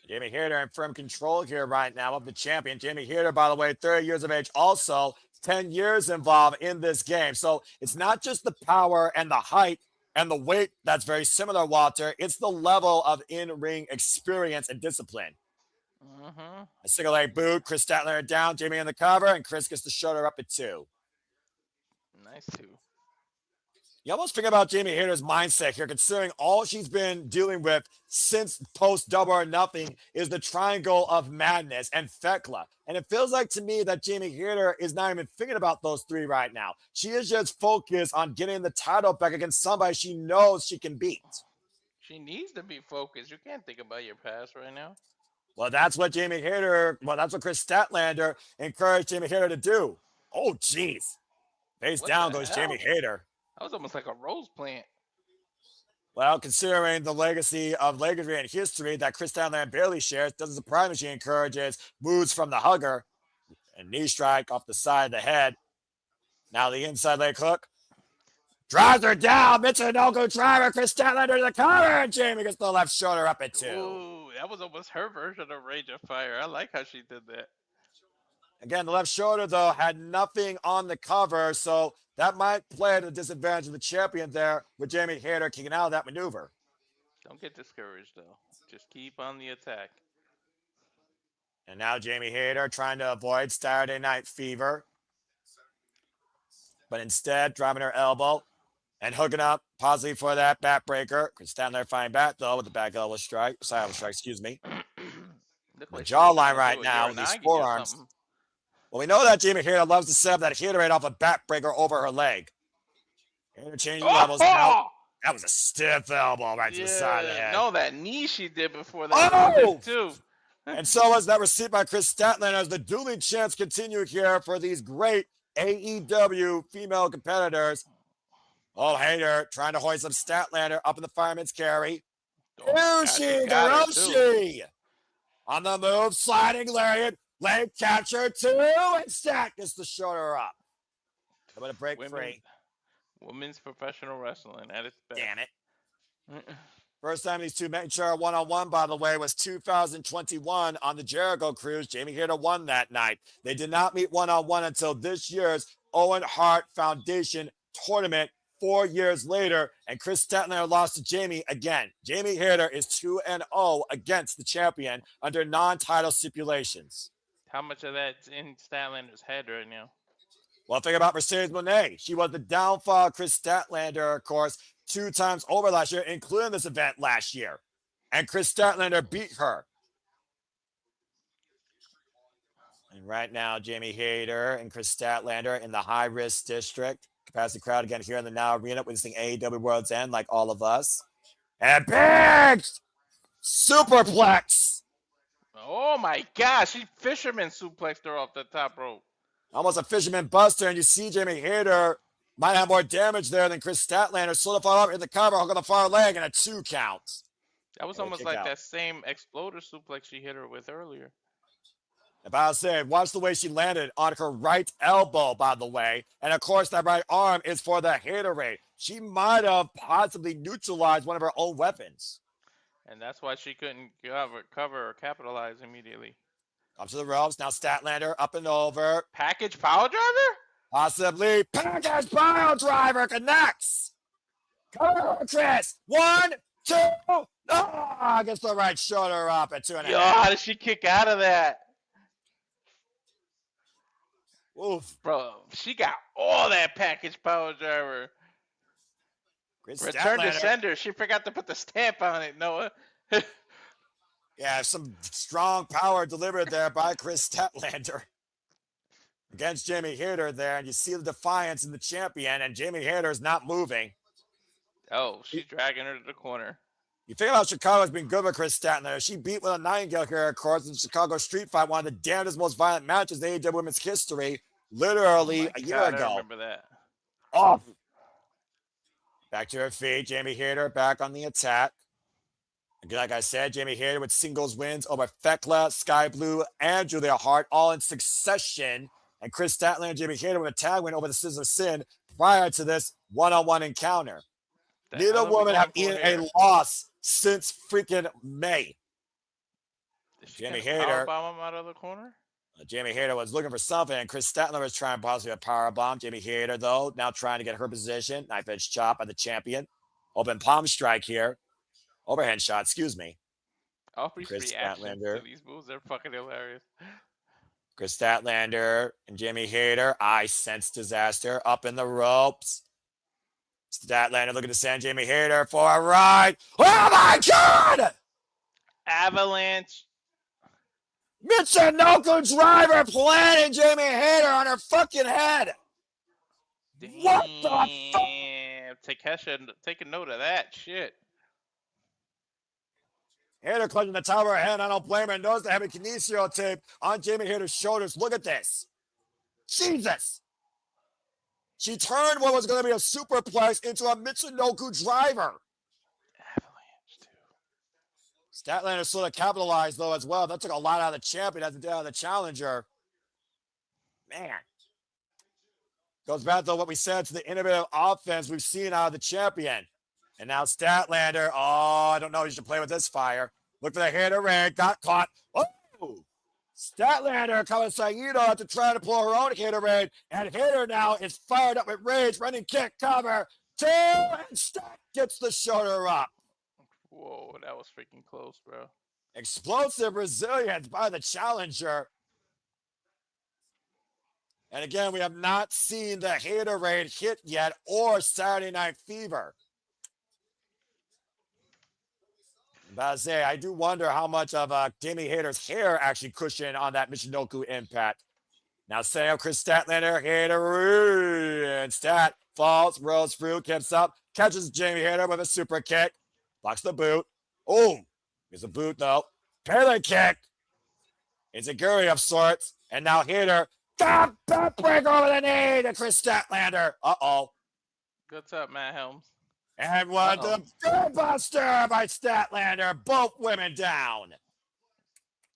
Jamie Hayter in firm control here right now of the champion. Jamie Hayter, by the way, 30 years of age, also 10 years involved in this game. So it's not just the power and the height and the weight that's very similar, Walter. It's the level of in-ring experience and discipline. A single leg boot. Chris Statlander down. Jamie in the cover, and Chris gets the shoulder up at 2. Nice 2. You almost think about Jamie Hayter's mindset here, considering all she's been dealing with since post Double or Nothing is the Triangle of Madness and Thekla. And it feels like to me that Jamie Hayter is not even thinking about those 3 right now. She is just focused on getting the title back against somebody she knows she can beat. She needs to be focused. You can't think about your past right now. Well, that's what Jamie Hayter, that's what Chris Statlander encouraged Jamie Hayter to do. Oh, jeez. Face down goes Jamie Hayter. That was almost like a rose plant. Well, considering the legacy of legacy and history that Chris Statlander barely shares, doesn't surprise me she encourages moves from the hugger. And knee strike off the side of the head. Now the inside leg hook. Drives her down. Michinoku driver. Chris Statlander to the cover. And Jamie gets the left shoulder up at 2. Ooh, that was almost her version of Rage of Fire. I like how she did that. Again, the left shoulder, though, had nothing on the cover, so that might play to the disadvantage of the champion there with Jamie Hayter kicking out of that maneuver. Don't get discouraged, though. Just keep on the attack. And now Jamie Hayter trying to avoid Saturday Night Fever. But instead, driving her elbow and hooking up possibly for that backbreaker. Chris Statlander fighting back, though, with the back elbow strike. Side elbow strike, excuse me. The jawline right now with these forearms. Well, we know that Jamie Hayter loves to set up that Haterade off a backbreaker over her leg. Interchanging levels now. That was a stiff elbow right to the side of the head. No, that knee she did before that too. And so was that received by Chris Statlander as the dueling champs continue here for these great AEW female competitors. Oh, Hayter trying to hoist up Statlander up in the fireman's carry. Hiroshi on the move, sliding lariat. Leg catcher 2, and Stat gets the shoulder up. I'm going to break free. Women's professional wrestling at its best. Damn it. First time these two met each other one-on-one, by the way, was 2021 on the Jericho Cruise. Jamie Hayter won that night. They did not meet one-on-one until this year's Owen Hart Foundation tournament 4 years later, and Chris Statlander lost to Jamie again. Jamie Hayter is 2-0 against the champion under non-title stipulations. How much of that's in Statlander's head right now? Well, think about Mercedes Moné. She was the downfall of Chris Statlander, of course, 2 times over last year, including this event last year. And Chris Statlander beat her. And right now, Jamie Hayter and Chris Statlander in the high-risk district. Capacity crowd again here in the Now Arena, witnessing AEW World's End like all of us. And big superplex. Oh my gosh, she fisherman suplexed her off the top rope. Almost a fisherman buster, and you see Jamie Hayter might have more damage there than Chris Statlander. Solidify up in the cover, hook on the far leg, and a 2 count. That was almost like that same exploder suplex she hit her with earlier. If I was saying, watch the way she landed on her right elbow, by the way. And of course, that right arm is for the Haterade. She might have possibly neutralized one of her own weapons. And that's why she couldn't cover or capitalize immediately. Up to the ropes. Now Statlander up and over. Package power driver? Possibly. Package power driver connects. Come on, Chris. 1, 2. Oh, gets the right shoulder up at 2.5. Yo, how did she kick out of that? Oof. Bro, she got all that package power driver. Return to sender. She forgot to put the stamp on it, Noah. Yeah, some strong power delivered there by Chris Statlander against Jamie Hayter there, and you see the defiance in the champion, and Jamie Hayter's not moving. Oh, she's dragging her to the corner. You think about Chicago's been good with Chris Statlander. She beat Willow Nightingale here, of course, in the Chicago Street Fight, one of the damnedest, most violent matches in AEW women's history, literally a year ago. I remember that. Oh. Back to her feet. Jamie Hayter back on the attack. Again, like I said, Jamie Hayter with singles wins over Thekla, Skye Blue, and Julia Hart, all in succession. And Chris Statlander and Jamie Hayter with a tag win over the Scissor Sin prior to this one-on-one encounter. Neither woman have eaten a loss since freaking May. Jamie Hayter powerbomb him out of the corner. Jamie Hayter was looking for something, and Chris Statlander was trying possibly a powerbomb. Jamie Hayter, though, now trying to get her position. Knife edge chop by the champion. Open palm strike here. Overhand shot, excuse me. Aubrey's reactions to these moves are fucking hilarious. Chris Statlander and Jamie Hayter. I sense disaster up in the ropes. Statlander looking to send Jamie Hayter for a ride. Oh my God! Avalanche. Michinoku driver planting Jamie Hayter on her fucking head. Damn. What the fuck? Takeshita, take a note of that shit. Hayter clutching the top of her head. I don't blame her. Knows the heavy kinesio tape on Jamie Hayter's shoulders. Look at this. Jesus. She turned what was going to be a superplex into a Michinoku driver. Avalanche, too. Statlander sort of capitalized, though, as well. That took a lot out of the champion as it did out of the challenger. Man. Goes back to what we said to the innovative offense we've seen out of the champion. And now Statlander. Oh, I don't know. You should play with this fire. Look for the Hayter raid. Got caught. Oh! Statlander coming Saito to try to pull her own Hayter raid. And Hayter now is fired up with rage. Running kick, cover. Two, and Stat gets the shoulder up. Whoa, that was freaking close, bro. Explosive resilience by the challenger. And again, we have not seen the Hayter raid hit yet or Saturday Night Fever. But I say, I do wonder how much of Jamie Hayter's hair actually cushioned on that Michinoku impact. Now setting up Chris Statlander, Hayter, and Stat falls, rolls through, kicks up, catches Jamie Hayter with a super kick, blocks the boot. Oh, here's a boot though. Pele kick. It's a Guri of sorts, and now Hayter, break over the knee to Chris Statlander. Uh-oh. What's up, Matt Helms? And one the good buster by Statlander. Both women down.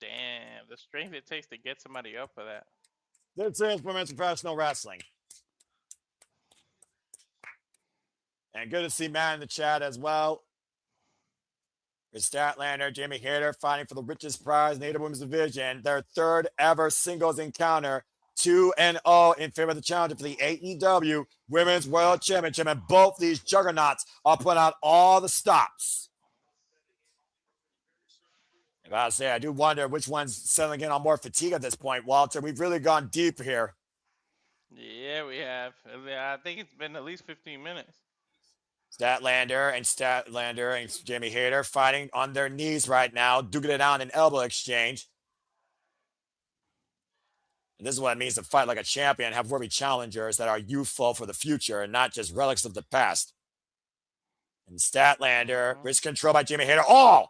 Damn, the strength it takes to get somebody up for that. This is women's professional wrestling. And good to see Matt in the chat as well. Chris Statlander, Jamie Hayter fighting for the richest prize in the AEW Women's Division. Their third ever singles encounter. 2-0 in favor of the challenger for the AEW Women's World Championship. And both these juggernauts are putting out all the stops. I gotta say, I do wonder which one's settling in on more fatigue at this point, Walter. We've really gone deep here. Yeah, we have. I think it's been at least 15 minutes. Statlander and Jamie Hayter fighting on their knees right now, duking it out in an elbow exchange. And this is what it means to fight like a champion, have worthy challengers that are youthful for the future and not just relics of the past. And Statlander, wrist control by Jamie Hayter. Oh!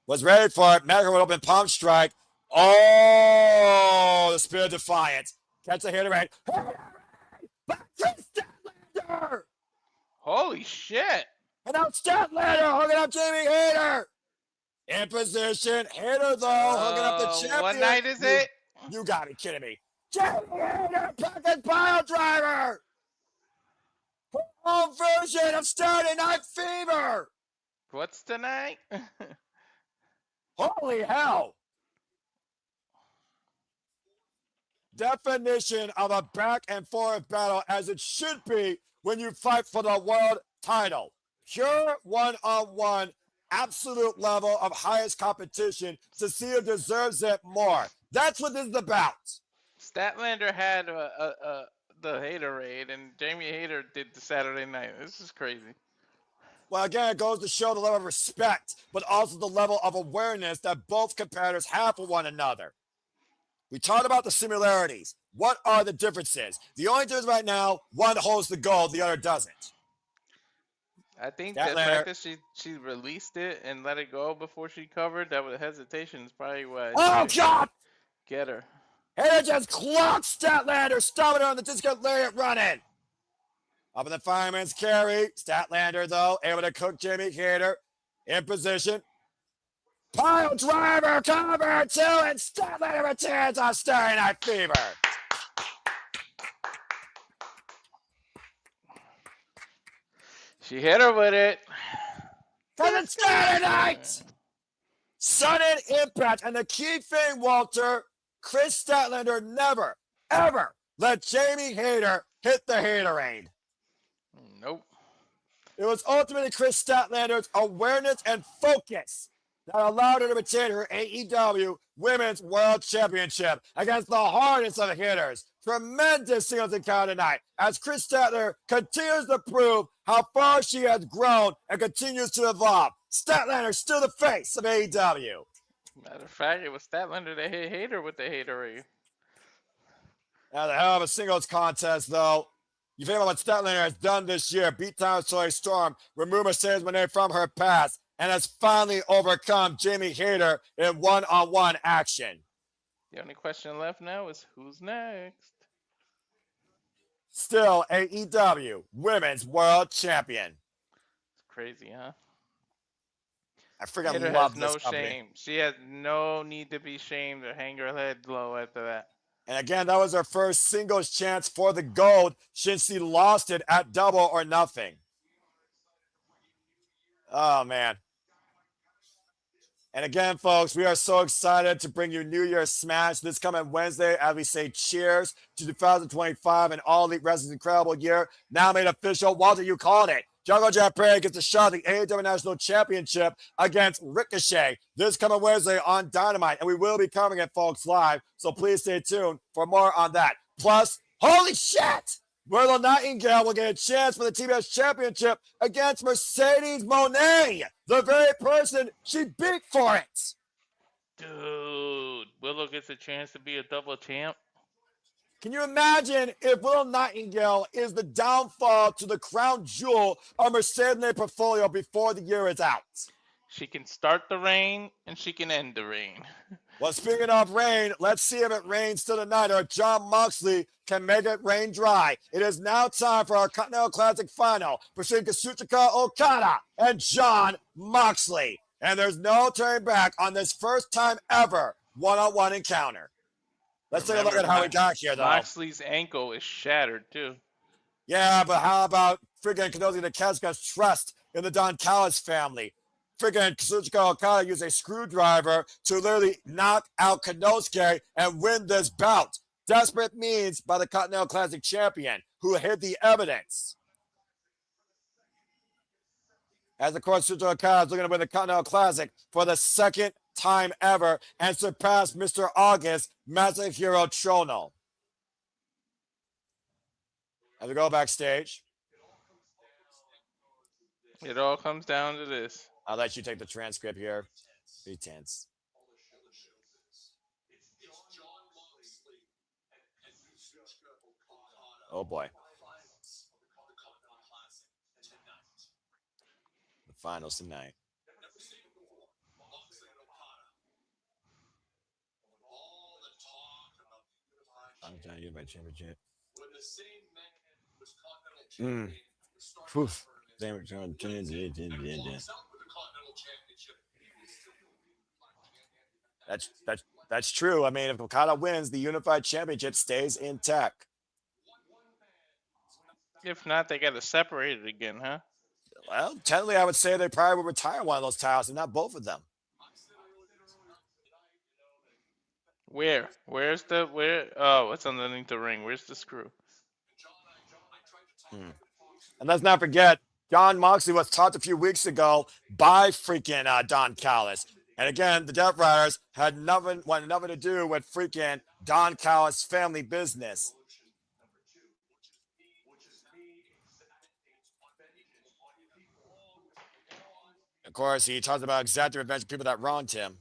Was ready for it. Medical with open palm strike. Oh! The Spirit of Defiance. Catch the Hayter right. Back to Statlander! Holy shit! And now Statlander hooking up Jamie Hayter. In position. Hayter, though, hooking up the champion. What night is it? You gotta be kidding me. Jamie Hayter, pocket pile driver. Home version of Saturday Night Fever. What's tonight? Holy hell. Definition of a back and forth battle as it should be when you fight for the world title. Pure one-on-one, absolute level of highest competition to see who deserves it more. That's what this is about. Statlander had the Hayter raid, and Jamie Hayter did the Saturday night. This is crazy. Well, again, it goes to show the level of respect, but also the level of awareness that both competitors have for one another. We talked about the similarities. What are the differences? The only difference right now, one holds the gold, the other doesn't. I think the Statlander. fact that she released it and let it go before she covered, that with hesitation is probably why Oh, she God! get her. Hater just clocked Statlander, stopping her on the discount lariat running. Up in the fireman's carry. Statlander, though, able to cook Jamie Hater in position. Pile driver, cover two, and Statlander returns on Starry Night Fever. She hit her with it. Because it's Starry Night! Sudden impact. And the key thing, Walter, Chris Statlander never, ever let Jamie Hater hit the Haterade. Nope. It was ultimately Chris Statlander's awareness and focus that allowed her to retain her AEW Women's World Championship against the hardest of hitters. Tremendous singles encounter tonight as Chris Statlander continues to prove how far she has grown and continues to evolve. Statlander still the face of AEW. Matter of fact, it was Statlander that hit Hater with the Haterade. Now, the hell of a singles contest, though. You think about what Statlander has done this year. Beat down Soy Storm, remove Mercedes Moné from her past, and has finally overcome Jamie Hater in one-on-one action. The only question left now is who's next? Still AEW Women's World Champion. It's crazy, huh? I freaking Hater love has this no company. shame. She has no need to be shamed or hang her head low after that. And again, that was her first singles chance for the gold since she lost it at Double or Nothing. Oh, man. And again, folks, we are so excited to bring you New Year's Smash this coming Wednesday as we say cheers to 2025 and All Elite Wrestling's incredible year. Now made official. Walter, you called it. Jungle Jack Perry gets a shot at the AEW National Championship against Ricochet this coming Wednesday on Dynamite. And we will be covering it, folks, live. So please stay tuned for more on that. Plus, holy shit! Willow Nightingale will get a chance for the TBS Championship against Mercedes Moné, the very person she beat for it. Dude, Willow gets a chance to be a double champ. Can you imagine if Willow Nightingale is the downfall to the crown jewel of Mercedes Moné portfolio before the year is out? She can start the reign and she can end the reign. Well, speaking of rain, let's see if it rains still tonight or if Jon Moxley can make it rain dry. It is now time for our Continental Classic final between Kazuchika Okada and Jon Moxley. And there's no turning back on this first time ever one-on-one encounter. Let's take a look at how we got here, though. Moxley's ankle is shattered, too. Yeah, but how about friggin' Konosuke Takeshita's trust in the Don Callis family? Friggin' Kazuchika Okada used a screwdriver to literally knock out Konosuke and win this bout. Desperate means by the Continental Classic champion who hid the evidence. As of course, Kazuchika Okada is looking to win the Continental Classic for the second time ever and surpass Mr. August Masahiro Chono. As we go backstage. It all comes down to this. I'll let you take the transcript here. Be tense. Oh boy. The finals tonight. I'm trying to get my championship. Poof. That's true. I mean, if Okada wins, the unified championship stays intact. If not, they got to separate it again, huh? Well, technically, I would say they probably would retire one of those titles and not both of them. Where? Oh, it's underneath the ring. Where's the screw? And let's not forget, Jon Moxley was talked a few weeks ago by freaking Don Callis. And again, the Death Riders had nothing to do with freaking Don Callis' family business. course, he talks about exacting revenge of people that wronged him.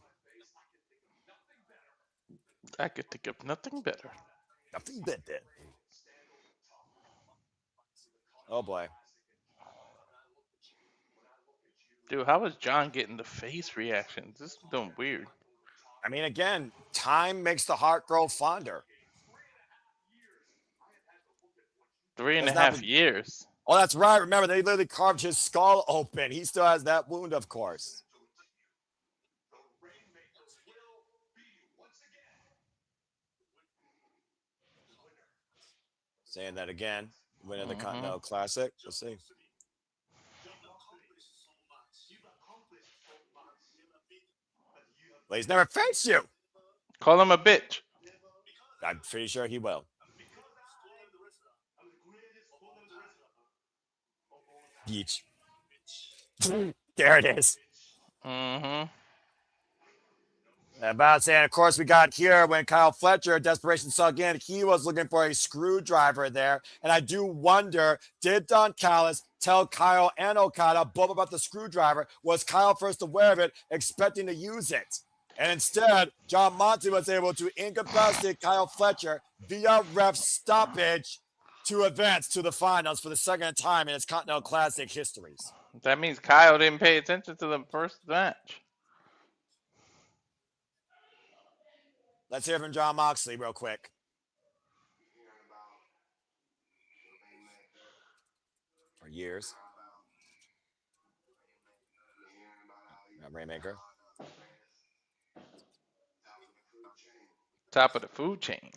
I could think of nothing better. Nothing better. Oh boy. Dude, how is John getting the face reactions? This is doing weird. I mean, again, time makes the heart grow fonder. 3.5 years. Oh, that's right. Remember, they literally carved his skull open. He still has that wound, of course. Saying that again. Winning the Continental Classic. We'll see. Well, he's never faced you. Call him a bitch. I'm pretty sure he will. Beach. There it is. About saying, of course, we got here when Kyle Fletcher, desperation sunk in. He was looking for a screwdriver there. And I do wonder, did Don Callis tell Kyle and Okada both about the screwdriver? Was Kyle first aware of it, expecting to use it? And instead, John Moxley was able to incapacitate Kyle Fletcher via ref stoppage to advance to the finals for the second time in its Continental Classic histories. That means Kyle didn't pay attention to the first match. Let's hear from John Moxley real quick. For years. Rainmaker. Top of the food chain.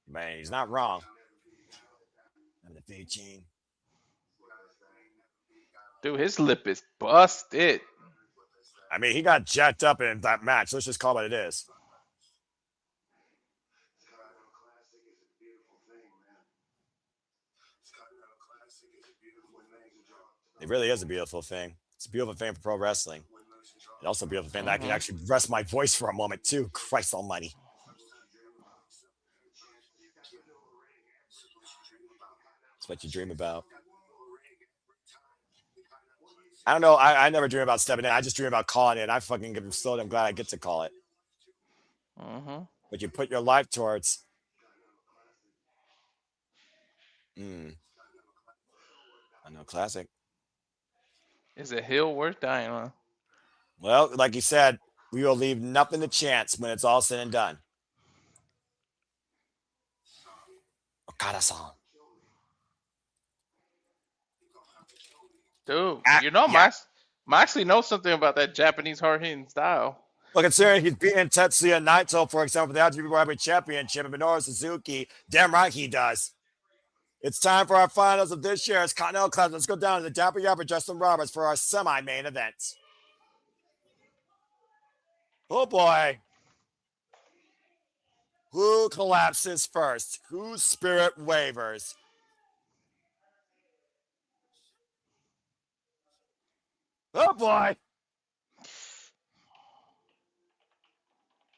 Man, he's not wrong. On the food chain. Dude, his lip is busted. I mean, he got jacked up in that match. Let's just call it what it is. It really is a beautiful thing. It's a beautiful thing for pro wrestling. It's also a beautiful thing that I can actually rest my voice for a moment, too. Christ almighty. It's what you dream about. I don't know. I never dream about stepping in. I just dream about calling it. I fucking get so damn glad I get to call it. But you put your life towards. I know, classic. Is a hill worth dying on? Well, like you said, we will leave nothing to chance when it's all said and done. Okada-san. Dude, you know, Moxley knows something about that Japanese hard-hitting style. Well, considering he's beating Tetsuya Naito, for example, for the IWGP World Heavyweight Championship, and Minoru Suzuki, damn right he does. It's time for our finals of this year's Continental Classic. Let's go down to the Dapper Yapper Justin Roberts for our semi-main event. Oh, boy. Who collapses first? Whose spirit wavers? Oh, boy.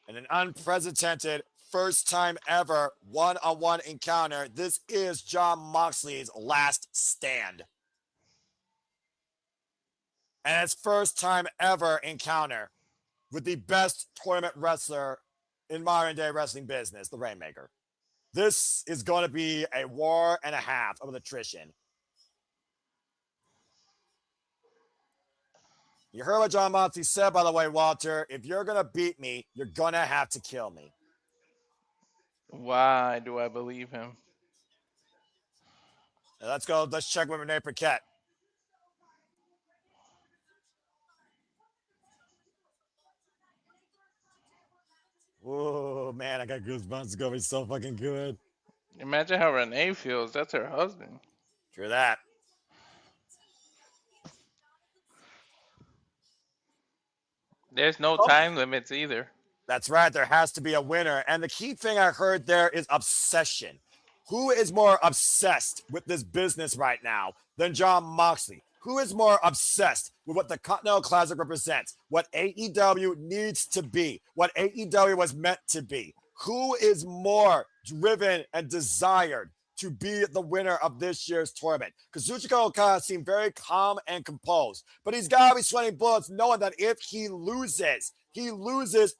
And an unprecedented first time ever one-on-one encounter. This is John Moxley's last stand. And his first time ever encounter with the best tournament wrestler in modern day wrestling business, the Rainmaker. This is going to be a war and a half of attrition. You heard what John Moxley said, by the way, Walter. If you're going to beat me, you're going to have to kill me. Why do I believe him? Now let's go. Let's check with Renee Paquette. Oh, man, I got goosebumps. It's going to be so fucking good. Imagine how Renee feels. That's her husband. True that. There's no time limits either. That's right. There has to be a winner. And the key thing I heard there is obsession. Who is more obsessed with this business right now than John Moxley? Who is more obsessed with what the Continental Classic represents, what AEW needs to be, what AEW was meant to be? Who is more driven and desired to be the winner of this year's tournament. Kazuchika Okada seemed very calm and composed, but he's got to be sweating bullets knowing that if he loses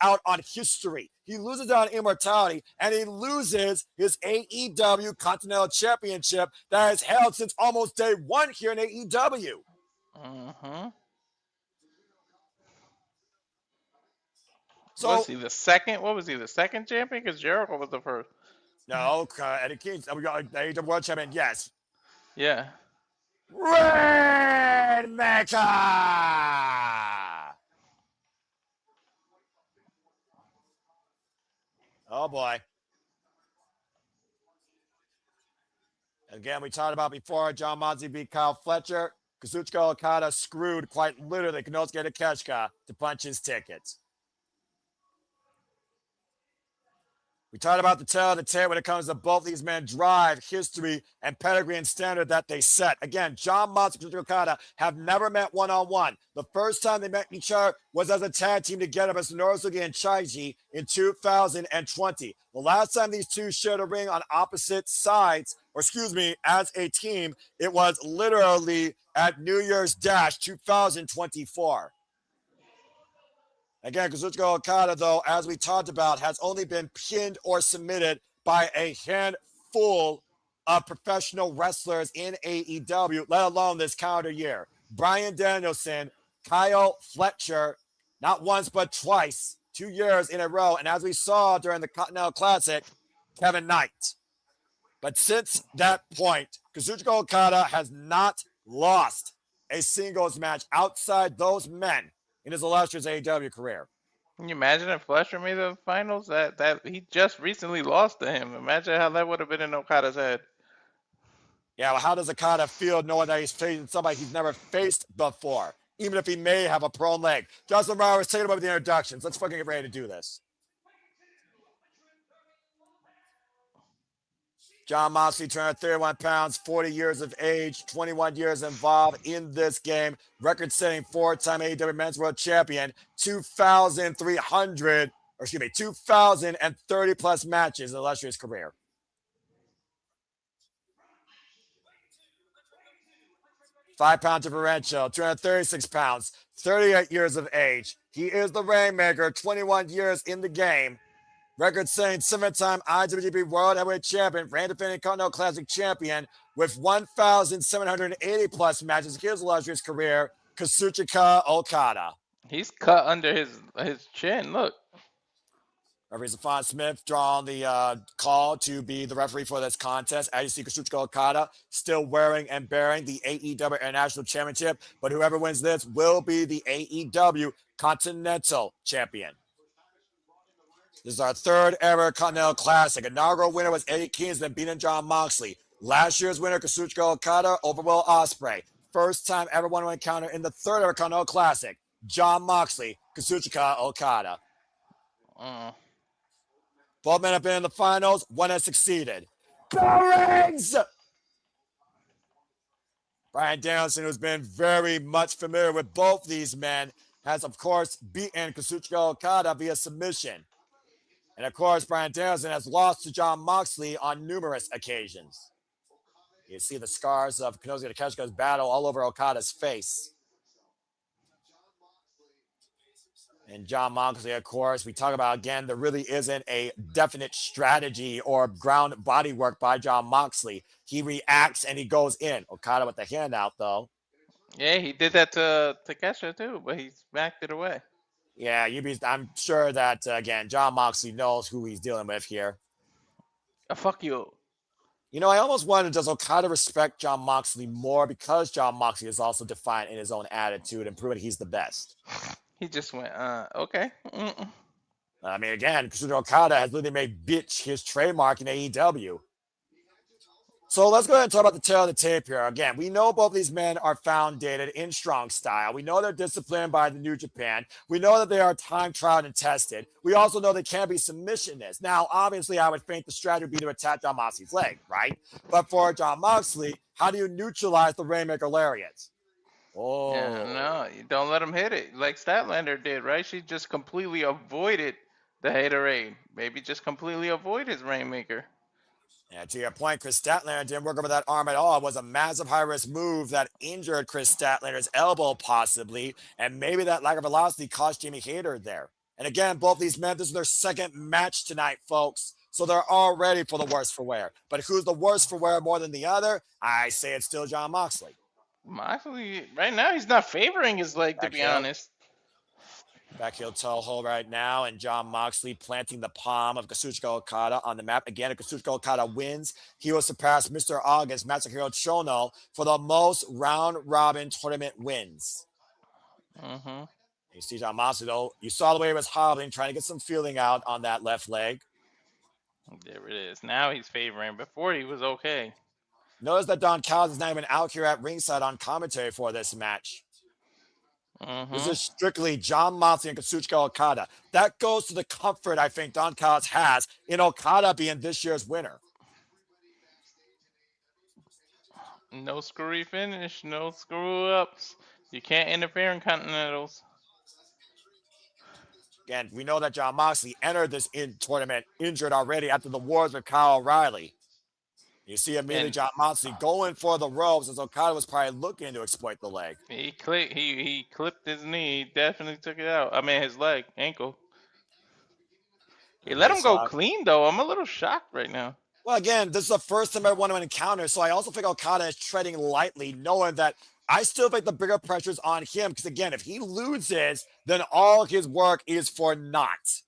out on history. He loses out on immortality, and he loses his AEW Continental Championship that is held since almost day one here in AEW. So was he the second? What was he, the second champion? Because Jericho was the first. no, Eddie King, we got AEW World Champion. Yes, Yeah. Rainmaker. Oh boy. Again, we talked about before, John Moxley beat Kyle Fletcher. Kazuchika Okada screwed quite literally Konosuke Takeshita to punch his tickets. We talked about the tail of the tape when it comes to both these men drive, history, and pedigree and standard that they set. Again, John Moxley and Kazuchika Okada have never met one-on-one. The first time they met each other was as a tag team together as Norisuke and Chaiji in 2020. The last time these two shared a ring on opposite sides, as a team, it was literally at New Year's Dash 2024. Again, Kazuchika Okada, though, as we talked about, has only been pinned or submitted by a handful of professional wrestlers in AEW, let alone this calendar year. Bryan Danielson, Kyle Fletcher, not once but twice, 2 years in a row. And as we saw during the Continental Classic, Kevin Knight. But since that point, Kazuchika Okada has not lost a singles match outside those men in his illustrious AEW career. Can you imagine if Fletcher made the finals? That he just recently lost to him. Imagine how that would have been in Okada's head. Yeah, well, how does Okada feel knowing that he's facing somebody he's never faced before, even if he may have a prone leg? Justin Roberts, taking him over the introductions. Let's fucking get ready to do this. John Moxley, 231 pounds, 40 years of age, 21 years involved in this game. Record-setting four-time AEW Men's World Champion, 2,30 plus matches in an illustrious career. Five-pound differential, 236 pounds, 38 years of age. He is the Rainmaker, 21 years in the game. Record-setting seven-time IWGP World Heavyweight Champion, reigning defending Continental Classic Champion with 1,780 plus matches in his illustrious career, Kazuchika Okada. He's cut under his chin. Look. Referee Stefan Smith drawing the call to be the referee for this contest. As you see, Kazuchika Okada still wearing and bearing the AEW International Championship, but whoever wins this will be the AEW Continental Champion. This is our third ever Continental Classic. Inaugural winner was Eddie Kingston beating John Moxley. Last year's winner, Kazuchika Okada, over Will Ospreay. First time ever one to encounter in the third ever Continental Classic. John Moxley, Kazuchika Okada. Both men have been in the finals. One has succeeded. Bell rings! Bryan Danielson, who's been very much familiar with both these men, has, of course, beaten Kazuchika Okada via submission. And, of course, Bryan Danielson has lost to John Moxley on numerous occasions. You see the scars of Konosuke Takeshita's battle all over Okada's face. And John Moxley, of course, we talk about, again, there really isn't a definite strategy or ground body work by John Moxley. He reacts and he goes in. Okada with the handout, though. Yeah, he did that to Takeshita, too, but he smacked it away. Yeah, I'm sure that, again, John Moxley knows who he's dealing with here. Fuck you. You know, I almost wonder, does Okada respect John Moxley more because John Moxley is also defiant in his own attitude and proving he's the best? He just went, okay. I mean, again, Kazuchika Okada has literally made bitch his trademark in AEW. So let's go ahead and talk about the tail of the tape here. Again, we know both these men are founded in strong style. We know they're disciplined by the New Japan. We know that they are time tried and tested. We also know they can be submissionists. Now, obviously, I would think the strategy would be to attack John Moxley's leg, right? But for John Moxley, how do you neutralize the Rainmaker lariats? Oh. Yeah, no, you don't let him hit it like Statlander did, right? She just completely avoided the Haterade. Maybe just completely avoid his Rainmaker. And to your point, Chris Statlander didn't work over that arm at all. It was a massive high-risk move that injured Chris Statlander's elbow possibly, and maybe that lack of velocity cost Jamie Hayter there. And again, both these men, this is their second match tonight, folks. So they're all ready for the worst for wear. But who's the worst for wear more than the other? I say it's still Jon Moxley. Moxley, right now, he's not favoring his leg, to be honest. Back heel toe hold right now, and Jon Moxley planting the palm of Kazuchika Okada on the map. Again, if Kazuchika Okada wins, he will surpass Mr. August, Masahiro Chono, for the most round-robin tournament wins. Mm-hmm. You see Jon Moxley, though. You saw the way he was hobbling, trying to get some feeling out on that left leg. There it is. Now he's favoring. Before he was okay. Notice that Don Callis is not even out here at ringside on commentary for this match. Mm-hmm. This is strictly Jon Moxley and Kazuchika Okada. That goes to the comfort I think Don Callis has in Okada being this year's winner. No screwy finish, no screw-ups. You can't interfere in Continentals. Again, we know that Jon Moxley entered this tournament injured already after the wars with Kyle O'Reilly. You see immediately Jon Moxley going for the ropes as Okada was probably looking to exploit the leg. He clipped his knee. He definitely took it out. I mean, his leg, ankle. He let him go clean, though. I'm a little shocked right now. Well, again, this is the first time I want to encounter, so I also think Okada is treading lightly, knowing that I still think the bigger pressure is on him, because again, if he loses, then all his work is for naught.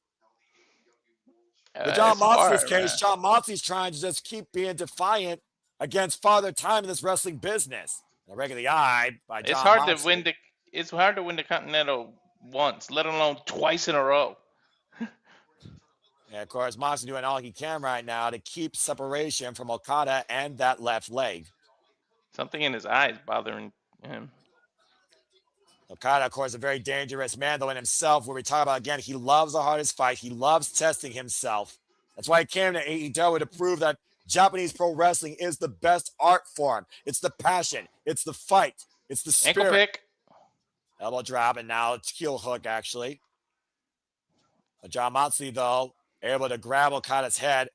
In Jon Moxley's case, Jon Moxley's trying to just keep being defiant against Father Time in this wrestling business. A regular eye by Jon Moxley. It's hard to win the Continental once, let alone twice in a row. And of course, Moxley doing all he can right now to keep separation from Okada and that left leg. Something in his eyes bothering him. Okada, of course, a very dangerous man, though, in himself, where we talk about, again, he loves the hardest fight. He loves testing himself. That's why he came to AEW, to prove that Japanese pro wrestling is the best art form. It's the passion. It's the fight. It's the spirit. Ankle pick. Elbow drop, and now it's heel hook, actually. But Jon Moxley, though, able to grab Okada's head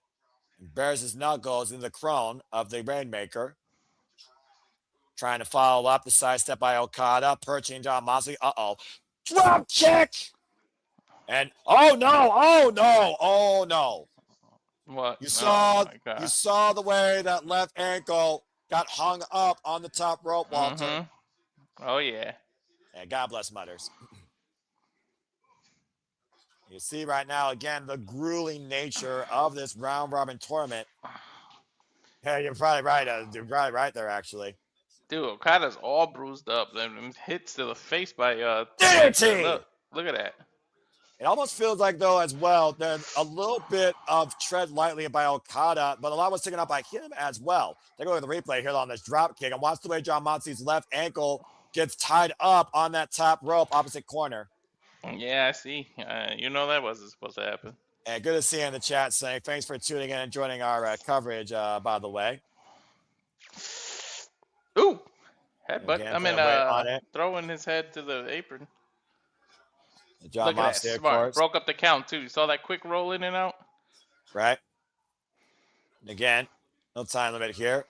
and bears his knuckles in the crown of the Rainmaker. Trying to follow up the sidestep by Okada, perching Jon Moxley. Uh-oh. Drop kick! And oh no. What? You saw the way that left ankle got hung up on the top rope, Walter. Mm-hmm. Oh yeah. And God bless Mutters. You see right now, again, the grueling nature of this round robin tournament. Yeah, you're probably right. You're probably right there, actually. Dude, Okada's all bruised up. Them hits to the face by DDT! Look at that. It almost feels like, though, as well, there's a little bit of tread lightly by Okada, but a lot was taken up by him as well. Take a look at the replay here on this drop kick, and watch the way Jon Moxley's left ankle gets tied up on that top rope opposite corner. Yeah, I see. You know that wasn't supposed to happen. And good to see you in the chat saying thanks for tuning in and joining our coverage, by the way. Ooh, headbutt. Throwing his head to the apron. Jon Moxley, of course. Broke up the count, too. You saw that quick roll in and out? Right. And again, no time limit here.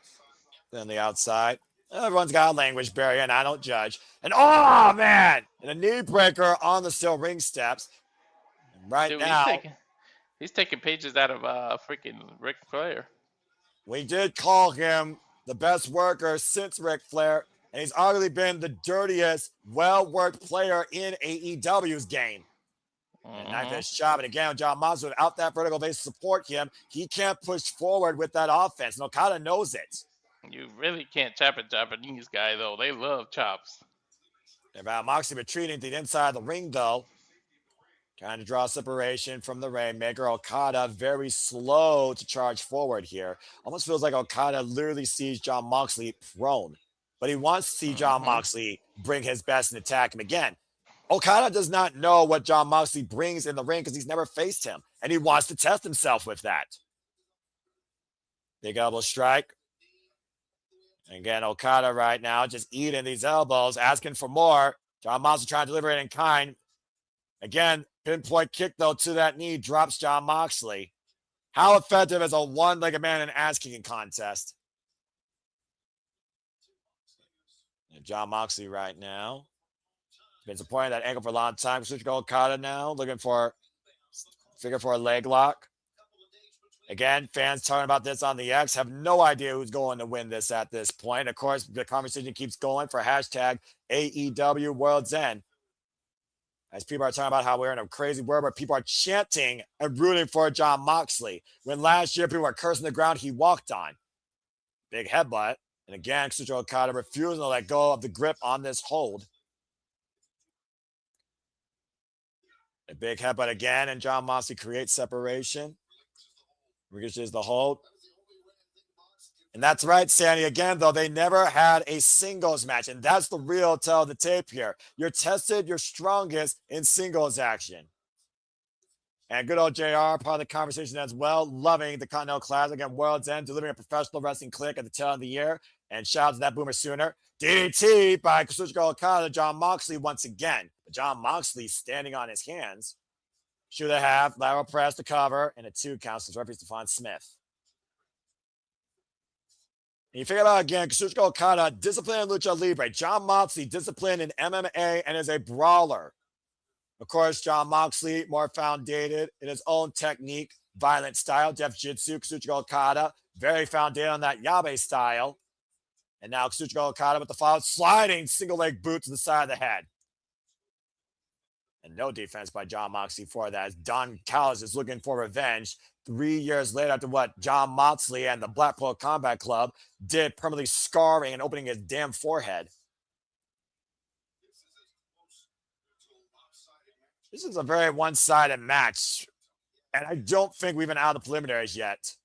Then the outside. Everyone's got a language barrier, and I don't judge. And oh, man! And a knee breaker on the steel ring steps. And right now... He's taking pages out of freaking Ric Flair. We did call him the best worker since Ric Flair, and he's arguably been the dirtiest, well-worked player in AEW's game. And I finished shot, but again, Jon Moxley, without that vertical base to support him, he can't push forward with that offense, and Okada knows it. You really can't chop a Japanese guy, though. They love chops. And Moxley retreating to the inside of the ring, though. Trying to draw separation from the Rainmaker. Okada very slow to charge forward here. Almost feels like Okada literally sees Jon Moxley prone. But he wants to see Jon Moxley bring his best and attack him again. Okada does not know what Jon Moxley brings in the ring because he's never faced him. And he wants to test himself with that. Big elbow strike. And again, Okada right now just eating these elbows, asking for more. Jon Moxley trying to deliver it in kind. Again, pinpoint kick, though, to that knee drops Jon Moxley. How effective is a one-legged man in an ass-kicking contest? And Jon Moxley right now. Been supporting that ankle for a long time. Kazuchika Okada now looking for a leg lock. Again, fans talking about this on the X have no idea who's going to win this at this point. Of course, the conversation keeps going for hashtag AEW World's End. As people are talking about how we're in a crazy world where people are chanting and rooting for Jon Moxley. When last year people were cursing the ground he walked on. Big headbutt. And again, Kazuchika Okada refusing to let go of the grip on this hold. A big headbutt again, and Jon Moxley creates separation. Reaches the hold. And that's right, Sandy. Again, though, they never had a singles match. And that's the real tell of the tape here. You're tested your strongest in singles action. And good old JR, part of the conversation as well, loving the Continental Classic and World's End, delivering a professional wrestling click at the tail of the year. And shout out to that Boomer Sooner. DDT by Kazuchika Okada, Jon Moxley once again. But Jon Moxley standing on his hands. Should have lateral press to cover and a 2 count since referee Stephon Smith. And you figure out again, Kazuchika Okada, discipline in Lucha Libre. Jon Moxley, discipline in MMA and is a brawler. Of course, Jon Moxley, more founded in his own technique, violent style, Def Jitsu. Kazuchika Okada, very founded on that Yabe style. And now Kazuchika Okada with the follow sliding single leg boot to the side of the head. And no defense by Jon Moxley for that. As Don Callis is looking for revenge 3 years later after what Jon Moxley and the Blackpool Combat Club did, permanently scarring and opening his damn forehead. This is a very one-sided match. And I don't think we've been out of the preliminaries yet.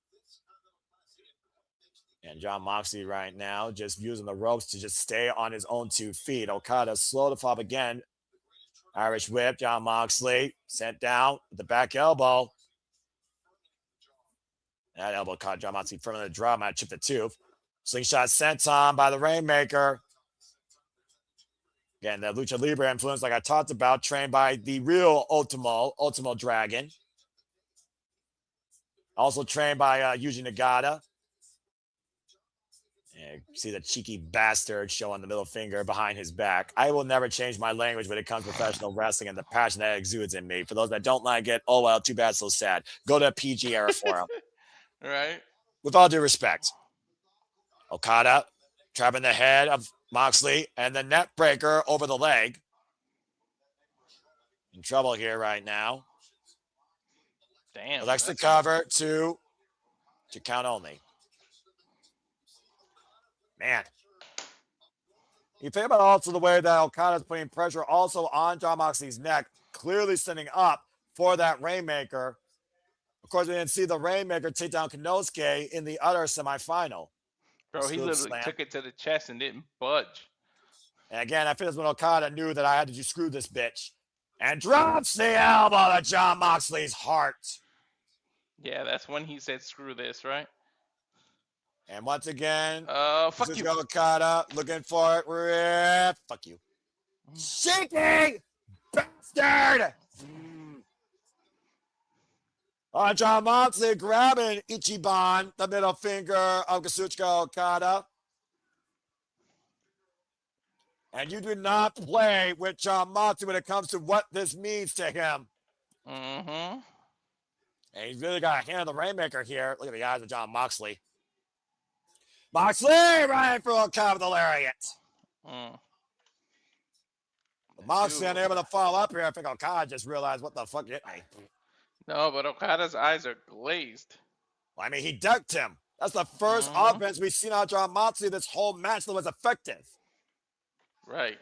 And Jon Moxley right now just using the ropes to just stay on his own 2 feet. Okada slow to fall again. Irish whip, Jon Moxley sent down with the back elbow. That elbow caught Jon Moxley from the draw, might chip the tooth. Slingshot sent on by the Rainmaker. Again, the Lucha Libre influence, like I talked about, trained by the real Ultimo Dragon. Also trained by Yuji Nagata. And see the cheeky bastard showing the middle finger behind his back. I will never change my language when it comes to professional wrestling and the passion that exudes in me. For those that don't like it, oh well, too bad, so sad. Go to a PG era forum. Right. With all due respect. Okada trapping the head of Moxley and the net breaker over the leg. In trouble here right now. Damn. Elects the cover to count only. Man. You think about also the way that Okada's putting pressure also on Jon Moxley's neck, clearly setting up for that Rainmaker. Of course, we didn't see the Rainmaker take down Konosuke in the other semifinal. Bro, he literally took it to the chest and didn't budge. And again, I feel as when Okada knew that I had to just screw this bitch. And drops the elbow to Jon Moxley's heart. Yeah, that's when he said screw this, right? And once again, fuck you. Okada looking for it. Rip. Fuck you. Shaking bastard. Jon Moxley grabbing Ichiban, the middle finger of Kazuchika Okada. And you do not play with Jon Moxley when it comes to what this means to him. Mm-hmm. And he's really got a hand on the Rainmaker here. Look at the eyes of Jon Moxley. Moxley running for Okada with the lariat. Moxley unable to follow up here. I think Okada just realized what the fuck hit me. No, but Okada's eyes are glazed. Well, I mean, he ducked him. That's the first offense we've seen out of Jon Moxley this whole match that was effective. Right.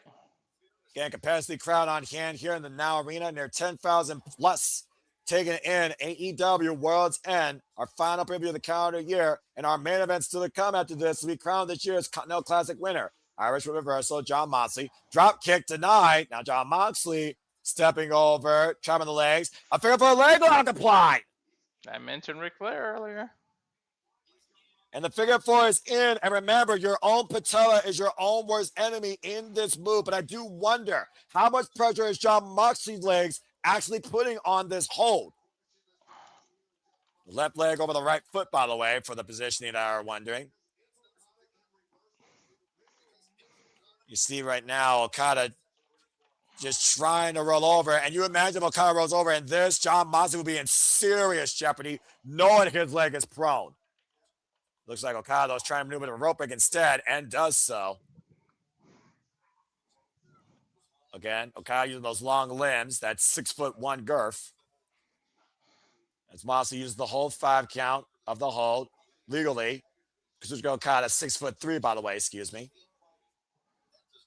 Again, capacity crowd on hand here in the Now Arena, near 10,000 plus. Taking in AEW World's End, our final preview of the calendar year, and our main event still to come after this. We crown this year's Continental Classic winner. Irish reversal, Jon Moxley. Drop kick denied. Now Jon Moxley stepping over, trapping the legs. A figure for a leg lock applied. I mentioned Ric Flair earlier. And the figure 4 is in. And remember, your own patella is your own worst enemy in this move. But I do wonder, how much pressure is Jon Moxley's legs actually putting on this hold? Left leg over the right foot, by the way, for the positioning that are wondering. You see right now, Okada just trying to roll over. And you imagine Okada rolls over and this, Jon Moxley will be in serious jeopardy, knowing his leg is prone. Looks like Okada is trying to maneuver the rope break instead and does so. Again, Okada using those long limbs, that 6'1" girth. As Moxley uses the whole 5 count of the hold legally. Kazuchika Okada 6'3", by the way, excuse me.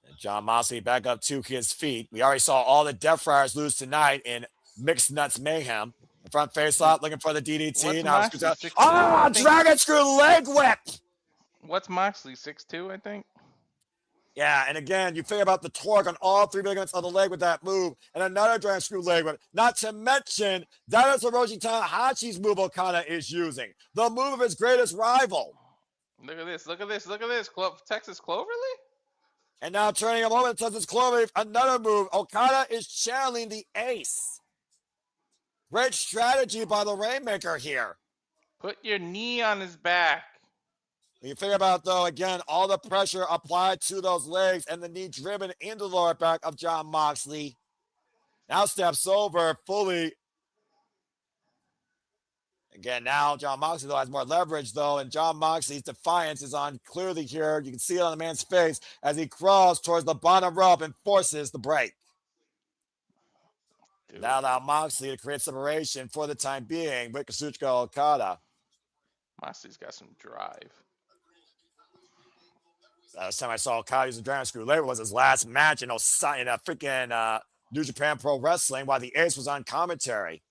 And Jon Moxley back up to his feet. We already saw all the Death Friars lose tonight in Mixed Nuts Mayhem. The front face lock looking for the DDT. What's Now Moxley, Dragon Screw leg whip. What's Moxley, 6'2", I think? Yeah, and again, you figure about the torque on all 3 ligaments of the leg with that move, and another Dragon Screw leg whip. Not to mention, that is Hiroshi Tanahashi's move Okada is using. The move of his greatest rival. Look at this, look at this, look at this. Texas Cloverleaf? And now turning him over to Texas Cloverleaf, another move. Okada is channeling the ace. Great strategy by the Rainmaker here. Put your knee on his back. You figure about, though, again, all the pressure applied to those legs and the knee driven into the lower back of Jon Moxley. Now steps over fully. Again, now Jon Moxley, though, has more leverage, though, and Jon Moxley's defiance is on clearly here. You can see it on the man's face as he crawls towards the bottom rope and forces the break. Now allow Moxley to create separation for the time being with Kazuchika Okada. Moxley's got some drive. Last time I saw Okada use a Dragon Screw leg was his last match in a freaking New Japan Pro Wrestling while the Ace was on commentary.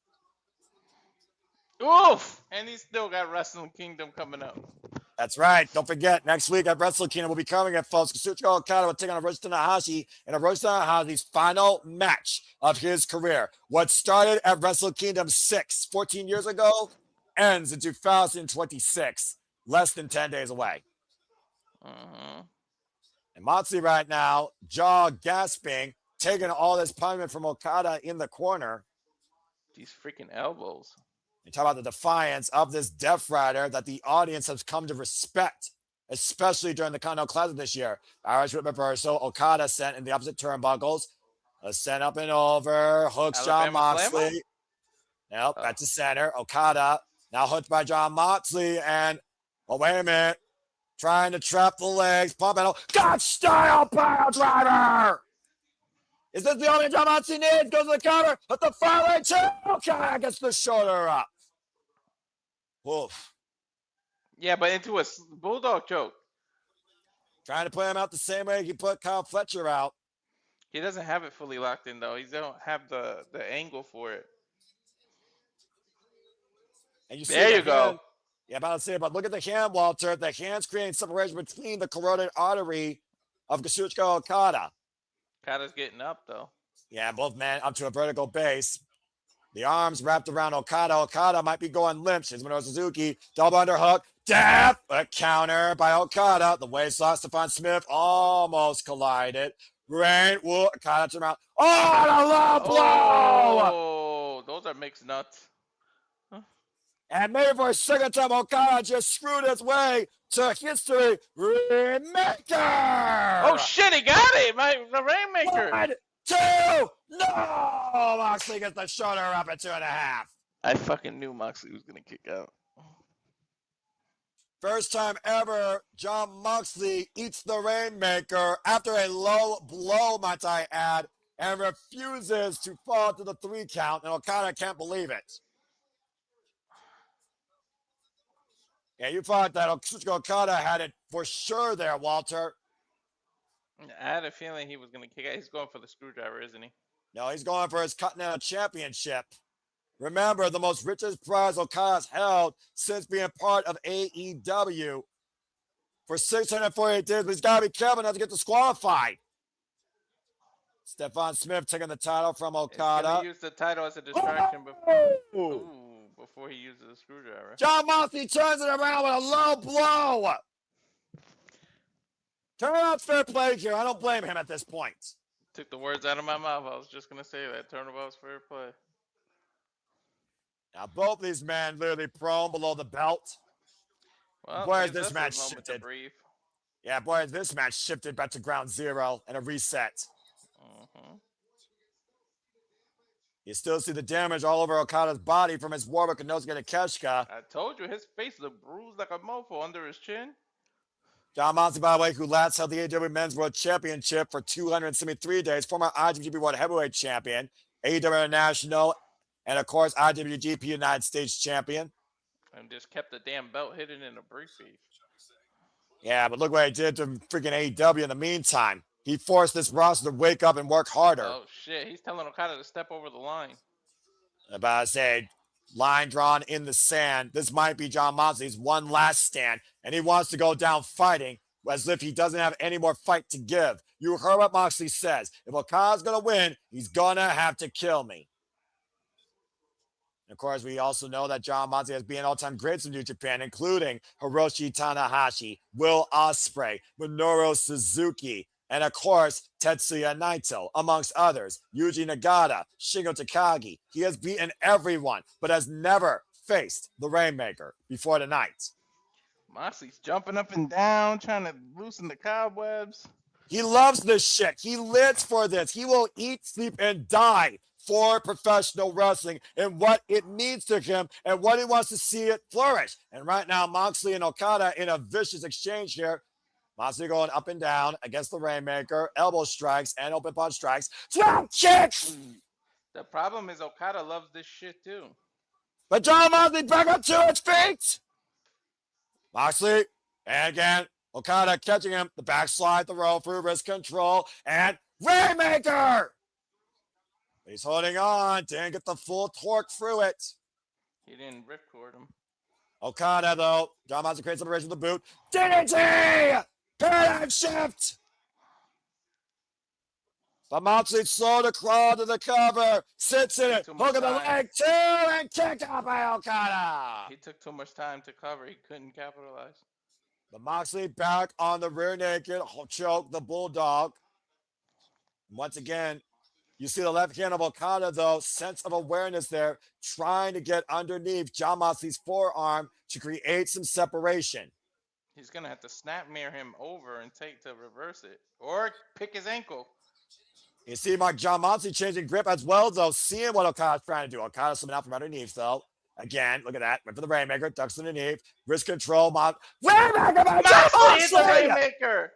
Oof! And he's still got Wrestling Kingdom coming up. That's right. Don't forget, next week at Wrestle Kingdom will be coming at folks. Kazuchika Okada will take on Hiroshi Tanahashi in Hiroshi Tanahashi's final match of his career. What started at Wrestle Kingdom 14 years ago, ends in 2026, less than 10 days away. And Moxley right now, jaw gasping, taking all this punishment from Okada in the corner. These freaking elbows. You talk about the defiance of this Death Rider that the audience has come to respect, especially during the Continental Classic this year. Irish Whip reversal, Okada sent in the opposite turnbuckles. Sent up and over, hooks Jon Moxley. Nope, that's the center. Okada now hooked by Jon Moxley, and wait a minute. Trying to trap the legs, pump it. God style pile driver. Is this the only Jon Moxley needs? Goes to the cover, but the far leg too. Okada gets the shoulder up. Woof. Yeah, but into a bulldog choke. Trying to put him out the same way he put Kyle Fletcher out. He doesn't have it fully locked in, though. He don't have the angle for it. And you see there you go. Yeah, about to say, but look at the hand, Walter. The hand's creating separation between the carotid artery of Kazuchika Okada. Okada's getting up, though. Yeah, both men up to a vertical base. The arms wrapped around Okada. Okada might be going limp. Shizuno Suzuki, double underhook. Death! A counter by Okada. The waistlock, Stephon Smith almost collided. Rain, Okada turned around. Oh, and a low blow! Oh, those are mixed nuts. And maybe for a second time, Okada just screwed his way to history. Rainmaker! Oh, shit, he got it! The Rainmaker! 1, 2, no! Moxley gets the shoulder up at 2.5. I fucking knew Moxley was going to kick out. First time ever, Jon Moxley eats the Rainmaker after a low blow, might I add, and refuses to fall to the 3 count, and Okada can't believe it. Yeah, you thought that Okada had it for sure there, Walter. I had a feeling he was going to kick out. He's going for the screwdriver, isn't he? No, he's going for his Continental Championship. Remember, the most richest prize Okada's held since being part of AEW for 648 days, but he's got to be careful not to get disqualified. Stephon Smith taking the title from Okada. He's going to use the title as a distraction before he uses the screwdriver. Jon Moxley turns it around with a low blow. Turnabout's fair play here. I don't blame him at this point. Took the words out of my mouth. I was just going to say that. Turnabout's fair play. Now, both these men literally prone below the belt. Well, Boy, has gives this us a match moment to shifted. breathe. Yeah, boy, has this match shifted back to ground zero and a reset. Mm-hmm. You still see the damage all over Okada's body from his war with Konosuke Takeshita. I told you his face looked bruised like a mofo under his chin. John Moxley, by the way, who last held the AEW Men's World Championship for 273 days, former IWGP World Heavyweight Champion, AEW International, and of course, IWGP United States Champion. And just kept the damn belt hidden in a briefcase. Yeah, but look what he did to freaking AEW in the meantime. He forced this roster to wake up and work harder. Oh shit, he's telling Okada to step over the line. About to say, line drawn in the sand. This might be John Moxley's one last stand, and he wants to go down fighting as if he doesn't have any more fight to give. You heard what Moxley says. If Okada's going to win, he's going to have to kill me. And of course, we also know that John Moxley has been all-time greats in New Japan, including Hiroshi Tanahashi, Will Ospreay, Minoru Suzuki, and of course, Tetsuya Naito, amongst others, Yuji Nagata, Shingo Takagi. He has beaten everyone, but has never faced the Rainmaker before tonight. Moxley's jumping up and down, trying to loosen the cobwebs. He loves this shit. He lives for this. He will eat, sleep, and die for professional wrestling and what it means to him and what he wants to see it flourish. And right now, Moxley and Okada in a vicious exchange here. Moxley going up and down against the Rainmaker, elbow strikes and open punch strikes. Drop kicks! The problem is Okada loves this shit too. But John Moxley back up to his feet. Moxley, and again, Okada catching him, the backslide, the roll through, wrist control, and Rainmaker! He's holding on, didn't get the full torque through it. He didn't ripcord him. Okada, though, John Moxley creates separation with the boot. DDT! Paradigm shift! But Moxley slow to crawl to the cover, sits in it, hook of the leg, two, and kicked out by Okada. He took too much time to cover. He couldn't capitalize. But Moxley back on the rear naked choke, the Bulldog. Once again, you see the left hand of Okada, though, sense of awareness there, trying to get underneath John Moxley's forearm to create some separation. He's going to have to snap mirror him over and take to reverse it. Or pick his ankle. You see Mark John Moxley changing grip as well, though, seeing what Okada's trying to do. Okada slipping out from underneath, though. Again, look at that. Went for the Rainmaker, ducks underneath, wrist control, Rainmaker by John Moxley! The Rainmaker!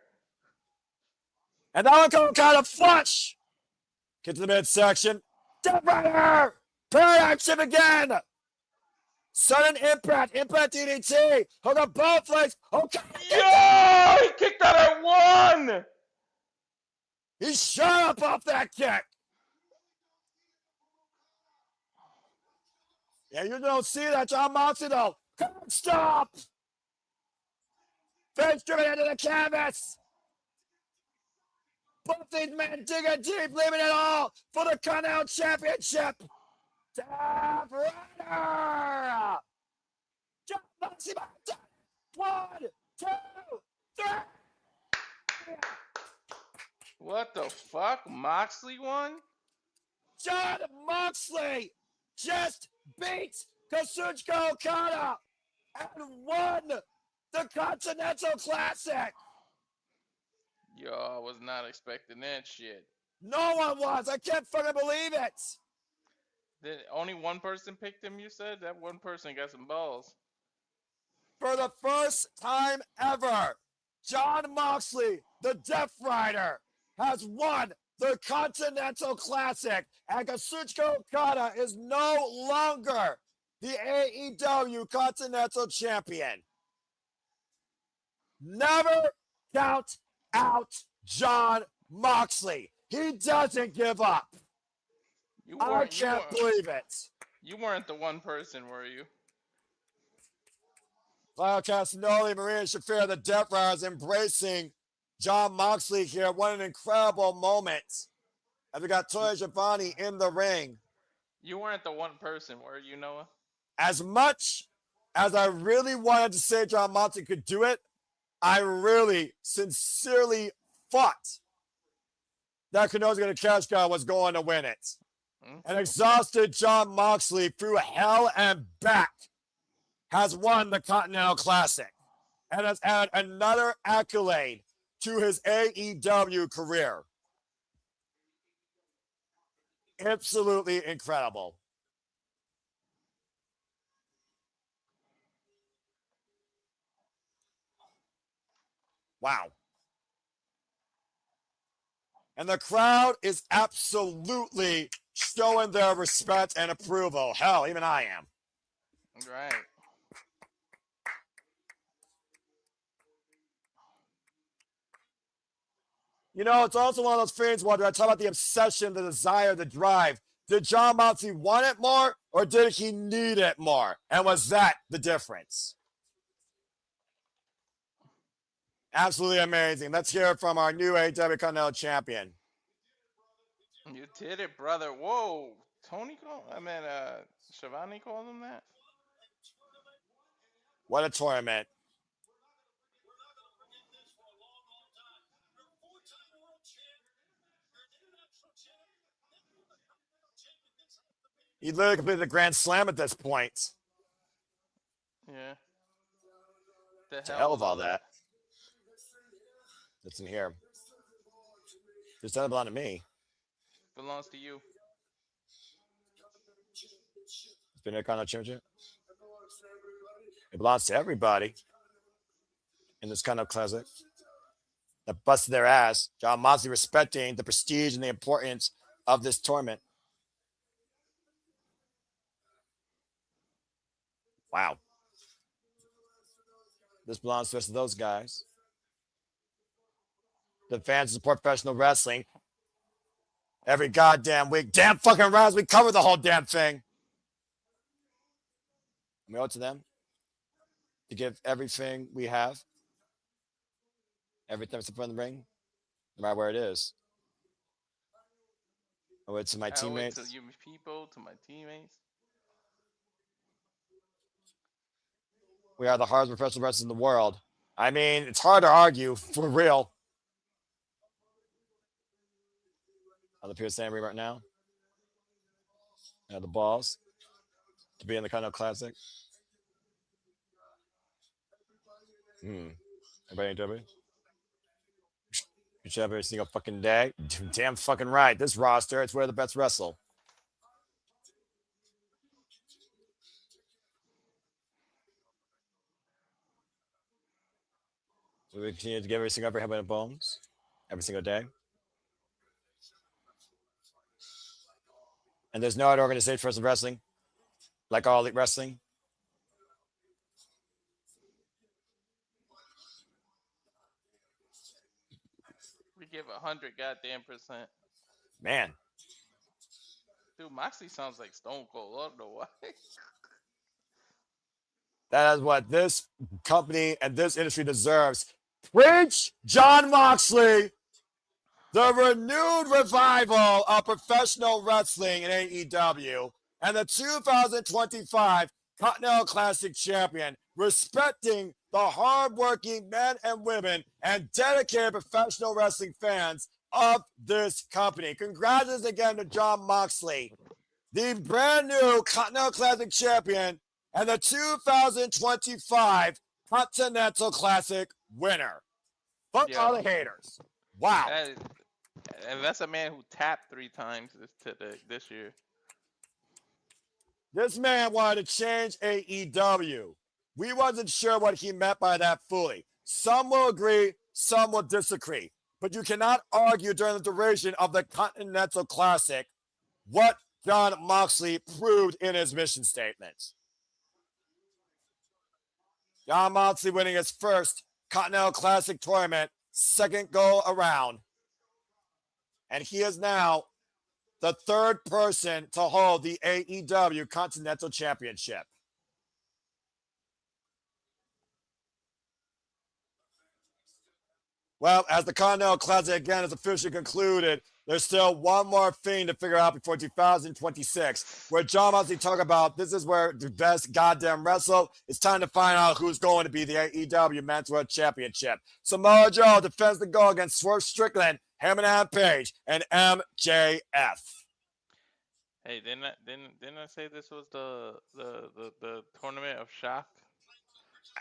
And that one comes Okada flush! Get to the midsection. Death Rider! Paradigm shift again! Sudden impact DDT! Hook up both legs! Okada! Yo! He kicked out at one! He shot up off that kick! Yeah, you don't see that, John Moxley, though. Can't stop! Face driven into the canvas! Both these men digging deep, leaving it all for the Continental Championship! Death Rider! John Moxley by 1, 2, 3! What the fuck? Moxley won? John Moxley just beat Kazuchika Okada and won the Continental Classic. Yo, I was not expecting that shit. No one was. I can't fucking believe it. Did only one person picked him, you said? That one person got some balls. For the first time ever, John Moxley, the Death Rider, has won the Continental Classic, and Kazuchika Okada is no longer the AEW Continental Champion. Never count out John Moxley. He doesn't give up. I can't believe it. You weren't the one person, were you? Castagnoli, Marina, Shafir, the Death Riders embracing John Moxley here. What an incredible moment. And we got Toya Giovanni in the ring. You weren't the one person, were you, Noah? As much as I really wanted to say John Moxley could do it, I really sincerely thought that Konosuke Takeshita was going to win it. and exhausted Jon Moxley through hell and back has won the Continental Classic and has added another accolade to his AEW career. Absolutely incredible. Wow. And the crowd is absolutely showing their respect and approval. Hell, even I am. Right. You know, it's also one of those things where I talk about the obsession, the desire, the drive. Did Jon Moxley want it more or did he need it more? And was that the difference? Absolutely amazing. Let's hear it from our new AEW Continental champion. You did it, brother. Whoa. Tony called? Shivani called him that? What a tournament. He literally completed the Grand Slam at this point. Yeah. The hell of all that. It's in here. This doesn't belong to me. Belongs to you. It's been a Continental Championship. It belongs to everybody in this Continental Classic. That busted their ass. Jon Moxley respecting the prestige and the importance of this tournament. Wow. This belongs to the rest of those guys. The fans support professional wrestling every goddamn week. Damn fucking rounds. We cover the whole damn thing. We owe it to them to give everything we have, everything that's in front of the ring, no matter where it is. I owe it to my teammates. I owe it to you people, to my teammates. We are the hardest professional wrestlers in the world. I mean, it's hard to argue, for real. On the PSA ring right now. The balls to be in the Continental Classic. Everybody in W? You should have every single fucking day. Damn fucking right. This roster, it's where the best wrestle. So we continue to give every single head and bones every single day. And there's no other organization for wrestling like All Elite Wrestling. We give 100 goddamn %. Man. Dude, Moxley sounds like Stone Cold. I don't know why. That is what this company and this industry deserves. Preach, Jon Moxley. The renewed revival of professional wrestling in AEW and the 2025 Continental Classic champion, respecting the hardworking men and women and dedicated professional wrestling fans of this company. Congratulations again to Jon Moxley, the brand new Continental Classic champion and the 2025 Continental Classic winner. Fuck all the haters. Wow. And that's a man who tapped 3 times this year. This man wanted to change AEW. We wasn't sure what he meant by that fully. Some will agree, some will disagree. But you cannot argue during the duration of the Continental Classic what Jon Moxley proved in his mission statement. Jon Moxley winning his first Continental Classic tournament, second go around. And he is now the third person to hold the AEW Continental Championship. Well, as the Continental Classic again is officially concluded, there's still one more thing to figure out before 2026, where Jon Moxley talk about this is where the best goddamn wrestle. It's time to find out who's going to be the AEW Men's World Championship. Samoa Joe defends the goal against Swerve Strickland, Hangman Adam Page, and MJF. Hey, didn't I say this was the tournament of shock?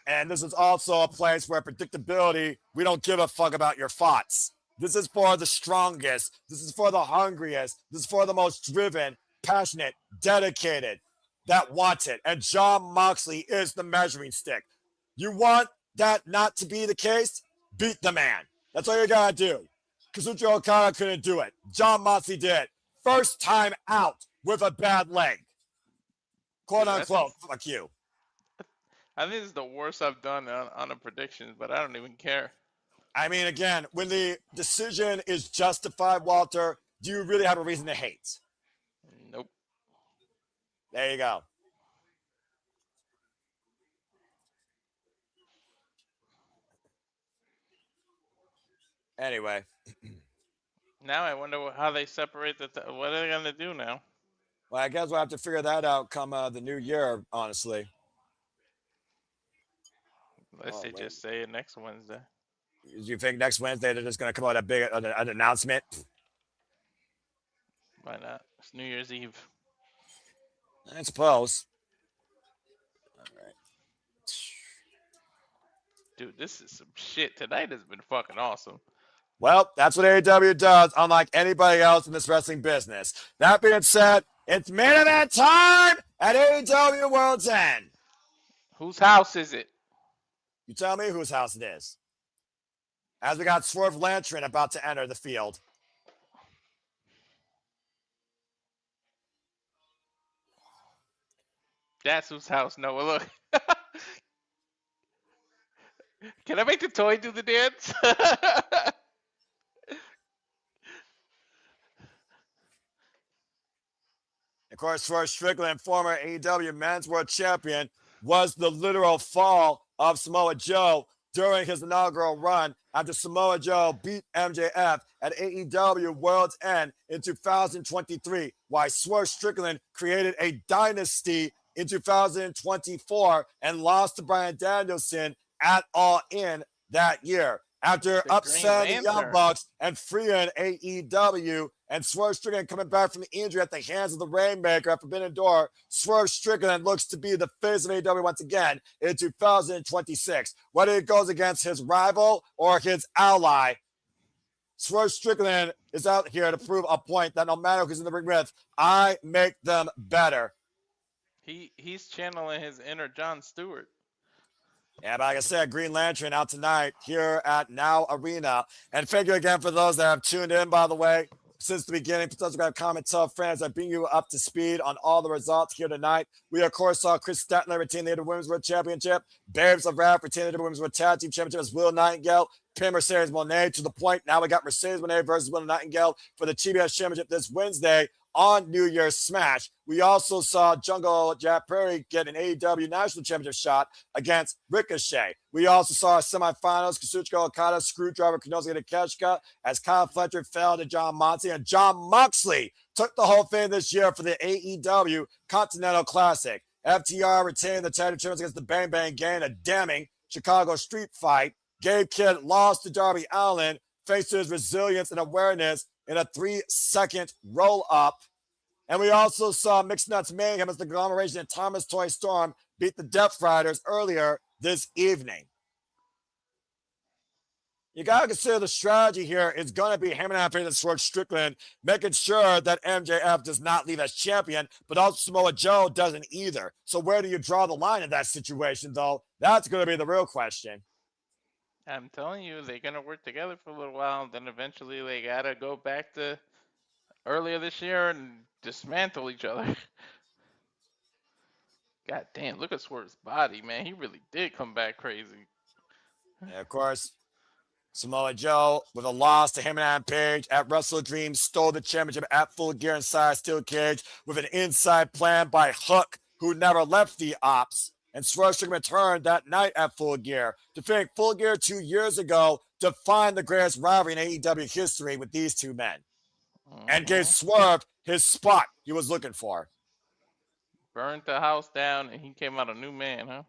And this is also a place where predictability, we don't give a fuck about your thoughts. This is for the strongest. This is for the hungriest. This is for the most driven, passionate, dedicated, that want it. And Jon Moxley is the measuring stick. You want that not to be the case? Beat the man. That's all you gotta do. Kazuchika Okada couldn't do it. Jon Moxley did. First time out with a bad leg. Quote unquote, fuck you. I think this is the worst I've done on the predictions, but I don't even care. I mean, again, when the decision is justified, Walter, do you really have a reason to hate? Nope. There you go. Anyway. Now I wonder how they separate what are they gonna do now? Well, I guess we'll have to figure that out come the new year, honestly. Let's just say it next Wednesday. Do you think next Wednesday they're just going to come out with a big an announcement? Why not? It's New Year's Eve. I suppose. All right. Dude, this is some shit. Tonight has been fucking awesome. Well, that's what AEW does, unlike anybody else in this wrestling business. That being said, it's main event time at AEW World's End. Whose house is it? You tell me whose house it is. As we got Swerve Lantern about to enter the field. That's whose house, Noah. Look. Can I make the toy do the dance? Of course, Swerve Strickland, former AEW Men's World Champion, was the literal fall of Samoa Joe during his inaugural run after Samoa Joe beat MJF at AEW World's End in 2023, while Swerve Strickland created a dynasty in 2024 and lost to Bryan Danielson at All In that year. After upsetting the Young Bucks and freeing AEW, and Swerve Strickland coming back from the injury at the hands of the Rainmaker at Forbidden Door, Swerve Strickland looks to be the face of AEW once again in 2026. Whether it goes against his rival or his ally, Swerve Strickland is out here to prove a point that no matter who's in the ring with, I make them better. He's channeling his inner Jon Stewart. Yeah, but like I said, Green Lantern out tonight here at Now Arena. And thank you again for those that have tuned in, by the way, since the beginning. For those who got comment, tell friends, I bring you up to speed on all the results here tonight. We, of course, saw Chris Statler retain the Women's World Championship. Babes of Rap retain the Women's World Tag Team Championship as Willow Nightingale. Pin Mercedes Moné to the point. Now we got Mercedes Moné versus Willow Nightingale for the TBS Championship this Wednesday on New Year's Smash. We also saw Jungle Jack Perry get an AEW National Championship shot against Ricochet. We also saw semifinals, Kazuchika Okada, Screwdriver, Konosuke Takeshita, as Kyle Fletcher fell to Jon Moxley, and Jon Moxley took the whole thing this year for the AEW Continental Classic. FTR retained the tag team against the Bang Bang Gang, a damning Chicago street fight. Gabe Kidd lost to Darby Allin, thanks to his resilience and awareness in a 3-second roll-up. And we also saw Mixed Nuts Mayhem as the Conglomeration and Thomas Toy Storm beat the Death Riders earlier this evening. You got to consider the strategy here is going to be hammering out and Swerve Strickland, making sure that MJF does not leave as champion, but also Samoa Joe doesn't either. So where do you draw the line in that situation, though? That's going to be the real question. I'm telling you, they're going to work together for a little while, then eventually they got to go back to earlier this year and dismantle each other. God damn, look at Swerve's body, man. He really did come back crazy. And of course, Samoa Joe, with a loss to him and Adam Page at Wrestle Dream, stole the championship at Full Gear inside Steel Cage with an inside plan by Hook, who never left the ops. And Swerve Strickland returned that night at Full Gear. To think Full Gear 2 years ago defined the greatest rivalry in AEW history with these two men. And gave Swerve his spot he was looking for. Burned the house down and he came out a new man, huh?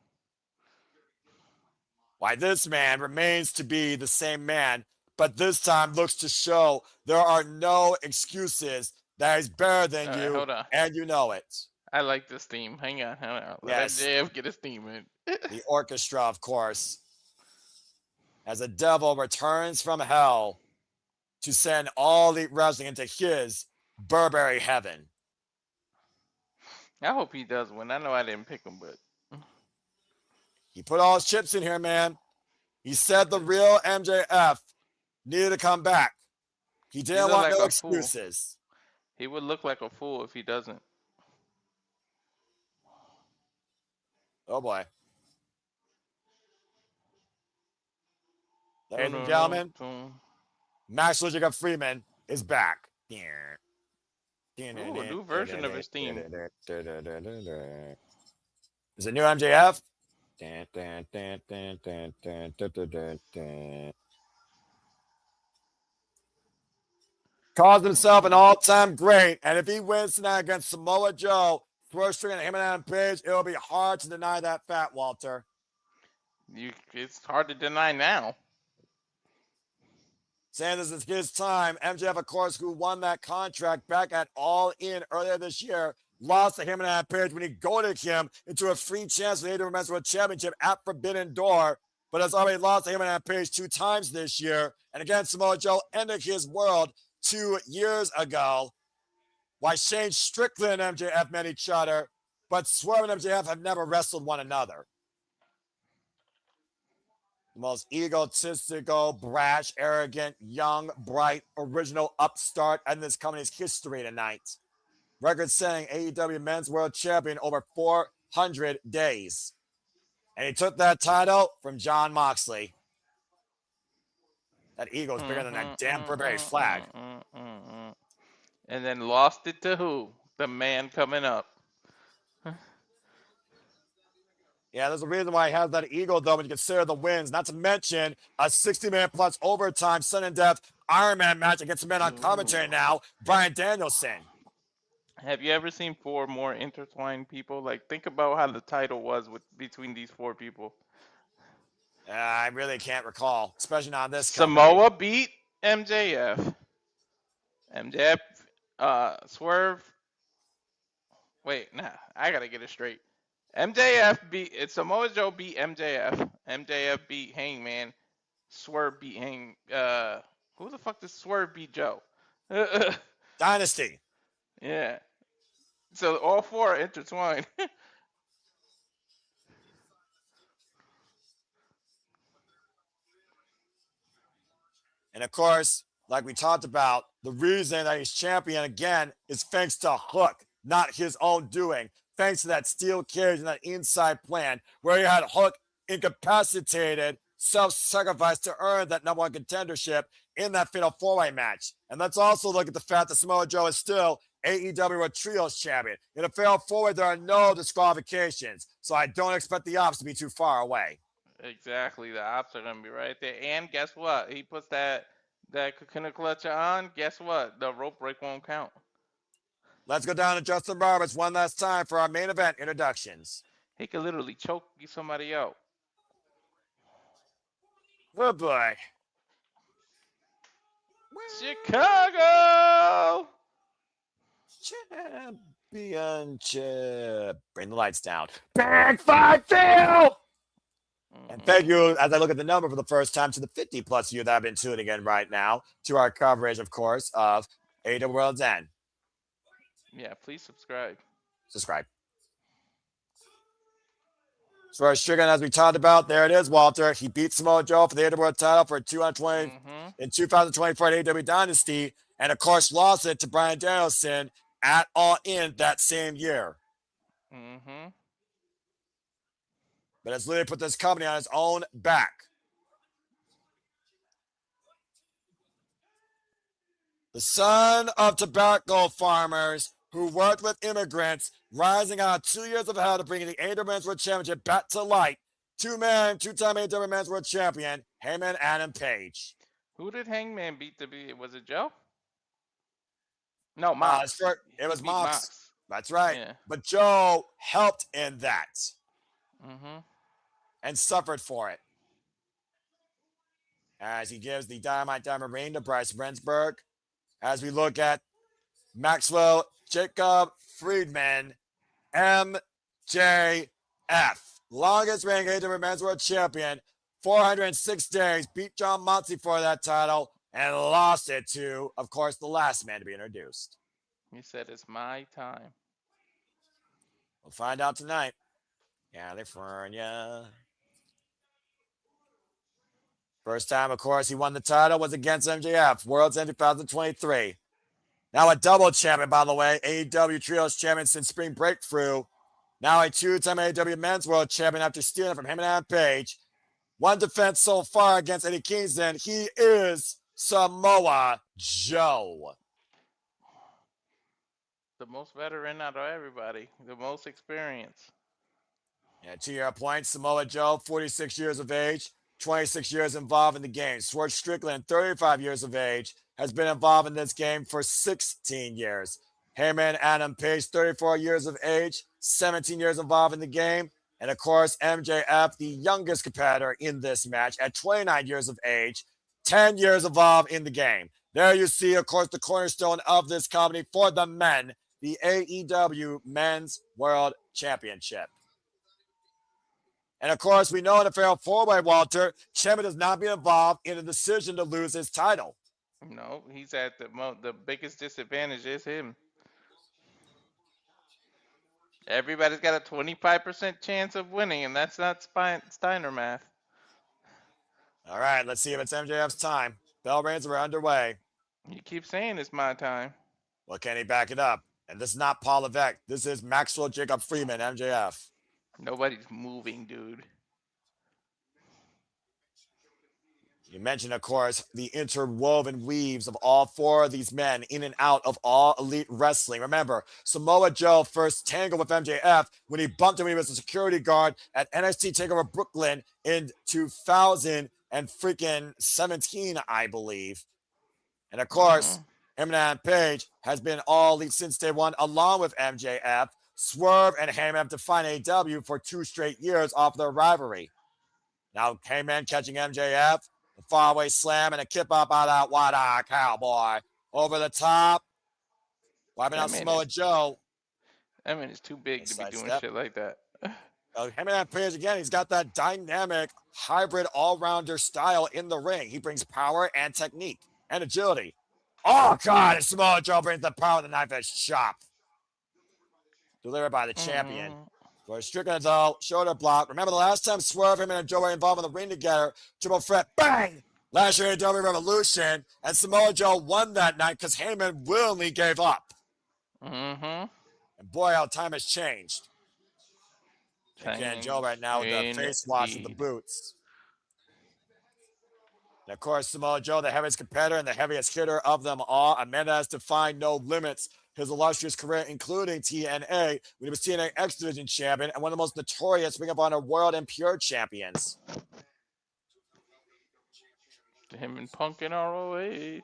Why, this man remains to be the same man, but this time looks to show there are no excuses that he's better than All right, you, hold on. and you know it. I like this theme. Hang on. Let Yes. MJF get his theme in. The orchestra, of course, as the devil returns from hell to send all Elite Wrestling into his Burberry heaven. I hope he does win. I know I didn't pick him, but He put all his chips in here, man. He said the real MJF needed to come back. He didn't want no excuses. He would look like a fool if he doesn't. Oh boy. Ladies and gentlemen, Max Lujica Freeman is back. Ooh, a new version of his theme. Is it new MJF? Calls himself an all-time great, and if he wins tonight against Samoa Joe, first string and him and Adam Page, it'll be hard to deny that fact, Walter. It's hard to deny now. Saying this is his time. MJF, of course, who won that contract back at All In earlier this year, lost to him and Adam Page when he goaded him into a free chance for the AEW Men's World Championship at Forbidden Door, but has already lost to him and Adam Page 2 times this year. And again, Samoa Joe ended his world 2 years ago. Why Shane Strickland and MJF met each other, but Swerve and MJF have never wrestled one another. The most egotistical, brash, arrogant, young, bright, original upstart in this company's history tonight. Record-setting AEW Men's World Champion over 400 days. And he took that title from Jon Moxley. That ego is bigger than that damn Burberry flag. And then lost it to who? The man coming up. Yeah, there's a reason why he has that ego, though, when you consider the wins. Not to mention a 60-minute plus overtime sudden death Iron Man match against a man on commentary now, Bryan Danielson. Have you ever seen 4 more intertwined people? Like, think about how the title was between these 4 people. I really can't recall, especially not this Samoa beat MJF. MJF, Swerve. Wait, nah, I gotta get it straight. Samoa Joe beat MJF. MJF beat Hangman. Swerve beat who the fuck does Swerve beat Joe? Dynasty. Yeah. So all 4 are intertwined. And of course, like we talked about, the reason that he's champion again is thanks to Hook, not his own doing. Thanks to that steel cage and that inside plan where he had Hook incapacitated, self-sacrificed to earn that number 1 contendership in that Fatal 4-Way match. And let's also look at the fact that Samoa Joe is still AEW World Trios champion. In a Fatal 4-Way, there are no disqualifications, so I don't expect the ops to be too far away. Exactly, the ops are gonna be right there. And guess what? He puts that coconut clutch on. Guess what? The rope break won't count. Let's go down to Justin Roberts one last time for our main event introductions. He could literally choke somebody out. Oh boy. Chicago! Championship. Bring the lights down. Big 5-2! And thank you, as I look at the number for the first time, to the 50-plus you that have been tuning in right now to our coverage, of course, of AEW World's End. Yeah, please subscribe. Subscribe. So our Strickland, as we talked about, there it is, Walter. He beat Samoa Joe for the AEW World title for 220 in 2024 at AEW Dynasty, and of course lost it to Bryan Danielson at All In that same year. But has literally put this company on his own back. The son of tobacco farmers who worked with immigrants, rising out 2 years of hell to bring the AEW Men's World Championship back to light. 2-man, 2-time AEW Men's World Champion, Hangman Adam Page. Who did Hangman beat to be? Was it Joe? No, Mox. It was Mox. That's right. Yeah. But Joe helped in that. And suffered for it. As he gives the Dynamite Diamond Ring to Bryce Rensburg. As we look at Maxwell Jacob Friedman, MJF. Longest reigning AEW Men's World Champion, 406 days, beat John Moxley for that title, and lost it to, of course, the last man to be introduced. He said it's my time. We'll find out tonight. California. First time, of course, he won the title was against MJF, World's End 2023. Now a double champion, by the way, AEW Trios champion since Spring Breakthrough. Now a two-time AEW Men's World Champion after stealing it from him and Adam Page. One defense so far against Eddie Kingston. He is Samoa Joe. The most veteran out of everybody. The most experience. Yeah, to your point, Samoa Joe, 46 years of age, 26 years involved in the game. Swerve Strickland, 35 years of age, has been involved in this game for 16 years. Heyman Adam Page, 34 years of age, 17 years involved in the game. And of course, MJF, the youngest competitor in this match at 29 years of age, 10 years involved in the game. There you see, of course, the cornerstone of this company for the men, the AEW Men's World Championship. And of course, we know in a fatal four-way, Walter, Ciampa does not be involved in a decision to lose his title. No, he's at the biggest disadvantage is him. Everybody's got a 25% chance of winning, and that's not Steiner math. All right, let's see if it's MJF's time. Bell rings are underway. You keep saying it's my time. Well, can he back it up? And this is not Paul Levesque. This is Maxwell Jacob Freeman, MJF. Nobody's moving, dude. You mentioned, of course, the interwoven weaves of all four of these men in and out of all elite wrestling. Remember, Samoa Joe first tangled with MJF when he bumped him when he was a security guard at NXT TakeOver Brooklyn in 2017, I believe. And of course, him and Adam Page has been all elite since day one, along with MJF. Swerve and Heyman have defined AEW for 2 straight years off their rivalry. Now, Heyman catching MJF. A faraway slam and a kip up out of that wide-eye cowboy. Over the top. Wiping out Samoa Joe. That man is too big to be doing shit like that. Him and that Page again, he's got that dynamic, hybrid, all-rounder style in the ring. He brings power and technique and agility. Oh, God, Samoa Joe brings the power of the knife edge chop. Delivered by the champion. For Strickland, though, shoulder block. Remember the last time Swerve, him and Joe were involved in the ring together, triple threat, bang! Last year, AEW Revolution, and Samoa Joe won that night because Heyman willingly gave up. And boy, how time has changed. Again, Joe right now with the face wash with the boots. And of course, Samoa Joe, the heaviest competitor and the heaviest hitter of them all. A man that has defined no limits. His illustrious career, including TNA, when he was TNA X Division champion and one of the most notorious Ring of Honor World and Pure champions. Him and Punk in ROH.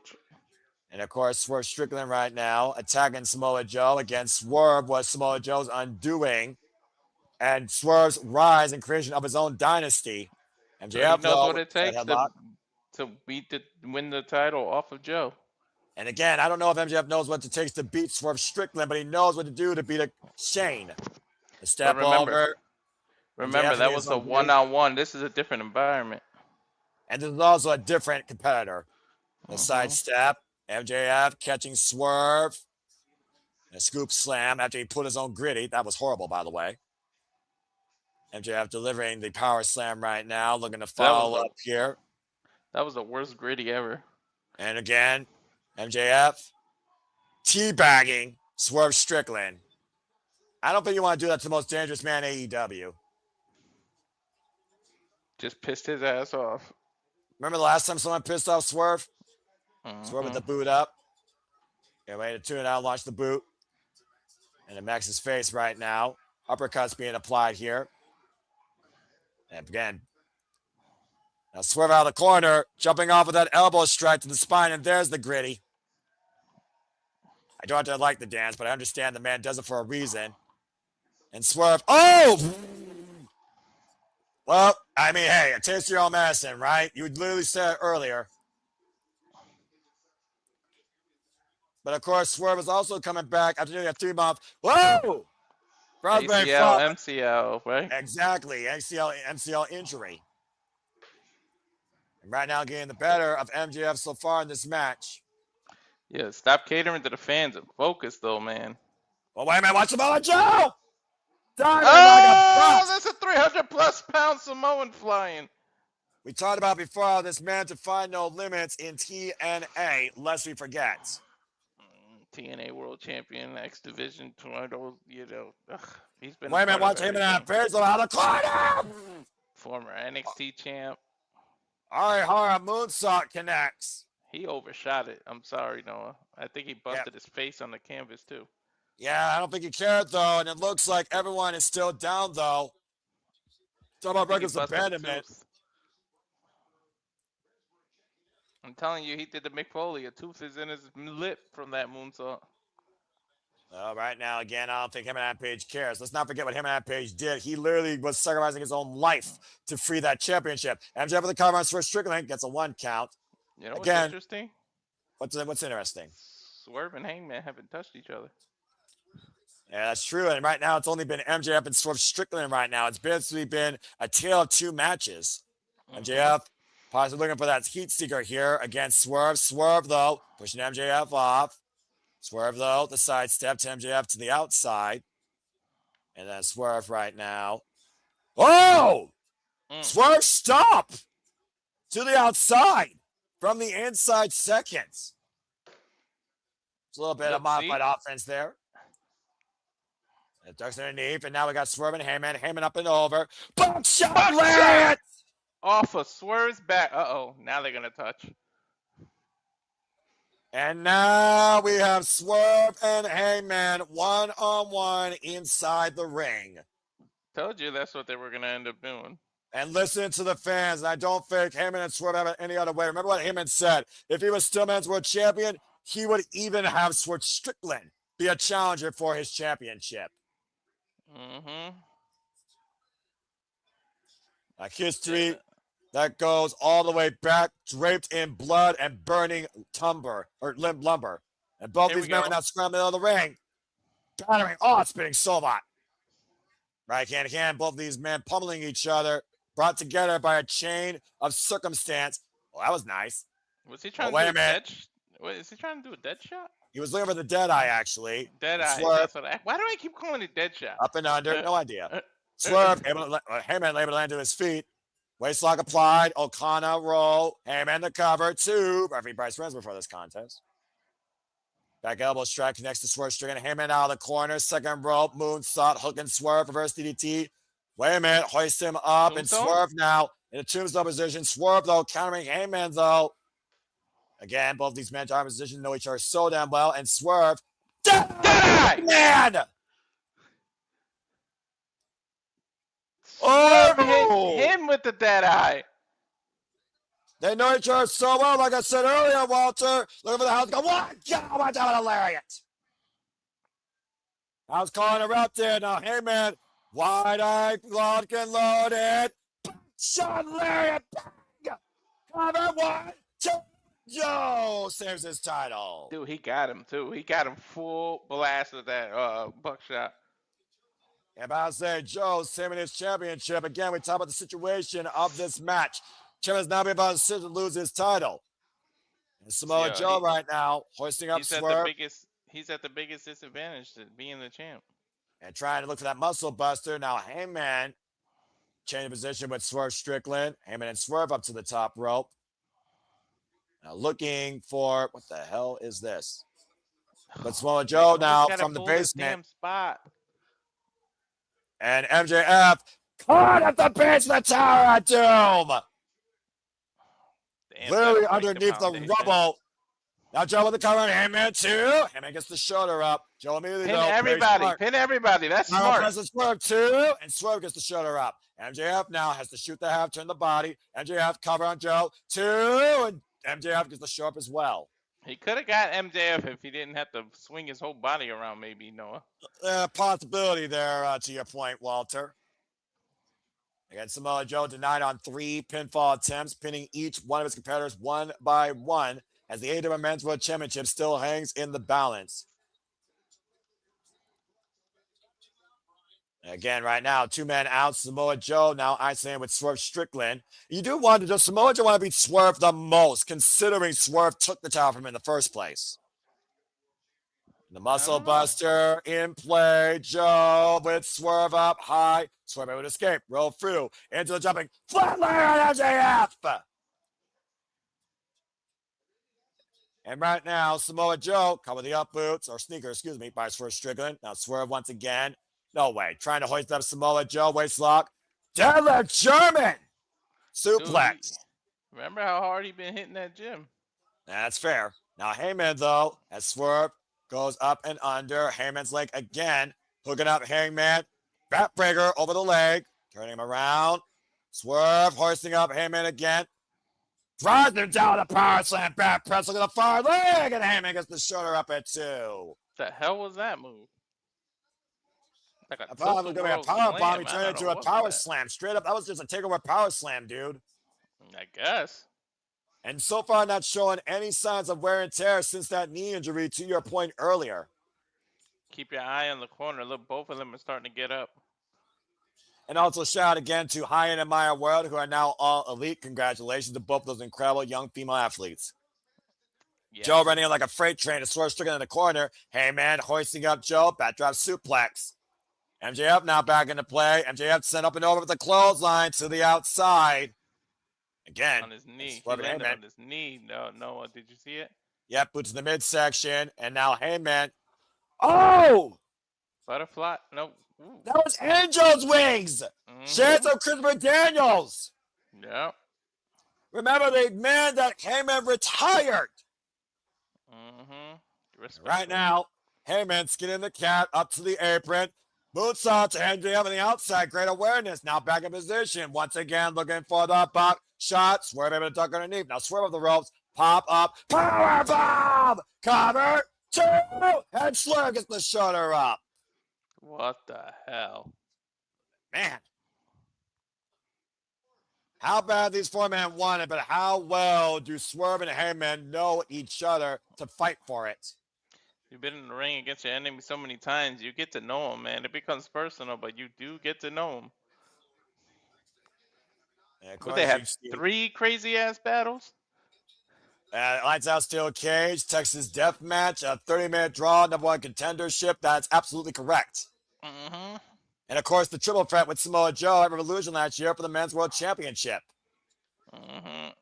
And of course, Swerve Strickland right now attacking Samoa Joe. Again, Swerve was Samoa Joe's undoing. And Swerve's rise and creation of his own dynasty. MJF knows what it takes to win the title off of Joe. And again, I don't know if MJF knows what it takes to beat Swerve Strickland, but he knows what to do to beat a Shane. A step over. Remember, that was a one-on-one. This is a different environment. And this is also a different competitor. A side step. MJF catching Swerve. And a scoop slam after he put his own gritty. That was horrible, by the way. MJF delivering the power slam right now. Looking to follow up here. That was the worst gritty ever. And again, MJF teabagging Swerve Strickland. I don't think you want to do that to the most dangerous man in AEW. Just pissed his ass off. Remember the last time someone pissed off Swerve? Swerve with the boot up. Get ready to tune it out, launch the boot. And it Max's face right now. Uppercuts being applied here. And again, now Swerve out of the corner, jumping off with that elbow strike to the spine, and there's the gritty. I don't have to like the dance, but I understand the man does it for a reason. And Swerve, oh! Well, I mean, hey, a taste of your own medicine, right? You literally said it earlier. But of course, Swerve is also coming back after doing a 3-month. Whoa! Raspberry ACL, flop. MCL, right? Exactly. MCL injury. And right now, getting the better of MJF so far in this match. Yeah, stop catering to the fans and focus, though, man. Well, wait a minute. Watch Samoa Joe. Diving like a Oh, bus. that's a 300-plus pound Samoan flying. We talked about before how this man to find no limits in TNA, lest we forget. TNA World Champion, X Division, Toronto, he's been. Wait a minute. Watch him and Appears out of the corner. Former NXT champ. Hara moonsault connects. He overshot it. I'm sorry, Noah. I think he busted his face on the canvas, too. Yeah, I don't think he cared, though. And it looks like everyone is still down, though. Talk about reckless abandonment. I'm telling you, he did the Mick Foley. A tooth is in his lip from that moonsault. Well, right now, again, I don't think him and Adam Page cares. Let's not forget what him and Adam Page did. He literally was sacrificing his own life to free that championship. MJF with the cover on for Strickland gets a 1 count. You know what's interesting? What's interesting? Swerve and Hangman haven't touched each other. Yeah, that's true. And right now, it's only been MJF and Swerve Strickland right now. It's basically been a tale of 2 matches. MJF possibly looking for that heat seeker here against Swerve. Swerve, though, pushing MJF off. Swerve, though, the sidestep to MJF to the outside. And then Swerve right now. Oh! Swerve, stop! To the outside from the inside seconds. It's a little bit of modified offense there. It ducks underneath, and now we got Swerve and Heyman. Heyman up and over. Buckshot lariat! Off of Swerve's back. Uh-oh, now they're going to touch. And now we have Swerve and Heyman 1-on-1 inside the ring. Told you that's what they were going to end up doing. And listen to the fans. And I don't think Heyman and Swerve have it any other way. Remember what Heyman said. If he was still men's world champion, he would even have Swerve Strickland be a challenger for his championship. Like history that goes all the way back, draped in blood and burning lumber. And both these men are now scrambling out of the ring. Battering, spinning Sovat. Right hand to hand, both of these men pummeling each other, brought together by a chain of circumstance. Well, that was nice. Was he trying to do a dead is he trying to do a dead shot? He was looking for the dead eye, actually. Dead eye. That's what why do I keep calling it dead shot? Up and under, no idea. Swerve, Heyman able to land to his feet. Waistlock applied. O'Connor roll. Heyman the cover. 2. Referee Bryce Renz before this contest. Back elbow strike connects to Swerve Strickland. Heyman out of the corner. Second rope. Moonsault. Hook and Swerve. Reverse DDT. Wait a minute. Hoist him up. And Swerve now in a tombstone position. Swerve, though, countering Heyman, though. Again, both these men are in position, know each other so damn well. And Swerve. Man! Swerve hit him with the dead eye. They know each other so well. Like I said earlier, Walter. Looking for the house. Go, what? God, watch out, a lariat. I was calling her out there. Now, hey, man. Wide-eyed, locked and loaded. Shot lariat. Bang. Cover 1, 2. Joe saves his title. Dude, he got him, too. He got him full blast with that buckshot. And about to say, Joe saving his championship. Again, we talk about the situation of this match. Champion's now being about to lose his title. And Samoa Joe right now hoisting up Swerve. He's at the biggest disadvantage to being the champ. And trying to look for that muscle buster. Now, Heyman changing position with Swerve Strickland. Heyman and Swerve up to the top rope. Now looking for, what the hell is this? But Samoa Joe now from the basement. Spot. And MJF caught at the base of the Tower of Doom. Literally underneath the rubble. Now Joe with the cover on Heyman too. Heyman gets the shoulder up. Joe immediately pin everybody. That's smart. Presses Swerve too, and Swerve gets the shoulder up. MJF now has to shoot the half, turn the body. MJF cover on Joe 2, and MJF gets the show up as well. He could have got MJF if he didn't have to swing his whole body around, maybe, Noah. Possibility there, to your point, Walter. Again, Samoa Joe denied on 3 pinfall attempts, pinning each one of his competitors one by one. as the AEW Men's World Championship still hangs in the balance. Again, right now, 2 men out. Samoa Joe now isolating with Swerve Strickland. You do wonder, does Samoa Joe want to beat Swerve the most, considering Swerve took the title from him in the first place? The Muscle Buster in play. Joe with Swerve up high. Swerve able to escape. Roll through into the jumping flatlander on MJF. And right now, Samoa Joe cover the up boots or sneaker, excuse me, by Swerve Strickland. Now Swerve once again. No way. Trying to hoist up Samoa Joe. Waist lock. Deadlift German. Suplex. Dude, remember how hard he been hitting that gym? That's fair. Now Heyman, though, as Swerve goes up and under. Heyman's leg again. Hooking up Hangman. Backbreaker over the leg. Turning him around. Swerve hoisting up Heyman again. Drives him down a power slam. Back press. Look at the far leg. And Heyman gets the shoulder up at 2. The hell was that move? Like I thought it was going to be a power bomb. He turned into a power slam. Straight up. That was just a takeover power slam, dude. I guess. And so far, not showing any signs of wear and tear since that knee injury, to your point earlier. Keep your eye on the corner. Look, both of them are starting to get up. And also shout out again to Hyan and Maya World, who are now all elite. Congratulations to both those incredible young female athletes. Yes. Joe running like a freight train to Swerve Strickland in the corner. Heyman hoisting up Joe. Backdrop suplex. MJF now back into play. MJF sent up and over with the clothesline to the outside. Again. On his knee. He landed on his knee. No, did you see it? Yep, boots in the midsection. And now Heyman. Oh! Butterfly. No. Ooh. That was Angel's wings. Chance of Christopher Daniels. Yep. Remember the man that Heyman retired. Right now, Heyman skinning the cat up to the apron. Moonsault to MJF on the outside. Great awareness. Now back in position. Once again, looking for the buck shot. Swerve able to duck underneath. Now Swerve of the ropes. Pop up. Power bomb. Cover. 2. And Swerve gets the shoulder up. What the hell? Man. How bad these 4 men want it, but how well do Swerve and Heyman know each other to fight for it? You've been in the ring against your enemy so many times, you get to know them, man. It becomes personal, but you do get to know them. But they had 3 crazy-ass battles? Lights Out Steel Cage, Texas Death Match, a 30-minute draw, #1 contendership. That's absolutely correct. And, of course, the triple threat with Samoa Joe at Revolution last year for the Men's World Championship.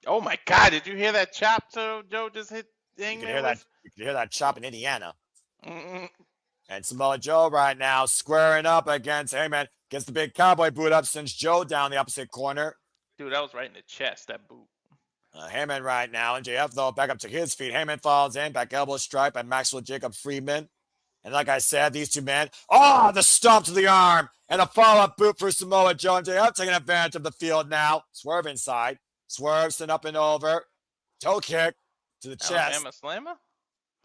Oh, my God. Did you hear that chop Joe just hit Hangman? You can hear that chop in Indiana. And Samoa Joe right now squaring up against Heyman. Gets the big cowboy boot up, sends Joe down the opposite corner. Dude, that was right in the chest, that boot. Heyman right now. And JF, though, back up to his feet. Heyman falls in. Back elbow strike by Maxwell Jacob Friedman. And like I said, these 2 men. Oh, the stomp to the arm. And a follow-up boot for Samoa Joe. And JF taking advantage of the field now. Swerve inside. Swerve sent up and over. Toe kick to the chest. Alabama Slammer?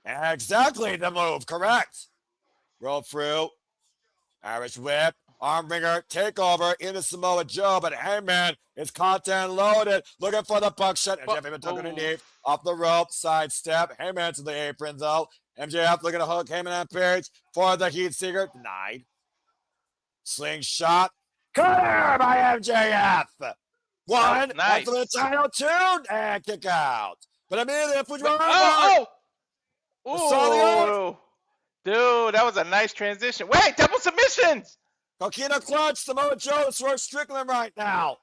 Exactly the move. Correct. Roll through. Irish whip. Arm wringer. Takeover into Samoa Joe. But Heyman is content loaded. Looking for the buckshot. MJF even took underneath. Off the rope. Sidestep. Heyman to the apron though. MJF looking to hook Heyman on Page for the heat seeker. Denied. Slingshot. Cutter by MJF. 1. Nice. For the title. 2. And kick out. But immediately, Oh! Dude, that was a nice transition. Wait, double submissions! Coquina clutch, Samoa Joe, Swerve Strickland right now.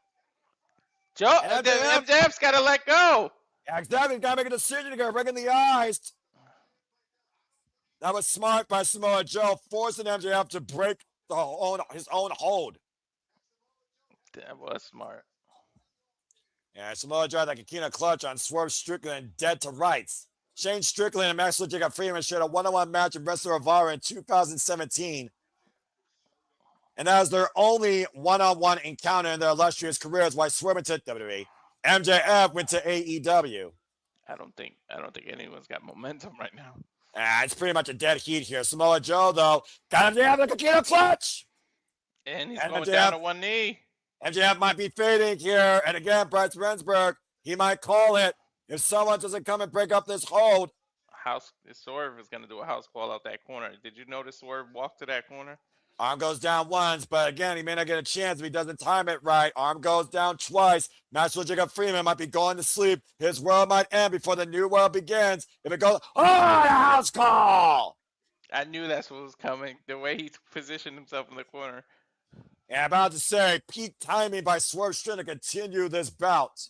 Joe, MJF's got to let go. Yeah, exactly. Got to make a decision here, breaking the ice. That was smart by Samoa Joe, forcing MJF to break his own hold. That was smart. Yeah, Samoa Joe had that Coquina clutch on Swerve Strickland, dead to rights. Shane Strickland and Maxwell Jacob Friedman shared a 1-on-1 match in Wrestler of Honor in 2017. And that was their only 1-on-1 encounter in their illustrious careers while Swerve went to WWE. MJF went to AEW. I don't think anyone's got momentum right now. It's pretty much a dead heat here. Samoa Joe, though, got MJF the Coquina clutch. And he's going down to one knee. MJF might be fading here. And again, Bryce Rensburg, he might call it. if someone doesn't come and break up this hold. Swerve is gonna do a house call out that corner. Did you notice Swerve walk to that corner? Arm goes down once, but again, he may not get a chance if he doesn't time it right. Arm goes down twice. Master Jacob Freeman might be going to sleep. His world might end before the new world begins. If it goes, oh, a house call! I knew that's what was coming. The way he positioned himself in the corner. And I'm about to say, peak timing by Swerve Strickland to continue this bout.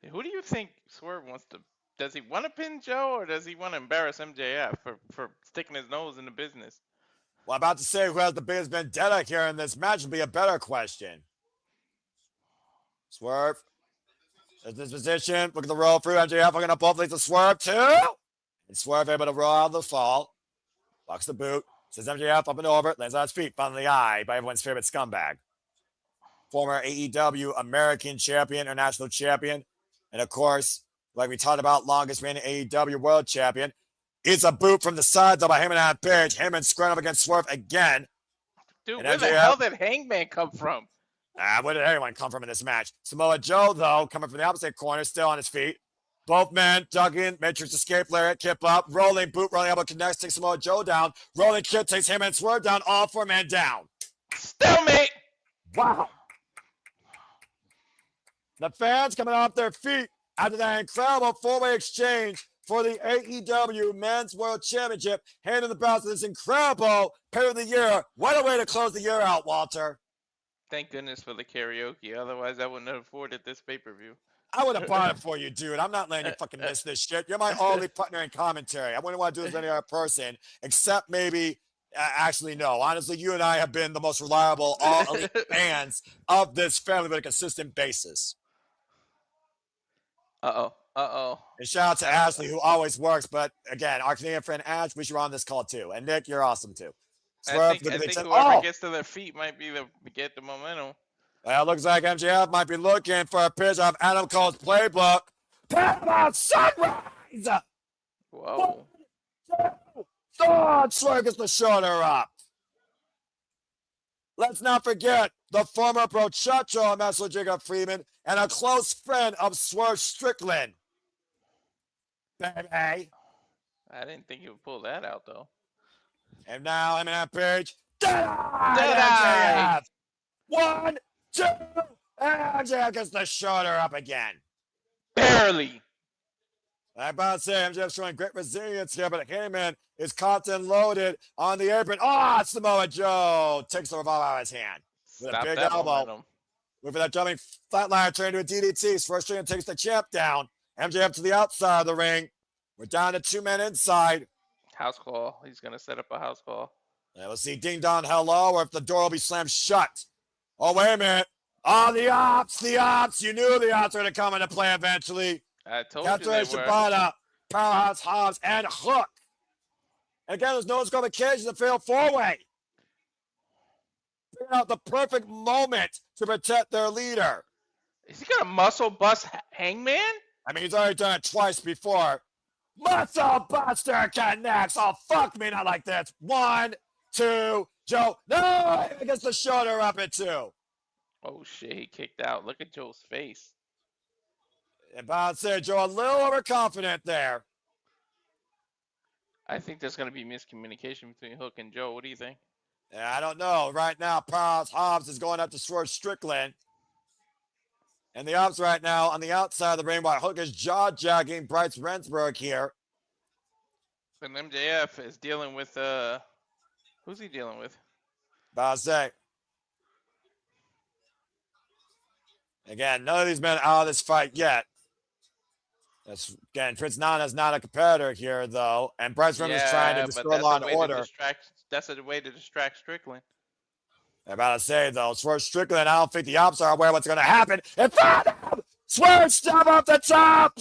Who do you think Swerve wants to? Does he want to pin Joe, or does he want to embarrass MJF for sticking his nose in the business? Well, I'm about to say who has the biggest vendetta here in this match would be a better question. Swerve. There's this position. Look at the roll through. MJF looking up both leads to Swerve, too. And Swerve able to roll out of the fall. Blocks the boot. Says MJF up and over. Lands on his feet. Found in the eye by everyone's favorite scumbag. Former AEW American Champion, International Champion. And of course, like we talked about, longest reigning AEW World Champion. It's a boot from the sides by Heyman and Page. Heyman squaring up against Swerve again. Dude, and where the hell did Hangman come from? Where did everyone come from in this match? Samoa Joe, though, coming from the opposite corner, still on his feet. Both men dug in, Matrix escape, lariat, kip up, rolling boot, rolling elbow connects, takes Samoa Joe down. Rolling kick takes Heyman and Swerve down, all 4 men down. Stalemate! Wow. The fans coming off their feet after that incredible 4-way exchange for the AEW Men's World Championship, handing the bout to this incredible pair of the year. What a way to close the year out, Walter. Thank goodness for the karaoke. Otherwise, I wouldn't have afforded this pay-per-view. I would have bought it for you, dude. I'm not letting you fucking miss this shit. You're my only partner in commentary. I wouldn't want to do this with any other person, except maybe, actually, no. Honestly, you and I have been the most reliable, all elite fans of this family on a consistent basis. Uh-oh. And shout out to Ashley, who always works. But again, our Canadian friend Ash, we should run this call too. And Nick, you're awesome too. I think whoever gets to their feet might be get the momentum. Well, it looks like MJF might be looking for a pitch of Adam Cole's playbook. Paramount Sunrise! Whoa. 1, 2, 3. Swerve gets the shoulder up. Let's not forget the former Brochacho of Master Jacob Freeman and a close friend of Swerve Strickland. Baby. I didn't think he would pull that out, though. And now, Eminem Page. Dead-eye! 1, 2, and MJF gets the shoulder up again. Barely. I'm about to say, MJF's showing great resilience here, but Heyman is cocked and loaded on the apron. Oh, Samoa Joe takes the revolver out of his hand. With a big elbow. With that jumping flatliner turned into a DDT. First Strickland takes the champ down. MJF to the outside of the ring. We're down to 2 men inside. House call. He's going to set up a house call. Yeah, we'll see ding dong hello, or if the door will be slammed shut. Oh, wait a minute. Oh, the ops. You knew the ops were going to come into play eventually. I told you they were. Shibata, Powerhouse Hobbs, and Hook. And again, there's no disqualification to fail 4-way. Figuring out the perfect moment to protect their leader. Is he going to muscle bust Hangman? I mean, he's already done it twice before. Muscle Buster connects. Oh, fuck me, not like this. 1, 2, Joe. No, he gets the shoulder up at 2. Oh, shit, he kicked out. Look at Joe's face. About to say, Joe, a little overconfident there. I think there's going to be miscommunication between Hook and Joe. What do you think? Yeah, I don't know. Right now, Powerhouse Hobbs is going up to Swerve Strickland. And the ops right now on the outside of the ring while Hook is jaw-jacking Bryce Rensburg here. And MJF is dealing with, who's he dealing with? About to say. Again, none of these men out of this fight yet. Again, Prince Nana's not a competitor here, though. And Bryce Rensburg is trying to restore law and order. That's a way to distract Strickland. I'm about to say, though, Swerve Strickland, I don't think the ops are aware what's going to happen. In front of him! Swerve stab off the top!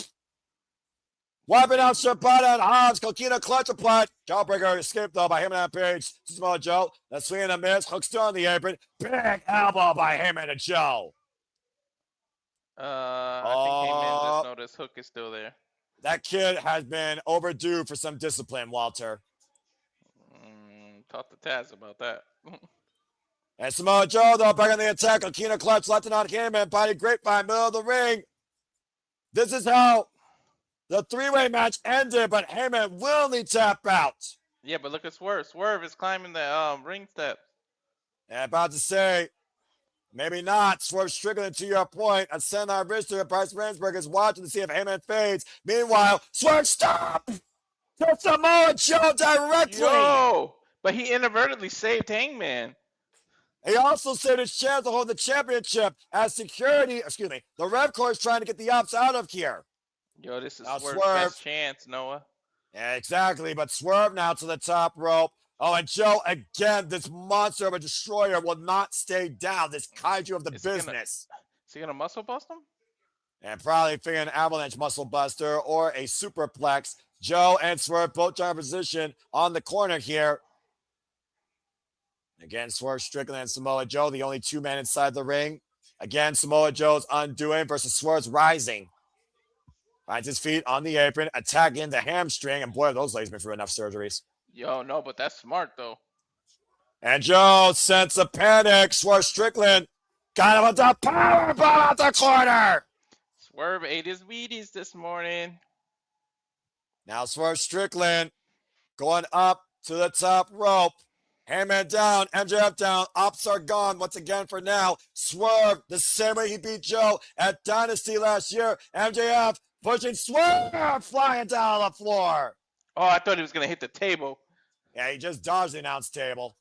Wiping out Shibata and Hobbs. Coquina clutch applied. Jawbreaker escaped, though, by Heyman and Page. Samoa Joe. That's swing and a miss. Hook still on the apron. Big elbow by Heyman and Joe. I think Heyman just noticed Hook is still there. That kid has been overdue for some discipline, Walter. Talk to Taz about that. And Samoa Joe, though, back on the attack. Coquina clutch, left it on Heyman. Body grapevine, middle of the ring. This is how The three-way match ended, but Heyman will only tap out. Yeah, but look at Swerve. Swerve is climbing the ring steps. And about to say, maybe not. Swerve Strickland, to your point. A Senai Richter, Bryce Ransburg is watching to see if Heyman fades. Meanwhile, Swerve, stop! To Samoa Joe directly! Yo! But he inadvertently saved Hangman. He also saved his chance to hold the championship as security, the Rev Corps is trying to get the ops out of here. Yo, this is Now Swerve's Swerve. best chance, Noah. Yeah, exactly. But Swerve now to the top rope. Oh, and Joe, again, this monster of a destroyer will not stay down. This kaiju of the business. Is he going to muscle bust him? And probably figure an avalanche muscle buster or a superplex. Joe and Swerve both trying to position on the corner here. Again, Swerve Strickland and Samoa Joe, the only two men inside the ring. Again, Samoa Joe's undoing versus Swerve's rising. Finds his feet on the apron, attacking the hamstring. And boy, those legs been through enough surgeries. Yo, no, but that's smart, though. And Joe, sense of panic. Swerve Strickland got him with the power bomb out the corner. Swerve ate his Wheaties this morning. Now Swerve Strickland going up to the top rope. Heyman down, MJF down, ops are gone once again for now. Swerve, the same way he beat Joe at Dynasty last year. MJF pushing Swerve, flying down the floor. Oh, I thought he was going to hit the table. Yeah, he just dodged the announce table.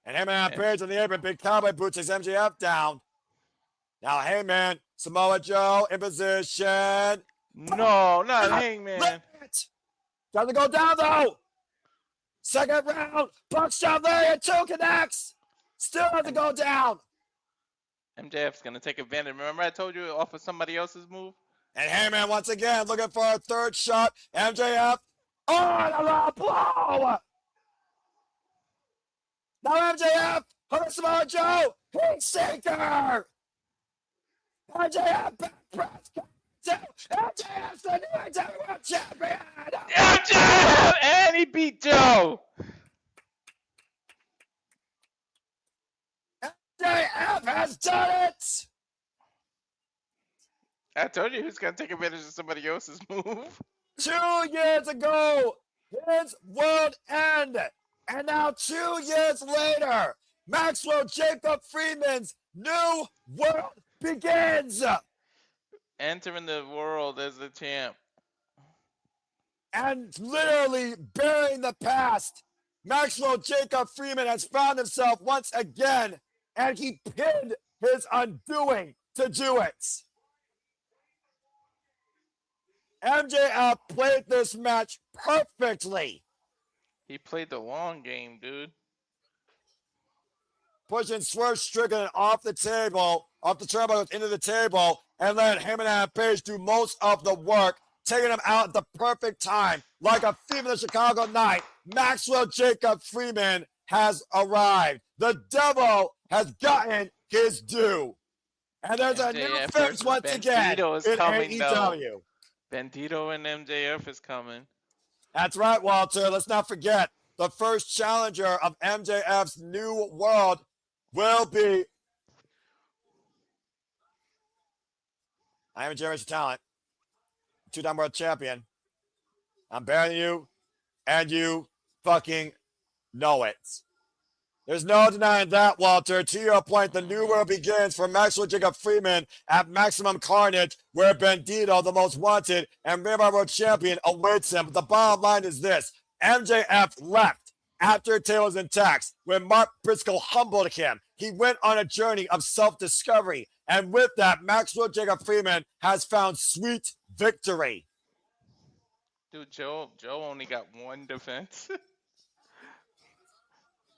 And Heyman appears on the apron, big cowboy boots takes MJF down. Now Heyman, Samoa Joe in position. No, not Hangman. Doesn't go down though. Second round, buckshot lariat, two connects. Still doesn't go down. MJF's going to take advantage. Remember I told you off of somebody else's move? And Heyman once again looking for a third shot. MJF on a low blow. Now MJF hurts Samoa Joe. Heat sinker. MJF back press. MJF's the new world champion. MJF! And he beat Joe. MJF has done it. I told you he was going to take advantage of somebody else's move. 2 years ago, his world ended. And now 2 years later, Maxwell Jacob Freeman's new world begins. Entering the world as the champ. And literally burying the past. Maxwell Jacob Freeman has found himself once again, and he pinned his undoing to do it. MJF played this match perfectly. He played the long game, dude. Pushing Swerve Strickland off the table, off the turnbuckles into the table, and let Heyman and Page do most of the work, taking him out at the perfect time. Like a thief in the Chicago night, Maxwell Jacob Freeman has arrived. The devil has gotten his due. And there's a new face once again in AEW. Bandito and MJF is coming. That's right, Walter. Let's not forget, the first challenger of MJF's new world will be I am a generation talent, two-time world champion. I'm burying you, and you fucking know it. There's no denying that, Walter. To your point, the new world begins for Maxwell Jacob Freeman at Maximum Carnage, where Bandito, the most wanted and Rainbow World Champion, awaits him. But the bottom line is this. MJF left after Tables and Tax when Mark Briscoe humbled him. He went on a journey of self-discovery. And with that, Maxwell Jacob Freeman has found sweet victory. Dude, Joe only got one defense.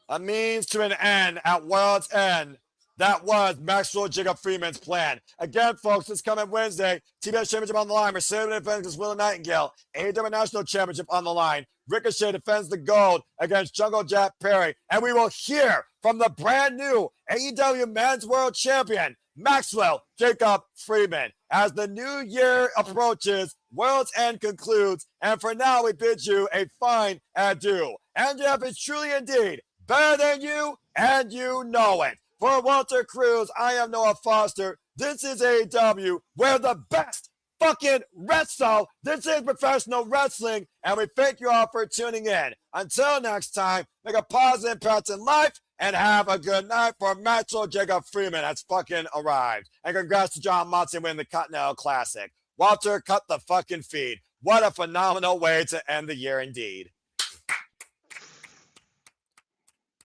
A means to an end at World's End. That was Maxwell Jacob Freeman's plan. Again, folks, this coming Wednesday, TBS Championship on the line. Mercedes defends against Willow Nightingale. AEW National Championship on the line. Ricochet defends the gold against Jungle Jack Perry. And we will hear from the brand new AEW Men's World Champion, Maxwell Jacob Freeman. As the new year approaches, World's End concludes. And for now, we bid you a fine adieu. MJF is truly indeed better than you, and you know it. For Walter Cruz, I am Noah Foster. This is AEW, where the best fucking wrestle. This is professional wrestling, and we thank you all for tuning in. Until next time, make a positive impact in life, and have a good night. For Maxwell Jacob Freeman has fucking arrived. And congrats to John Moxley winning the Continental Classic. Walter, cut the fucking feed. What a phenomenal way to end the year indeed.